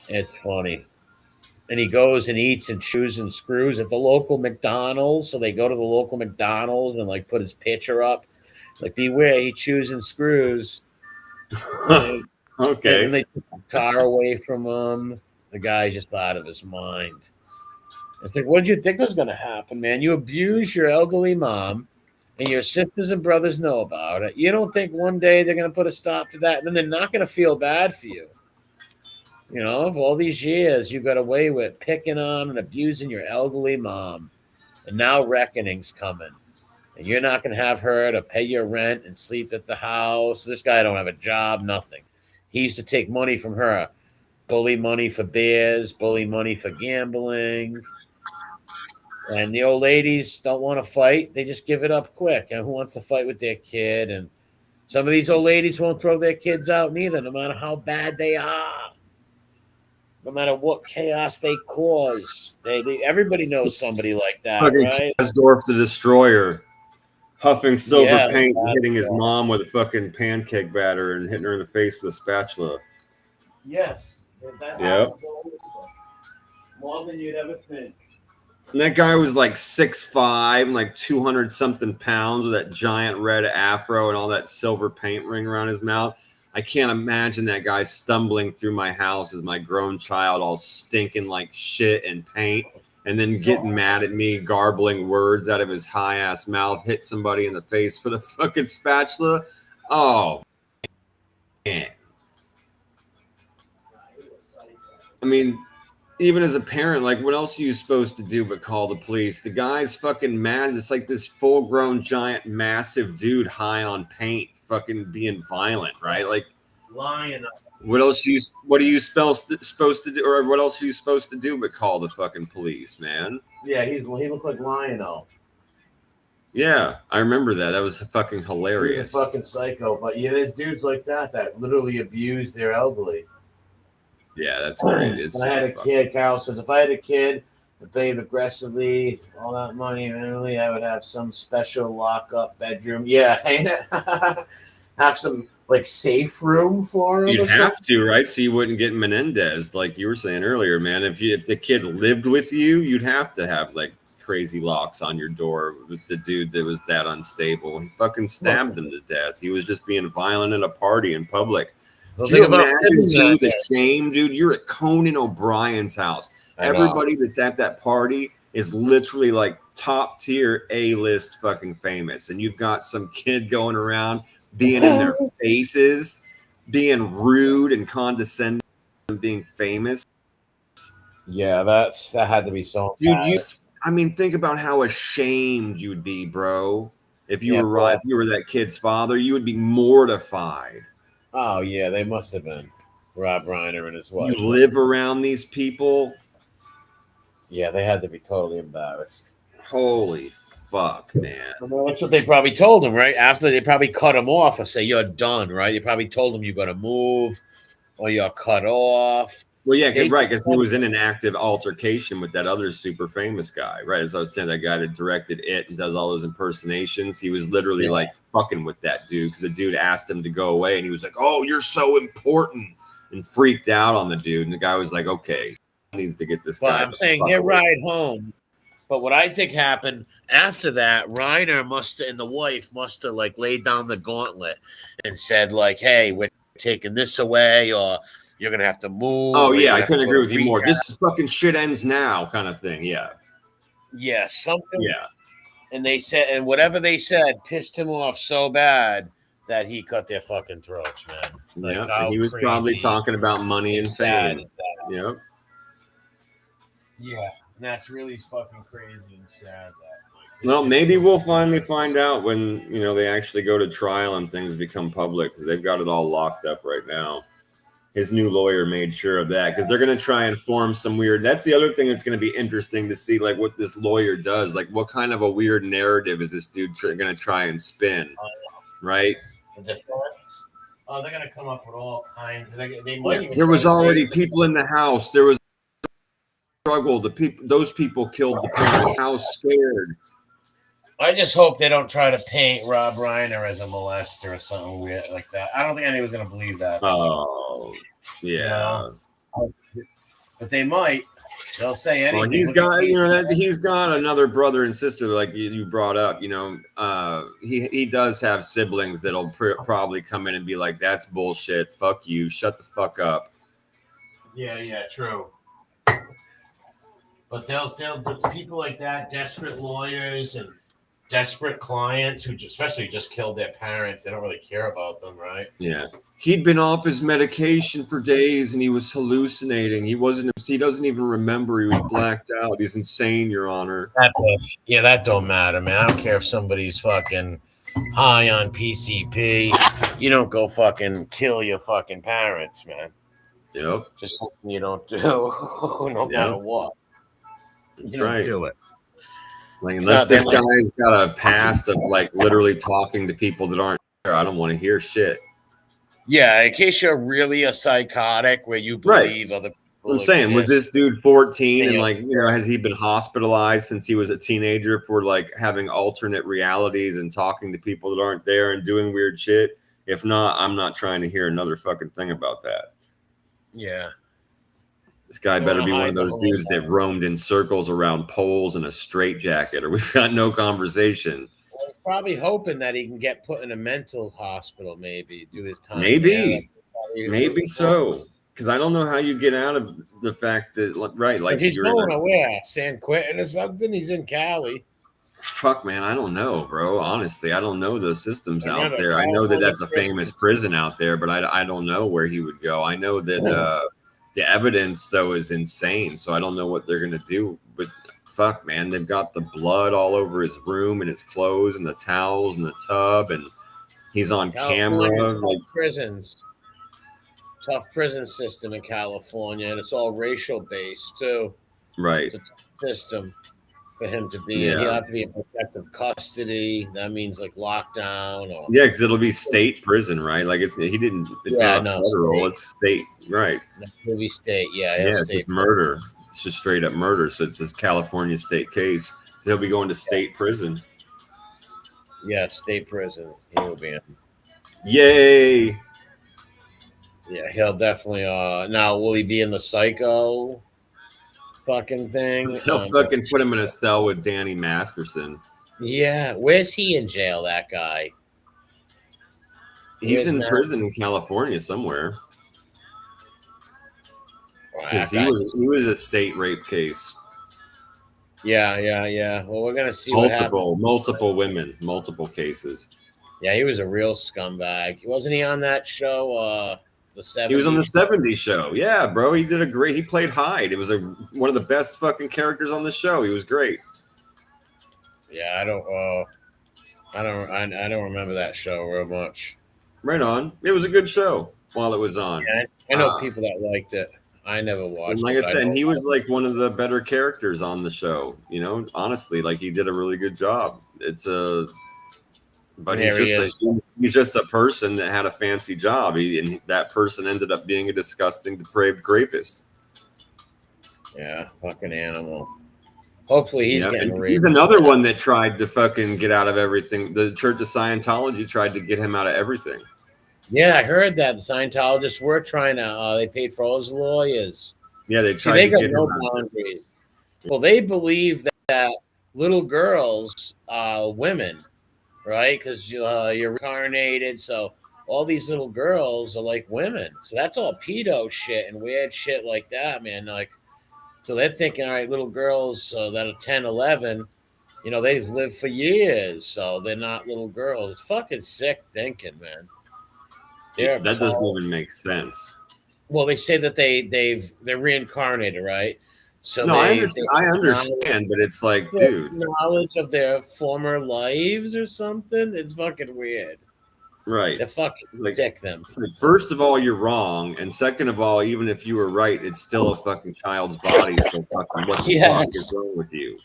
It's funny. And he goes and eats and chews and screws at the local McDonald's. So they go to the local McDonald's and put his picture up. Like, beware, he chews and screws. Okay. And they took the car away from him. The guy's just out of his mind. It's like, what did you think was going to happen, man? You abuse your elderly mom, and your sisters and brothers know about it. You don't think one day they're going to put a stop to that, and then they're not going to feel bad for you. For all these years, you got away with picking on and abusing your elderly mom. And now reckoning's coming. And you're not going to have her to pay your rent and sleep at the house. This guy don't have a job, nothing. He used to take money from her. Bully money for beers, bully money for gambling. And the old ladies don't want to fight. They just give it up quick. And who wants to fight with their kid? And some of these old ladies won't throw their kids out neither, no matter how bad they are. No matter what chaos they cause. Everybody knows somebody like that, right? Kasdorf the Destroyer, huffing silver paint and hitting his mom with a fucking pancake batter and hitting her in the face with a spatula. Yes. Yep. More than you'd ever think. And that guy was like 6'5", like 200-something pounds with that giant red afro and all that silver paint ring around his mouth. I can't imagine that guy stumbling through my house as my grown child, all stinking like shit and paint, and then getting mad at me, garbling words out of his high-ass mouth, hit somebody in the face with a fucking spatula. Oh, man. I mean, even as a parent, what else are you supposed to do but call the police? The guy's fucking mad. It's like this full-grown, giant, massive dude high on paint fucking being violent, right? Lying. What else are you supposed to do, or what else are you supposed to do but call the fucking police, man? Yeah, he looked like Lionel. Yeah, I remember that. That was fucking hilarious. He's a fucking psycho. But yeah, there's dudes like that literally abuse their elderly. Yeah, that's great. I had a kid. Carol says, if I had a kid that behaved aggressively, all that money, really, I would have some special lock-up bedroom. Yeah, ain't it? Have some safe room for him. You'd have to, right? So you wouldn't get Menendez, like you were saying earlier, man. If the kid lived with you, you'd have to have crazy locks on your door with the dude that was that unstable. He fucking stabbed him to death. He was just being violent at a party in public. Can you imagine the shame, dude? You're at Conan O'Brien's house. Everybody that's at that party is literally top tier A-list fucking famous, and you've got some kid going around being in their faces. being rude and condescending and being famous. Yeah, that had to be so Dude, I mean, think about how ashamed you'd be, bro. If you were well, if you were that kid's father, you would be mortified. Oh yeah, they must have been. Rob Reiner and his wife. You live around these people. Yeah, they had to be totally embarrassed. Holy fuck, man. I mean, that's what they probably told him, right? After they probably cut him off or say you're done, right? They probably told him you're gonna move or you're cut off. Well, yeah, right, because he was in an active altercation with that other super famous guy, right? As I was saying, that guy that directed It and does all those impersonations. He was literally like fucking with that dude because the dude asked him to go away, and he was like, "Oh, you're so important," and freaked out on the dude. And the guy was like, "Okay, needs to get this guy." Well, I'm saying their ride home. But what I think happened after that, Reiner and the wife must have like laid down the gauntlet and said like, "Hey, we're taking this away," or "You're gonna have to move." Oh yeah, I couldn't agree with you more. This fucking shit ends now, kind of thing. Yeah. Yeah, something. Yeah. And they said, and whatever they said pissed him off so bad that he cut their fucking throats, man. Like, yeah, he was probably talking about money and fame. Yep. Yeah, and that's really fucking crazy and sad. Well, maybe we'll finally find out when they actually go to trial and things become public because they've got it all locked up right now. His new lawyer made sure of that because they're going to try and form some weird. That's the other thing that's going to be interesting to see, like what this lawyer does. Like, what kind of a weird narrative is this dude going to try and spin? Right? The defense. Oh, they're going to come up with all kinds. They might even there was already people in the house. There was struggle. Those people killed the parents. How scared. I just hope they don't try to paint Rob Reiner as a molester or something weird like that. I don't think anyone's going to believe that. Oh, yeah. But they might. They'll say anything. Well, he's got another brother and sister like you brought up. He does have siblings that'll probably come in and be like, "That's bullshit. Fuck you. Shut the fuck up." Yeah, true. But they'll people like that, desperate lawyers and desperate clients who especially just killed their parents. They don't really care about them, right? Yeah. He'd been off his medication for days and he was hallucinating. He doesn't even remember. He was blacked out. He's insane, Your Honor. That don't matter, man. I don't care if somebody's fucking high on PCP. You don't go fucking kill your fucking parents, man. Yep. Just something you don't do no matter what. That's right. Do it. Like, unless this guy's got a past of like literally talking to people that aren't there, I don't want to hear shit. Yeah, in case you're really a psychotic where you believe other people. I'm saying, was this dude 14 and has he been hospitalized since he was a teenager for like having alternate realities and talking to people that aren't there and doing weird shit? If not, I'm not trying to hear another fucking thing about that. Yeah. This guy better be one of those dudes that roamed in circles around poles in a straitjacket, or we've got no conversation. Well, he's probably hoping that he can get put in a mental hospital, maybe do this time. Maybe so. Because I don't know how you get out of the fact that, like if he's going nowhere, San Quentin or something. He's in Cali. Fuck, man, I don't know, bro. Honestly, I don't know the systems out there. I know that that's a famous prison out there, but I don't know where he would go. I know that the evidence, though, is insane, so I don't know what they're going to do. But fuck, man, they've got the blood all over his room and his clothes and the towels and the tub, and he's on camera. Like prisons. Tough prison system in California, and it's all racial based too. Right. It's a tough system for him to be in. He'll have to be in protective custody. That means like lockdown. Yeah, because it'll be state prison, right? Like it's not federal, it's state, right? It'll be state, it's just murder. It's just straight up murder. So it's this California state case. So he'll be going to state prison. Yeah, state prison. He'll be in. Yay. Yeah, he'll definitely. Now, will he be in the psycho fucking thing? They'll fucking put him in a cell with Danny Masterson. Yeah, where's he in jail? That guy. He's in prison in California somewhere. Because he was a state rape case. Yeah. Well, we're gonna see multiple women, multiple cases. Yeah, he was a real scumbag. Wasn't he on that show, the 70s? He was on the 70s show. Yeah, bro. He did he played Hyde. It was one of the best fucking characters on the show. He was great. Yeah, I don't remember that show real much. Right on. It was a good show while it was on. Yeah, I know people that liked it. I never watched and like it. I said, he was like one of the better characters on the show. You know, honestly, like he did a really good job. But he's just a person that had a fancy job. And that person ended up being a disgusting, depraved rapist. Yeah, fucking animal. Hopefully he's getting raped. He's another one that tried to fucking get out of everything. The Church of Scientology tried to get him out of everything. Yeah, I heard that the Scientologists were trying to. They paid for all his lawyers. Yeah, they tried to get him boundaries. Well, they believe that little girls are women, right? Because you're reincarnated, so all these little girls are like women. So that's all pedo shit and weird shit like that, man. Like, so they're thinking, all right, little girls that are 10, 11, they've lived for years, so they're not little girls. It's fucking sick thinking, man. That doesn't even make sense. Well, they say that they're reincarnated, right? So no, I understand, but it's like, dude, knowledge of their former lives or something. It's fucking weird, right? They're fucking sick. Them. First of all, you're wrong, and second of all, even if you were right, it's still a fucking child's body. So fucking what the fuck is wrong with you?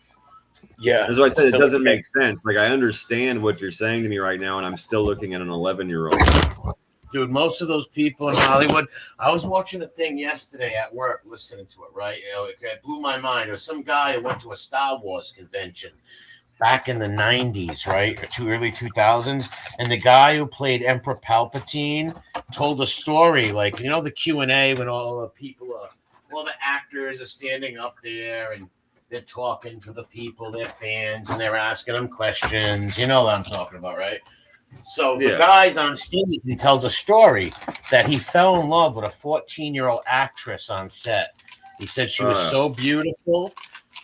Yeah, that's why I said it doesn't make sense. Like I understand what you're saying to me right now, and I'm still looking at an 11-year-old. Dude, most of those people in Hollywood. I was watching a thing yesterday at work, listening to it. Right, it blew my mind. There was some guy who went to a Star Wars convention back in the 90s, right, or early 2000s, and the guy who played Emperor Palpatine told a story, like the Q&A when all the actors are standing up there and they're talking to the people, their fans, and they're asking them questions. You know what I'm talking about, right? So the guy's on stage. He tells a story that he fell in love with a 14-year-old actress on set. He said she was so beautiful.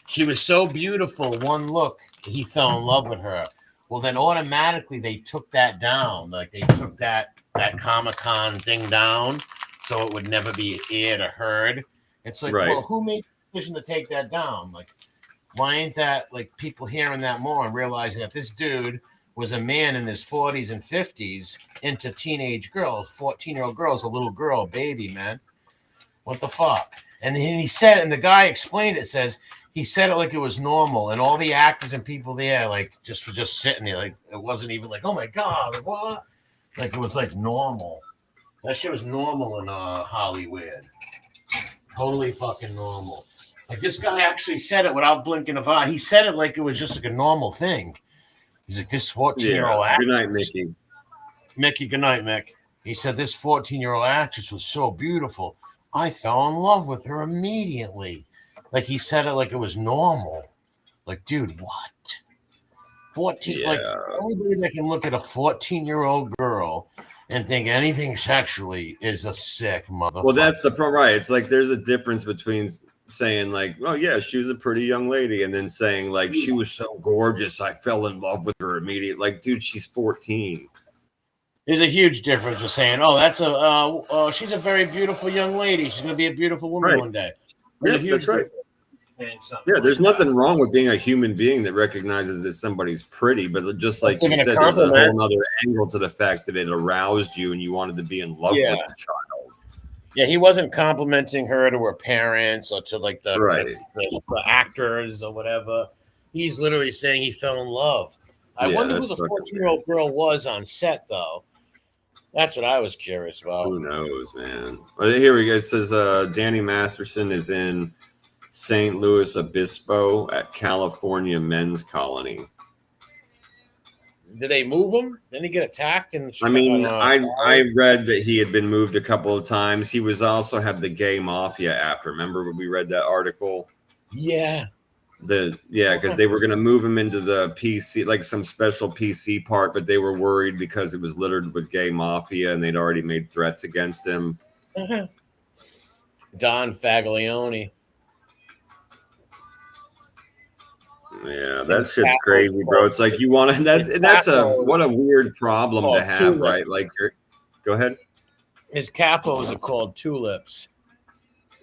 She was so beautiful. One look, he fell in love with her. Well, then automatically they took that down. Like they took that Comic-Con thing down, so it would never be aired or heard. It's like, well, who made the decision to take that down? Like, why ain't that like people hearing that more and realizing that this dude was a man in his 40s and 50s into teenage girls, 14-year-old girls, a little girl, baby, man. What the fuck? And then he said, and the guy explained it, says he said it like it was normal, and all the actors and people there like just were just sitting there, like it wasn't even like, oh my god, what? Like it was like normal. That shit was normal in Hollywood. Totally fucking normal. Like this guy actually said it without blinking an eye. He said it like it was just like a normal thing. He's like, this 14-year-old actress. Good night, Mickey. Mickey, good night, Mick. He said, this 14-year-old actress was so beautiful. I fell in love with her immediately. Like, he said it like it was normal. Like, dude, what? 14, like, anybody that can look at a 14-year-old girl and think anything sexually is a sick motherfucker. Well, that's the problem, right? It's like there's a difference between saying like, oh yeah, she was a pretty young lady, and then saying like she was so gorgeous I fell in love with her immediately. Like, dude, she's 14. There's a huge difference with saying, oh, that's she's a very beautiful young lady. She's gonna be a beautiful woman one day. Yeah, that's right. Yeah, there's nothing wrong with being a human being that recognizes that somebody's pretty, but just like you said, there's a whole other angle to the fact that it aroused you and you wanted to be in love with the child. Yeah, he wasn't complimenting her to her parents or to like the actors or whatever. He's literally saying he fell in love. I wonder who the 14-year-old girl was on set, though. That's what I was curious about. Who knows, man? Well, here we go. It says Danny Masterson is in St. Louis Obispo at California Men's Colony. Did they move him? Didn't he get attacked? I mean, I read that he had been moved a couple of times. He was also had the gay mafia after. Remember when we read that article? Yeah. Because they were going to move him into the PC, like some special PC part, but they were worried because it was littered with gay mafia and they'd already made threats against him. Don Faglione. Yeah, that shit's crazy, bro. It's like you want to. What a weird problem to have, right? Like, go ahead. His capos are called tulips.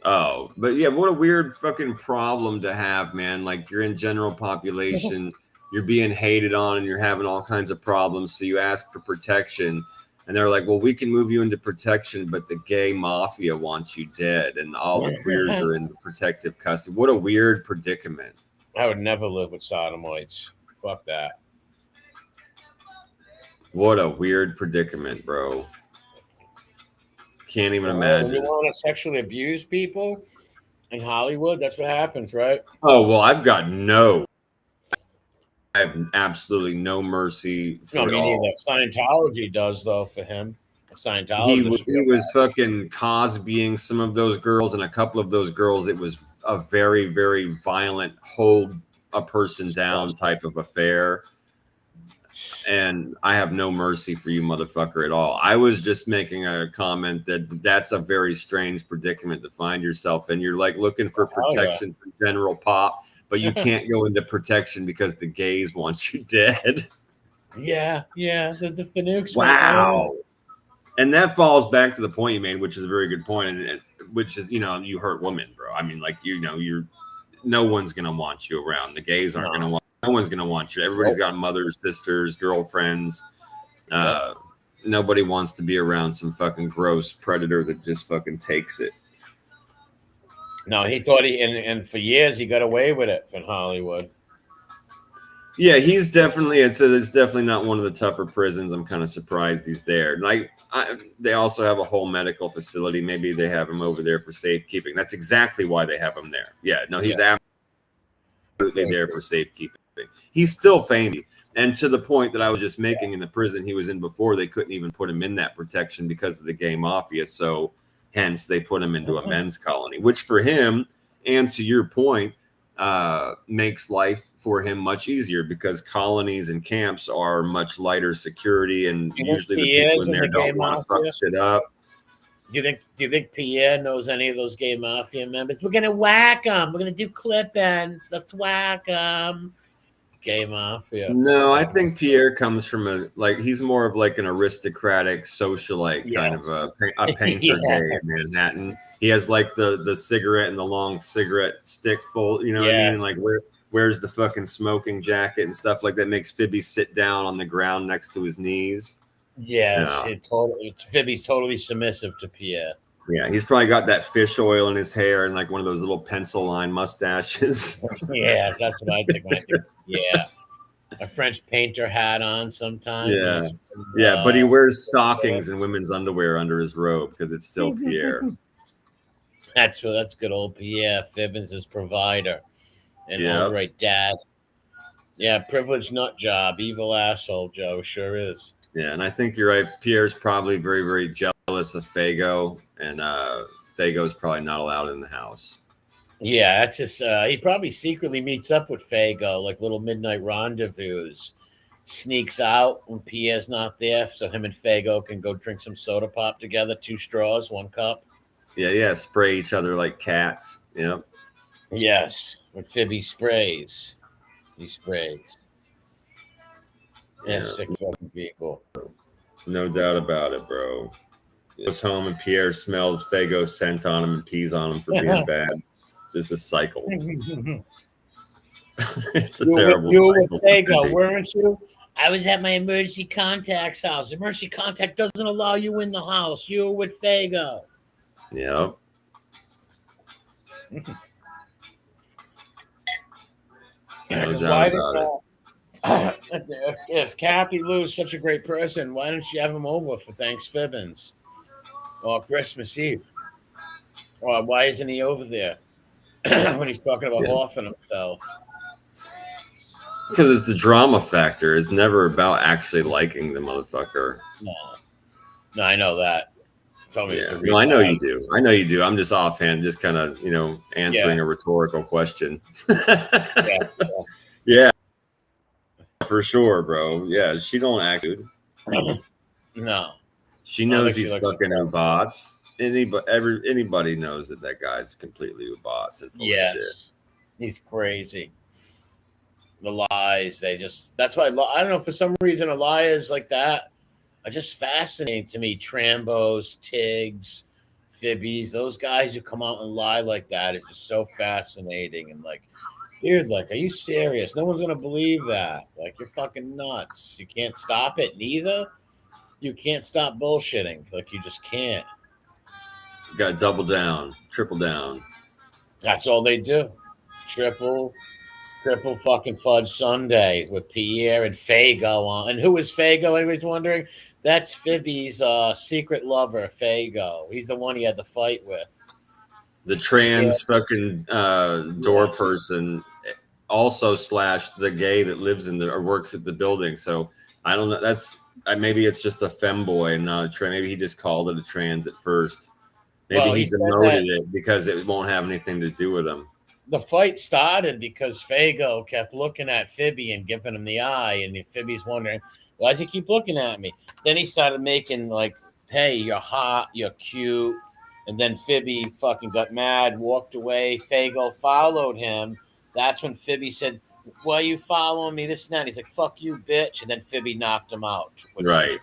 Oh, but yeah, what a weird fucking problem to have, man. Like, you're in general population, you're being hated on, and you're having all kinds of problems. So you ask for protection, and they're like, "Well, we can move you into protection, but the gay mafia wants you dead, and all the queers are in protective custody." What a weird predicament. I would never live with sodomites. Fuck that. What a weird predicament, bro. Can't even imagine. You want to sexually abuse people in Hollywood? That's what happens, right? Oh, well, I have absolutely no mercy for it all. Scientology does, though, for him. He was fucking Cosbying some of those girls, and a couple of those girls, it was a very, very violent hold a person down type of affair. And I have no mercy for you, motherfucker, at all. I was just making a comment that that's a very strange predicament to find yourself in. You're like looking for protection from general pop, but you can't go into protection because the gays want you dead. Yeah, the Fanukes. Wow. And that falls back to the point you made, which is a very good point, and which is, you hurt women, bro. I mean, like, no one's gonna want you around. The gays aren't gonna want. No one's gonna want you. Everybody's got mothers, sisters, girlfriends. Nobody wants to be around some fucking gross predator that just fucking takes it. No, he thought and for years he got away with it in Hollywood. Yeah, he's definitely. It's definitely not one of the tougher prisons. I'm kind of surprised he's there. Like, they also have a whole medical facility. Maybe they have him over there for safekeeping. That's exactly why they have him there. Yeah, no, he's absolutely there for safekeeping. He's still famous, and to the point that I was just making, in the prison he was in before, they couldn't even put him in that protection because of the gay mafia. So, hence, they put him into a men's colony, which for him, and to your point, makes life for him much easier because colonies and camps are much lighter security, and usually the people in there don't want to fuck shit up. Do you think Pierre knows any of those gay mafia members? We're gonna whack them. We're gonna do clip-ins. Let's whack them. Gay mafia. No, I think Pierre comes from he's more of like an aristocratic socialite, kind of a painter gay in Manhattan. He has like the cigarette and the long cigarette stick full, you know what I mean? Like wears the fucking smoking jacket and stuff like that, makes Phoebe sit down on the ground next to his knees. Yes, Phoebe's totally submissive to Pierre. Yeah, he's probably got that fish oil in his hair and like one of those little pencil line mustaches. Yeah, that's what I think. Yeah, a French painter hat on sometimes. Yeah, but he wears stockings and women's underwear under his robe because it's still Pierre. That's good old Pierre. Fibbins is provider, and all right, dad. Yeah, privileged nut job, evil asshole Joe sure is. Yeah, and I think you're right. Pierre's probably very, very jealous of Fago, and Fago's probably not allowed in the house. Yeah, that's just he probably secretly meets up with Fago, like little midnight rendezvous. Sneaks out when Pierre's not there, so him and Fago can go drink some soda pop together. 2 straws, 1 cup. Yeah, spray each other like cats. Yep. Yes, when Phoebe sprays, he sprays. Yeah, sick fucking people. No doubt about it, bro. He goes home and Pierre smells Fago's scent on him and pees on him for being bad. Just a cycle. It's a terrible cycle. You were with Fago, weren't you? I was at my emergency contact's house. Emergency contact doesn't allow you in the house. You were with Fago. Yep. Because why if Cappy Lou is such a great person, why don't you have him over for Thanksgiving or Christmas Eve? Or why isn't he over there when he's talking about offing himself? Because it's the drama factor. It's never about actually liking the motherfucker. No, I know that. No, I know you do. I know you do. I'm just offhand, just kind of, answering a rhetorical question. Yeah, for sure, bro. Yeah, she don't act good. No. She knows he's fucking Ubats. Anybody knows that guy's completely Ubats and full of shit. He's crazy. The lies, that's why I don't know, for some reason, liars like that are just fascinating to me. Trambos, Tigs, Fibbies, those guys who come out and lie like that is just so fascinating. And like, dude, like, are you serious? No one's gonna believe that. Like, you're fucking nuts. You can't stop it, neither. You can't stop bullshitting. Like, you just can't. You got to double down, triple down. That's all they do. Triple fucking fudge Sunday with Pierre and Fago on. And who is Fago? Anybody's wondering? That's Fibby's secret lover, Fago. He's the one he had to fight with. The trans fucking door person, also / the gay that lives in or works at the building. So I don't know. That's maybe it's just a femboy and not a trans. Maybe he just called it a trans at first. Maybe he demoted it because it won't have anything to do with him. The fight started because Fago kept looking at Fibby and giving him the eye, and Fibby's wondering, why does he keep looking at me? Then he started making like, hey, you're hot, you're cute. And then Fibby fucking got mad, walked away. Fago followed him. That's when Fibby said, why are you following me? This and that. He's like, fuck you, bitch. And then Fibby knocked him out. Right.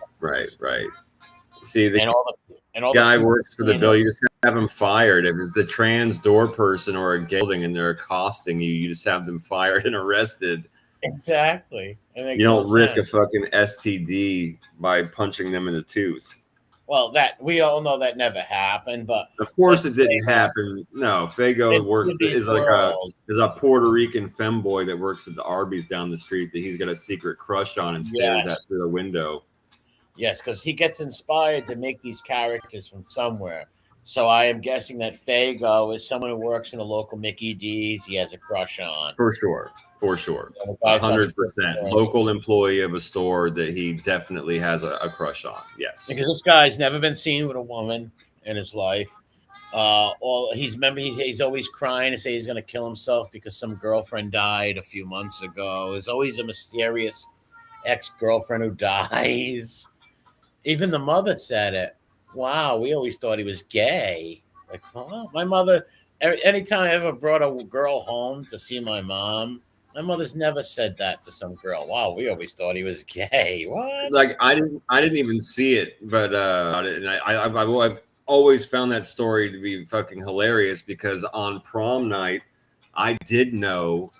See, the all guy works for the bill. You just have him fired. If it's the trans door person or a building and they're accosting you, you just have them fired and arrested. Exactly. You don't risk a fucking STD by punching them in the tooth. Well, that we all know that never happened, but of course it didn't happen. No, Fago is a Puerto Rican femboy that works at the Arby's down the street that he's got a secret crush on and stares at through the window. Yes, because he gets inspired to make these characters from somewhere. So I am guessing that Fago is someone who works in a local Mickey D's. He has a crush on. For sure. 100%. Local employee of a store that he definitely has a crush on. Yes. Because this guy's never been seen with a woman in his life. He's always crying to say he's going to kill himself because some girlfriend died a few months ago. There's always a mysterious ex-girlfriend who dies. Even the mother said it. Wow, we always thought he was gay. Like, well, my mother, anytime I ever brought a girl home to see my mother's never said that to some girl. Wow, we always thought he was gay. What? Like, I didn't even see it, but and I've always found that story to be fucking hilarious because on prom night, I did know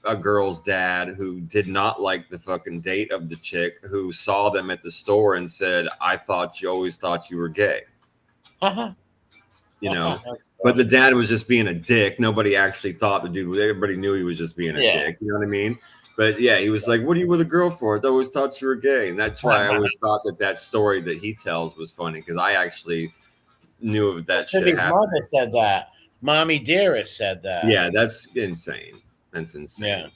a girl's dad who did not like the fucking date of the chick who saw them at the store and said, I always thought you were gay. You know, but the dad was just being a dick. Nobody actually thought the dude, everybody knew he was just being a dick. You know what I mean? But yeah, he was like, what are you with a girl for? I always thought you were gay. And that's why I always thought that story that he tells was funny because I actually knew of that shit happening. Mother said that. Mommy Dearest said that. Yeah, that's insane. That's insane. Yeah.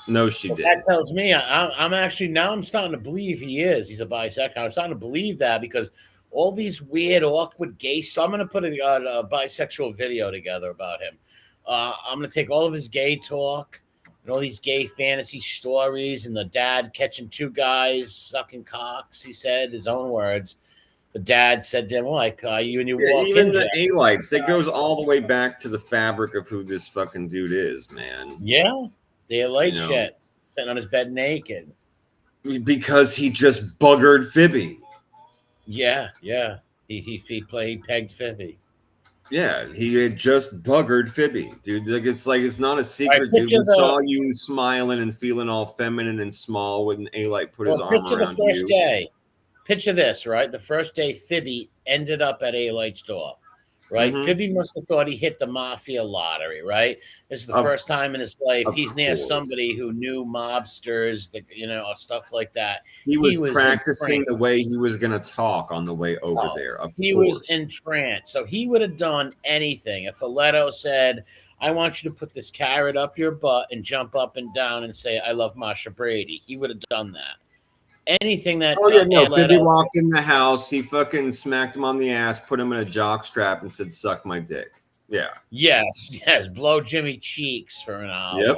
No, she didn't. That tells me I'm actually now I'm starting to believe he's a bisexual. I'm starting to believe that because all these weird, awkward gay. So I'm going to put a bisexual video together about him. I'm going to take all of his gay talk and all these gay fantasy stories and the dad catching two guys sucking cocks. He said his own words. The dad said to him, like, you and you walk even the A-lights, that goes all the way back to the fabric of who this fucking dude is, man. Yeah. The A-light shit, sitting on his bed naked. Because he just buggered Fibby. Yeah. He pegged Fibby. Yeah, he had just buggered Fibby, dude. Like it's not a secret, dude. We saw you smiling and feeling all feminine and small when A-light put his arm around you. Picture the first day. Picture this, right? The first day Fibby ended up at A-Light's door, right? Mm-hmm. Fibby must have thought he hit the mafia lottery, right? This is the first time in his life he's near somebody who knew mobsters, stuff like that. He was practicing the way he was going to talk on the way over there. He was entranced. So he would have done anything. If Aletto said, I want you to put this carrot up your butt and jump up and down and say, I love Masha Brady, he would have done that. Anything that Fibby walked in the house, he fucking smacked him on the ass, put him in a jock strap and said, suck my dick. Yeah. Yes, blow Jimmy cheeks for an hour. Yep.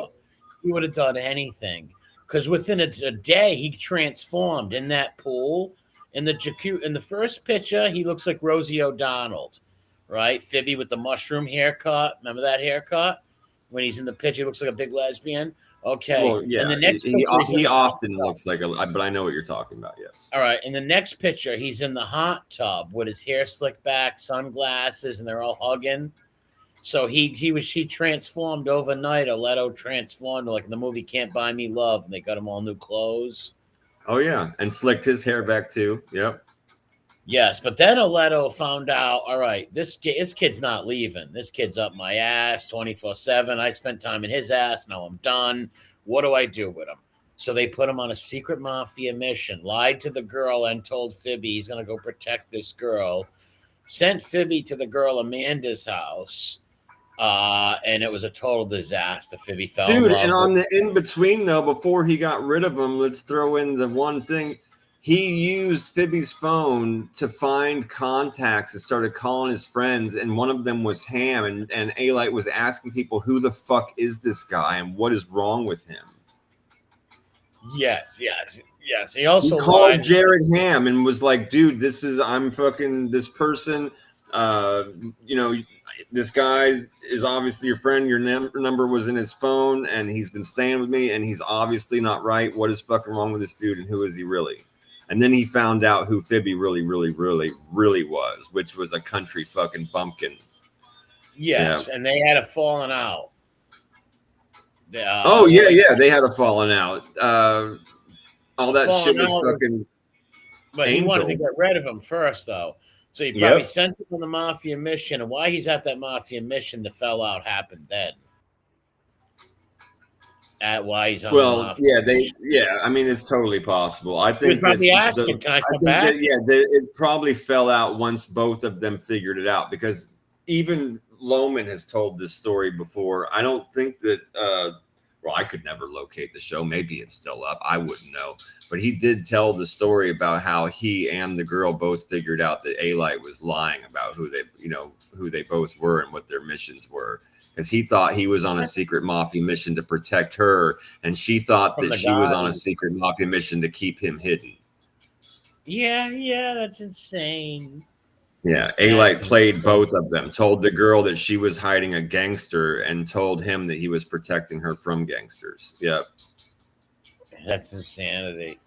He would have done anything. Because within a day he transformed in that pool. In the first picture, he looks like Rosie O'Donnell, right? Fibby with the mushroom haircut. Remember that haircut? When he's in the picture, he looks like a big lesbian. Okay. Well, yeah, And the next he picture, he's in the hot often tub. looks like but I know what you're talking about. Yes. All right. In the next picture, he's in the hot tub with his hair slicked back, sunglasses, and they're all hugging. So she transformed overnight. Leto transformed like in the movie Can't Buy Me Love, and they got him all new clothes. Oh yeah, and slicked his hair back too. Yep. Yes, but then Leto found out. All right, this kid's not leaving. This kid's up my ass 24/7. I spent time in his ass. Now I'm done. What do I do with him? So they put him on a secret mafia mission. Lied to the girl and told Phoebe he's going to go protect this girl. Sent Phoebe to the girl Amanda's house. And it was a total disaster. Phoebe fell in Dude, love and on with the in between though, before he got rid of him, let's throw in the one thing. He used Phoebe's phone to find contacts and started calling his friends, and one of them was Ham, and A-Light was asking people, who the fuck is this guy and what is wrong with him? Yes. He also called Jared Ham and was like, dude, I'm fucking this person. This guy is obviously your friend. Your number was in his phone, and he's been staying with me, and he's obviously not right. What is fucking wrong with this dude, and who is he really? And then he found out who Phoebe really was, which was a country fucking bumpkin. Yes, yeah. And they had a falling out. They had a falling out. All that shit was fucking. But he wanted to get rid of him first, though. So he probably sent him on the mafia mission, and why he's at that mafia mission, the fallout happened then. At why he's on the mafia mission. I mean, it's totally possible. I think probably asking, "Can I come back?" It probably fell out once both of them figured it out, because even Lohman has told this story before. I don't think that. I could never locate the show. Maybe it's still up. I wouldn't know. But he did tell the story about how he and the girl both figured out that A-Light was lying about who they both were and what their missions were. Because he thought he was on a secret mafia mission to protect her, and she thought that she was on a secret mafia mission to keep him hidden. Yeah, that's insane. Yeah, A-Light played both of them, told the girl that she was hiding a gangster, and told him that he was protecting her from gangsters. Yep. That's insanity.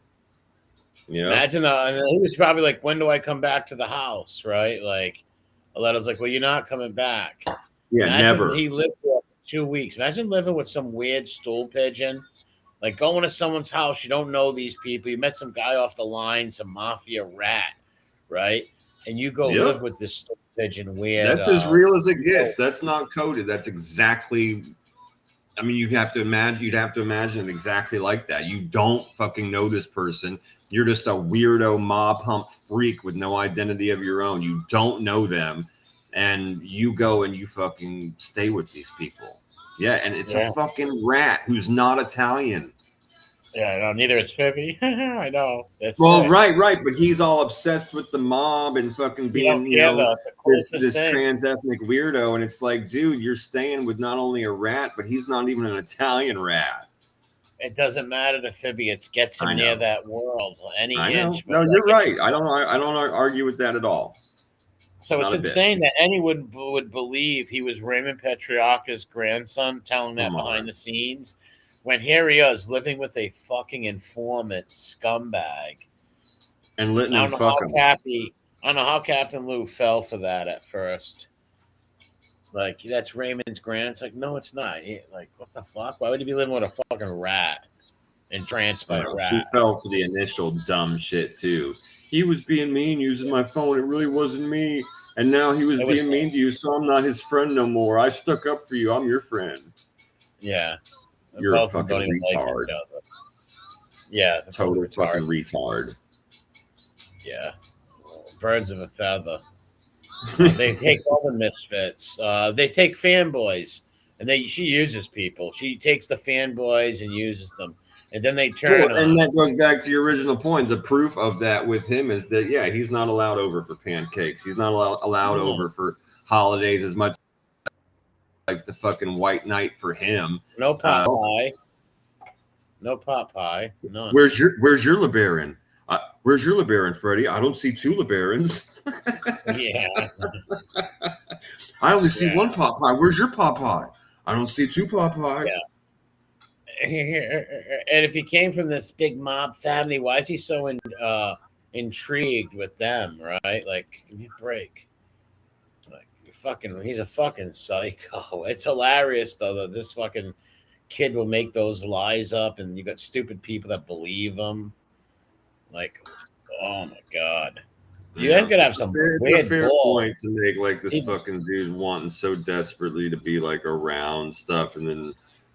Yeah. Imagine he was probably like, when do I come back to the house, right? Like, Aleto's like, well, you're not coming back. Yeah, Imagine never. He lived there for 2 weeks. Imagine living with some weird stool pigeon. Like going to someone's house, you don't know these people. You met some guy off the line, some mafia rat, right? And you go live with this stool pigeon weird. That's as real as it gets. That's not coded. That's exactly. I mean, you'd have to imagine it exactly like that. You don't fucking know this person. You're just a weirdo mob hump freak with no identity of your own. You don't know them, and you go and you fucking stay with these people. Yeah, and it's a fucking rat who's not Italian. Yeah, no, neither is Phoebe. I know. Right, but he's all obsessed with the mob and fucking being, this trans-ethnic weirdo, and it's like, dude, you're staying with not only a rat, but he's not even an Italian rat. It doesn't matter to Phoebe; it gets him near that world. Any inch. No, you're right. I don't argue with that at all. So it's insane that anyone would believe he was Raymond Petriarca's grandson, telling that behind the scenes. When here he is living with a fucking informant scumbag. And letting him fuck him. I don't know how Captain Lou fell for that at first. Like, that's Raymond's grandson. It's like, no, it's not. Like, what the fuck? Why would he be living with a fucking rat? Entranced by a rat. He fell for the initial dumb shit, too. He was being mean using my phone. It really wasn't me. And now he was being mean to you, so I'm not his friend no more. I stuck up for you. I'm your friend. Yeah. You're a fucking retard. Yeah. Total fucking retard. Yeah. Birds of a feather. They take all the misfits. They take fanboys, and she uses people. She takes the fanboys and uses them. And then they turn on. And that goes back to your original point. The proof of that with him is that, he's not allowed over for pancakes. He's not allowed over for holidays as much as the fucking white knight for him. No pot pie. No pot pie. None. Where's your LeBaron? Where's your LeBaron, Freddie? I don't see two LeBarons. Yeah. I only see one pot pie. Where's your pot pie? I don't see two pot pies. Yeah. And if he came from this big mob family, why is he so intrigued with them? Right? Like, give me a break. Like, he's a fucking psycho. It's hilarious though that this fucking kid will make those lies up, and you got stupid people that believe them. Like, oh my god, you Yeah, could have some it's a weird fair balls. point to make. Like this fucking dude wanting so desperately to be like around stuff, and then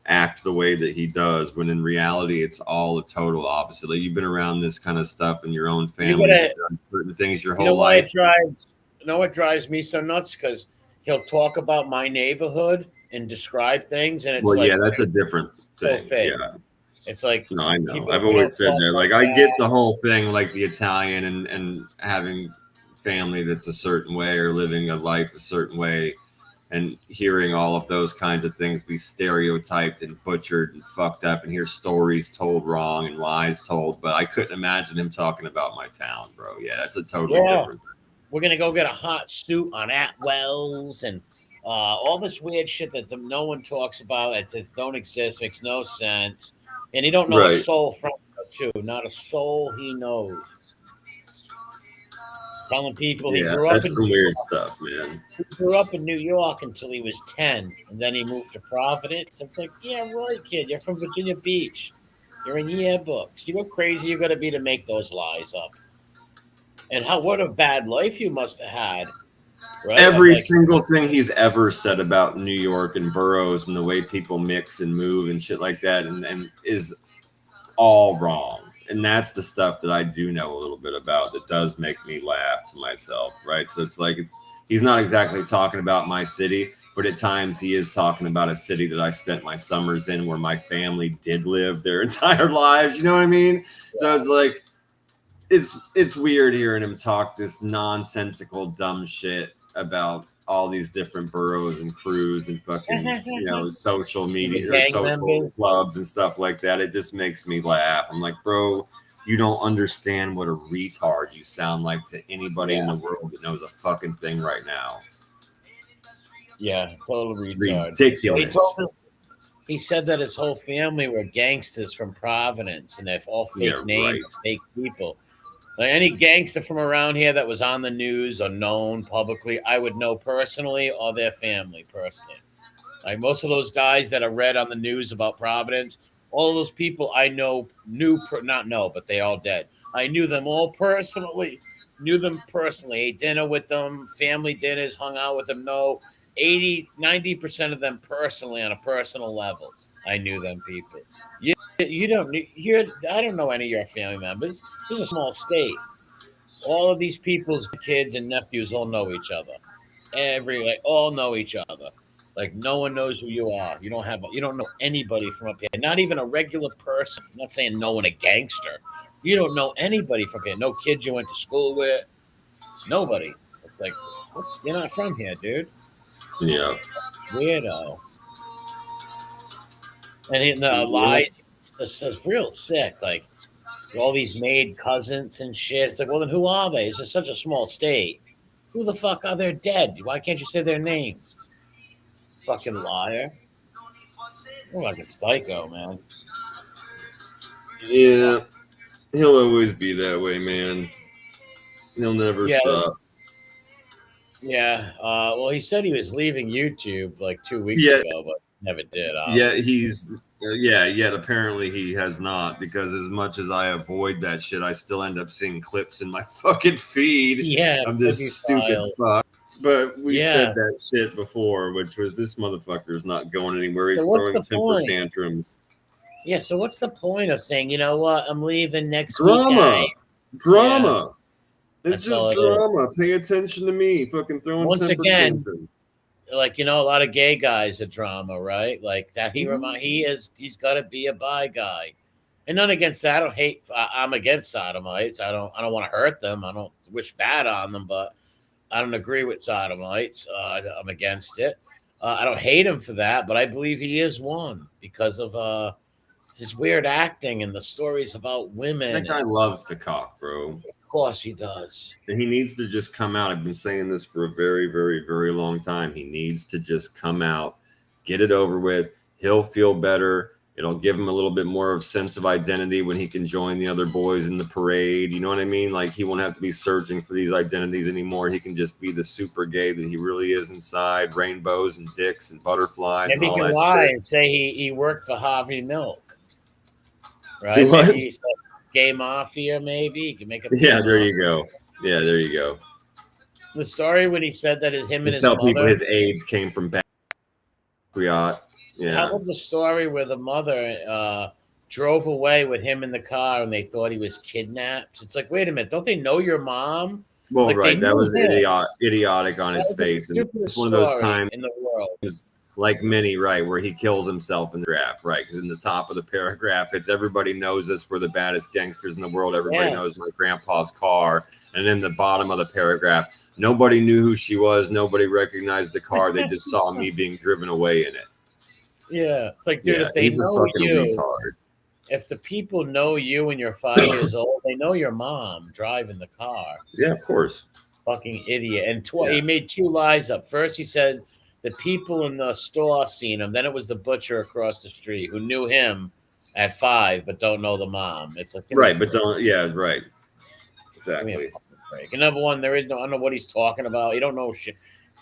act the way that he does, when in reality it's all a total opposite. Like you've been around this kind of stuff in your own You family, gotta, you've done certain things your you know whole why life. it drives. You know what drives me so nuts? Because he'll talk about my neighborhood and describe things, and it's Well, yeah, like that's a different so thing. fake. Yeah. It's like No, I know. people I've we don't always said talk that. like Like, I get that. the whole thing, like the Italian and having family that's a certain way or living a life a certain way, and hearing all of those kinds of things be stereotyped and butchered and fucked up, and hear stories told wrong and lies told. But I couldn't imagine him talking about my town, bro. Yeah, that's a totally Yeah, different thing. we're gonna go get a hot suit on Atwell's and all this weird shit that no one talks about. That just don't exist, makes no sense, and he don't know a Right. soul from it, too. Not a soul he knows. Telling people he Yeah, grew up that's in some weird stuff, man. New York until he was 10, and then he moved to Providence. I'm like, yeah, right, kid. You're from Virginia Beach. You're in yearbooks. You know how crazy you're gonna be to make those lies up, and what a bad life you must have had, right? Of Every like, single thing he's ever said about New York and boroughs and the way people mix and move and shit like that, and is all wrong. And that's the stuff that I do know a little bit about that does make me laugh to myself, right? So it's like he's not exactly talking about my city, but at times he is talking about a city that I spent my summers in, where my family did live their entire lives. You know what I mean? So it's like it's weird hearing him talk this nonsensical dumb shit about all these different boroughs and crews and fucking, social the media or gang social members. clubs and stuff like that. It just makes me laugh. I'm like, bro, you don't understand what a retard you sound like to anybody in the world that knows a fucking thing right now. Yeah, total retard. Ridiculous. He said that his whole family were gangsters from Providence, and they're all fake Yeah, names, right. fake people. Like any gangster from around here that was on the news or known publicly, I would know personally, or their family personally. Like most of those guys that are read on the news about Providence, all those people I not know, but they all dead. I knew them all personally. Knew them personally. Ate dinner with them, family dinners, hung out with them. No, 90% of them personally on a personal level. I knew them people. You don't I don't know any of your family members. This is a small state. All of these people's kids and nephews all know each other. All know each other. Like no one knows who you are. You don't know anybody from up here. Not even a regular person. I'm not saying no one a gangster. You don't know anybody from here. No kids you went to school with. Nobody. It's like you're not from here, dude. Yeah. Weirdo. And the Yeah. lies. It's real sick. Like all these maid cousins and shit. It's like, well, then who are they? It's just such a small state. Who the fuck are they dead? Why can't you say their names? Fucking liar. You're like a psycho, man. Yeah. He'll always be that way, man. He'll never stop. Yeah. Well, he said he was leaving YouTube like 2 weeks ago, but never did. Yet apparently he has not, because as much as I avoid that shit, I still end up seeing clips in my fucking feed of this stupid fuck. But we said that shit before, which was this motherfucker's not going anywhere. He's throwing temper tantrums. Yeah, so what's the point of saying, you know what, I'm leaving next week, guys? Drama. It's just drama. Pay attention to me. Fucking throwing temper tantrums. Like, a lot of gay guys are drama, right? Like that he's got to be a bi guy. And none against that. I'm against sodomites. I don't want to hurt them. I don't wish bad on them, but I don't agree with sodomites. I'm against it. I don't hate him for that, but I believe he is one because of his weird acting and the stories about women. That guy loves to cock, bro. Of course he does. And he needs to just come out. I've been saying this for a very, very, very long time. He needs to just come out, get it over with. He'll feel better. It'll give him a little bit more of sense of identity when he can join the other boys in the parade. You know what I mean? Like, he won't have to be searching for these identities anymore. He can just be the super gay that he really is inside, rainbows and dicks and butterflies. Maybe and all he can that lie shit. and say he worked for Harvey Milk. Right? Do what? Maybe he's like gay mafia, maybe. He can make up. Yeah, there you go. Yeah, there you go. The story when he said that him and his tell mother. people his AIDS came from Bacriot. Yeah. How about the story where the mother drove away with him in the car and they thought he was kidnapped? It's like, wait a minute, don't they know your mom? Well, like, right. That was idiotic on his was face. And it's one of those times in the world. Like many, right, where he kills himself in the graph, right? Because in the top of the paragraph, it's everybody knows us. We're the baddest gangsters in the world. Everybody knows my grandpa's car. And in the bottom of the paragraph, nobody knew who she was. Nobody recognized the car. They just saw me being driven away in it. Yeah. It's like, dude, if they he's know a fucking you, retard. If the people know you and you're 5 years old, they know your mom driving the car. Yeah, of course. Fucking idiot. And he made 2 lies up. First, he said the people in the store seen him. Then it was the butcher across the street who knew him at 5 but don't know the mom. It's like, right, but don't. Yeah, right. Exactly. And number one, I don't know what he's talking about. He don't know shit.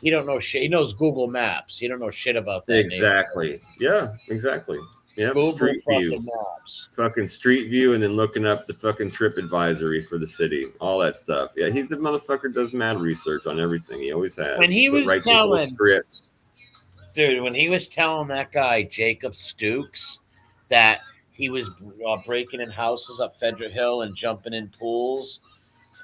He don't know shit. He knows Google Maps. He don't know shit about that. Exactly. Yeah, exactly. Yeah, Street View. Maps. Fucking Street View, and then looking up the fucking trip advisory for the city. All that stuff. Yeah, the motherfucker does mad research on everything. He always has. When he was writes telling his scripts. Dude, when he was telling that guy, Jacob Stooks, that he was breaking in houses up Federal Hill and jumping in pools,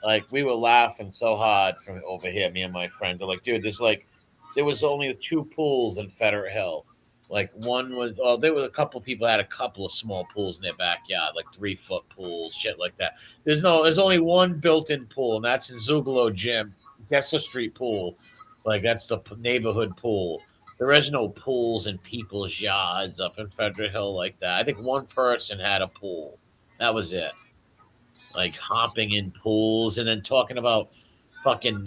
like, we were laughing so hard from over here, me and my friend. They're like, dude, there was only 2 pools in Federal Hill. Like, one was, there was a couple people had a couple of small pools in their backyard, like 3-foot pools, shit like that. There's only one built-in pool, and that's in Zugalo Gym. That's the street pool. Like, that's the neighborhood pool. There is no pools in people's yards up in Federal Hill like that. I think one person had a pool. That was it. Like, hopping in pools and then talking about fucking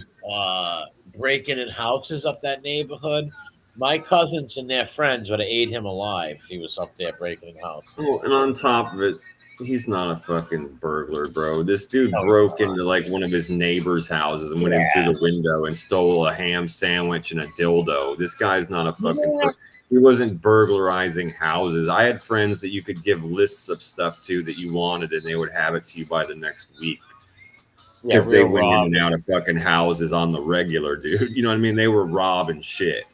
breaking in houses up that neighborhood. My cousins and their friends would have ate him alive if he was up there breaking in houses. Oh, and on top of it, he's not a fucking burglar, bro. This dude broke into like one of his neighbor's houses and went in through the window and stole a ham sandwich and a dildo. This guy's not a fucking he wasn't burglarizing houses. I had friends that you could give lists of stuff to that you wanted and they would have it to you by the next week. Because they went in and out of fucking houses on the regular, dude. You know what I mean? They were robbing shit.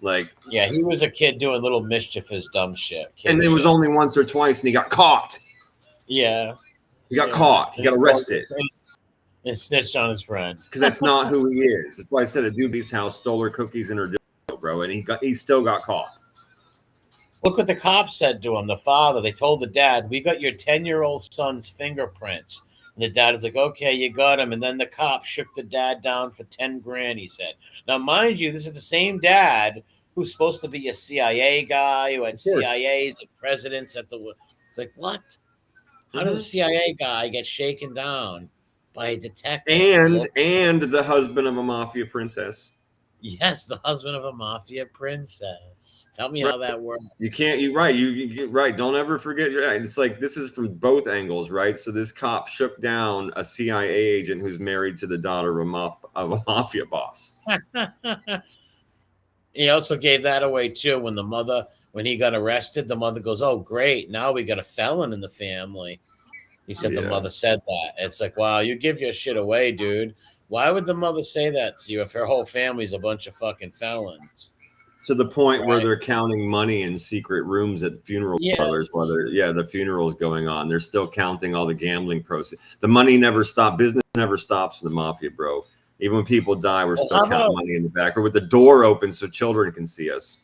Like, yeah, he was a kid doing little mischief, his dumb shit. And it was only once or twice, and he got caught. Yeah, he got caught. He got arrested. And snitched on his friend because that's not who he is. That's why I said a doobie's house stole her cookies and her dildo, bro, and he still got caught. Look what the cops said to him. The father, they told the dad, "We got your 10-year-old son's fingerprints." And the dad is like, "Okay, you got him." And then the cop shook the dad down for 10 grand, he said. Now, mind you, this is the same dad who's supposed to be a CIA guy, who had CIAs and presidents at the... It's like, what? How does a CIA guy get shaken down by a detective? And the husband of a mafia princess. Yes, the husband of a mafia princess. Tell me how that works. You can't. You're right. You're right. Don't ever forget. You're right. It's like this is from both angles, right? So this cop shook down a CIA agent who's married to the daughter of a mafia boss. He also gave that away too. When he got arrested, the mother goes, "Oh, great! Now we got a felon in the family." He said the mother said that. It's like, wow, you give your shit away, dude. Why would the mother say that to you if her whole family's a bunch of fucking felons? To the point where they're counting money in secret rooms at funeral parlors while the funeral's going on. They're still counting all the gambling proceeds. The money never stops. Business never stops in the mafia, bro. Even when people die, we're still counting money in the back or with the door open so children can see us.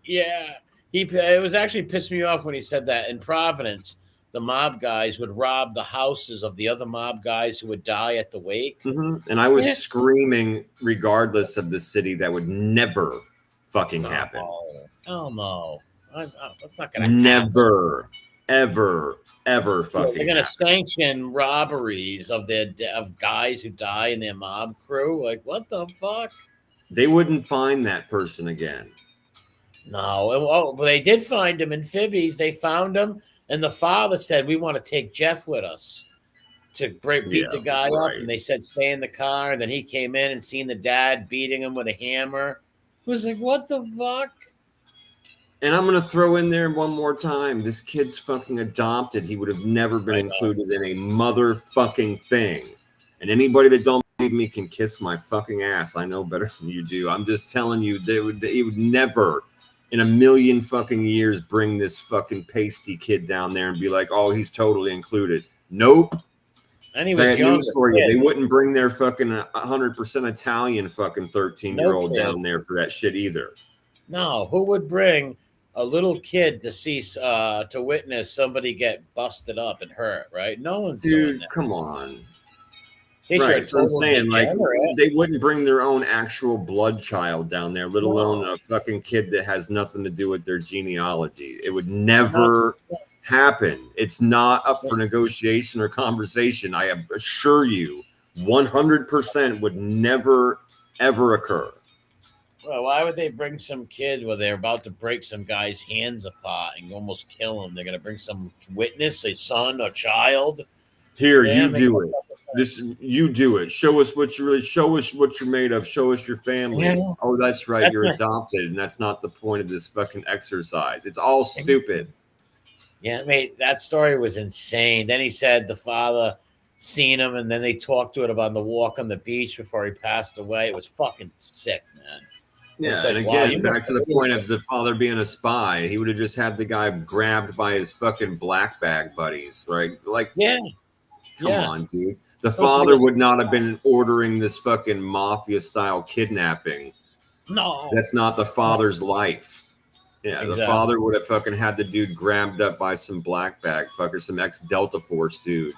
Yeah. It was actually pissed me off when he said that in Providence. The mob guys would rob the houses of the other mob guys who would die at the wake. Mm-hmm. And I was screaming, regardless of the city, that would never fucking happen. Oh, no. That's not going to happen. Never, ever fucking They're going to sanction robberies of guys who die in their mob crew. Like, what the fuck? They wouldn't find that person again. No, but they did find him in Fibby's. They found him, and the father said, "We want to take Jeff with us to beat the Yeah, guy up." right. And they said, "Stay in the car." And then he came in and seen the dad beating him with a hammer. He was like, "What the fuck?" And I'm gonna throw in there one more time. This kid's fucking adopted. He would have never been I know. included in a motherfucking thing. And anybody that don't believe me can kiss my fucking ass. I know better than you do. I'm just telling you, he would never, in a million fucking years, bring this fucking pasty kid down there and be like, "Oh, he's totally included." Nope. And he I was have young, news for you. They kid. wouldn't bring their fucking 100% Italian fucking 13-year-old No kid. down there for that shit either. No, who would bring a little kid to see to witness somebody get busted up and hurt? Right? No one's doing Dude, that. come on. Case you're a Right. So I'm total saying, like, degenerate. they wouldn't bring their own actual blood child down there, let alone No, a fucking kid that has nothing to do with their genealogy. It would not. never happen. It's not up for negotiation or conversation. I assure you, 100% would never, ever occur. Well, why would they bring some kid where they're about to break some guy's hands apart and almost kill him? They're gonna bring some witness, a son, a child. Here, Yeah, you make do no it. fucking This sense. you do it. Show us what you really show us what you're made of. Show us your family. Yeah, Oh, that's right. that's You're a adopted, and that's not the point of this fucking exercise. It's all stupid. yeah, mate. That story was insane. Then he said the father seen him, and then they talked to it about the walk on the beach before he passed away. It was fucking sick, man. It's Yeah, and like, wow, again, you back must to have the really. point of the father being a spy. He would have just had the guy grabbed by his fucking black bag buddies, right? Like, Yeah, come yeah. on, dude. The Supposed to be father a would not have been ordering this fucking mafia style kidnapping. no. That's not the father's life. Yeah, the Exactly. father would have fucking had the dude grabbed up by some black bag fucker, some ex Delta Force dude.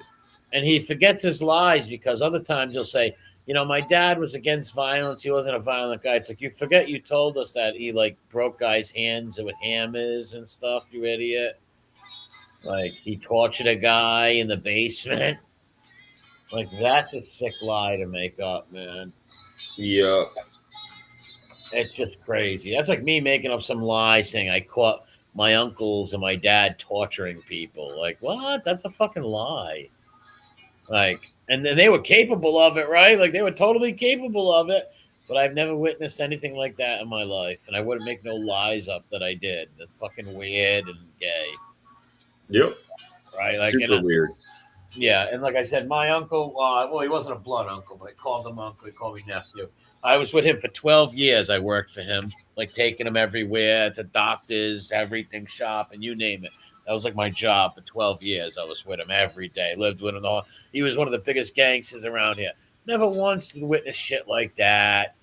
And he forgets his lies because other times he'll say, my dad was against violence. He wasn't a violent guy. It's like, you forget you told us that he like broke guys' hands with hammers and stuff, you idiot. Like he tortured a guy in the basement. Like that's a sick lie to make up, man. Yep. It's just crazy. That's like me making up some lie saying I caught my uncles and my dad torturing people. Like, what? That's a fucking lie. Like, and then they were capable of it, right? Like, they were totally capable of it. But I've never witnessed anything like that in my life, and I wouldn't make no lies up that I did. That's fucking weird and gay, Yep. right? Like, Super weird. yeah, and like I said, my uncle, well, he wasn't a blood uncle, but I called him uncle. He called me nephew. I was with him for 12 years. I worked for him, like taking him everywhere to doctors, everything, shop, and you name it. That was like my job for 12 years. I was with him every day, lived with him. He was one of the biggest gangsters around here. Never once did witness shit like that.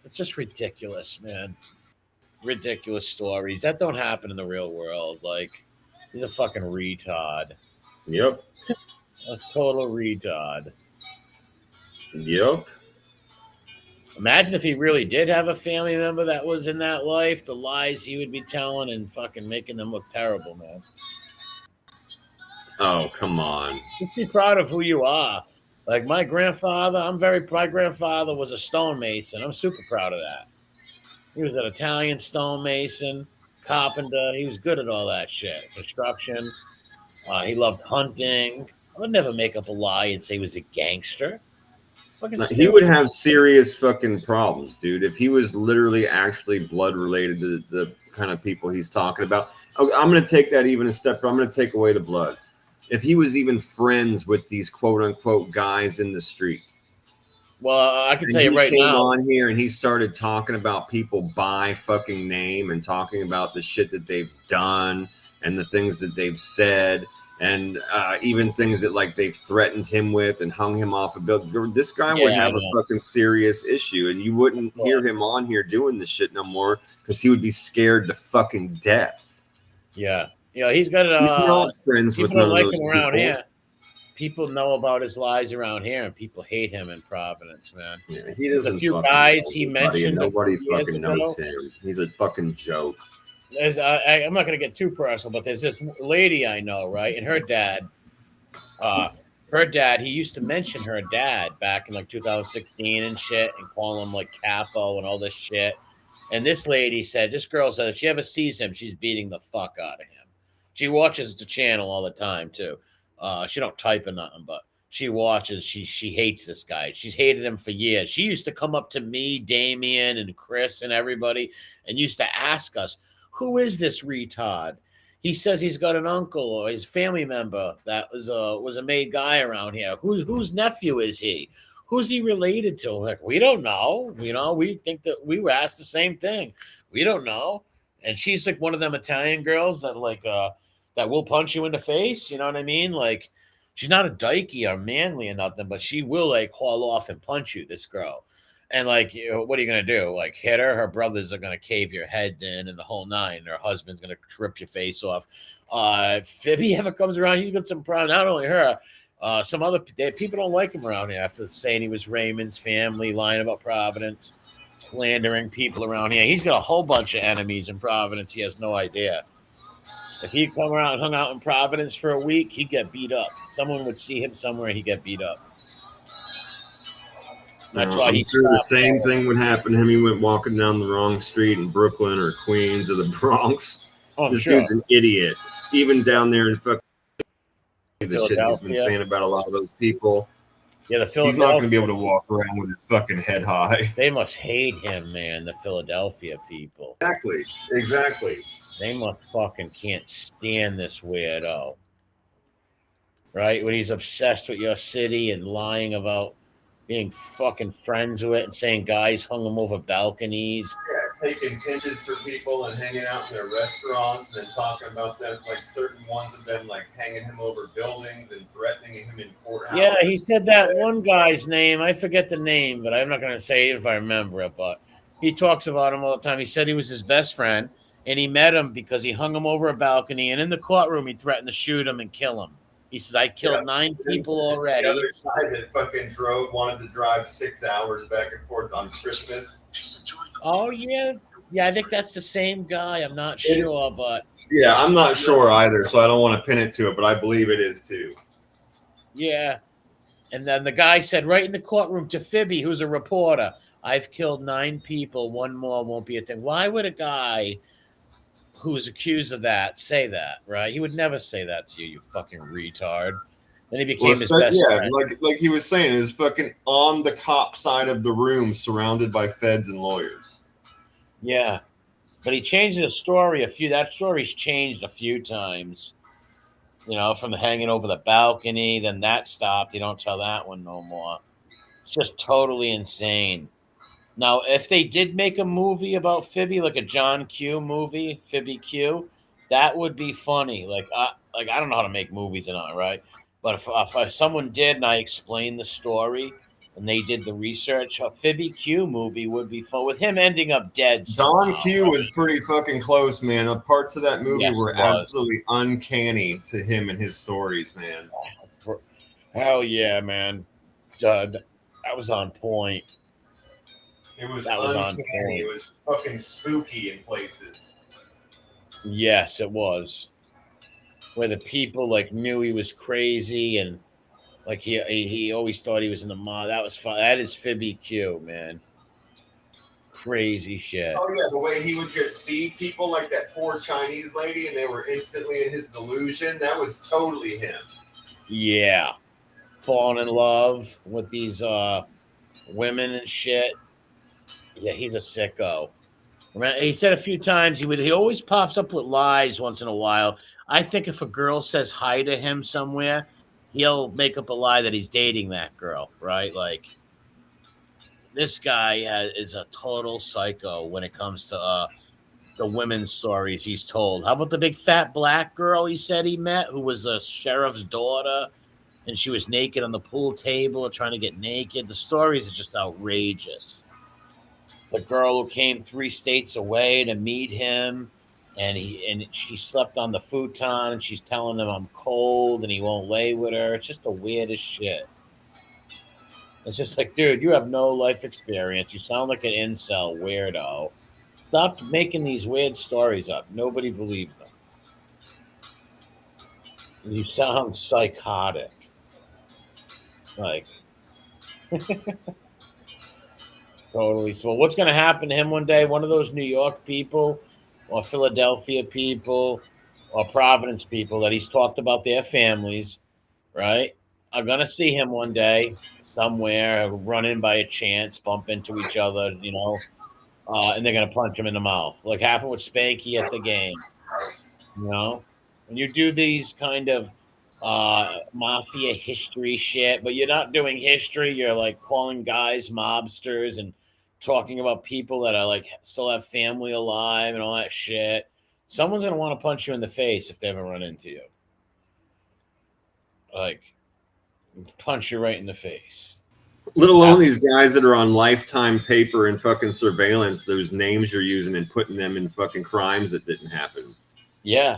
It's just ridiculous, man. Ridiculous stories. That don't happen in the real world. Like, he's a fucking retard. Yep. A total retard. Yep. Imagine if he really did have a family member that was in that life, the lies he would be telling and fucking making them look terrible, man. Oh, come on. Just be proud of who you are. Like my grandfather was a stonemason. I'm super proud of that. He was an Italian stonemason, carpenter. He was good at all that shit. Construction. He loved hunting. I would never make up a lie and say he was a gangster. Fucking He would stupid. have serious fucking problems, dude. If he was literally actually blood related to the kind of people he's talking about. I'm going to take that even a step further. I'm going to take away the blood. If he was even friends with these quote unquote guys in the street, Well, I can and tell you he right came now. on here and he started talking about people by fucking name and talking about the shit that they've done and the things that they've said and even things that like they've threatened him with and hung him off a building. This guy would Yeah, I have a know. fucking serious issue, and you wouldn't Well, hear him on here doing this shit no more because he would be scared to fucking death. yeah. He's got He's not friends with people don't none of like those him around people. here. People know about his lies around here, and people hate him in Providence, man. Yeah, he There's a doesn't few fucking guys know he anybody, and mentioned a nobody few years fucking knows ago. him. He's a fucking joke. I'm not going to get too personal, but there's this lady I know, right? And uh, he used to mention her dad back in like 2016 and shit and call him like Capo and all this shit. And this lady said, this girl said, if she ever sees him, she's beating the fuck out of him. She watches the channel all the time too. She don't type or nothing, but she watches. She hates this guy. She's hated him for years. She used to come up to me, Damien, and Chris, and everybody, and used to ask us, "Who is this retard?" He says he's got an uncle or his family member that was a made guy around here. Whose nephew is he? Who's he related to? Like, we don't know. We think that we were asked the same thing. We don't know. And she's like one of them Italian girls that that will punch you in the face. You know what I mean? Like, she's not a dykey or manly or nothing, but she will like haul off and punch you, this girl. And like, what are you gonna do? Like, hit her? Her brothers are gonna cave your head in, and the whole nine. Her husband's gonna trip your face off. If Phoebe ever comes around, he's got some problem. Not only her, some other people don't like him around here after saying he was Raymond's family, lying about Providence, slandering people around here. He's got a whole bunch of enemies in Providence. He has no idea. If he'd come around and hung out in Providence for a week, he'd get beat up. Someone would see him somewhere and he'd get beat up. That's why I'm sure the same thing would happen to him. He went walking down the wrong street in Brooklyn or Queens or the Bronx. Oh, this dude's an idiot. Even down there in fucking the shit he's been saying about a lot of those people. Yeah, the Philadelphia. He's not going to be able to walk around with his fucking head high. They must hate him, man. The Philadelphia people. Exactly. They must fucking can't stand this weirdo. Right? When he's obsessed with your city and lying about being fucking friends with it and saying guys hung him over balconies. Yeah, taking pinches for people and hanging out in their restaurants and then talking about them, like certain ones of them, like hanging him over buildings and threatening him in courthouses. Yeah, he said that one guy's name. I forget the name, but I'm not going to say it if I remember it. But he talks about him all the time. He said he was his best friend, and he met him because he hung him over a balcony. And in the courtroom, he threatened to shoot him and kill him. He says, I killed 9 people already. The other guy that fucking wanted to drive 6 hours back and forth on Christmas. Oh, yeah. Yeah, I think that's the same guy. I'm not sure, but... Yeah, I'm not sure either, so I don't want to pin it to it, but I believe it is too. Yeah. And then the guy said right in the courtroom to Phoebe, who's a reporter, I've killed 9 people. 1 more won't be a thing. Why would a guy who's accused of that say that, right? He would never say that to you, you fucking retard. Then he became his best friend. Like he was saying, is fucking on the cop side of the room, surrounded by feds and lawyers. Yeah, but he changed the story that story's changed a few times. You know, from the hanging over the balcony, then that stopped. You don't tell that one no more. It's just totally insane. Now, if they did make a movie about Phoebe, like a John Q movie, Phoebe Q, that would be funny. Like I don't know how to make movies and all, right? But if someone did and I explained the story and they did the research, a Phoebe Q movie would be fun with him ending up dead. Don Q was pretty fucking close, man. The parts of that movie were absolutely uncanny to him and his stories, man. Hell yeah, man. That was on point. It was uncanny. It was fucking spooky in places. Yes, it was. Where the people like knew he was crazy and like he always thought he was in the mob. That was fun. That is Phoebe Q, man. Crazy shit. Oh yeah, the way he would just see people like that poor Chinese lady and they were instantly in his delusion. That was totally him. Yeah. Falling in love with these women and shit. Yeah, he's a sicko. He said a few times he always pops up with lies once in a while. I think if a girl says hi to him somewhere, he'll make up a lie that he's dating that girl, right? Like, this guy is a total psycho when it comes to the women's stories he's told. How about the big fat black girl he said he met who was a sheriff's daughter and she was naked on the pool table trying to get naked? The stories are just outrageous. The girl who came 3 states away to meet him, and she slept on the futon, and she's telling him I'm cold, and he won't lay with her. It's just the weirdest shit. It's just like, dude, you have no life experience. You sound like an incel weirdo. Stop making these weird stories up. Nobody believes them. You sound psychotic. Like... Totally. So what's going to happen to him one day? One of those New York people or Philadelphia people or Providence people that he's talked about their families, right? Are going to see him one day somewhere, run in by a chance, bump into each other, and they're going to punch him in the mouth. Like happened with Spanky at the game. When you do these kind of mafia history shit, but you're not doing history, you're like calling guys mobsters and talking about people that are like still have family alive and all that shit. Someone's gonna want to punch you in the face if they ever run into you. Like punch you right in the face. Let alone these guys that are on lifetime paper and fucking surveillance, those names you're using and putting them in fucking crimes that didn't happen. Yeah.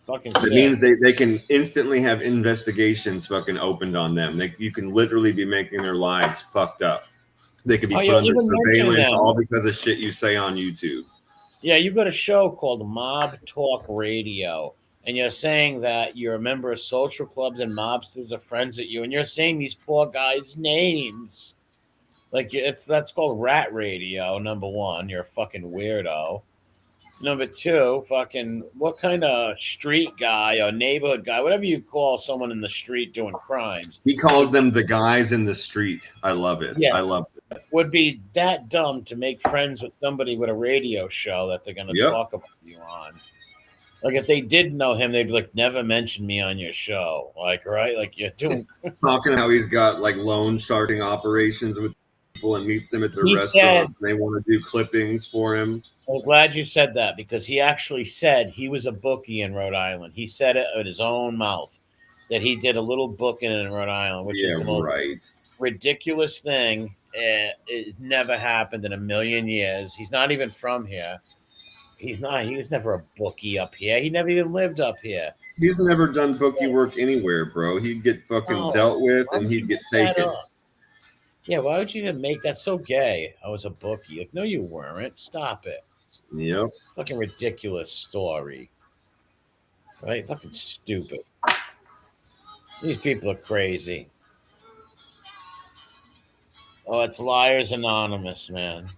Fucking it means they can instantly have investigations fucking opened on them. You can literally be making their lives fucked up. They could be put under surveillance all because of shit you say on YouTube. Yeah, you've got a show called Mob Talk Radio, and you're saying that you're a member of social clubs and mobsters are friends with you, and you're saying these poor guys' names. Like that's called rat radio. Number one, you're a fucking weirdo. Number two, fucking what kind of street guy or neighborhood guy, whatever you call someone in the street doing crimes. He calls them the guys in the street. I love it. Yeah. I love it. Would be that dumb to make friends with somebody with a radio show that they're going to talk about you on. Like if they did know him, they'd be like, never mention me on your show. Like, right? Like you're doing talking how he's got like loan sharking operations with people and meets them at their restaurant. They want to do clippings for him. I'm glad you said that because he actually said he was a bookie in Rhode Island. He said it with his own mouth that he did a little booking in Rhode Island, which is the most ridiculous thing. It never happened in a million years. He's not even from here. He was never a bookie up here. He never even lived up here. He's never done bookie work anywhere, bro. He'd get fucking dealt with and he'd get taken. Yeah, why would you even make that so gay? I was a bookie. Like, no, you weren't. Stop it. Yep. Fucking ridiculous story. Right? Fucking stupid. These people are crazy. Oh, it's Liars Anonymous, man.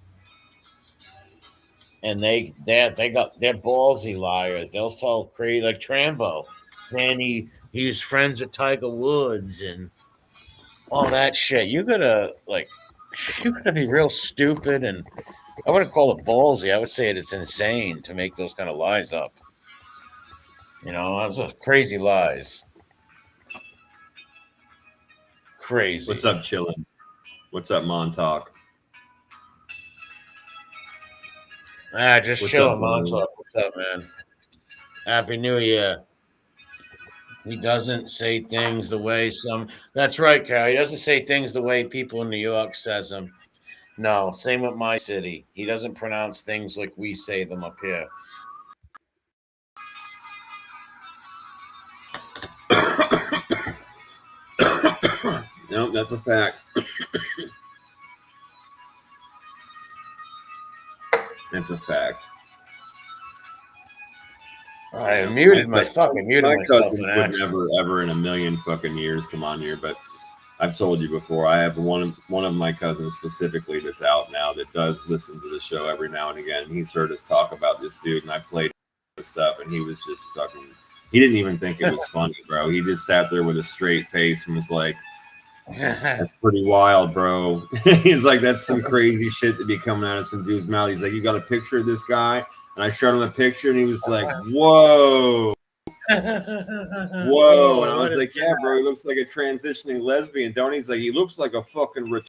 And they're ballsy liars. They'll tell crazy like Trambo. Man, he was friends with Tiger Woods and all that shit. You gotta be real stupid, and I wouldn't call it ballsy. I would say it's insane to make those kind of lies up. Those are crazy lies. Crazy. What's up, chillin'? What's up, Montauk? Just chilling, Montauk. What's up, man? Happy New Year. He doesn't say things the way that's right, Carl. He doesn't say things the way people in New York says them. No, same with my city. He doesn't pronounce things like we say them up here. No, that's a fact. That's a fact. I muted myself. My cousins would never, ever in a million fucking years come on here, but I've told you before, I have one of my cousins specifically that's out now that does listen to the show every now and again. He's heard us talk about this dude, and I played stuff, and he was just fucking. He didn't even think it was funny, bro. He just sat there with a straight face and was like, "That's pretty wild, bro." He's like, "That's some crazy shit to be coming out of some dude's mouth." He's like, "You got a picture of this guy?" And I showed him a picture, and he was like, "Whoa." Whoa. And I was like, "Yeah, bro, he looks like a transitioning lesbian, don't he?" He's like, "He looks like a fucking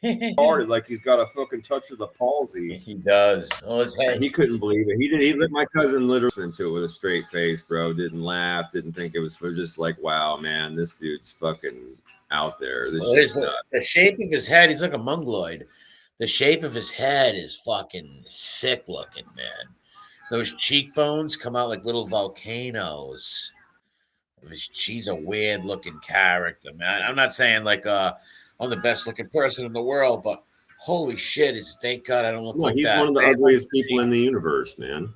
retarded, like he's got a fucking touch of the palsy." He does. Oh, his head. He couldn't believe it. He let my cousin literally into it with a straight face, bro. Didn't laugh, didn't think it was just like, wow, man, this dude's fucking out there. The shape of his head, he's like a mongoloid. The shape of his head is fucking sick looking, man. Those cheekbones come out like little volcanoes. She's a weird looking character, man. I'm not saying like I'm the best looking person in the world, but holy shit, thank God I don't look like he's that. He's one of the ugliest people in the universe, man.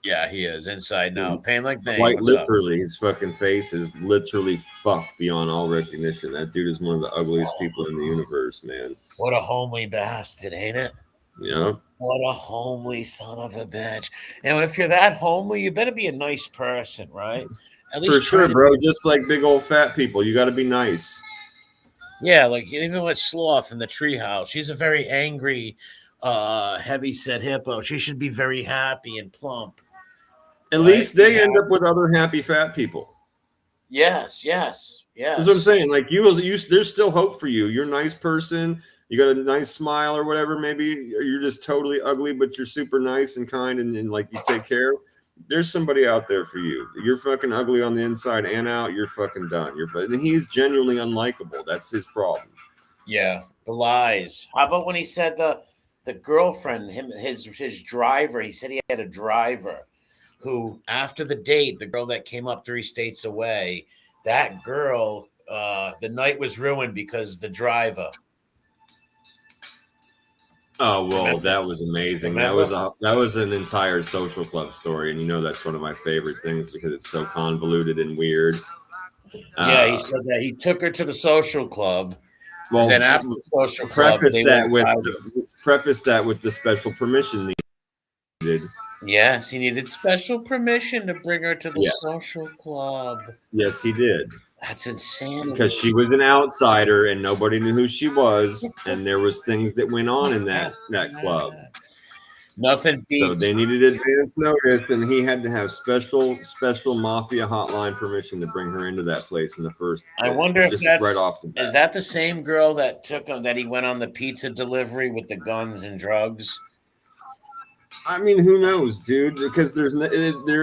Yeah, he is inside now. Pain like pain. Quite What's literally, his fucking face is literally fucked beyond all recognition. That dude is one of the ugliest people in the universe, man. What a homely bastard, ain't it? Yeah. What a homely son of a bitch. And if you're that homely, you better be a nice person, right? At least For sure, to bro. Just like big old fat people, you got to be nice. Yeah, like even with Sloth in the treehouse, she's a very angry, heavy set hippo. She should be very happy and plump. At least they end up with other happy fat people. Yes. That's what I'm saying. Like you, there's still hope for you. You're a nice person. You got a nice smile or whatever. Maybe you're just totally ugly, but you're super nice and kind and like you take care. There's somebody out there for you. You're fucking ugly on the inside and out. You're fucking done. And he's genuinely unlikable. That's his problem. Yeah, the lies. How about when he said the girlfriend, his driver? He said he had a driver who, after the date, the girl that came up 3 states away, that girl, the night was ruined because the driver. Oh well, that was amazing. Remember? That was an entire social club story, and you know that's one of my favorite things because it's so convoluted and weird. Yeah, he said that he took her to the social club. Well, then after the social club, preface that with the special permission needed. Yes, he needed special permission to bring her to the social club. Yes, he did. That's insane. Because she was an outsider and nobody knew who she was, and there was things that went on in that club. Nothing beats. So they needed advance notice, and he had to have special mafia hotline permission to bring her into that place in the first. I wonder if that's right off the bat. Is that the same girl that took him that he went on the pizza delivery with the guns and drugs? I mean, who knows, dude? Because there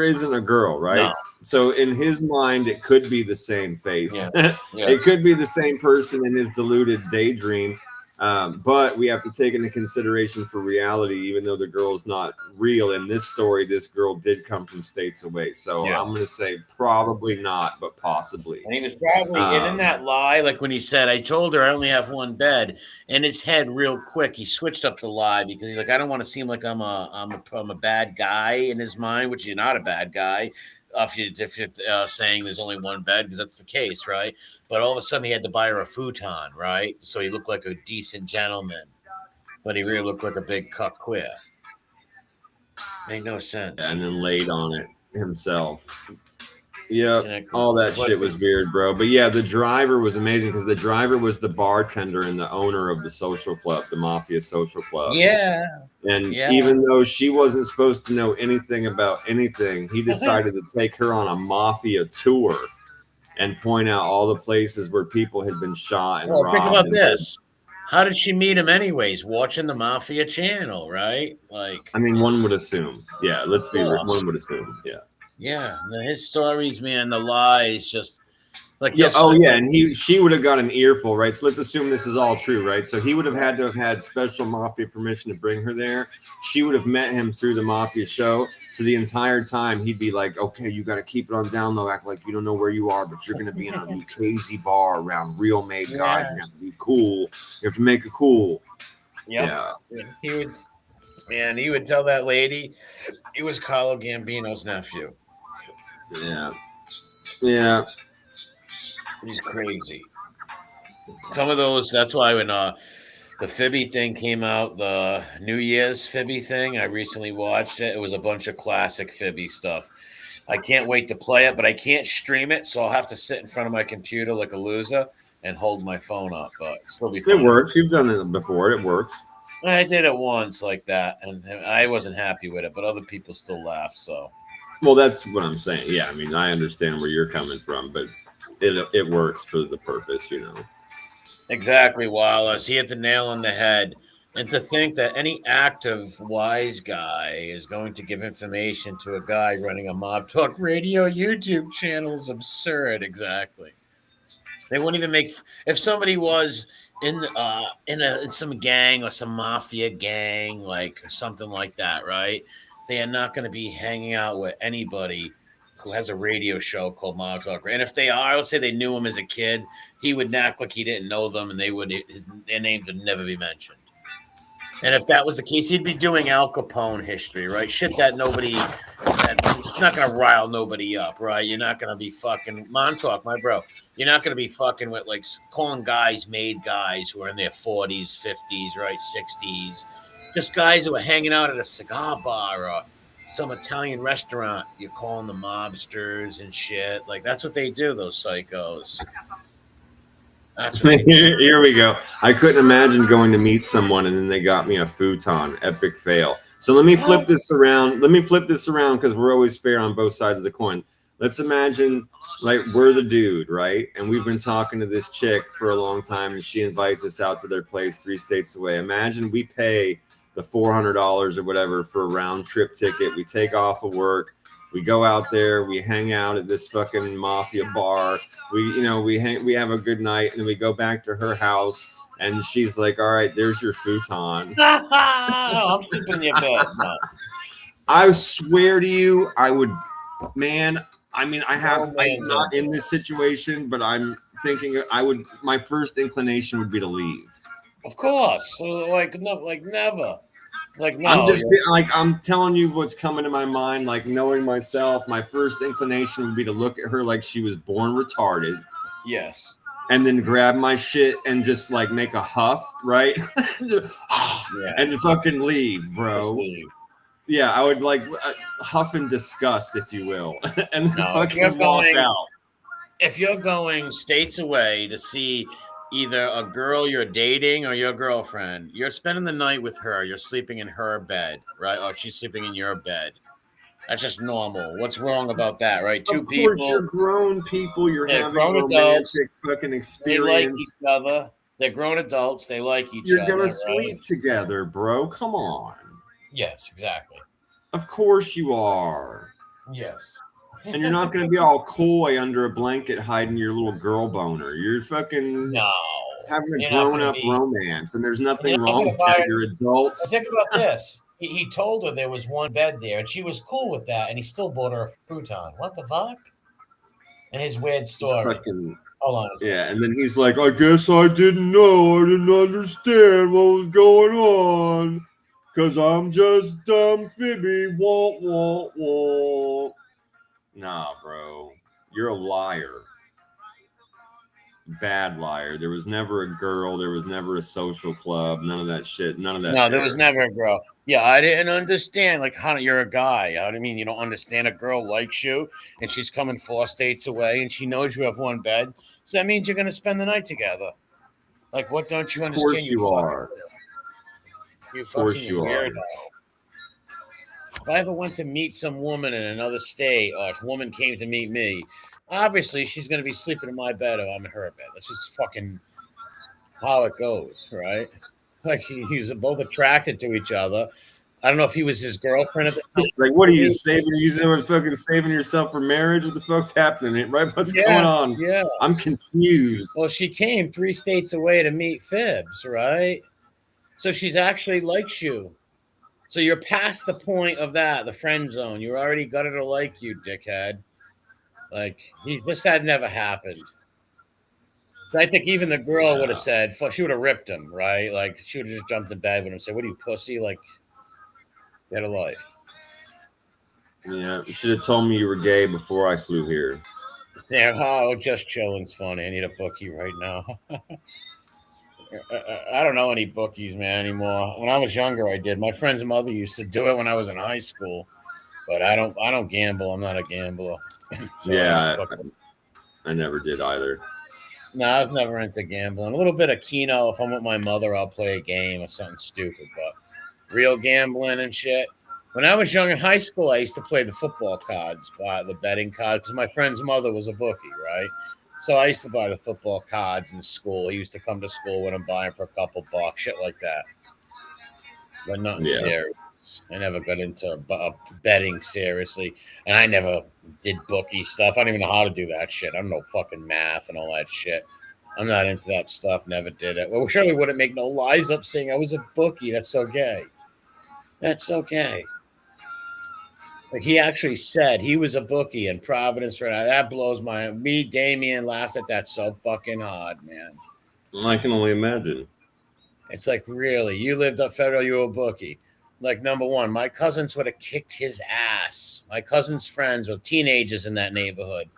isn't a girl, right? No. So in his mind, it could be the same face. Yeah. It could be the same person in his deluded daydream. But we have to take into consideration for reality, even though the girl's not real. In this story, this girl did come from states away. So I'm going to say probably not, but possibly. And he was probably in that lie, like when he said, I told her I only have one bed. In his head, real quick, he switched up the lie because he's like, I don't want to seem like I'm a bad guy in his mind, which you're not a bad guy. If you're saying there's only one bed, because that's the case, right? But all of a sudden he had to buy her a futon, right? So he looked like a decent gentleman, but he really looked like a big cuck queer. Made no sense. And then laid on it himself. Yeah, all that shit was weird, bro. But yeah, the driver was amazing because the driver was the bartender and the owner of the social club, the mafia social club. Yeah. And even though she wasn't supposed to know anything about anything, he decided to take her on a mafia tour and point out all the places where people had been shot and robbed. Think about this. How did she meet him anyways? Watching the Mafia channel, right? Like, I mean, one would assume. Yeah, let's be real. One would assume. Yeah. Yeah, his stories, man, the lies, just like and she would have got an earful, right? So let's assume this is all true, right? So he would have had to have had special mafia permission to bring her there. She would have met him through the mafia show. So the entire time he'd be like, okay, you got to keep it on down low, act like you don't know where you are, but you're going to be in a crazy bar around real made guys. You have to be cool. You have to make it cool. Yeah. He would tell that lady he was Carlo Gambino's nephew. Yeah. He's crazy. Some of those, that's why when the Fibby thing came out, the New Year's Fibby thing, I recently watched it. It was a bunch of classic Fibby stuff. I can't wait to play it, but I can't stream it, so I'll have to sit in front of my computer like a loser and hold my phone up, but it'll still be fun. It works. You've done it before. It works. I did it once like that, and I wasn't happy with it, but other people still laugh, so. Well, that's what I'm saying. Yeah, I mean, I understand where you're coming from, but it works for the purpose, you know. Exactly, Wallace. He hit the nail on the head. And to think that any active wise guy is going to give information to a guy running a Mob Talk Radio YouTube channel is absurd. Exactly. They wouldn't even make if somebody was in some gang or some mafia gang, like something like that, right? They are not going to be hanging out with anybody who has a radio show called Mob Talk. And if they are, let's say they knew him as a kid, he would act like he didn't know them, and their names would never be mentioned. And if that was the case, he'd be doing Al Capone history, right? Shit that nobody, that not gonna rile nobody up, right? You're not gonna be fucking Montauk, my bro. You're not gonna be fucking with like calling guys made guys who are in their 40s, 50s, right, 60s, just guys who are hanging out at a cigar bar or some Italian restaurant. You're calling them mobsters and shit. Like that's what they do, those psychos. That's what they do. Here we go. I couldn't imagine going to meet someone and then they got me a futon. Epic fail. So let me flip this around. Let me flip this around because we're always fair on both sides of the coin. Let's imagine like we're the dude, right? And we've been talking to this chick for a long time and she invites us out to their place 3 states away. Imagine we pay the $400 or whatever for a round trip ticket. We take off of work. We go out there, we hang out at this fucking mafia bar. We have a good night, and then we go back to her house, and she's like, "All right, there's your futon." I'm sleeping in your bed. No. I swear to you, I would, man. I mean, I'm not in this situation, but I'm thinking my first inclination would be to leave. Of course, like never. Like no, I'm telling you what's coming to my mind. Like knowing myself, my first inclination would be to look at her like she was born retarded. Yes. And then grab my shit and just like make a huff, right? And fucking leave, bro. Leave. Yeah, I would like huff in disgust, if you will, and then fucking walk out. If you're going states away to see either a girl you're dating or your girlfriend, you're spending the night with her. You're sleeping in her bed, right? Or she's sleeping in your bed. That's just normal. What's wrong about that, right? Of course, you're grown people. You're having a romantic fucking experience. They like each other. They're grown adults. They like each other. You're gonna sleep together, bro. Come on. Yes, exactly. Of course you are. Yes. And you're not going to be all coy under a blanket hiding your little girl boner. You're fucking having a grown-up romance, and there's nothing wrong with that. You're adults. Think about this. He told her there was one bed there, and she was cool with that, and he still bought her a futon. What the fuck? And his weird story. Hold on. Yeah, and then he's like, I guess I didn't know. I didn't understand what was going on. Because I'm just dumb Phoebe. Wah, wah, wah. Nah, bro. You're a liar. Bad liar. There was never a girl. There was never a social club. None of that shit. None of that. No, there was never a girl. Yeah, I didn't understand. Like, how you're a guy. You know what I mean? You don't understand a girl likes you, and she's coming 4 states away, and she knows you have one bed. So that means you're going to spend the night together. Like, what don't you understand? Of course you are. Of course you are. If I ever went to meet some woman in another state, or if a woman came to meet me, obviously she's going to be sleeping in my bed or I'm in her bed. That's just fucking how it goes, right? Like he was both attracted to each other. I don't know if he was his girlfriend at the time. Like, what are you saving? Fucking saving yourself for marriage? What the fuck's happening? Right? What's going on? Yeah, I'm confused. Well, she came 3 states away to meet Phibbs, right? So she's actually likes you. So you're past the point of that, the friend zone. You already got her to like you, dickhead. Like, this had never happened. I think even the girl would have said, she would have ripped him, right? Like, she would have just jumped in bed with him and said, what are you, pussy? Like, get a life. Yeah, you should have told me you were gay before I flew here. Yeah, just chilling's funny. I need a bookie right now. I don't know any bookies, man, anymore. When I was younger, I did. My friend's mother used to do it when I was in high school, but I don't gamble. I'm not a gambler. So yeah, I never did either. No, I was never into gambling. A little bit of Keno. If I'm with my mother, I'll play a game or something stupid, but real gambling and shit. When I was young in high school, I used to play the football cards, the betting cards, because my friend's mother was a bookie, right? So I used to buy the football cards in school. He used to come to school with them, buy them for a couple bucks, shit like that. But nothing serious. I never got into betting seriously. And I never did bookie stuff. I don't even know how to do that shit. I don't know fucking math and all that shit. I'm not into that stuff. Never did it. Well, surely wouldn't make no lies up saying I was a bookie. That's so gay. That's so gay. Like he actually said he was a bookie in Providence. Right now. That blows my. Me, Damien laughed at that so fucking hard, man. I can only imagine. It's like, really, you lived up federal, you were a bookie. Like, number one, my cousins would have kicked his ass. My cousin's friends were teenagers in that neighborhood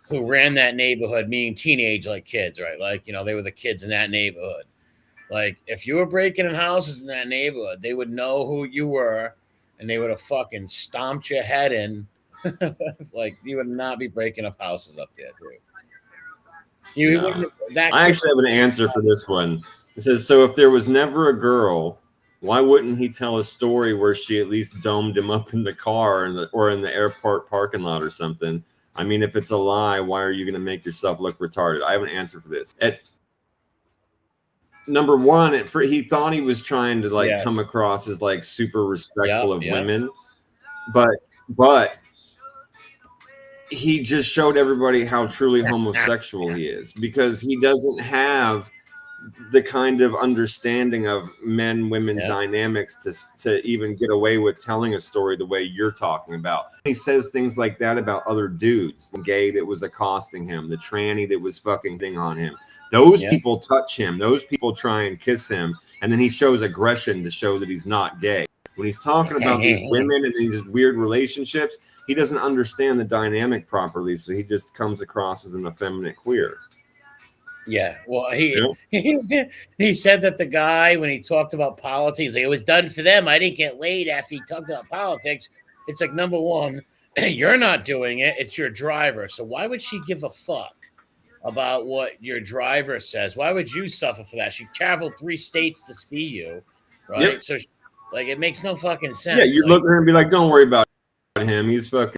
who ran that neighborhood, meaning teenage like kids, right? Like, you know, they were the kids in that neighborhood. Like, if you were breaking in houses in that neighborhood, they would know who you were and they would have fucking stomped your head in. Like, you would not be breaking up houses up there, dude. I actually have an answer for this one. It says, so if there was never a girl, why wouldn't he tell a story where she at least domed him up in the car or in the airport parking lot or something? I mean, if it's a lie, why are you going to make yourself look retarded? I have an answer for this. Number one, he thought he was trying to like come across as like super respectful of women, but he just showed everybody how truly homosexual he is, because he doesn't have the kind of understanding of men-women dynamics to even get away with telling a story the way you're talking about. He says things like that about other dudes, the gay that was accosting him, the tranny that was fucking hitting on him. Those people touch him. Those people try and kiss him. And then he shows aggression to show that he's not gay. When he's talking about these women and these weird relationships, he doesn't understand the dynamic properly. So he just comes across as an effeminate queer. Yeah. Well, he said that the guy, when he talked about politics, like, it was done for them. I didn't get laid after he talked about politics. It's like, number one, you're not doing it. It's your driver. So why would she give a fuck about what your driver says? Why would you suffer for that? She traveled 3 states to see you, right? Yep. So, like, it makes no fucking sense. Yeah, you look at her and be like, don't worry about him. He's fucking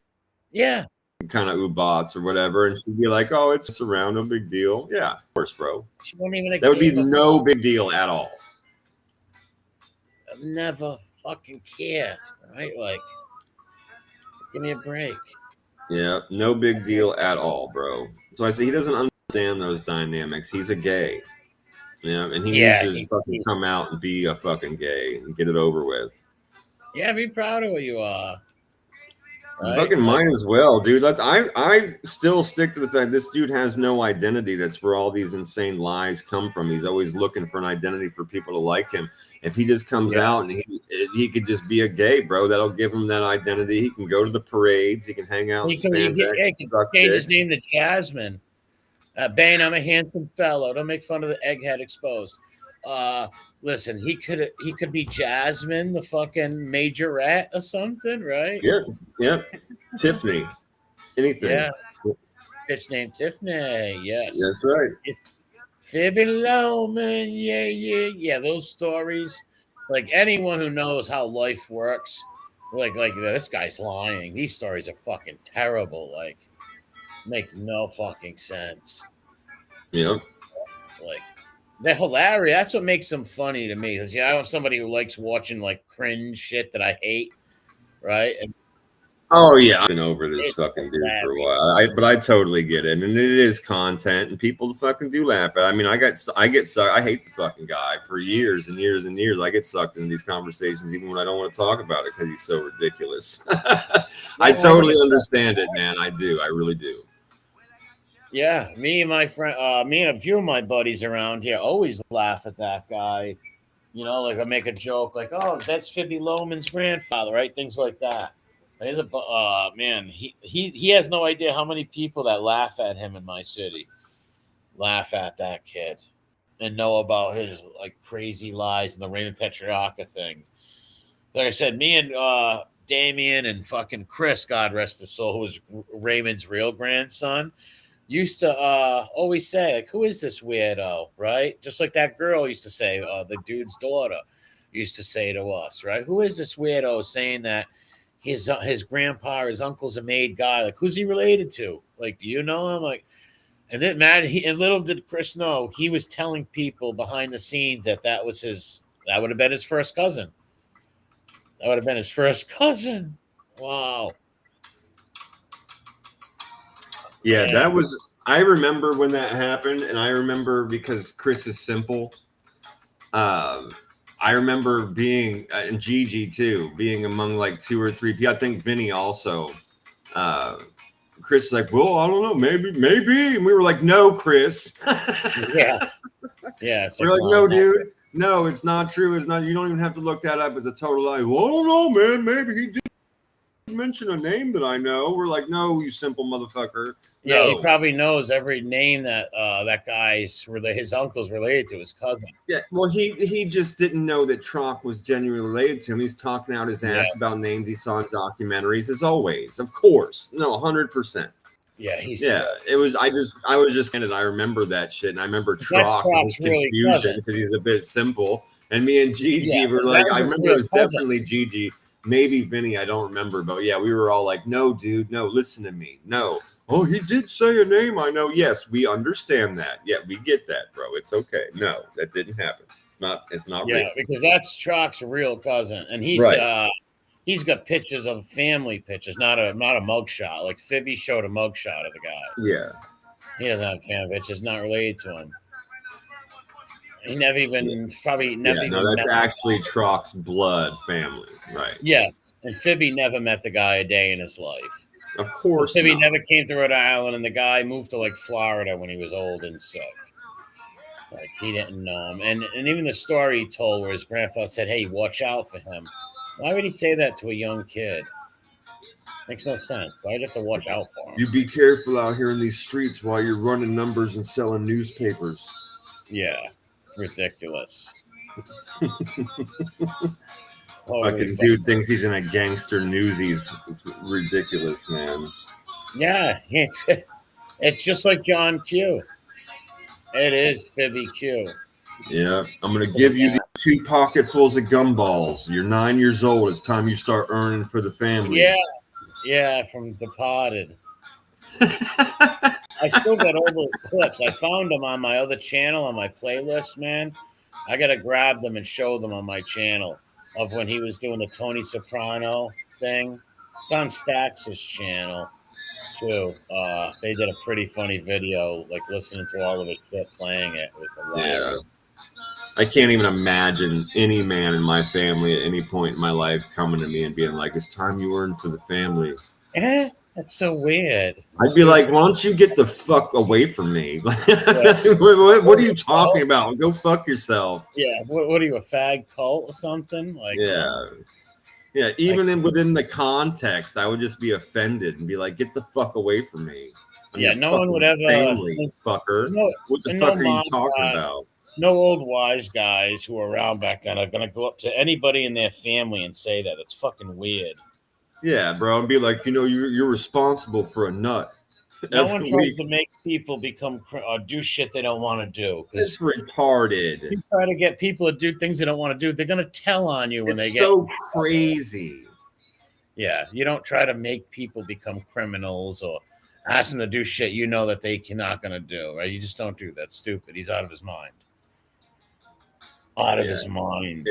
kind of ubots or whatever. And she'd be like, oh, it's around, no big deal. Yeah, of course, bro. She won't even that would be no big deal at all. I'll never fucking care, right? Like, give me a break. Yeah, no big deal at all, bro. So I say he doesn't understand those dynamics. He's a gay. Yeah, and he needs to fucking come out and be a fucking gay and get it over with. Yeah, be proud of who you are. Right? Fucking might as well, dude. I still stick to the fact this dude has no identity. That's where all these insane lies come from. He's always looking for an identity for people to like him. If he just comes out and he could just be a gay, bro, that'll give him that identity. He can go to the parades. He can hang out. He can change his name to Jasmine. Bane, I'm a handsome fellow. Don't make fun of the egghead exposed. Listen, he could be Jasmine, the fucking majorette or something, right? Yeah. Tiffany. Anything. Yeah. Bitch named Tiffany. Yes. That's right. Phoebe Loman. Yeah. Those stories. Like, anyone who knows how life works, like this guy's lying. These stories are fucking terrible. Like, make no fucking sense. Yep. Like, they're hilarious. That's what makes them funny to me. Because I'm somebody who likes watching like cringe shit that I hate, right? And I've been over this fucking dude for a while. But I totally get it, and it is content, and people fucking do laugh at it. I mean, I get sucked. I hate the fucking guy for years and years and years. I get sucked into these conversations even when I don't want to talk about it because he's so ridiculous. I totally understand it, man. I do. I really do. Yeah, me and my friend, me and a few of my buddies around here always laugh at that guy. You know, like I make a joke, like, "Oh, that's Phoebe Loman's grandfather," right? Things like that. He's man. He has no idea how many people that laugh at him in my city, laugh at that kid, and know about his like crazy lies and the Raymond Petrarca thing. Like I said, me and Damien and fucking Chris, God rest his soul, who was Raymond's real grandson, used to always say, like, who is this weirdo, right? Just like that girl used to say, the dude's daughter used to say to us, right? Who is this weirdo saying that his grandpa, his uncle's a made guy? Like, who's he related to? Like, do you know him? Like, and then, man, and little did Chris know, he was telling people behind the scenes that that would have been his first cousin. That would have been his first cousin. Wow. Yeah, that was. I remember when that happened, and I remember because Chris is simple. I remember being and Gigi too, being among like 2 or 3 people. I think Vinny also. Chris was like, "Well, I don't know, maybe," and we were like, "No, Chris." Yeah. We're like, "No, dude. No, it's not true. It's not. You don't even have to look that up. It's a total lie. Well, I don't know, man. Maybe he did mention a name that I know. We're like, no, you simple motherfucker. Yeah, No. he probably knows every name that that guy's his uncle's related to his cousin. Yeah, well, he just didn't know that Troc was genuinely related to him. He's talking out his ass about names he saw in documentaries, as always. Of course, no, 100%. Yeah, it was. I was just and I remember that shit, and I remember Troc and his confusion because he's a bit simple. And me and Gigi were like, I remember it was definitely Gigi, maybe Vinny, I don't remember, but yeah, we were all like, no, dude, no, listen to me, no. Oh, he did say a name. I know. Yes, we understand that. Yeah, we get that, bro. It's okay. No, that didn't happen. It's not real. Yeah, because that's Troc's real cousin, and he's he's got pictures of family pictures, not a mugshot. Like Phoebe showed a mugshot of the guy. Yeah, he doesn't have family pictures. Not related to him. He never even probably never. Yeah, no, that's actually Troc's blood family, right? Yes, and Phoebe never met the guy a day in his life. Of course, Phoebe never came to Rhode Island, and the guy moved to like Florida when he was old and sick. Like he didn't know him, and even the story he told where his grandfather said, "Hey, watch out for him." Why would he say that to a young kid? Makes no sense. Why'd you have to watch out for him? You be careful out here in these streets while you're running numbers and selling newspapers. Yeah, it's ridiculous. Fucking dude thinks he's in a gangster Newsies. It's ridiculous, man. Yeah, it's just like John Q. It is Phoebe Q. Yeah, I'm gonna give you the 2 pocketfuls of gumballs. You're 9 years old. It's time you start earning for the family. Yeah, from Departed. I still got all those clips. I found them on my other channel on my playlist, man. I gotta grab them and show them on my channel of when he was doing the Tony Soprano thing. It's on Stax's channel too. They did a pretty funny video, like listening to all of his shit playing it. It was hilarious. Yeah. I can't even imagine any man in my family at any point in my life coming to me and being like, it's time you earn for the family. That's so weird. I'd be like, why don't you get the fuck away from me? What are you talking about? Go fuck yourself. Yeah. What are you, a fag cult or something? Like, yeah. Even within the context, I would just be offended and be like, get the fuck away from me. No one would ever. Family, fucker. What the fuck are you talking about? No old wise guys who were around back then are going to go up to anybody in their family and say that. It's fucking weird. Yeah, bro, and be like, you're responsible for a nut. No one tries to make people become or do shit they don't want to do. It's retarded. You try to get people to do things they don't want to do. They're going to tell on you when they get so crazy. Yeah, you don't try to make people become criminals or ask them to do shit you know that they not going to do. Right? You just don't do that. Stupid. He's out of his mind. Out of his mind.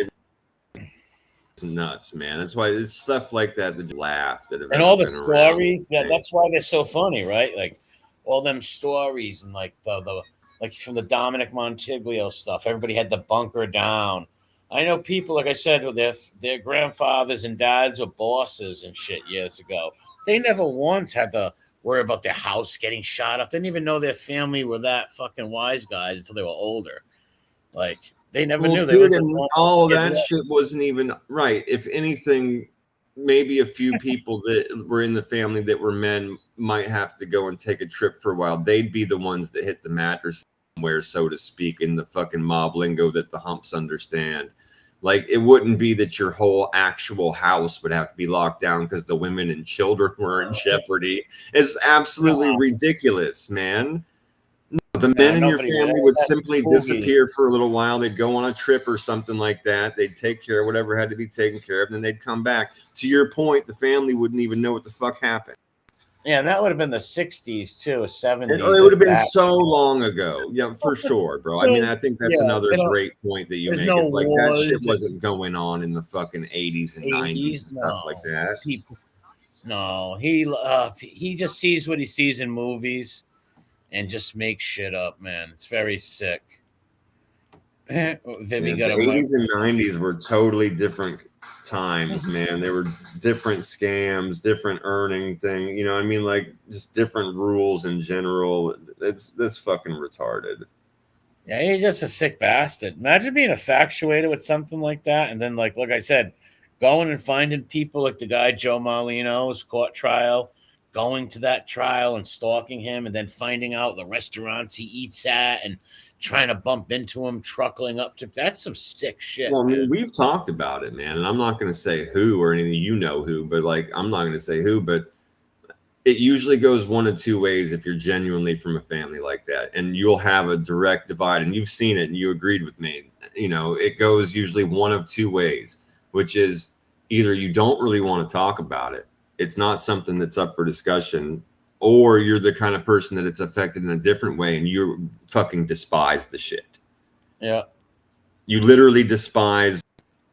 It's nuts, man. That's why it's stuff like that that you laugh. And all the stories, that's why they're so funny, right? Like all them stories and like the like from the Dominic Montiglio stuff. Everybody had the bunker down. I know people, like I said, their grandfathers and dads were bosses and shit years ago. They never once had to worry about their house getting shot up. They didn't even know their family were that fucking wise guys until they were older. Like they never knew. Dude, and all of that shit wasn't even right. If anything, maybe a few people that were in the family that were men might have to go and take a trip for a while. They'd be the ones that hit the mattress somewhere, so to speak, in the fucking mob lingo that the humps understand. Like, it wouldn't be that your whole actual house would have to be locked down because the women and children were in jeopardy. It's absolutely ridiculous, man. The men in your family would simply disappear for a little while. They'd go on a trip or something like that. They'd take care of whatever had to be taken care of. And then they'd come back. To your point, the family wouldn't even know what the fuck happened. Yeah, and that would have been the 60s too, 70s. It would have been so long ago. Yeah, for sure, bro. I mean, I think that's another great point that you make. It's like that shit wasn't going on in the fucking 80s and 90s and stuff like that. He just sees what he sees in movies. And just make shit up, man. It's very sick. The 80s and 90s were totally different times, man. There were different scams, different earning thing. You know what I mean? Like, just different rules in general. That's fucking retarded. Yeah, he's just a sick bastard. Imagine being infatuated with something like that, and then like I said, going and finding people like the guy Joe Marlino's court trial, going to that trial and stalking him, and then finding out the restaurants he eats at, and trying to bump into him, truckling up to. That's some sick shit, Well, I mean, man. we've talked about it, man, and I'm not going to say who or anything. You know who, but like, I'm not going to say who, but it usually goes one of two ways if you're genuinely from a family like that, and you'll have a direct divide. And you've seen it, and you agreed with me. You know, it goes usually one of two ways, which is either you don't really want to talk about it, it's not something that's up for discussion, or you're the kind of person that it's affected in a different way, and you fucking despise the shit. Yeah. You literally despise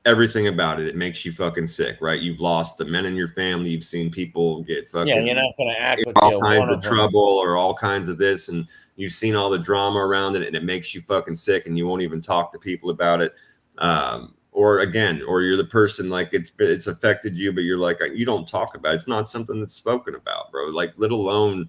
everything about it. It makes you fucking sick, right? You've lost the men in your family. You've seen people get fucking You're not gonna act like all kinds of trouble or all kinds of this, and you've seen all the drama around it, and it makes you fucking sick, and you won't even talk to people about it. Or you're the person like it's affected you, but you're like, you don't talk about it. It's not something that's spoken about, bro. Like, let alone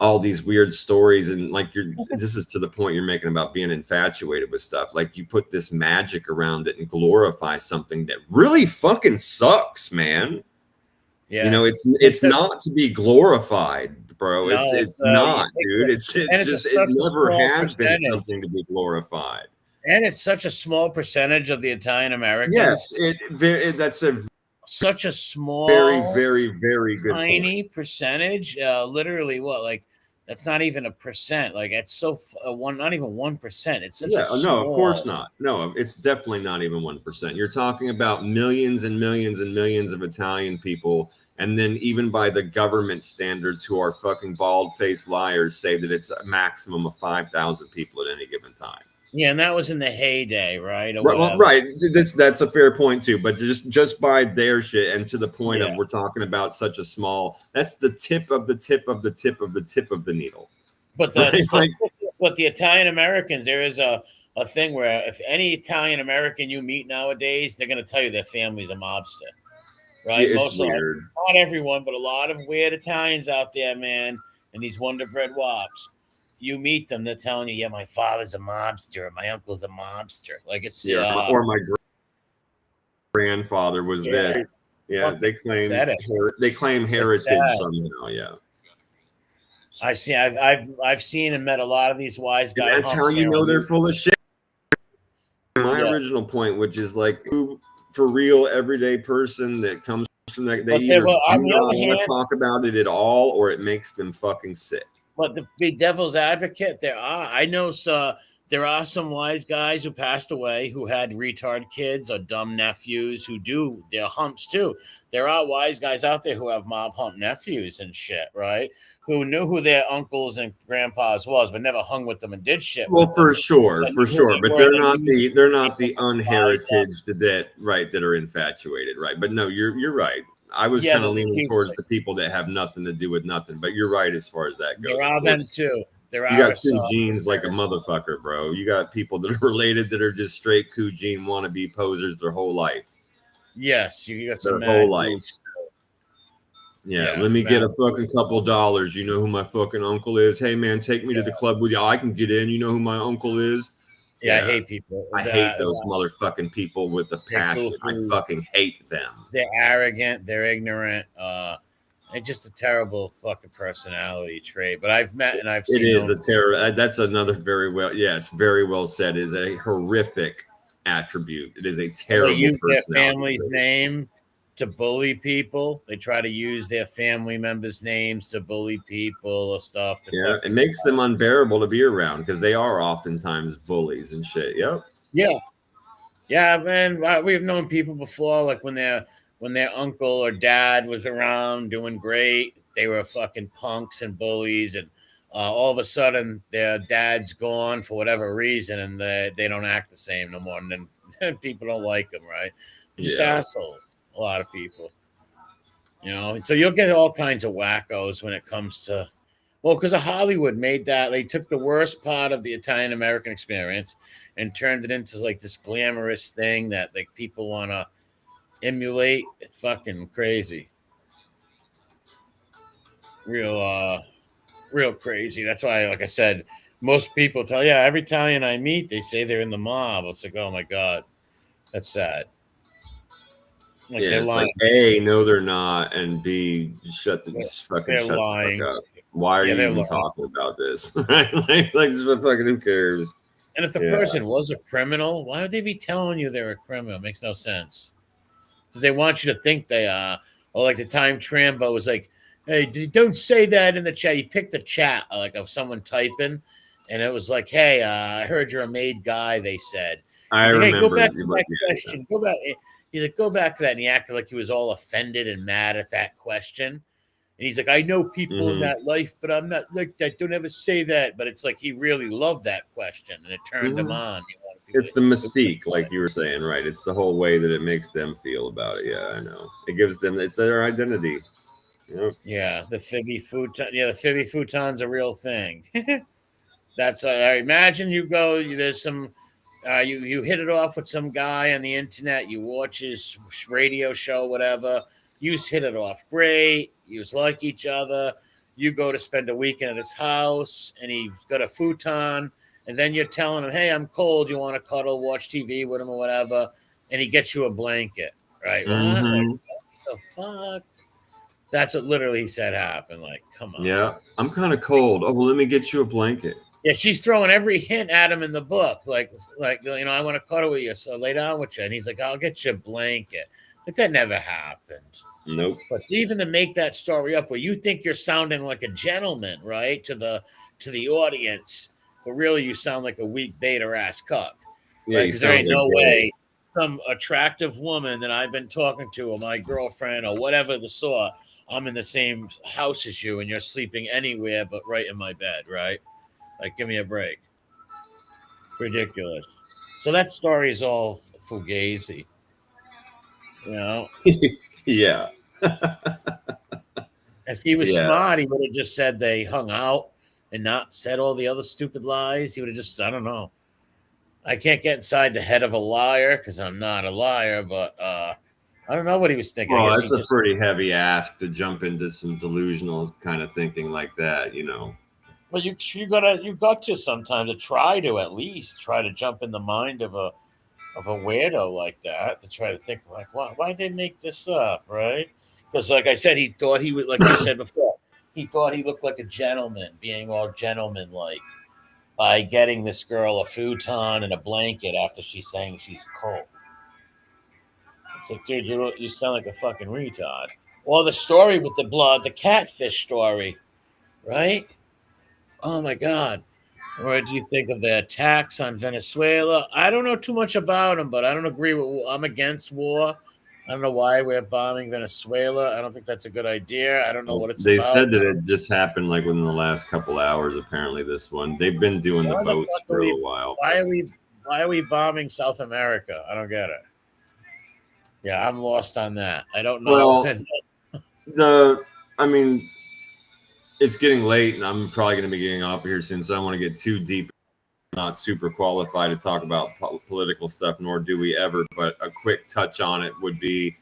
all these weird stories, and like this is to the point you're making about being infatuated with stuff. Like, you put this magic around it and glorify something that really fucking sucks, man. Yeah. You know, it's not to be glorified, bro. No, It's not, dude. It's just it never has been something to be glorified. And it's such a small percentage of the Italian Americans. Yes, that's such a small, very, very, very good tiny point. Percentage. Literally, what, like, that's not even a percent. Like, it's so not even 1%. It's such a small. No, of course not. No, it's definitely not even 1%. You're talking about millions and millions and millions of Italian people. And then even by the government standards, who are fucking bald-faced liars, say that it's a maximum of 5,000 people at any given time. Yeah, and that was in the heyday, right? Right. That's a fair point too. But just by their shit, and to the point of we're talking about such a small. That's the tip of the tip of the tip of the tip of the needle. But but the Italian Americans, there is a thing where if any Italian American you meet nowadays, they're going to tell you their family's a mobster. Right? Yeah, it's weird. Not everyone, but a lot of weird Italians out there, man, and these Wonder Bread wops. You meet them, they're telling you, yeah, my father's a mobster, my uncle's a mobster. Like, it's or my grandfather was this. Yeah, they claim heritage somehow. Yeah. I've seen and met a lot of these wise guys. That's how you know they're full of shit. My original point, which is like, who for real everyday person that comes from that, they either do not want to talk about it at all, or it makes them fucking sick. But to be devil's advocate, there are some wise guys who passed away who had retard kids or dumb nephews who do their humps too. There are wise guys out there who have mob hump nephews and shit, right? Who knew who their uncles and grandpas was, but never hung with them and did shit. Well, for sure. But they're not the unherited that are infatuated, right? But no, you're right. I was kind of leaning towards the people that have nothing to do with nothing, but you're right as far as that goes. There are them too. You got coup genes like a motherfucker, bro. You got people that are related that are just straight coup gene wannabe posers their whole life. Yes, you got some whole life. Yeah, let me get a fucking couple dollars. You know who my fucking uncle is? Hey man, take me to the club with you. I can get in. You know who my uncle is? Yeah, I hate people. I hate those motherfucking people with a passion. I fucking hate them. They're arrogant. They're ignorant. It's just a terrible fucking personality trait. But I've met and I've seen. It is a terror. That's another very well said. Is a horrific attribute. It is a terrible. They use their family's name to bully people. They try to use their family members' names to bully people or stuff. It makes them unbearable to be around because they are oftentimes bullies and shit. Yep. Yeah, man. We've known people before, like when their uncle or dad was around doing great, they were fucking punks and bullies, and all of a sudden their dad's gone for whatever reason, and they don't act the same no more, and then people don't like them, right? They're just assholes. A lot of people, so you'll get all kinds of wackos when it comes to, because Hollywood made that. They took the worst part of the Italian American experience and turned it into like this glamorous thing that like people want to emulate. It's fucking crazy. Real crazy. That's why, like I said, Most people tell, yeah, every Italian I meet, they say they're in the mob. It's like, oh my God, that's sad. Like Yeah, they're it's lying. like A, no, they're not, and B, They're shut the fuck lying. up. Why are Yeah, you they're even lying. talking about this? like just fucking who cares? And if the Yeah. person was a criminal, why would they be telling you they're a criminal? It makes no sense. Because they want you to think they are. Or like the time Trambo was like, hey, don't say that in the chat. He picked the chat like of someone typing, and it was like, hey, I heard you're a made guy, they said. I He's like, hey, go remember, back to like, that question. Go back. He's like, go back to that. And he acted like he was all offended and mad at that question. And he's like, I know people in that life, but I'm not like that. Don't ever say that. But it's like he really loved that question and it turned him on. It's the mystique, like you were saying, right? It's the whole way that it makes them feel about it. Yeah, I know. It gives them, it's their identity. Yep. Yeah, the Fibby futon. Yeah, the Fibby futon's a real thing. That's I imagine you go. There's some. You hit it off with some guy on the internet. You watch his radio show, whatever. You hit it off great. You like each other. You go to spend a weekend at his house, and he's got a futon. And then you're telling him, "Hey, I'm cold. You want to cuddle, watch TV with him, or whatever?" And he gets you a blanket, right? What? Like, what the fuck? That's what literally he said happened. Like, come on. Yeah, I'm kind of cold. Oh, well, let me get you a blanket. Yeah, she's throwing every hint at him in the book. Like I want to cuddle with you, so lay down with you. And he's like, I'll get you a blanket. But that never happened. Nope. But even to make that story up where you think you're sounding like a gentleman, right? To the audience, but really you sound like a weak beta ass cuck. Yeah, right? Because there ain't no way some attractive woman that I've been talking to, or my girlfriend, or whatever the sort, I'm in the same house as you and you're sleeping anywhere but right in my bed, right? Like, give me a break. Ridiculous. So that story is all fugazi. You know? Yeah. If he was smart, he would have just said they hung out and not said all the other stupid lies. He would have just, I don't know. I can't get inside the head of a liar because I'm not a liar, but I don't know what he was thinking. Well, that's a pretty heavy ask to jump into some delusional kind of thinking like that, you know. Well, you got to sometimes to try to at least try to jump in the mind of a weirdo like that to try to think like, why'd they make this up, right? Because like I said, he thought he would, like you said before, he thought he looked like a gentleman, being all gentleman like by getting this girl a futon and a blanket after she's saying she's cold. It's like, dude, you sound like a fucking retard. Or the story with the blood, the catfish story, right? Oh my God. What do you think of the attacks on Venezuela? I don't know too much about them, but I don't agree with. I'm against war. I don't know why we're bombing Venezuela. I don't think that's a good idea. I don't know what it's they about. Said that it just happened like within the last couple hours. Apparently, this one they've been doing the boats for a while. Why are we bombing South America? I don't get it. Yeah, I'm lost on that. I don't know. Well, I mean, it's getting late, and I'm probably going to be getting off of here soon, so I don't want to get too deep. I'm not super qualified to talk about political stuff, nor do we ever. But a quick touch on it would be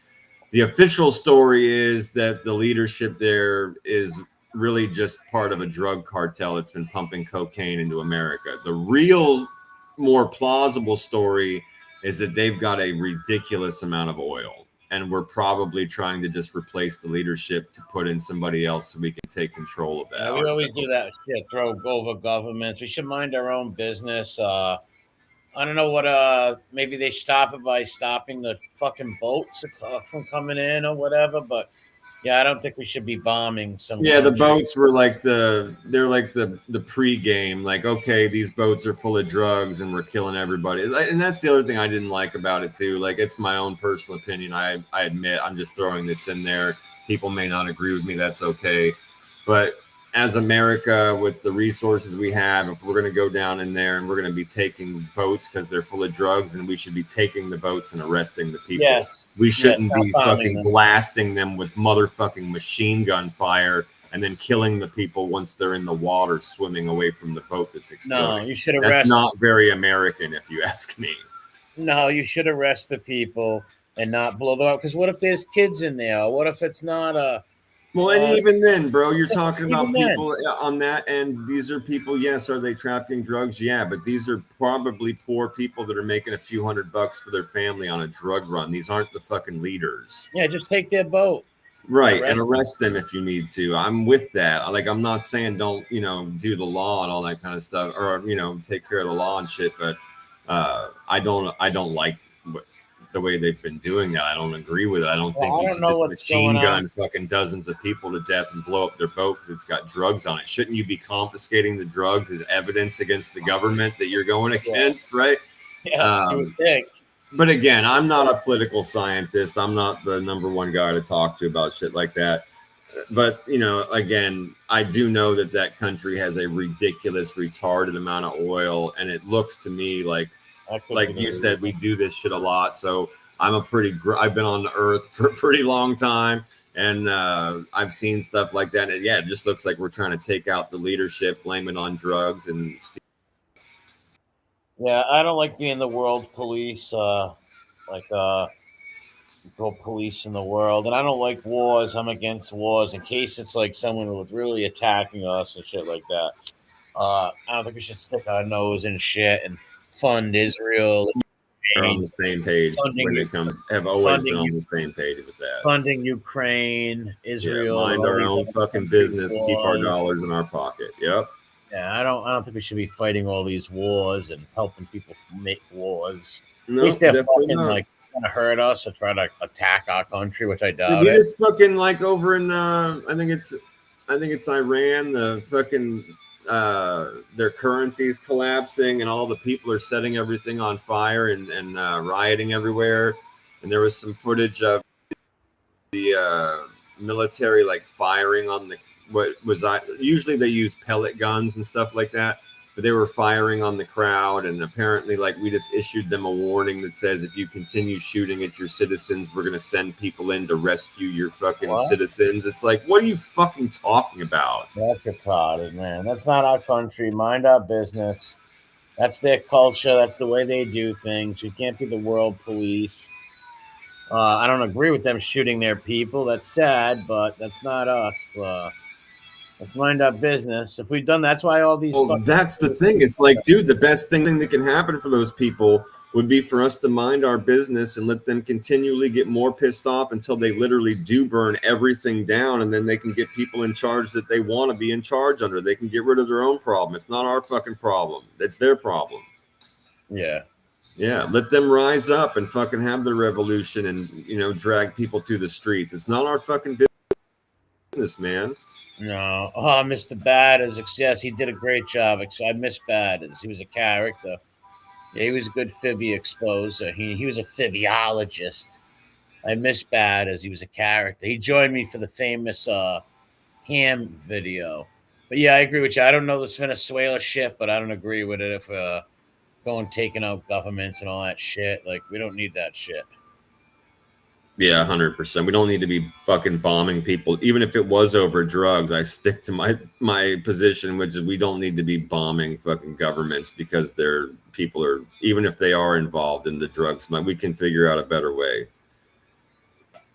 the official story is that the leadership there is really just part of a drug cartel that's been pumping cocaine into America. The real, more plausible story is that they've got a ridiculous amount of oil. And we're probably trying to just replace the leadership to put in somebody else so we can take control of that. Yeah, we always do that shit, throw over governments. We should mind our own business. I don't know what, maybe they stop it by stopping the fucking boats from coming in or whatever. But yeah, I don't think we should be bombing some. Yeah, the boats were like they're like the pre-game, like, okay, these boats are full of drugs and we're killing everybody. And that's the other thing I didn't like about it too. Like, it's my own personal opinion. I admit, I'm just throwing this in there. People may not agree with me. That's okay. But as America, with the resources we have, if we're going to go down in there and we're going to be taking boats because they're full of drugs, and we should be taking the boats and arresting the people. Yes. We shouldn't be fucking blasting them with motherfucking machine gun fire and then killing the people once they're in the water swimming away from the boat that's exploding. No, you should arrest. That's not very American, if you ask me. No, you should arrest the people and not blow them up. Because what if there's kids in there? What if it's not Well, and even then, bro, you're talking about even people on that end. These are people, yes, are they trafficking drugs? Yeah, but these are probably poor people that are making a few $100 for their family on a drug run. These aren't the fucking leaders. Yeah, just take their boat. Right, and arrest them if you need to. I'm with that. Like, I'm not saying don't, do the law and all that kind of stuff, or take care of the law and shit. But I don't like the way they've been doing that. I don't agree with it. I don't think I you don't should know just what's machine going gun on. fucking dozens of people to death and blow up their boat because it's got drugs on it. Shouldn't you be confiscating the drugs as evidence against the government that you're going against, right? Yeah, you would think. But again, I'm not a political scientist. I'm not the number one guy to talk to about shit like that. But, again, I do know that country has a ridiculous, retarded amount of oil. And it looks to me like you said, we do this shit a lot. So I've been on the earth for a pretty long time. And I've seen stuff like that. And it just looks like we're trying to take out the leadership, blame it on drugs and Yeah, I don't like being the world police, go police in the world. And I don't like wars. I'm against wars in case it's like someone who's really attacking us and shit like that. I don't think we should stick our nose in shit and fund Israel. They're on the same page when they come. Have always been on the same page with that. Funding Ukraine, Israel. Mind our own fucking business. Keep our dollars in our pocket. Yep. Yeah, I don't think we should be fighting all these wars and helping people make wars. No, at least they're fucking not. like trying to hurt us or try to attack our country, which I doubt. We just fucking like over in I think it's Iran. The fucking their currency is collapsing and all the people are setting everything on fire and rioting everywhere. And there was some footage of the military like firing on usually they use pellet guns and stuff like that, but they were firing on the crowd. And apparently like we just issued them a warning that says if you continue shooting at your citizens, we're going to send people in to rescue your fucking citizens. It's like, what are you fucking talking about? That's retarded, man. That's not our country. Mind our business. That's their culture. That's the way they do things. We can't be the world police. I don't agree with them shooting their people. That's sad, but that's not us. Let's mind our business. If we've done, that's why all these. Well, that's the thing. It's like, dude, the best thing that can happen for those people would be for us to mind our business and let them continually get more pissed off until they literally do burn everything down, and then they can get people in charge that they want to be in charge under. They can get rid of their own problem. It's not our fucking problem. It's their problem. Yeah. Yeah, let them rise up and fucking have their revolution and, drag people through the streets. It's not our fucking business, man. No. Oh, Mr. Badders. Yes, he did a great job. I miss Badders. He was a character. Yeah, he was a good Fibby exposer. He was a Fibiologist. I miss Badders. He was a character. He joined me for the famous ham video. But yeah, I agree with you. I don't know this Venezuela shit, but I don't agree with it if going taking out governments and all that shit. Like, we don't need that shit. Yeah, 100%. We don't need to be fucking bombing people. Even if it was over drugs, I stick to my position, which is we don't need to be bombing fucking governments because people are, even if they are involved in the drugs, we can figure out a better way.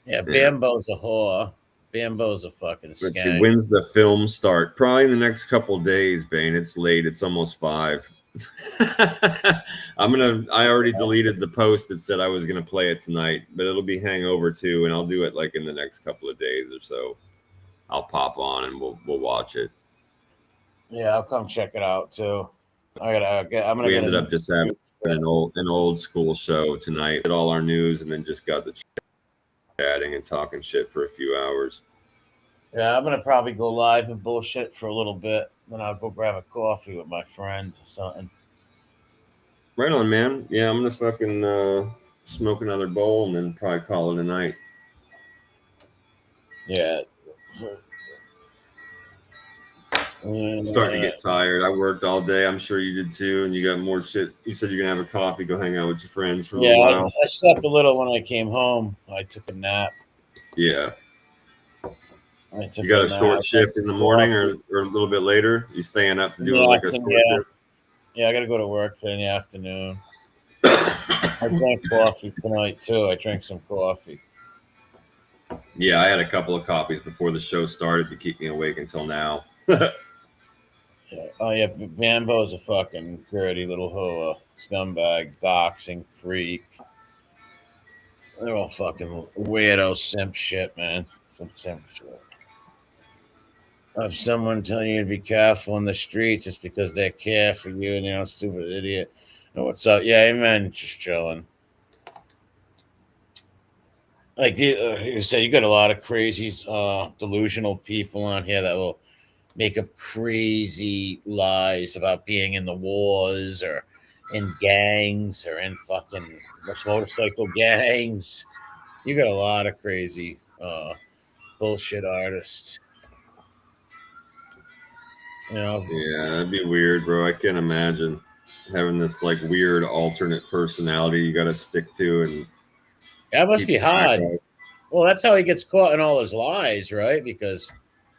Yeah, Bambo's a whore. Bambo's a fucking skank. Let's see, when's the film start? Probably in the next couple days, Bane. It's late. It's almost 5. I already deleted the post that said I was gonna play it tonight, but it'll be Hangover 2, and I'll do it like in the next couple of days or so. I'll pop on and we'll watch it. Yeah, I'll come check it out too. We ended up just having an old school show tonight. Did all our news and then just got the chatting and talking shit for a few hours. Yeah, I'm gonna probably go live and bullshit for a little bit. Then I'll go grab a coffee with my friend or something. Right on, man. Yeah, I'm gonna fucking smoke another bowl and then probably call it a night. Yeah. I'm starting to get tired. I worked all day. I'm sure you did too, and you got more shit. You said you're gonna have a coffee, go hang out with your friends for a little while. I slept a little when I came home. I took a nap. Yeah. You got a short shift in the morning or a little bit later? You staying up to do like a short shift? Yeah, I got to go to work today in the afternoon. I drank coffee tonight too. I drank some coffee. Yeah, I had a couple of copies before the show started to keep me awake until now. Oh yeah, Bambo's a fucking dirty little hoe, scumbag, doxing freak. They're all fucking weirdo simp shit, man. Some simp shit. If someone telling you to be careful in the streets, it's because they care for you, and stupid idiot. Oh, what's up? Yeah, amen. Just chilling. Like you said, you got a lot of crazy, delusional people on here that will make up crazy lies about being in the wars or in gangs or in fucking motorcycle gangs. You got a lot of crazy bullshit artists. Yeah, that'd be weird, bro. I can't imagine having this like weird alternate personality you got to stick to and That must keep be track hard. of. Well, that's how he gets caught in all his lies, right? Because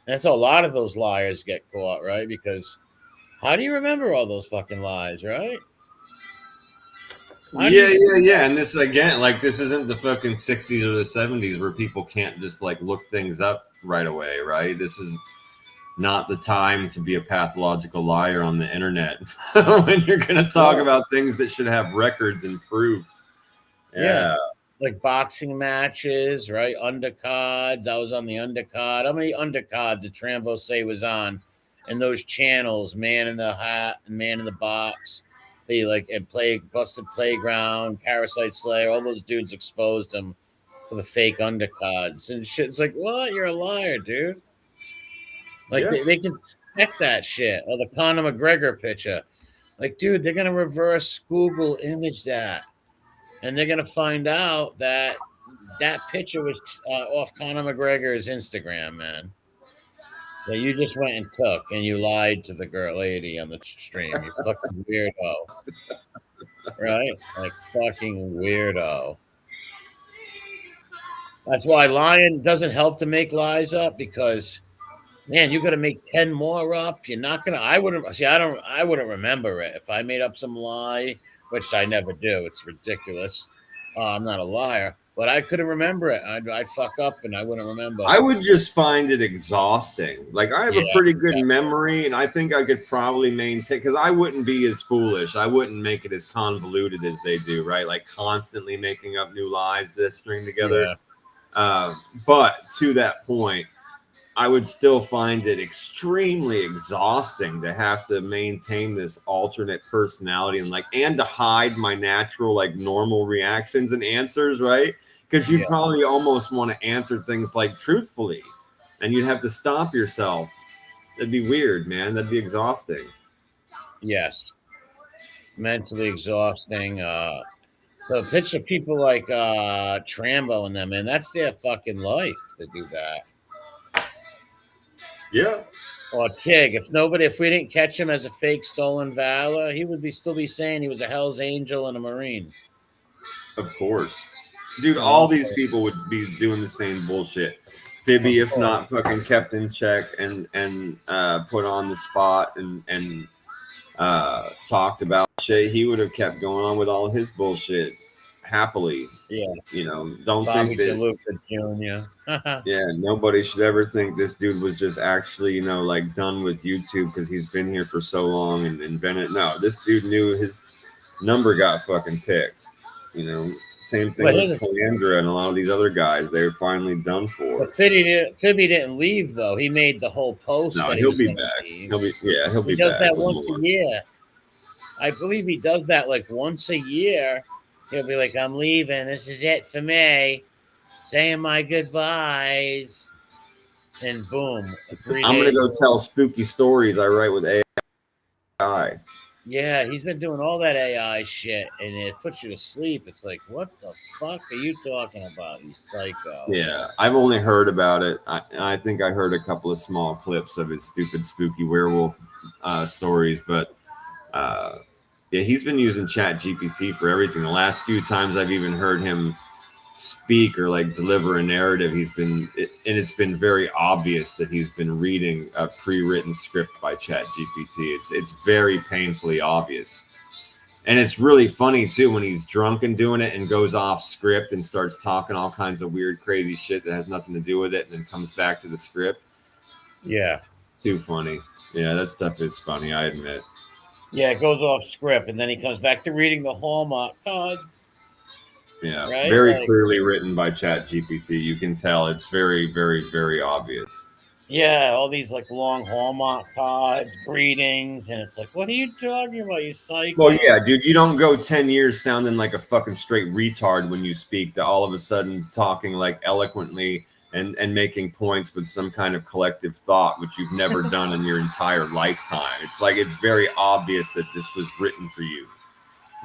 that's how a lot of those liars get caught, right? Because how do you remember all those fucking lies, right? How do Yeah, you yeah, do yeah. that? And this again, like this isn't the fucking 60s or the 70s where people can't just like look things up right away, right? This is not the time to be a pathological liar on the internet when you're going to talk Yeah. about things that should have records and proof. Yeah. Yeah. Like boxing matches, right? Undercards. I was on the undercard. How many undercards did Trambo say was on? And those channels, Man in the Hat and Man in the Box. They like and play Busted Playground, Parasite Slayer, all those dudes exposed him for the fake undercards and shit. It's like, what? You're a liar, dude. Like Yeah. they can check that shit. Or the Conor McGregor picture. Like, dude, they're gonna reverse Google image that. And they're gonna find out that that picture was off Conor McGregor's Instagram, man. That you just went and took, and you lied to the girl lady on the stream. You fucking weirdo, right? Like fucking weirdo. That's why lying doesn't help to make lies up because man, you got to make 10 more up. You're not gonna. I wouldn't see. I don't. I wouldn't remember it if I made up some lie, which I never do. It's ridiculous. I'm not a liar, but I couldn't remember it. I'd fuck up and I wouldn't remember. I would just find it exhausting. Like I have a Yeah, pretty good yeah, memory, and I think I could probably maintain because I wouldn't be as foolish. I wouldn't make it as convoluted as they do, right? Like constantly making up new lies that string together. yeah, But to that point, I would still find it extremely exhausting to have to maintain this alternate personality and to hide my natural like normal reactions and answers, right? Because you'd yeah. probably almost want to answer things like truthfully, and you'd have to stop yourself. That'd be weird, man. That'd be exhausting. Yes, mentally exhausting. So picture people like Trambo and them, man. That's their fucking life to do that. Yeah, Or Tig, if we didn't catch him as a fake stolen valor, he would still be saying he was a Hell's Angel and a Marine. of course. Dude, You all know, these people would be doing the same bullshit. Fibby, of if course. not fucking kept in check and put on the spot and talked about shit, he would have kept going on with all his bullshit happily. Yeah, Don't Bobby think that. DeLuca Jr. Yeah, nobody should ever think this dude was just actually, like done with YouTube because he's been here for so long and invented. No, this dude knew his number got fucking picked. Same thing But with Calandra and a lot of these other guys. They're finally done for. but Fibby didn't leave though. He made the whole post No, that he he'll was be going to back. leave. He'll He be does back that with once a more. year. I believe he does that like once a year. He'll be like, "I'm leaving. This is it for me. Saying my goodbyes." And boom, 3 I'm gonna days. go tell spooky stories I write with AI. Yeah, he's been doing all that AI shit, and it puts you to sleep. It's like, what the fuck are you talking about, you psycho? Yeah, I've only heard about it. I think I heard a couple of small clips of his stupid spooky werewolf stories, but yeah, he's been using Chat GPT for everything. The last few times I've even heard him speak or like deliver a narrative, and it's been very obvious that he's been reading a pre-written script by Chat GPT. It's very painfully obvious. And it's really funny too when he's drunk and doing it and goes off script and starts talking all kinds of weird, crazy shit that has nothing to do with it, and then comes back to the script. Yeah. Too funny. Yeah, that stuff is funny, I admit. Yeah, it goes off script, and then he comes back to reading the Hallmark cards. Yeah, right? very clearly written by ChatGPT. You can tell it's very, very, very obvious. Yeah, all these like long Hallmark cards, greetings, and it's like, what are you talking about, you psycho? Well, yeah, dude, you don't go 10 years sounding like a fucking straight retard when you speak to all of a sudden talking like eloquently and making points with some kind of collective thought, which you've never done in your entire lifetime. It's like it's very obvious that this was written for you.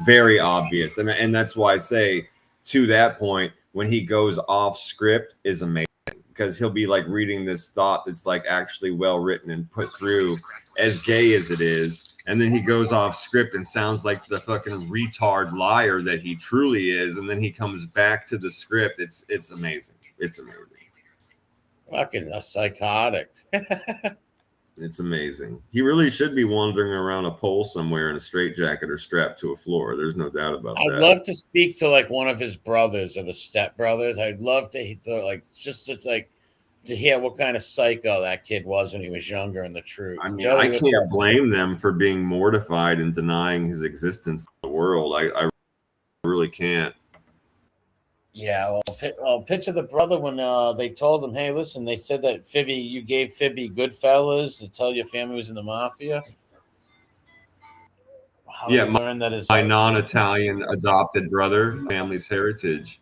Very obvious. And that's why I say, to that point, when he goes off script is amazing, because he'll be like reading this thought that's like actually well written and put through, as gay as it is, and then he goes off script and sounds like the fucking retard liar that he truly is, and then he comes back to the script. It's amazing. It's amazing. Fucking psychotic. It's amazing. He really should be wandering around a pole somewhere in a straitjacket or strapped to a floor. There's no doubt about that. I'd love to speak to like one of his brothers or the stepbrothers. I'd love to like just to hear what kind of psycho that kid was when he was younger and the truth. I mean, I can't blame them for being mortified and denying his existence in the world. I really can't. Yeah, well, picture the brother when they told him, hey, listen, they said that you gave Fibby Goodfellas to tell your family was in the mafia. How yeah, that my non-Italian adopted brother, family's heritage.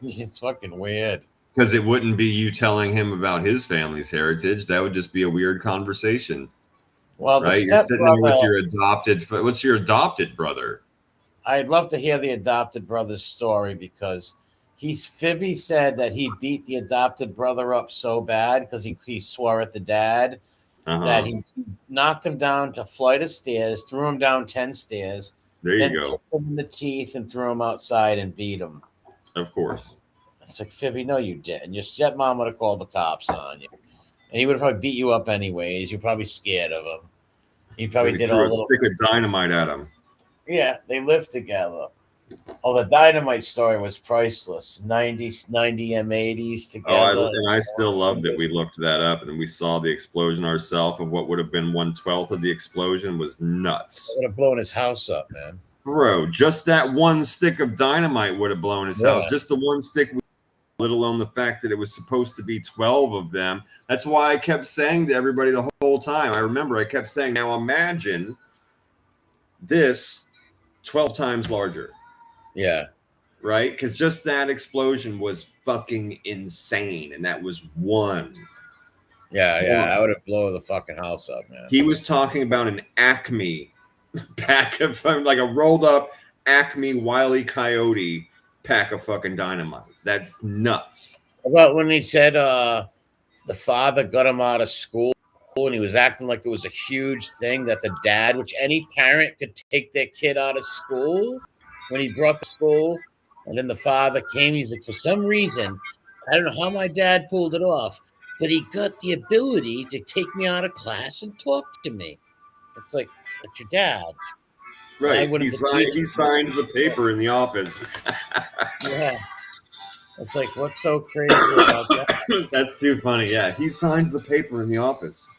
It's fucking weird. Because it wouldn't be you telling him about his family's heritage. That would just be a weird conversation. Well, right? You're sitting there with your adopted. What's your adopted brother? I'd love to hear the adopted brother's story, because Fibby said that he beat the adopted brother up so bad because he swore at the dad that he knocked him down to a flight of stairs, threw him down 10 stairs. There you go. Kicked him in the teeth and threw him outside and beat him. Of course. It's like, Fibby, no, you didn't. Your stepmom would have called the cops on you, and he would have probably beat you up anyways. You're probably scared of him. He probably did threw a stick of dynamite at him. Yeah, they lived together. Oh, the dynamite story was priceless. 90 M80s together. Oh, and I still love that we looked that up and we saw the explosion ourselves of what would have been 1/12 of the explosion. Was nuts. It would have blown his house up, man. Bro, just that one stick of dynamite would have blown his house. Just the one stick, let alone the fact that it was supposed to be 12 of them. That's why I kept saying to everybody the whole time. I remember I kept saying, now imagine this 12 times larger. Yeah. Right? Because just that explosion was fucking insane. And that was one. Yeah. I would have blown the fucking house up, man. He was talking about an Acme pack of, like a rolled up Acme Wile E. Coyote pack of fucking dynamite. That's nuts. About when he said the father got him out of school and he was acting like it was a huge thing that the dad, which any parent could take their kid out of school, when he brought the school, and then the father came, he's like, for some reason, I don't know how my dad pulled it off, but he got the ability to take me out of class and talk to me. It's like, that's your dad. Right. He signed the paper in the office. Yeah. It's like, what's so crazy about that? That's too funny. Yeah. He signed the paper in the office.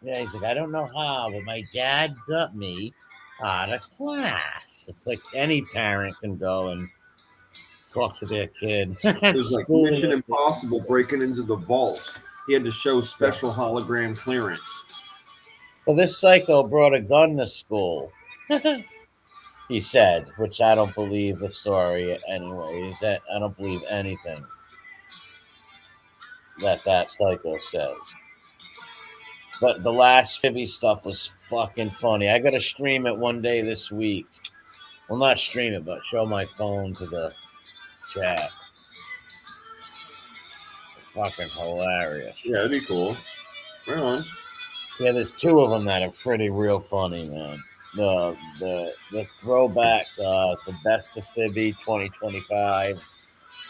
Yeah. He's like, I don't know how, but my dad got me out of class. It's like any parent can go and talk to their kid. It was like Mission Impossible breaking into the vault. He had to show special hologram clearance. So this psycho brought a gun to school. He said, which I don't believe the story anyways. I don't believe anything that psycho says. But the last Fibby stuff was fucking funny. I got to stream it one day this week. Well, not stream it, but show my phone to the chat. Fucking hilarious. Yeah, that'd be cool. Right on. Yeah, there's two of them that are pretty real funny, man. The throwback, the best of Fibby 2025,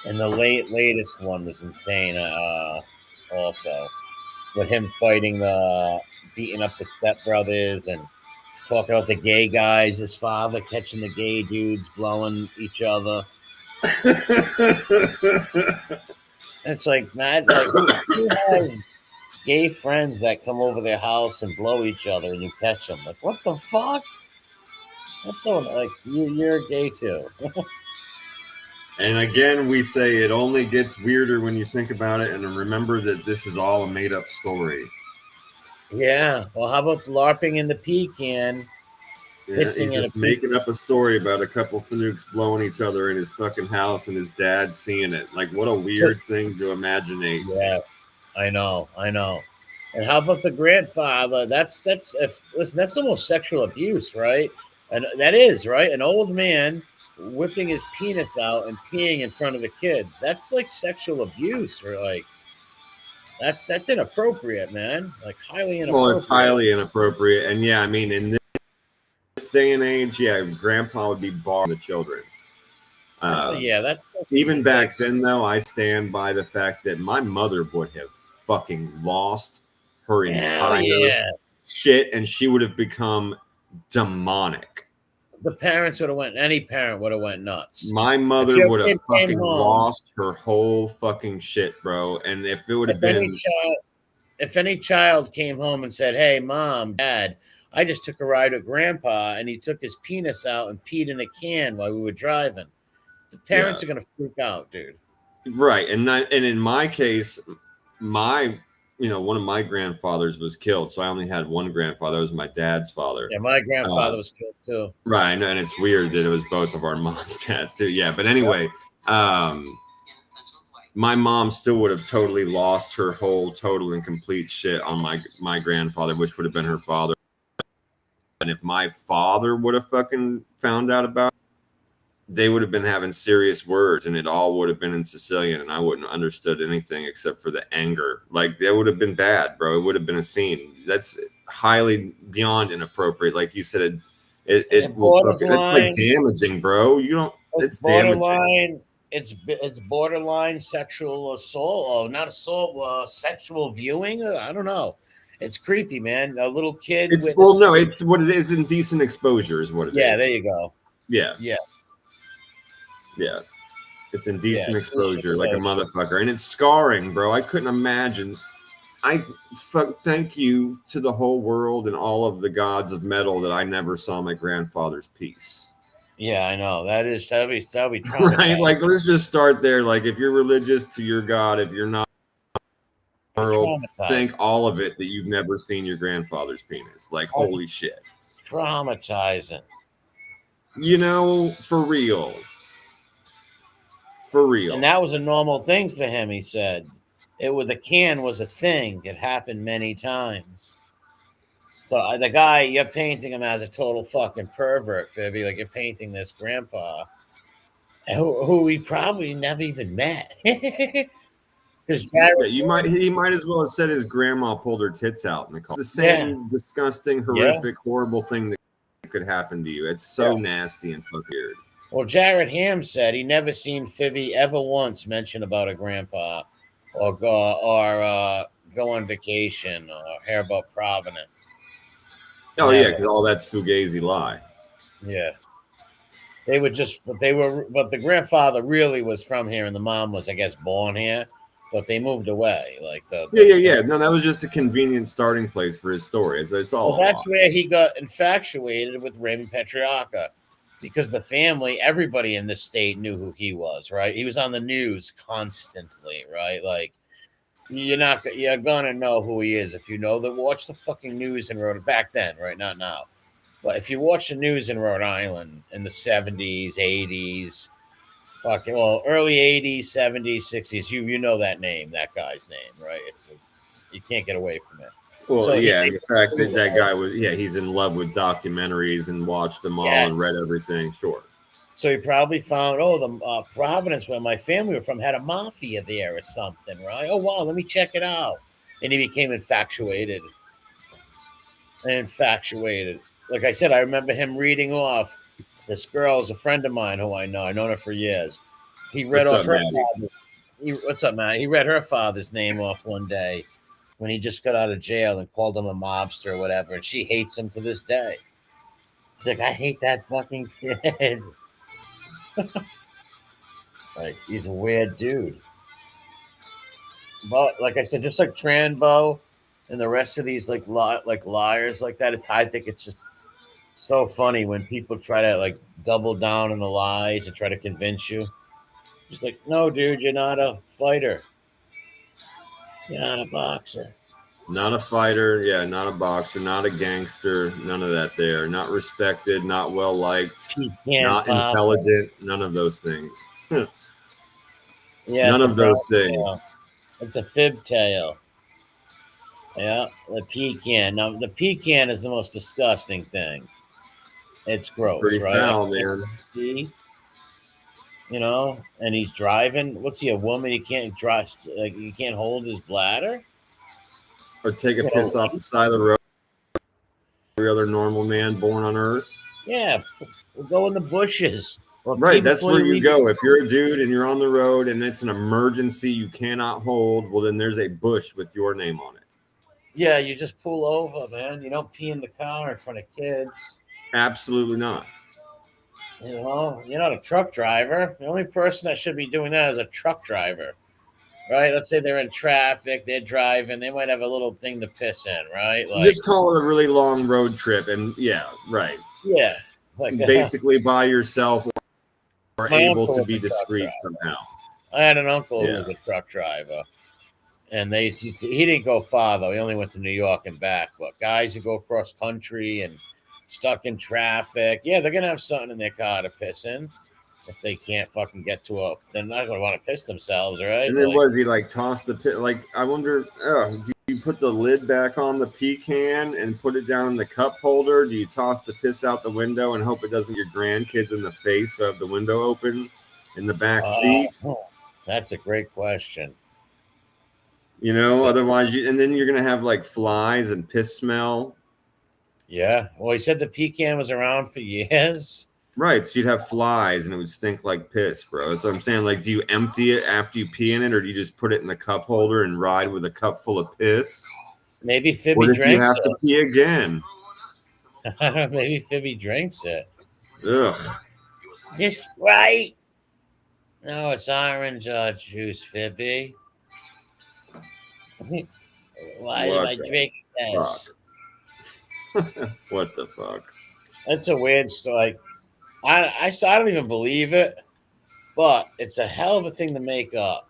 and the latest one was insane. Also, with him beating up the stepbrothers, and talking about the gay guys, his father catching the gay dudes blowing each other. It's like, man, like who has gay friends that come over their house and blow each other and you catch them? Like, what the fuck? What the, like, you're gay too. And again, we say it only gets weirder when you think about it, and remember that this is all a made-up story. Yeah. Well, how about LARPing in the pecan? Yeah, he's just making up a story about a couple Fanooks blowing each other in his fucking house and his dad seeing it. Like, what a weird thing to imagine. Yeah, I know. And how about the grandfather? Listen, that's almost sexual abuse, right? And that is right. An old man whipping his penis out and peeing in front of the kids. That's like sexual abuse, or like that's inappropriate, man. Like highly inappropriate. Well, it's highly inappropriate, and yeah, I mean, in this day and age, yeah, grandpa would be barring the children. Yeah, that's even back then, though. I stand by the fact that my mother would have fucking lost her entire shit, and she would have become demonic. The parents would have went. Any parent would have went nuts. My mother would have fucking lost her whole fucking shit, bro. And if it would have been, if any child came home and said, "Hey, mom, dad, I just took a ride with grandpa and he took his penis out and peed in a can while we were driving," the parents are gonna freak out, dude. Right, and in my case, one of my grandfathers was killed, so I only had one grandfather. That was my dad's father. Yeah, my grandfather was killed too. Right, and it's weird that it was both of our moms' dads too. Yeah, but anyway, my mom still would have totally lost her whole total and complete shit on my grandfather, which would have been her father. And if my father would have fucking found out about it, they would have been having serious words, and it all would have been in Sicilian, and I wouldn't have understood anything except for the anger. Like, that would have been bad, bro. It would have been a scene. That's highly beyond inappropriate. Like you said, it will fucking, it's like damaging, bro. You don't. It's damaging. It's borderline sexual assault. Oh, not assault. Sexual viewing. I don't know. It's creepy, man. A little kid. It's what it is. Indecent exposure is what it is. Yeah, there you go. Yeah. Yes. Yeah. It's indecent exposure, like a motherfucker. And it's scarring, bro. I couldn't imagine. Thank you to the whole world and all of the gods of metal that I never saw my grandfather's piece. Yeah, I know. That'd be traumatizing. Right? Like, let's just start there. Like, if you're religious to your God, if you're not, thank all of it that you've never seen your grandfather's penis. Like, holy shit. Traumatizing. You know, for real. For real. And that was a normal thing for him, he said. The can was a thing. It happened many times. So the guy, you're painting him as a total fucking pervert, Phoebe. Like, you're painting this grandpa who we probably never even met. Because he might as well have said his grandma pulled her tits out in the car. It's the same disgusting, horrific, horrible thing that could happen to you. It's so nasty and fucking weird. Well, Jared Ham said he never seen Phoebe ever once mention about a grandpa or go on vacation or hear about Providence. Oh, yeah, because all that's fugazi lie. Yeah. But the grandfather really was from here and the mom was, I guess, born here, but they moved away. Yeah. No, that was just a convenient starting place for his story. It's all. Well, that's where he got infatuated with Raymond Petrarca. Because the family, everybody in this state knew who he was, right? He was on the news constantly, right? Like, you're gonna know who he is if you know that. Watch the fucking news in Rhode back then, right? Not now, but if you watch the news in Rhode Island in the 70s, 80s, early 80s, 70s, 60s, you know that guy's name, right? It's you can't get away from it. Well, so the fact that guy was, he's in love with documentaries and watched them all and read everything, sure. So he probably found, the Providence, where my family were from, had a mafia there or something, right? Oh, wow, let me check it out. And he became infatuated. Like I said, I remember him reading off. This girl is a friend of mine who I know. I've known her for years. He read off her father. What's up, man? He read her father's name off one day when he just got out of jail and called him a mobster or whatever, and she hates him to this day. He's like, I hate that fucking kid. Like, he's a weird dude. But like I said, just like Tranbo and the rest of these like liars like that, I think it's just so funny when people try to like double down on the lies and try to convince you. Just like, no, dude, you're not a fighter. You're not a boxer. Not a fighter, yeah, not a boxer, not a gangster, none of that there. Not respected, not well liked, Pecan not pop. intelligent, none of those things. Yeah, None it's a of brown those things. tail. It's a fib tail. Yeah, the pecan. Now the pecan is the most disgusting thing. It's It's gross, pretty right? I foul, can't man. see, and he's driving. What's he, a woman? He can't drive, like you can't hold his bladder. Or take a You know, piss off the side of the road. Every other normal man born on earth. yeah, we'll go in the bushes or pee Right, that's before where you you leave. go. If you're a dude and you're on the road and it's an emergency you cannot hold, well, then there's a bush with your name on it. Yeah, you just pull over, man. You don't pee in the car in front of kids. Absolutely not. You're not a truck driver. The only person that should be doing that is a truck driver, right? Let's say they're in traffic, they're driving, they might have a little thing to piss in, right? Like, Just call it a really long road trip. And yeah, right. yeah, like Basically by yourself or my able uncle to was be a truck discreet driver. somehow. I had an uncle who Yeah. was a truck driver, and he didn't go far though. He only went to New York and back. But guys who go across country and stuck in traffic, yeah, they're gonna have something in their car to piss in. If they can't fucking get to they're not gonna want to piss themselves, right? And then Like, what does he like toss the pit? Like, I wonder, do you put the lid back on the pecan and put it down in the cup holder? Do you toss the piss out the window and hope it doesn't get your grandkids in the face who have the window open in the back seat? that's a great question. Otherwise, and then you're going to have like flies and piss smell. Yeah. Well, he said the pecan was around for years. Right, so you'd have flies and it would stink like piss, bro. So I'm saying, like, do you empty it after you pee in it, or do you just put it in the cup holder and ride with a cup full of piss? Maybe Fibby What if you drinks have to pee again? it. Maybe Fibby drinks it. Ugh. Just right. No, it's orange juice, Fibby. Why am I drinking this? What the fuck? That's a weird story. I don't even believe it, but it's a hell of a thing to make up.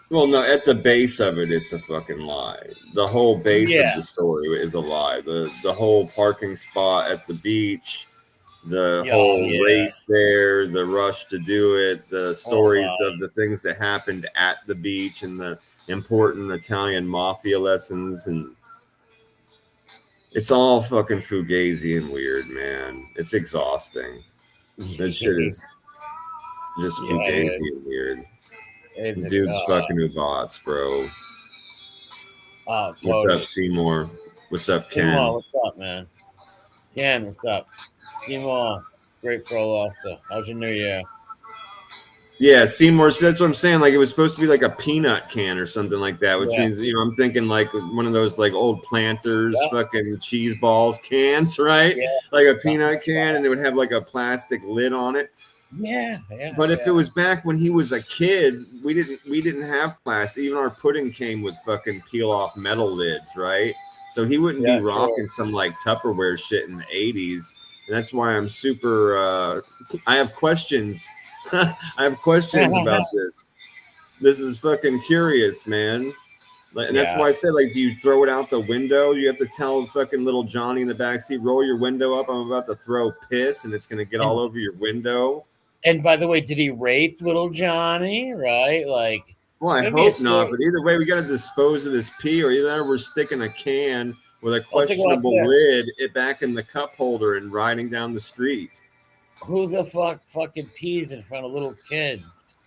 Well, no, at the base of it, it's a fucking lie. The whole base of Yeah. the story is a lie. The whole parking spot at the beach, the whole race there, the rush to do it, the stories of the things that happened at the beach, and the important Italian mafia lessons, and it's all fucking fugazi and weird, man. It's exhausting. This shit is just fugazi and weird. Dude's fucking Ubats, bro. Oh, totally. What's up, Seymour? What's up, Ken? Seymour, what's up, man? Ken, what's up? Seymour, great pro also. How's your new year? Yeah, Seymour. So that's what I'm saying. Like, it was supposed to be like a peanut can or something like that, which means, I'm thinking like one of those like old Planters fucking cheese balls cans, right? Yeah. Like a peanut can, and it would have like a plastic lid on it. Yeah. But if it was back when he was a kid, we didn't have plastic. Even our pudding came with fucking peel off metal lids, right? So he wouldn't be rocking some like Tupperware shit in the 80s. And that's why I'm super I have questions. I have questions about this. This is fucking curious, man. And that's why I said, like, do you throw it out the window? You have to tell fucking little Johnny in the backseat, roll your window up. I'm about to throw piss, and it's gonna get all over your window. And by the way, did he rape little Johnny? Right? Like, well, I hope not. But either way, we got to dispose of this pee, or either we're sticking a can with a questionable lid back in the cup holder and riding down the street. Who the fuck fucking pees in front of little kids?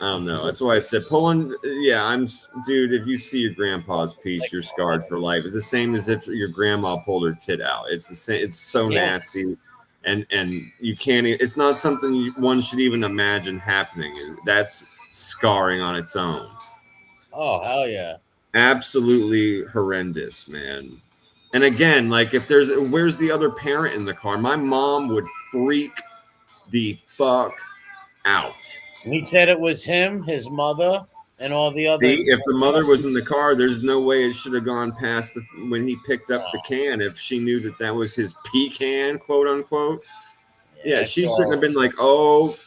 I don't know. That's why I said pulling. Yeah, dude. If you see your grandpa's piece, you're scarred for life. It's the same as if your grandma pulled her tit out. It's the same. It's so nasty, and you can't. It's not something one should even imagine happening. That's scarring on its own. Oh hell yeah! Absolutely horrendous, man. And again, like if where's the other parent in the car? My mom would freak the fuck out. He said it was him, his mother, and all the other. See, if the mother was in the car, there's no way it should have gone past when he picked up the can. If she knew that was his pecan, quote unquote. Yeah, she shouldn't have been like, oh,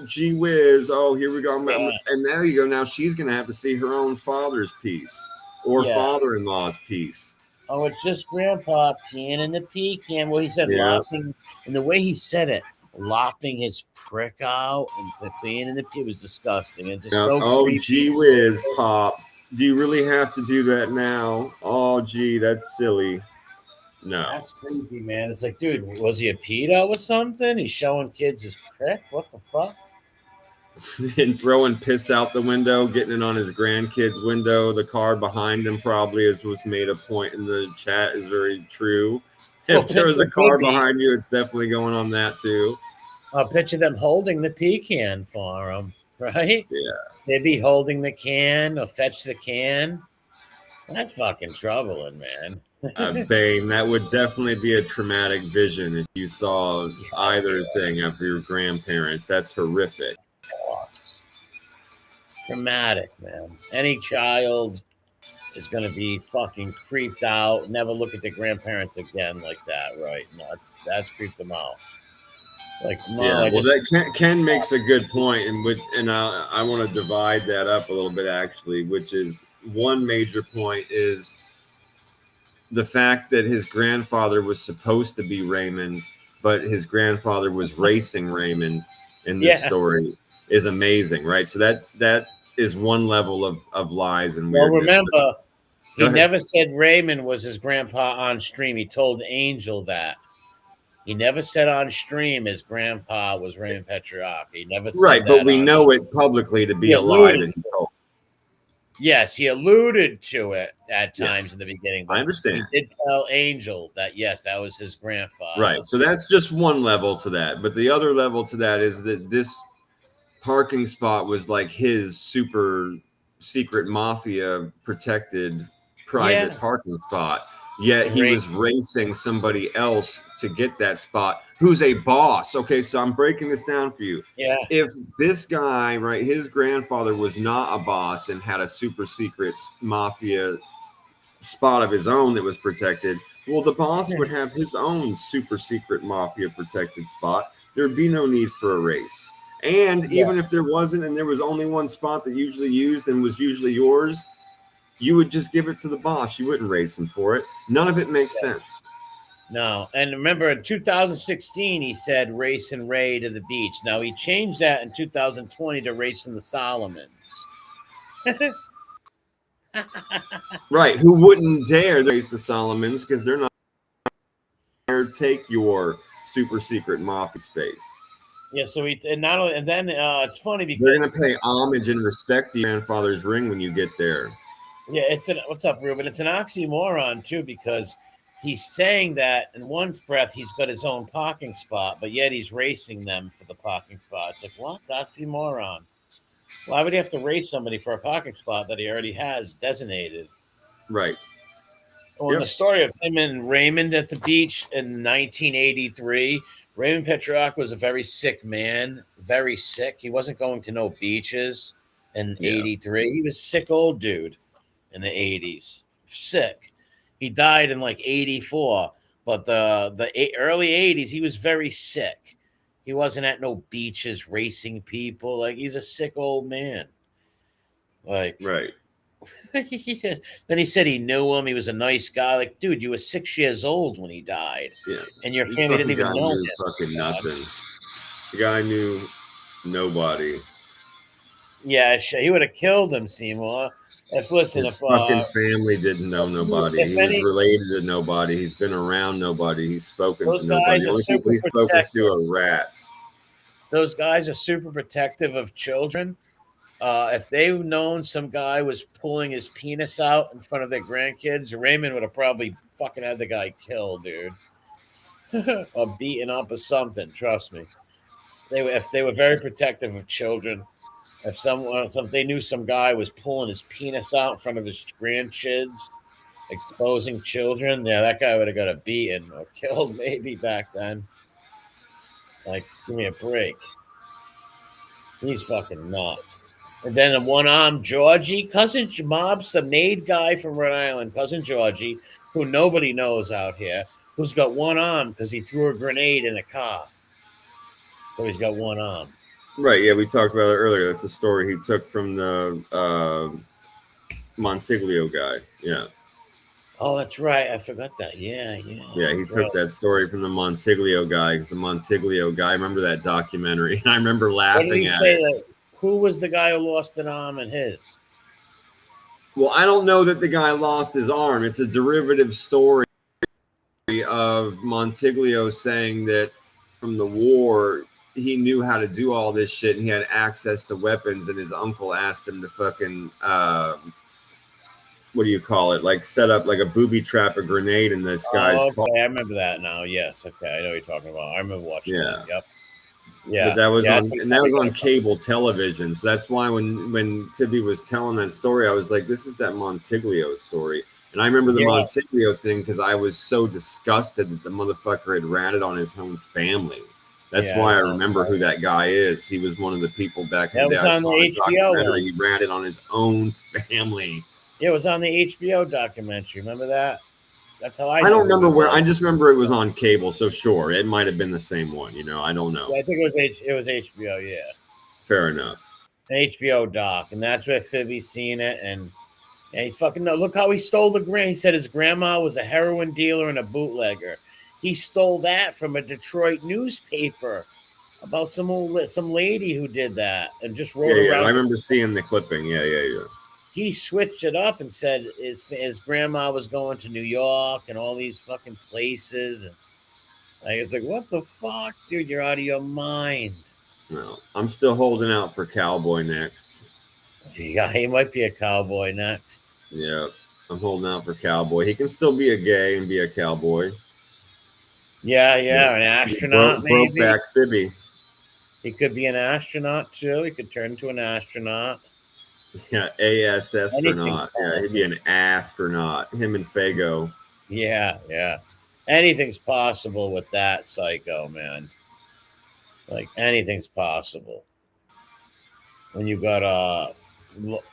gee whiz, oh, here we go. And there you go. Now she's going to have to see her own father's piece or father-in-law's piece. Oh, it's just Grandpa peeing in the pecan. Well, he said lopping, and the way he said it, lopping his prick out and peeing in the pee was disgusting. And just creepy. Gee whiz, Pop. Do you really have to do that now? Oh, gee, that's silly. No. That's creepy, man. It's like, dude, was he a pedo or something? He's showing kids his prick? What the fuck? And throwing piss out the window, getting it on his grandkid's window. The car behind him probably, as was made a point in the chat, is very true. If there was a car behind you, it's definitely going on that too. I'll picture them holding the pecan for him, right? Yeah. They'd be holding the can or fetch the can. That's fucking troubling, man. Bane, that would definitely be a traumatic vision if you saw either thing of your grandparents. That's horrific. Traumatic, man. Any child is going to be fucking creeped out. Never look at their grandparents again like that, right? No, that's creeped them out. Like, yeah, well, that Ken makes a good point, and I want to divide that up a little bit actually, which is one major point is the fact that his grandfather was supposed to be Raymond, but his grandfather was racing Raymond in this story is amazing, right? So that is one level of lies and weirdness. Well, remember, he never said Raymond was his grandpa on stream. He told Angel that. He never said on stream his grandpa was Raymond Petrarch. He never said right, but we know it publicly to be a lie that he told. Yes, he alluded to it at times in the beginning. I understand. He did tell Angel that, yes, that was his grandfather. Right, so that's just one level to that. But the other level to that is that this parking spot was like his super secret mafia protected private parking spot. Yet he was racing somebody else to get that spot who's a boss. Okay, so I'm breaking this down for you. Yeah. If this guy, right, his grandfather was not a boss and had a super secret mafia spot of his own that was protected, well, the boss would have his own super secret mafia protected spot. There'd be no need for a race. And even if there wasn't and there was only one spot that usually used and was usually yours, you would just give it to the boss. You wouldn't race him for it. None of it makes sense. No. And remember, in 2016, he said race and Ray to the beach. Now, he changed that in 2020 to race in the Solomons. Right. Who wouldn't dare race the Solomons because they're not going to take your super secret mafia space. Yeah, so and then it's funny because they're going to pay homage and respect to your grandfather's ring when you get there. Yeah, what's up, Ruben? It's an oxymoron too because he's saying that in one breath he's got his own parking spot, but yet he's racing them for the parking spot. It's like, what? Oxymoron. Why would he have to race somebody for a parking spot that he already has designated? Right. Well, the story of him and Raymond at the beach in 1983, Raymond Petrarch was a very sick man, very sick. He wasn't going to no beaches in 83. He was a sick old dude. In the 80s, sick. He died in like 84, but the early 80s, he was very sick. He wasn't at no beaches racing people. Like, he's a sick old man. Like, right. Then he said he knew him. He was a nice guy. Like, dude, you were 6 years old when he died. Yeah. And your family didn't even know him. Fucking nothing. The guy knew nobody. Yeah, he would have killed him, Seymour. His fucking family didn't know nobody. He was related to nobody. He's been around nobody. He's spoken to nobody. The only people he's spoken to are rats. Those guys are super protective of children. If they've known some guy was pulling his penis out in front of their grandkids, Raymond would have probably fucking had the guy killed, dude. Or beaten up or something. Trust me. If they were very protective of children. If they knew some guy was pulling his penis out in front of his grandkids, exposing children. Yeah, that guy would have got a beaten or killed maybe back then. Like, give me a break. He's fucking nuts. And then the one-armed Georgie, cousin mobs, the maid guy from Rhode Island, cousin Georgie, who nobody knows out here, who's got one arm because he threw a grenade in a car. So he's got one arm. Right. Yeah, we talked about it earlier. That's a story he took from the Montiglio guy. Yeah. Oh, that's right. I forgot that. Yeah. Yeah, he took that story from the Montiglio guy. Because the Montiglio guy, I remember that documentary. I remember laughing at it. Like, who was the guy who lost an arm in his? Well, I don't know that the guy lost his arm. It's a derivative story of Montiglio saying that from the war, he knew how to do all this shit and he had access to weapons, and his uncle asked him to fucking what do you call it? Like set up like a booby trap, a grenade in this guy's car. I remember that now. Yes, okay, I know what you're talking about. I remember watching that. Yep. Yeah, but that was on cable television. So that's why when Phoebe was telling that story, I was like, this is that Montiglio story. And I remember the Montiglio thing because I was so disgusted that the motherfucker had ratted on his own family. That's why I remember who that guy is. He was one of the people back in the day. On the HBO. He ratted on his own family. Yeah, it was on the HBO documentary. Remember that? That's how I don't remember where. I just remember it was on cable. So sure, it might have been the same one. You know, I don't know. Yeah, I think it was HBO. Yeah. Fair enough. An HBO doc, and that's where Phoebe's seen it, and he fucking look how he stole the grand. He said his grandma was a heroin dealer and a bootlegger. He stole that from a Detroit newspaper about some lady who did that and just wrote around. I remember seeing the clipping. Yeah. He switched it up and said his grandma was going to New York and all these fucking places, and like it's like, what the fuck, dude? You're out of your mind. No, I'm still holding out for Cowboy next. Yeah, he might be a cowboy next. Yeah, I'm holding out for Cowboy. He can still be a gay and be a cowboy. Yeah, an astronaut, maybe. Brokeback Phoebe. He could be an astronaut too. He could turn into an astronaut. Yeah, astronaut. Yeah, he'd be an astronaut. Him and Fago. Yeah. Anything's possible with that psycho, man. Like anything's possible when you got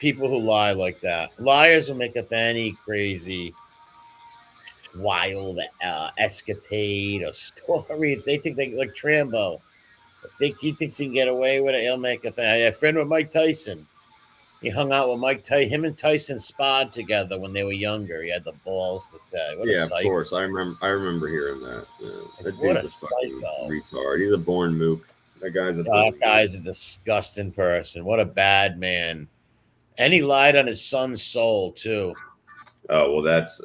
people who lie like that. Liars will make up any crazy, wild escapade or story. If they think they like Trambo, he thinks he can get away with it, he'll make up. I had a friend with Mike Tyson. He hung out with Mike Tyson. Him and Tyson sparred together when they were younger. He had the balls to say, of course. I remember hearing that. Yeah. That what dude's a fucking retard. He's a born mook. That guy's a disgusting person. What a bad man. And he lied on his son's soul, too. Oh, well, that's...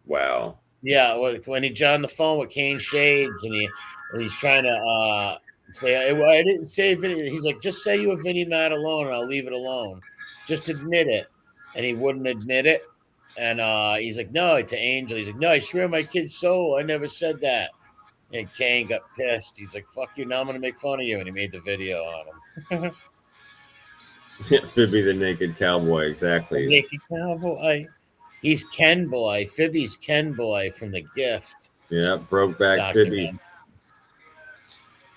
Wow. Yeah, when he's on the phone with Kane Shades and he's trying to say, I didn't say Vinny. He's like, just say you were Vinny Matt alone and I'll leave it alone. Just admit it. And he wouldn't admit it. And he's like, no, to Angel. He's like, no, I swear my kid's soul. I never said that. And Kane got pissed. He's like, fuck you. Now I'm going to make fun of you. And he made the video on him. Phoebe the Naked Cowboy. Exactly. The Naked Cowboy. He's Ken Boy. Phoebe's Ken Boy from The Gift. Yeah, Brokeback Phoebe.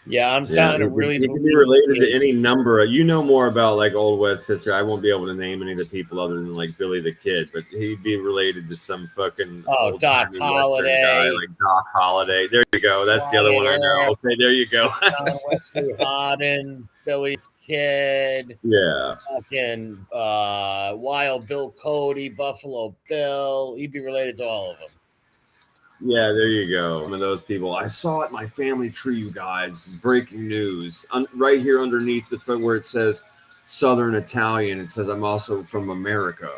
Yeah, I'm trying to really. He can be related to any number. You know more about like Old West history. I won't be able to name any of the people other than like Billy the Kid, but he'd be related to some fucking Doc Holliday, guy, like Doc Holliday. There you go. That's the other one I know. Okay, there you go. Wesley Hardin, Billy Kid. Yeah. Fucking Wild Bill Cody, Buffalo Bill. He'd be related to all of them. Yeah, there you go. One of those people. I saw it in my family tree, you guys. Breaking news. Right here underneath the foot where it says Southern Italian, it says I'm also from America.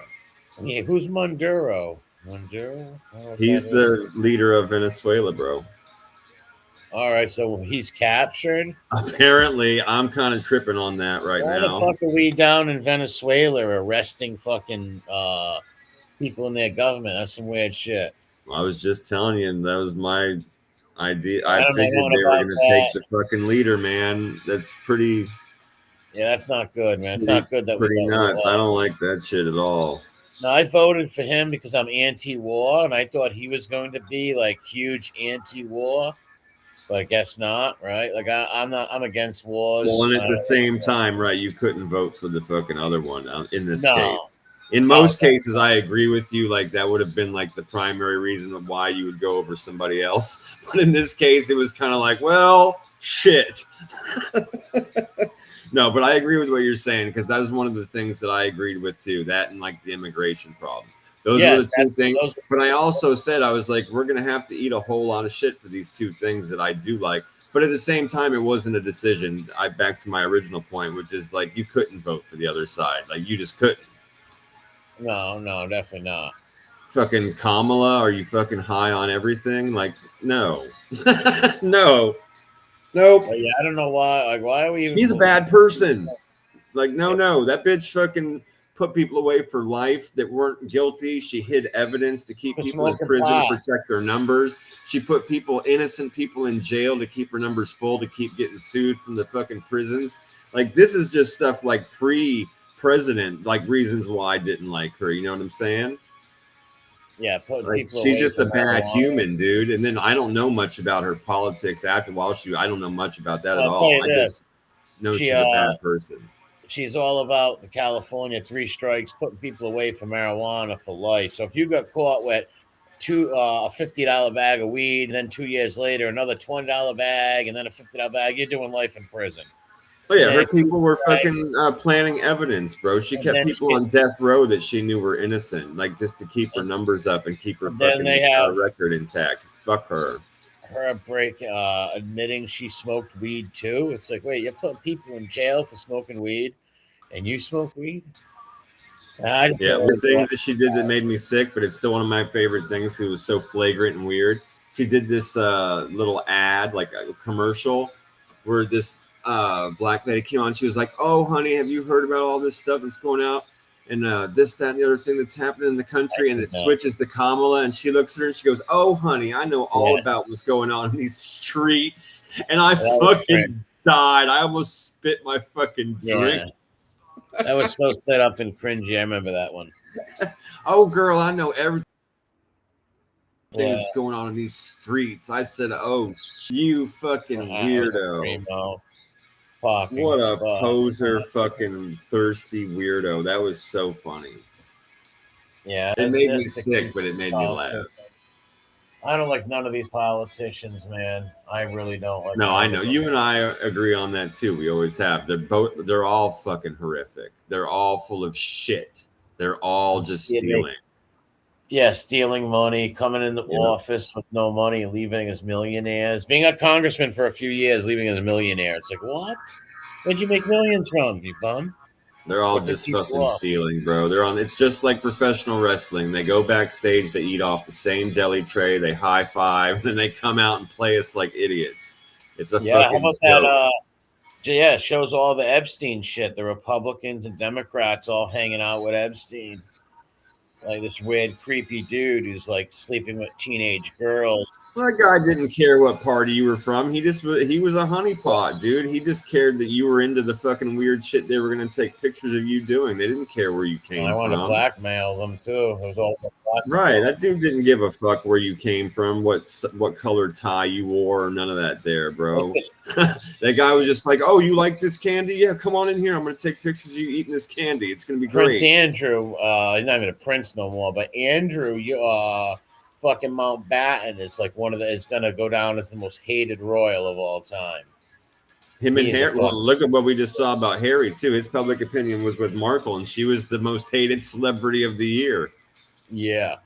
Yeah, who's Maduro? Maduro? He's the leader of Venezuela, bro. All right, so he's captured? Apparently, I'm kind of tripping on that now. Why the fuck are we down in Venezuela arresting fucking people in their government? That's some weird shit. I was just telling you, that was my idea. I figured they were going to take the fucking leader, man. That's pretty... Yeah, that's not good, man. It's not good that pretty nuts. I don't like that shit at all. No, I voted for him because I'm anti-war, and I thought he was going to be like huge anti-war, but I guess not, right? Like I'm not. I'm against Well, wars. and at the same time, right, you couldn't vote for the fucking other one in this No. case. In Oh, most cases, I agree with you. Like that would have been like the primary reason of why you would go over somebody else. But in this case, it was kind of like, well, shit. No, but I agree with what you're saying because that was one of the things that I agreed with too. That and like the immigration problem. Those were yes, the two things. those. But I also said I was like, we're gonna have to eat a whole lot of shit for these two things that I do like. But at the same time, it wasn't a decision. I back to my original point, which is like you couldn't vote for the other side. Like you just couldn't. No, definitely not. Fucking Kamala, are you fucking high on everything? Like, no. No. Nope. But yeah, I don't know why. Like, why are we even? She's a bad person. Like, no, that bitch fucking put people away for life that weren't guilty. She hid evidence to keep people in prison to protect their numbers. She put innocent people in jail to keep her numbers full, to keep getting sued from the fucking prisons. Like, this is just stuff like pre-president, like reasons why I didn't like her. You know what I'm saying? Yeah, like, she's just a bad human, dude. And then I don't know much about her politics after a while. I don't know much about that at all. I just know she's a bad person. She's all about the California 3 strikes, putting people away from marijuana for life. So if you got caught with a $50 bag of weed, then 2 years later another $20 bag, and then a $50 bag, you're doing life in prison. Oh yeah, her people were fucking planting evidence, bro. She kept people on death row that she knew were innocent, like just to keep her numbers up and keep her fucking record intact. Fuck her. Her admitting she smoked weed too. It's like, wait, you're putting people in jail for smoking weed, and you smoke weed? Yeah, the things that she did that made me sick, but it's still one of my favorite things. It was so flagrant and weird. She did this little ad, like a commercial, where this black lady came on. She was like, "Oh, honey, have you heard about all this stuff that's going out and this, that, and the other thing that's happening in the country?" And it switches to Kamala, and she looks at her and she goes, "Oh, honey, I know all about what's going on in these streets." And I fucking died. I almost spit my fucking drink. That was so set up and cringy. I remember that one. Oh, girl, I know everything that's going on in these streets. I said, "Oh, you fucking weirdo." What a poser, fucking thirsty weirdo. That was so funny. Yeah. It made me sick, but it made me laugh. I don't like none of these politicians, man. I really don't like. No, I know. You and I agree on that too. We always have. They're all fucking horrific. They're all full of shit. They're all just stealing. Yeah, stealing money, coming into office with no money, leaving as millionaires. Being a congressman for a few years, leaving as a millionaire. It's like, what? Where'd you make millions from, you bum? They're all just fucking stealing, bro. It's just like professional wrestling. They go backstage, they eat off the same deli tray, they high five, and then they come out and play us like idiots. It's a fucking how about that? It shows all the Epstein shit. The Republicans and Democrats all hanging out with Epstein. Like this weird, creepy dude who's like sleeping with teenage girls. Well, that guy didn't care what party you were from. He was a honeypot, dude. He just cared that you were into the fucking weird shit they were going to take pictures of you doing. They didn't care where you came from. I wanted to blackmail them too. It was all right. That dude didn't give a fuck where you came from, what colored tie you wore, or none of that there, bro. That guy was just like, "Oh, you like this candy? Yeah, come on in here. I'm going to take pictures of you eating this candy. It's going to be great." Prince Andrew, he's not even a prince no more, but Andrew, fucking Mountbatten is like is gonna go down as the most hated royal of all time. Him and Harry. Well, look at what we just saw about Harry too. His public opinion was with Markle, and she was the most hated celebrity of the year. Yeah,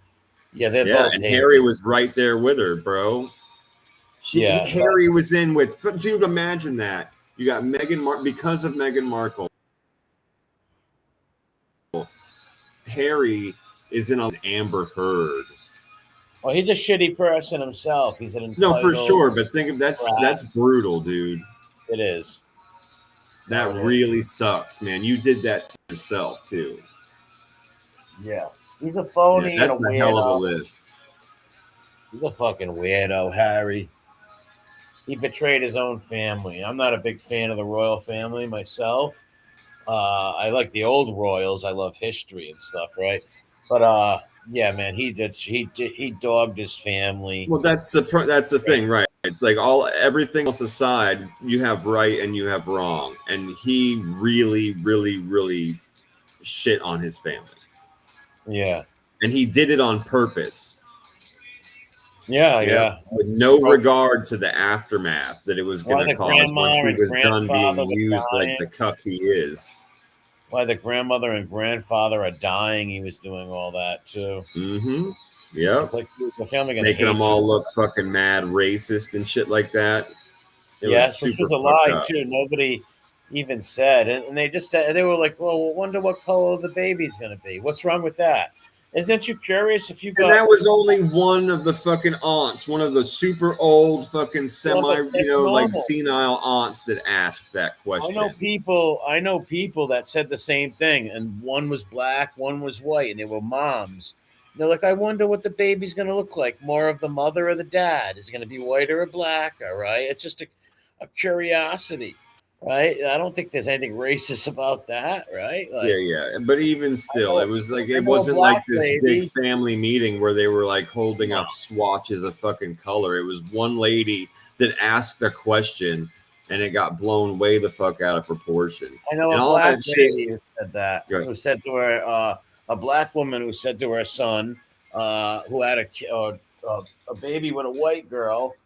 they're both. And Harry was right there with her, bro. Harry was in with. Dude, imagine that. You got Meghan Markle because of Meghan Markle. Harry is in on Amber Heard. Well, he's a shitty person himself. He's an no, for sure. But think of that's brutal, dude. It is. That really sucks, man. You did that to yourself too. Yeah, he's a phony. Yeah, that's a hell of a list. He's a fucking weirdo, Harry. He betrayed his own family. I'm not a big fan of the royal family myself. I like the old royals. I love history and stuff, right? But yeah, man, he dogged his family. Well, that's the thing, right? It's like everything else aside, you have right and you have wrong, and he really, really, really shit on his family. Yeah, and he did it on purpose. yeah. With no regard to the aftermath that it was going to cause once he was done being used like the cuck he is. Why the grandmother and grandfather are dying, he was doing all that too. Mm-hmm. Yep. It's like the family gonna making hate them all you. look fucking mad, racist and shit like that. Yes, which was a lie too. Nobody even said, and they just said they were like, "Well, we'll wonder what color the baby's going to be. What's wrong with that? Isn't you curious if you got?" And that was only one of the fucking aunts, one of the super old fucking like senile aunts that asked that question. I know people that said the same thing, and one was black, one was white, and they were moms. And they're like, I wonder what the baby's going to look like. More of the mother or the dad? Is it going to be white or black? All right, it's just a curiosity. Right? I don't think there's anything racist about that, right? Like, yeah. But even still, it was like it wasn't like this big family meeting where they were like holding up swatches of fucking color. It was one lady that asked the question and it got blown way the fuck out of proportion. I know a black lady who said that. Who said to her, a black woman who said to her son, who had a baby with a white girl,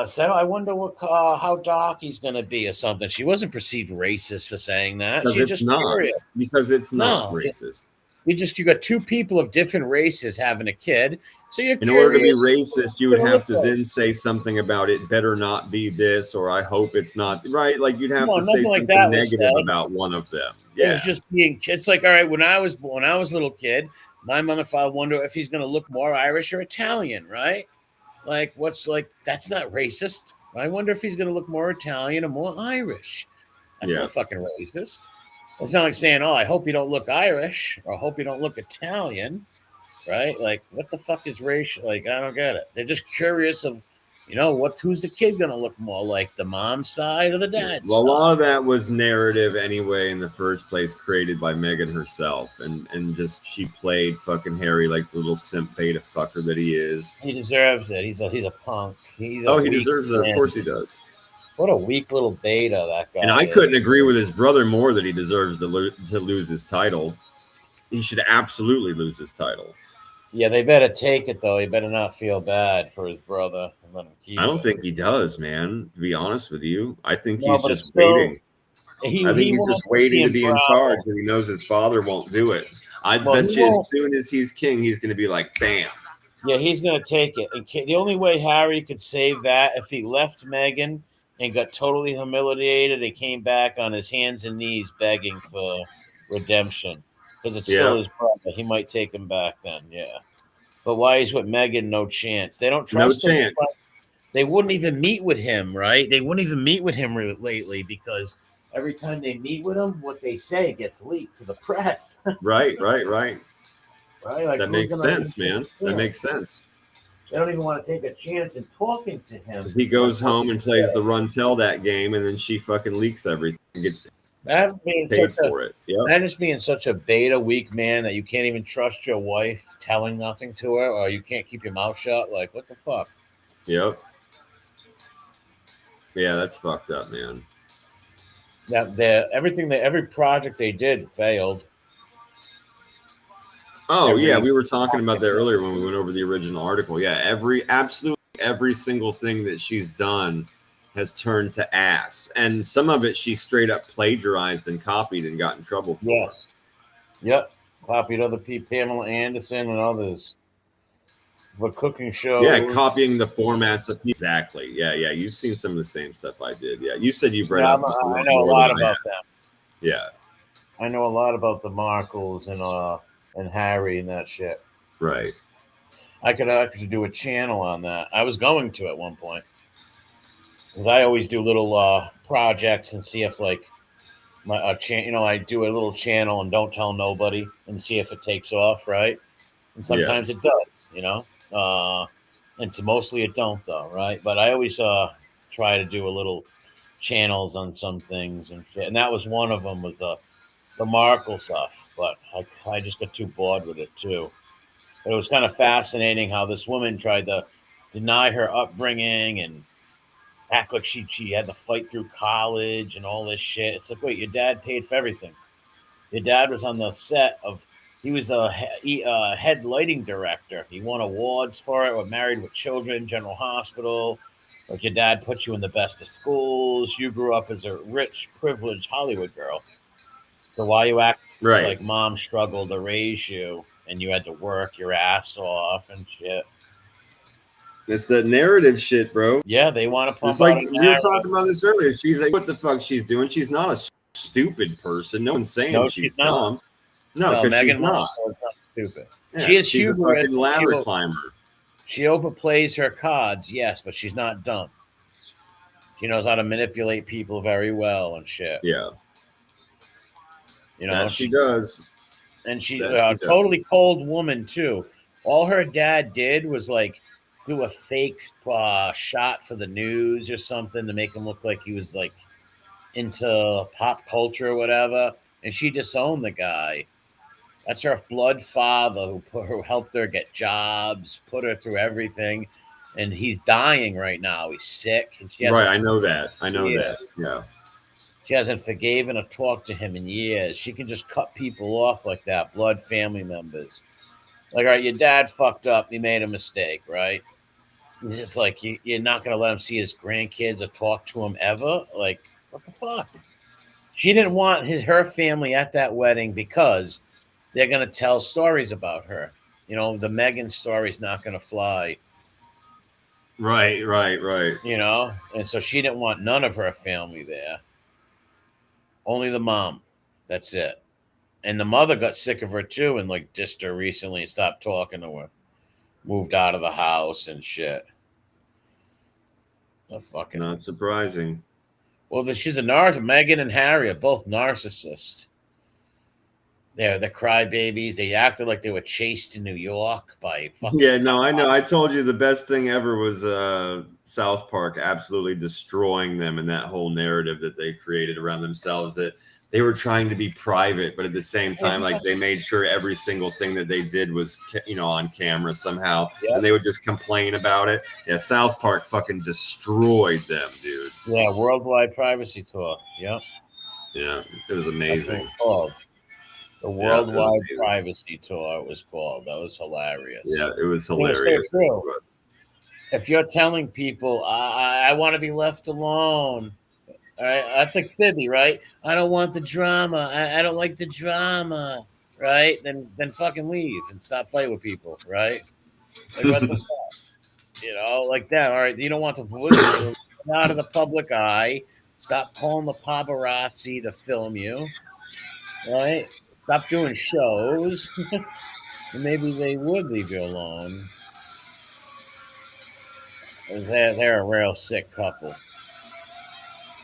said, "I wonder what how dark he's going to be or something." She wasn't perceived racist for saying that. She's just curious. Because it's not racist. You got two people of different races having a kid. So you're in order to be racist, you would have to then say something about it better not be this, or I hope it's not right. Like you'd have to say something negative about one of them. Yeah, it was just being. It's like, all right, when I was a little kid, my mother and father wonder if he's going to look more Irish or Italian, right? Like, that's not racist. I wonder if he's going to look more Italian or more Irish. That's not fucking racist. It's not like saying, oh, I hope you don't look Irish or I hope you don't look Italian, right? Like, what the fuck is racial? Like, I don't get it. They're just curious of, who's the kid going to look more like, the mom's side or the dad's side? A lot of that was narrative anyway in the first place, created by Megan herself. And just she played fucking Harry like the little simp beta fucker that he is. He deserves it. He's a punk. He deserves it. Of course he does. What a weak little beta that guy. And I couldn't agree with his brother more that he deserves to lose his title. He should absolutely lose his title. Yeah, they better take it though. He better not feel bad for his brother and let him keep I don't think he does, man. To be honest with you, I think he's just waiting. I think he's just waiting to be in charge because he knows his father won't do it. I bet you as soon as he's king, he's going to be like, bam. Yeah, he's going to take it. And the only way Harry could save that if he left Meghan and got totally humiliated and came back on his hands and knees begging for redemption. Because it's still his brother. He might take him back then, yeah. But why he's with Meghan, no chance. They don't trust him. They wouldn't even meet with him, right? They wouldn't even meet with him lately because every time they meet with him, what they say gets leaked to the press. Right. Right? Like, that makes sense, man. That makes sense. They don't even want to take a chance in talking to him. He goes home and plays the run tell that game, and then she fucking leaks everything. Gets paid for it. Yeah. That just being such a beta weak man that you can't even trust your wife telling nothing to her, or you can't keep your mouth shut. Like, what the fuck? Yep. Yeah, that's fucked up, man. Now, every project they did failed. Oh, yeah, we were talking about that earlier when we went over the original article. Yeah, absolutely every single thing that she's done has turned to ass. And some of it she straight up plagiarized and copied and got in trouble for. Yes. Yep. Copied other people, Pamela Anderson and others. The cooking show. Yeah, copying the formats of exactly. Yeah. You've seen some of the same stuff I did. Yeah, you said you've read. I know a lot about them. Yeah, I know a lot about the Markles and Harry and that shit. Right. I could actually do a channel on that. I was going to at one point. Because I always do little projects and see if like my I do a little channel and don't tell nobody and see if it takes off, right? And sometimes it does, and so mostly it don't though, right? But I always try to do a little channels on some things and shit. And that was one of them was the the Markle stuff, but I just got too bored with it too. But it was kind of fascinating how this woman tried to deny her upbringing and act like she had to fight through college and all this shit. It's like, wait, your dad paid for everything. Your dad was on the set of. He was a head lighting director. He won awards for it. Was married with children, General Hospital. Like your dad put you in the best of schools. You grew up as a rich, privileged Hollywood girl. So why you act Right. like mom struggled to raise you and you had to work your ass off and shit? It's the narrative shit, bro. Yeah, they want to It's pump like out a we were narrative. talking about this earlier. She's like, what the fuck she's doing? She's not a stupid person. No one's saying No, she's she's not. dumb. No, No, because she's Meghan not. Markle is not stupid. Yeah, She is she's a fucking hubris. ladder climber. She overplays her cards, yes, but she's not dumb. She knows how to manipulate people very well and shit. Yeah, You know, that she does. and she's That a she does. totally cold woman too. All her dad did was like do a fake shot for the news or something to make him look like he was like into pop culture or whatever, and she disowned the guy. That's her blood father who helped her get jobs, put her through everything, and he's dying right now. He's sick, and Right, I know that. I know yeah, that. Yeah. she hasn't forgiven or talked to him in years. She can just cut people off like that, blood family members. Like, all right, your dad fucked up. He made a mistake, right? It's like you're not going to let him see his grandkids or talk to him ever. Like, what the fuck? She didn't want her family at that wedding because they're going to tell stories about her. You know, the Meghan story's not going to fly. Right, right, right. You know, and so she didn't want none of her family there. Only the mom. That's it. And the mother got sick of her too, and like dissed her recently and stopped talking to her. Moved out of the house and shit. The fucking Not surprising. well, she's a narcissist. Meghan and Harry are both narcissists. They're crybabies. They acted like they were chased in New York by fucking. Yeah, no, I know. I told you the best thing ever was South Park absolutely destroying them and that whole narrative that they created around themselves, that they were trying to be private, but at the same time, like they made sure every single thing that they did was, you know, on camera somehow, Yep. and they would just complain about it. Yeah, South Park fucking destroyed them, dude. Yeah, worldwide privacy tour. Yep. Yeah, it was That's what amazing. it's called. The Yeah, worldwide privacy tour. It was called. That was hilarious. Yeah, it was It was hilarious. so true. If you're telling people, I want to be left alone, all right, that's like Phoebe, right? I don't want the drama. I don't like the drama, right? Then fucking leave and stop fighting with people, right? Like what the fuck, you know, like that. All right, you don't want the publicity out of the public eye. Stop calling the paparazzi to film you, right? Stop doing shows, and maybe they would leave you alone. They're a real sick couple.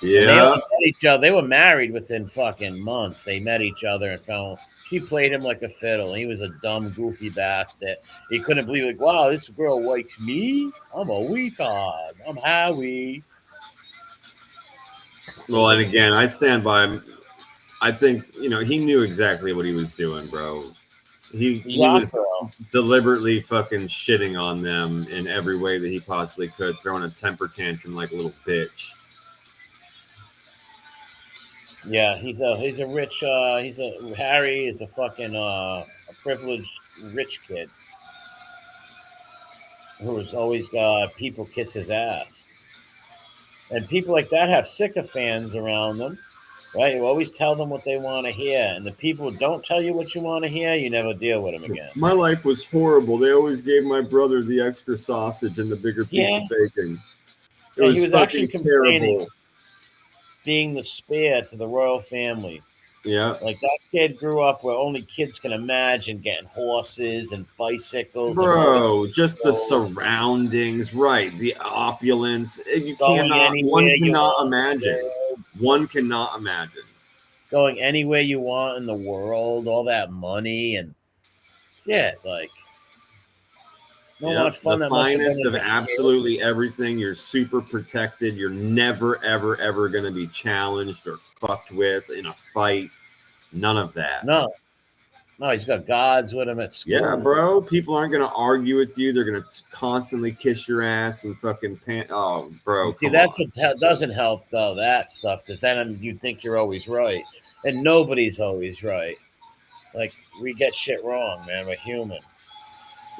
Yeah. And they met each other. They were married within fucking months. They met each other and found she played him like a fiddle. He was a dumb, goofy bastard. He couldn't believe, like, wow, this girl likes me. I'm a retard. I'm Howie. Well, and again, I stand by him. I think, you know, he knew exactly what he was doing, bro. He was deliberately fucking shitting on them in every way that he possibly could, throwing a temper tantrum like a little bitch. Yeah, he's a rich Harry is a fucking a privileged rich kid who's always got people kiss his ass. And people like that have sycophants around them. Right, you always tell them what they want to hear, and the people who don't tell you what you want to hear, you never deal with them again. My life was horrible. They always gave my brother the extra sausage and the bigger piece of bacon. It was, he was fucking terrible. Being the spare to the royal family. Yeah, like that kid grew up where only kids can imagine getting horses and bicycles. Bro, just the surroundings, right? The opulence. You cannot. One cannot imagine. One cannot imagine going anywhere you want in the world. All that money and shit, like much fun. The finest of absolutely everything. You're super protected. You're never, ever, ever going to be challenged or fucked with in a fight. None of that. No, he's got gods with him at school. Yeah, bro. People aren't gonna argue with you. They're gonna constantly kiss your ass and fucking Oh, bro. See, that's what doesn't help though. That stuff, because then you think you're always right, and nobody's always right. Like, we get shit wrong, man. We're human.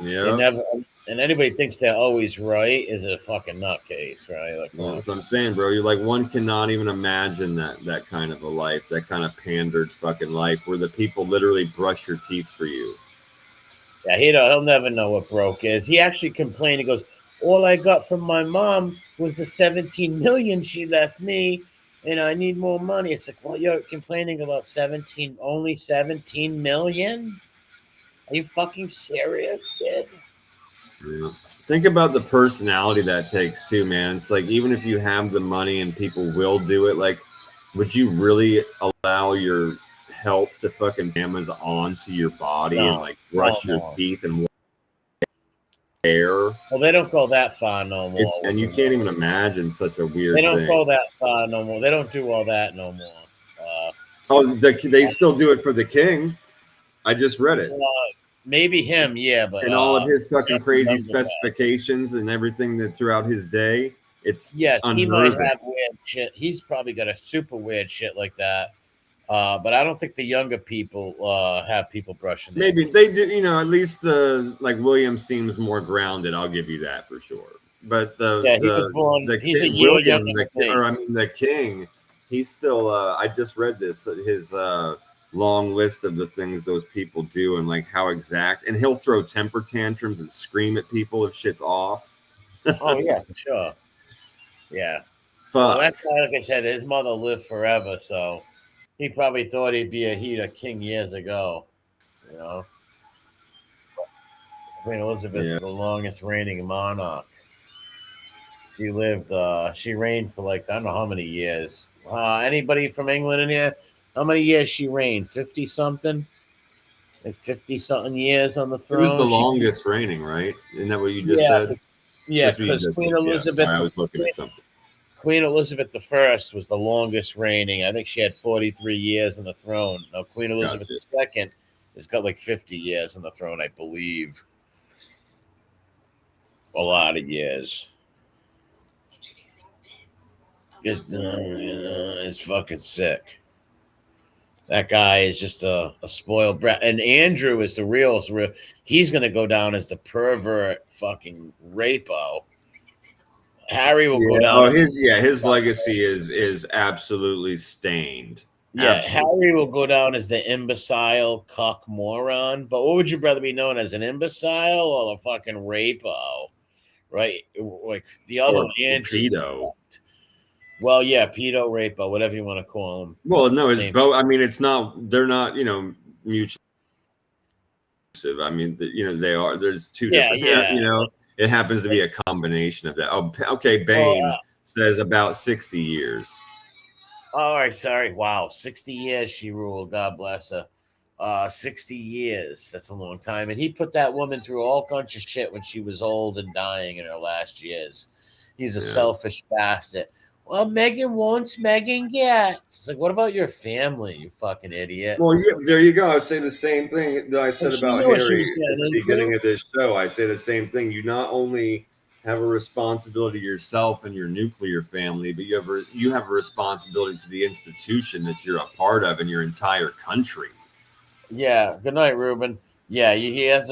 Yeah. And anybody thinks they're always right is a fucking nutcase, right? Like, that's what I'm saying, bro. You're like, one cannot even imagine that kind of a life, that kind of pandered fucking life where the people literally brush your teeth for you. Yeah, he'll never know what broke is. He actually complained. He goes, all I got from my mom was the 17 million she left me, and I need more money. It's like, well, you're complaining about only 17 million? Are you fucking serious, kid? Yeah. Think about the personality that takes too, man. It's like, even if you have the money and people will do it, like, would you really allow your help to fucking damage onto your body and like brush your teeth and hair? Well, they don't go that far no more. And you can't even imagine such a weird thing. They don't go that far no more. They don't do all that no more. They still do it for the king. I just read it. Maybe him, yeah, but and all of his fucking crazy specifications and everything that throughout his day, it's unnerving. He might have weird shit. He's probably got a super weird shit like that. But I don't think the younger people have people brushing. Maybe they do. You know, at least like William seems more grounded. I'll give you that for sure. But the king, he's still. I just read this. His long list of the things those people do and like how exact, and he'll throw temper tantrums and scream at people if shit's off. Oh yeah, for sure. Yeah. Fuck. Well, that's why, like I said, his mother lived forever, so he probably thought he'd be a king years ago. You know, Queen Elizabeth is the longest reigning monarch. She lived. She reigned for like, I don't know how many years. Anybody from England in here? How many years she reigned? 50 something? Like 50 something years on the throne. It was the longest reigning, right? Isn't that what you just said? Yeah, because Queen Elizabeth. I was looking at something. Queen Elizabeth I was the longest reigning. I think she had 43 years on the throne. Now Queen Elizabeth II has got like 50 years on the throne, I believe. A lot of years. It's fucking sick. That guy is just a spoiled brat. And Andrew is the real. He's going to go down as the pervert fucking rapo. Harry will go down. Oh, his legacy is absolutely stained. Yeah, absolutely. Harry will go down as the imbecile cuck moron. But what would you rather be known as, an imbecile or a fucking rapo? Right? Like the other one, Andrew. Pedo. Well, yeah, pedo, rapo, whatever you want to call them. Well, no, it's both. I mean, it's not. They're not. Mutually. I mean, they are. There's two different. Yeah. It happens to be a combination of that. Oh, okay. Bane says about 60 years. All right. Sorry. Wow. 60 years she ruled. God bless her. 60 years. That's a long time. And he put that woman through all kinds of shit when she was old and dying in her last years. He's a selfish bastard. Well, Megan wants, Megan gets. It's like, what about your family, you fucking idiot? Well, there you go. I say the same thing that I said about Harry at the beginning of this show. I say the same thing. You not only have a responsibility to yourself and your nuclear family, but you have a responsibility to the institution that you're a part of and your entire country. Yeah. Good night, Ruben. Yeah, he has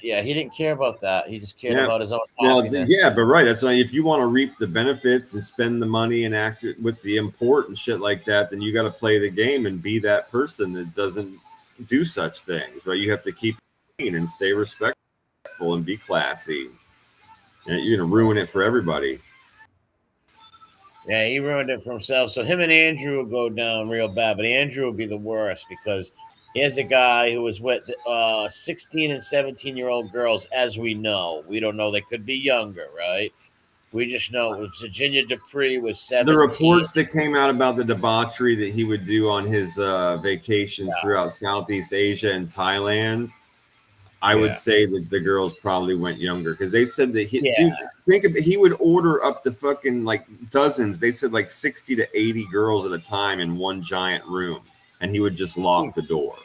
he didn't care about that. He just cared about his own happiness. Well, but right. That's why if you want to reap the benefits and spend the money and act with the import and shit like that, then you got to play the game and be that person that doesn't do such things, right? You have to keep clean and stay respectful and be classy. And you're going to ruin it for everybody. Yeah, he ruined it for himself. So him and Andrew will go down real bad, but Andrew will be the worst because here's a guy who was with 16 and 17-year-old girls, as we know. We don't know. They could be younger, right? We just know Virginia Dupree was 17. The reports that came out about the debauchery that he would do on his vacations throughout Southeast Asia and Thailand, I would say that the girls probably went younger because they said that he would order up to fucking like dozens. They said like 60 to 80 girls at a time in one giant room. and he would just lock the door.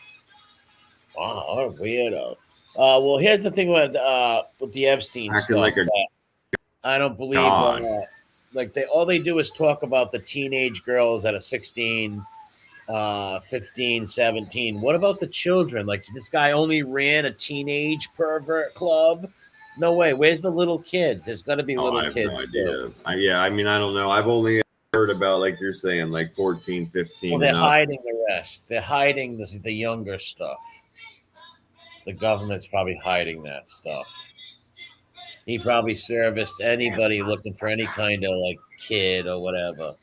Wow, what a weirdo. Well, here's the thing with the Epstein Acting stuff. like a I don't believe god. like all they do is talk about the teenage girls that are 16, 15, 17. What about the children? Like this guy only ran a teenage pervert club. No way. Where's the little kids? There's got to be Oh, little I have no kids idea. too. I mean, I don't know. I've only heard about, like you're saying, like 14, 15 Well, they're and up. hiding the rest. They're hiding the younger stuff. The government's probably hiding that stuff. He probably serviced anybody looking for any kind of like kid or whatever.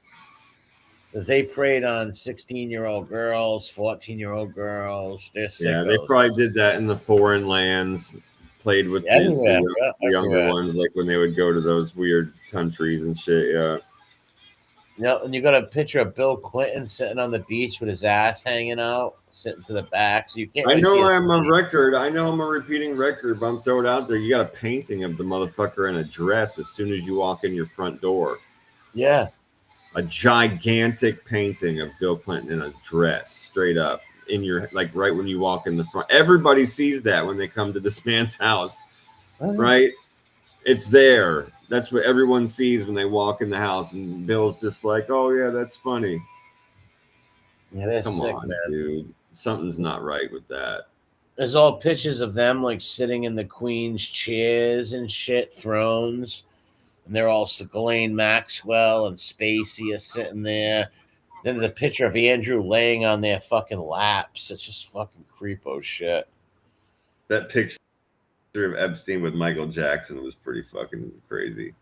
Because they preyed on 16-year-old girls, 14-year-old girls. They're Yeah, they sickos. probably did that in the foreign lands, played with Everywhere. the Yeah, younger everywhere. ones, like when they would go to those weird countries and shit. Yeah. Yeah, and you got a picture of Bill Clinton sitting on the beach with his ass hanging out, sitting to the back, so you can't I really know see his I'm a face. record. I know I'm a repeating record, but I'm throwing it out there. You got a painting of the motherfucker in a dress as soon as you walk in your front door. Yeah. A gigantic painting of Bill Clinton in a dress, straight up in your, like, right when you walk in the front. Everybody sees that when they come to this man's house, right? It's there. That's what everyone sees when they walk in the house, and Bill's just like, "Oh yeah, that's funny." Yeah, they're Come sick, on, man. dude. Something's not right with that. There's all pictures of them like sitting in the Queen's chairs and shit, thrones. And they're all Ghislaine Maxwell and Spacey are sitting there. Then there's a picture of Andrew laying on their fucking laps. It's just fucking creepo shit. That picture of Epstein with Michael Jackson was pretty fucking crazy.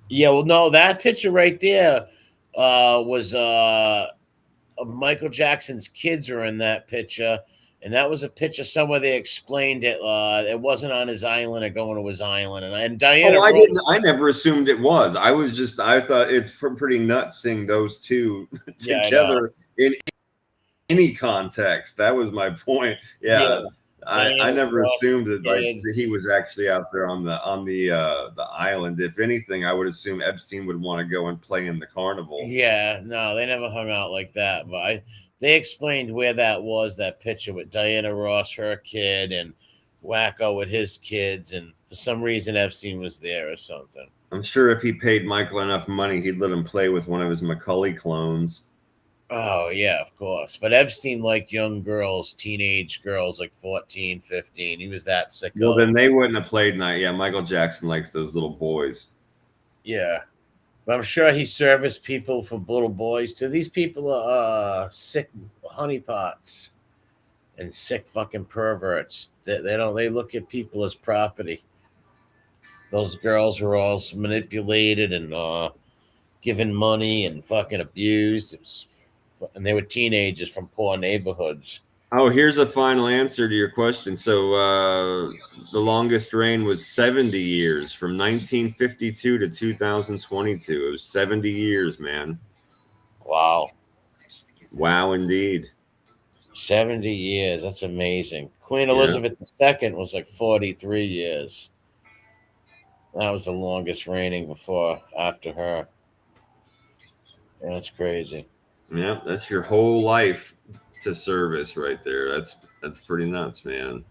Yeah, well, no, that picture right there was of Michael Jackson's kids are in that picture. And that was a picture somewhere they explained it. It wasn't on his island or going to his island. And Diana Oh, I Ross. didn't. I never assumed it was. I thought it's pretty nuts seeing those two Yeah, I know. together in any context. That was my point. Yeah. I Diana never Ross assumed that like kid. he was actually out there on the island. If anything, I would assume Epstein would want to go and play in the carnival. Yeah, no, they never hung out like that. But they explained where that was, that picture with Diana Ross, her kid, and Wacko with his kids. And for some reason, Epstein was there or something. I'm sure if he paid Michael enough money, he'd let him play with one of his Macaulay clones. Oh, yeah, of course. But Epstein liked young girls, teenage girls, like 14, 15. He was that sick. Well, then they wouldn't have played night. Yeah, Michael Jackson likes those little boys. Yeah. But I'm sure he serviced people for little boys too. These people are sick honeypots and sick fucking perverts. They look at people as property. Those girls are all manipulated and given money and fucking abused. And they were teenagers from poor neighborhoods. Oh, here's a final answer to your question. So the longest reign was 70 years from 1952 to 2022. It was 70 years, man. Wow. Wow, indeed. 70 years. That's amazing. Queen Elizabeth II was like 43 years. That was the longest reigning after her. Yeah, that's crazy. Yeah, that's your whole life to service right there. That's pretty nuts, man.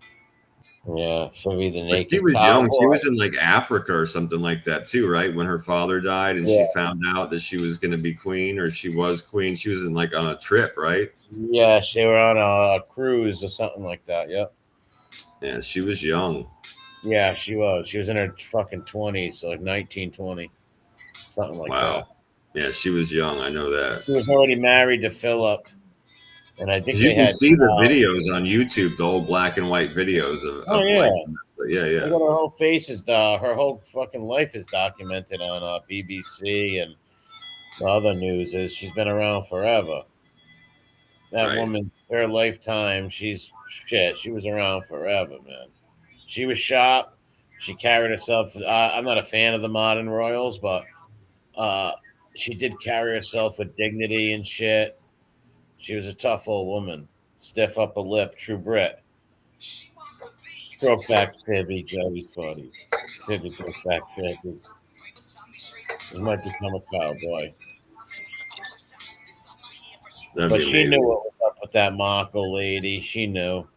Yeah, she'll be the But naked she was cowboy. young. She was in like Africa or something like that too, right? When her father died and she found out that she was going to be queen, or she was queen. She was in like on a trip, right? Yeah, they were on a cruise or something like that. Yep. Yeah, she was young. Yeah, she was. She was in her fucking 20s, so like 19, 20. Something like that. Yeah, she was young. I know that. She was already married to Philip. And I think you can see the videos on YouTube, the old black and white videos of yeah. Yeah. Her whole face is her whole fucking life is documented on BBC, and the other news is she's been around forever. That woman, her lifetime, she was around forever, man. She was sharp. She carried herself. I'm not a fan of the modern royals, but she did carry herself with dignity and shit. She was a tough old woman. Stiff upper lip, true Brit. Stroke back Tibby, Joey's buddy. Tibby goes back Tibby. He might become a cowboy. But she knew what was up with that Markle lady. She knew.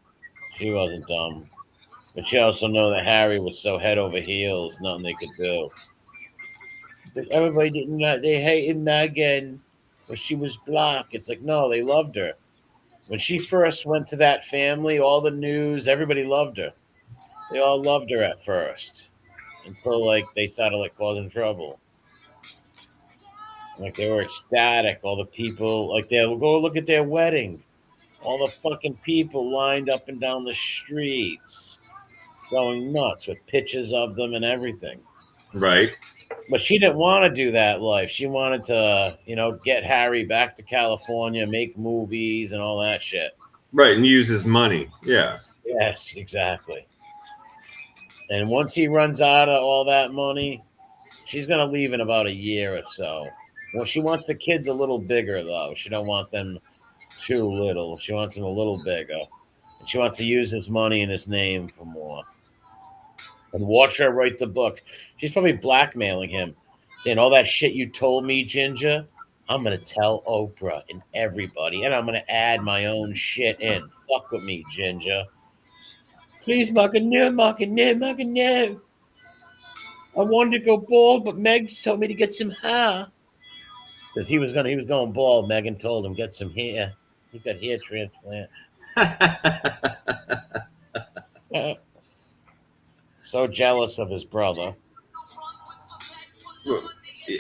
She wasn't dumb. But she also knew that Harry was so head over heels, nothing they could do. But everybody didn't know. They hated Megan, but she was black. It's like, no, they loved her. When she first went to that family, all the news, everybody loved her. They all loved her at first until like they started like causing trouble. Like they were ecstatic. All the people, like they'll go look at their wedding. All the fucking people lined up and down the streets, going nuts with pictures of them and everything. Right. But she didn't want to do that life. She wanted to, get Harry back to California, make movies and all that shit. Right, and use his money. Yeah. Yes, exactly. And once he runs out of all that money, she's gonna leave in about a year or so. Well, she wants the kids a little bigger though. She don't want them too little. She wants them a little bigger. And she wants to use his money and his name for more. And watch her write the book. She's probably blackmailing him, saying all that shit you told me, Ginger. I'm gonna tell Oprah and everybody, and I'm gonna add my own shit in. Fuck with me, Ginger. Please, Mugga, no, Mugga, no, Mugga, no. I wanted to go bald, but Meg told me to get some hair. Because he was going bald. Megan told him get some hair. He got hair transplant. So jealous of his brother.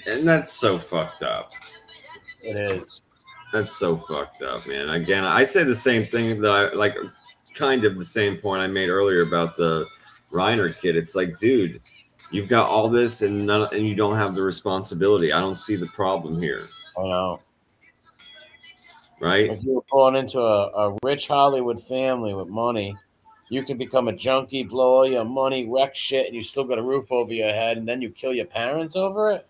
And that's so fucked up. It is. That's so fucked up, man. Again, I say the same thing that I like, kind of the same point I made earlier about the Reiner kid. It's like, dude, you've got all this and you don't have the responsibility. I don't see the problem here. I know. Right? If you were born into a rich Hollywood family with money, you can become a junkie, blow all your money, wreck shit, and you still got a roof over your head, and then you kill your parents over it?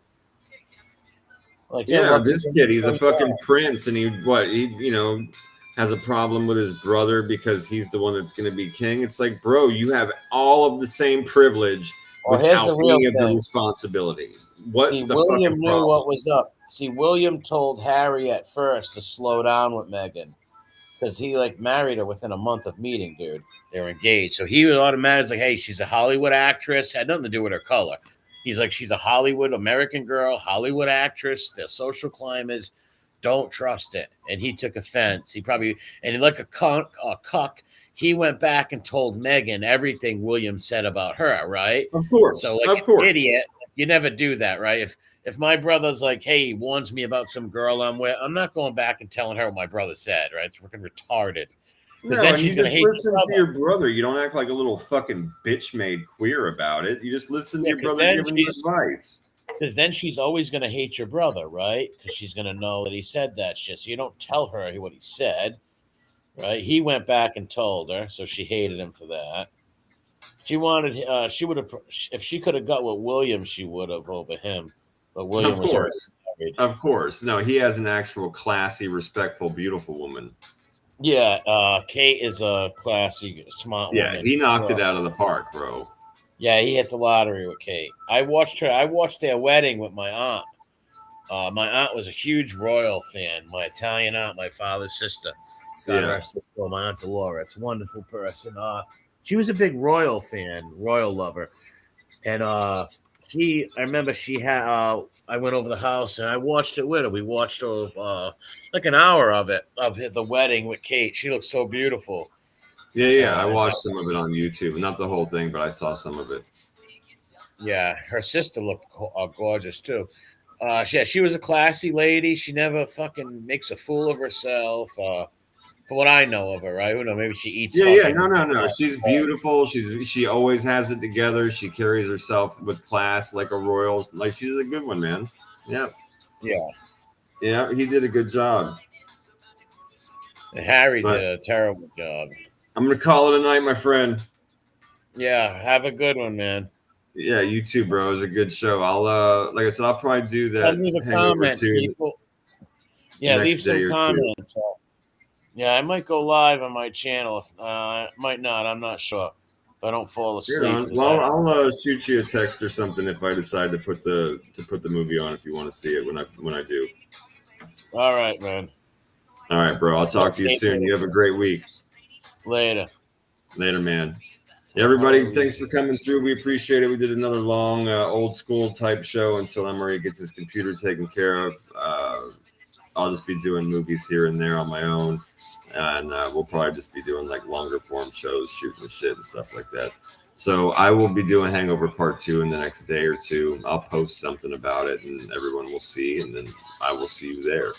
Like, yeah, this kid, he's a fucking prince, and he has a problem with his brother because he's the one that's going to be king. It's like, bro, you have all of the same privilege without any of the responsibility. William knew what was up. See, William told Harry at first to slow down with Megan because he married her within a month of meeting, dude. They were engaged. So he was automatically like, hey, she's a Hollywood actress. Had nothing to do with her color. He's like, she's a Hollywood American girl, Hollywood actress. Their social climb is don't trust it. And he took offense. He probably, and like a cuck, he went back and told Megan everything William said about her, right? Of course. So like an idiot, you never do that, right? If my brother's like, hey, he warns me about some girl I'm with, I'm not going back and telling her what my brother said, right? It's freaking retarded. No, then she's gonna hate listen to your brother. You don't act like a little fucking bitch made queer about it. You just listen to your brother giving you advice. Because then she's always gonna hate your brother, right? Because she's gonna know that he said that shit. So you don't tell her what he said, right? He went back and told her, so she hated him for that. She wanted, she would have, if she could have got with William, she would have over him. But William, of course, no, he has an actual classy, respectful, beautiful woman. Yeah, Kate is a classy, smart woman. Yeah, he knocked it out of the park, bro. Yeah, he hit the lottery with Kate. I watched their wedding with my aunt. My aunt was a huge royal fan. My Italian aunt, my father's sister. My aunt Dolores, wonderful person. She was a big royal fan, royal lover. And I remember she had, I went over the house and I watched it with her. We watched like an hour of the wedding with Kate. She looked so beautiful. Yeah. I watched some of it on YouTube. Not the whole thing, but I saw some of it. Yeah, her sister looked gorgeous too. She was a classy lady. She never fucking makes a fool of herself. For what I know of her, right? Who knows? Maybe she eats. Yeah. No. She's beautiful. She always has it together. She carries herself with class like a royal. Like she's a good one, man. Yeah. Yeah. He did a good job. And Harry did a terrible job. I'm gonna call it a night, my friend. Yeah. Have a good one, man. Yeah, you too, bro. It was a good show. I'll like I said, I'll probably do that. Leave a comment, people. Yeah, leave some comments. Yeah, I might go live on my channel. Might not. I'm not sure. If I don't fall asleep. Well, I'll shoot you a text or something if I decide to put the movie on. If you want to see it when I do. All right, man. All right, bro. I'll talk to you soon. You have a great week. Later, man. Everybody, thanks for coming through. We appreciate it. We did another long, old school type show until MRE gets his computer taken care of. I'll just be doing movies here and there on my own. And we'll probably just be doing like longer form shows, shooting the shit and stuff like that. So I will be doing Hangover Part 2 in the next day or two. I'll post something about it and everyone will see. And then I will see you there.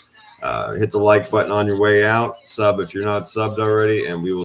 Hit the like button on your way out. Sub if you're not subbed already. And we will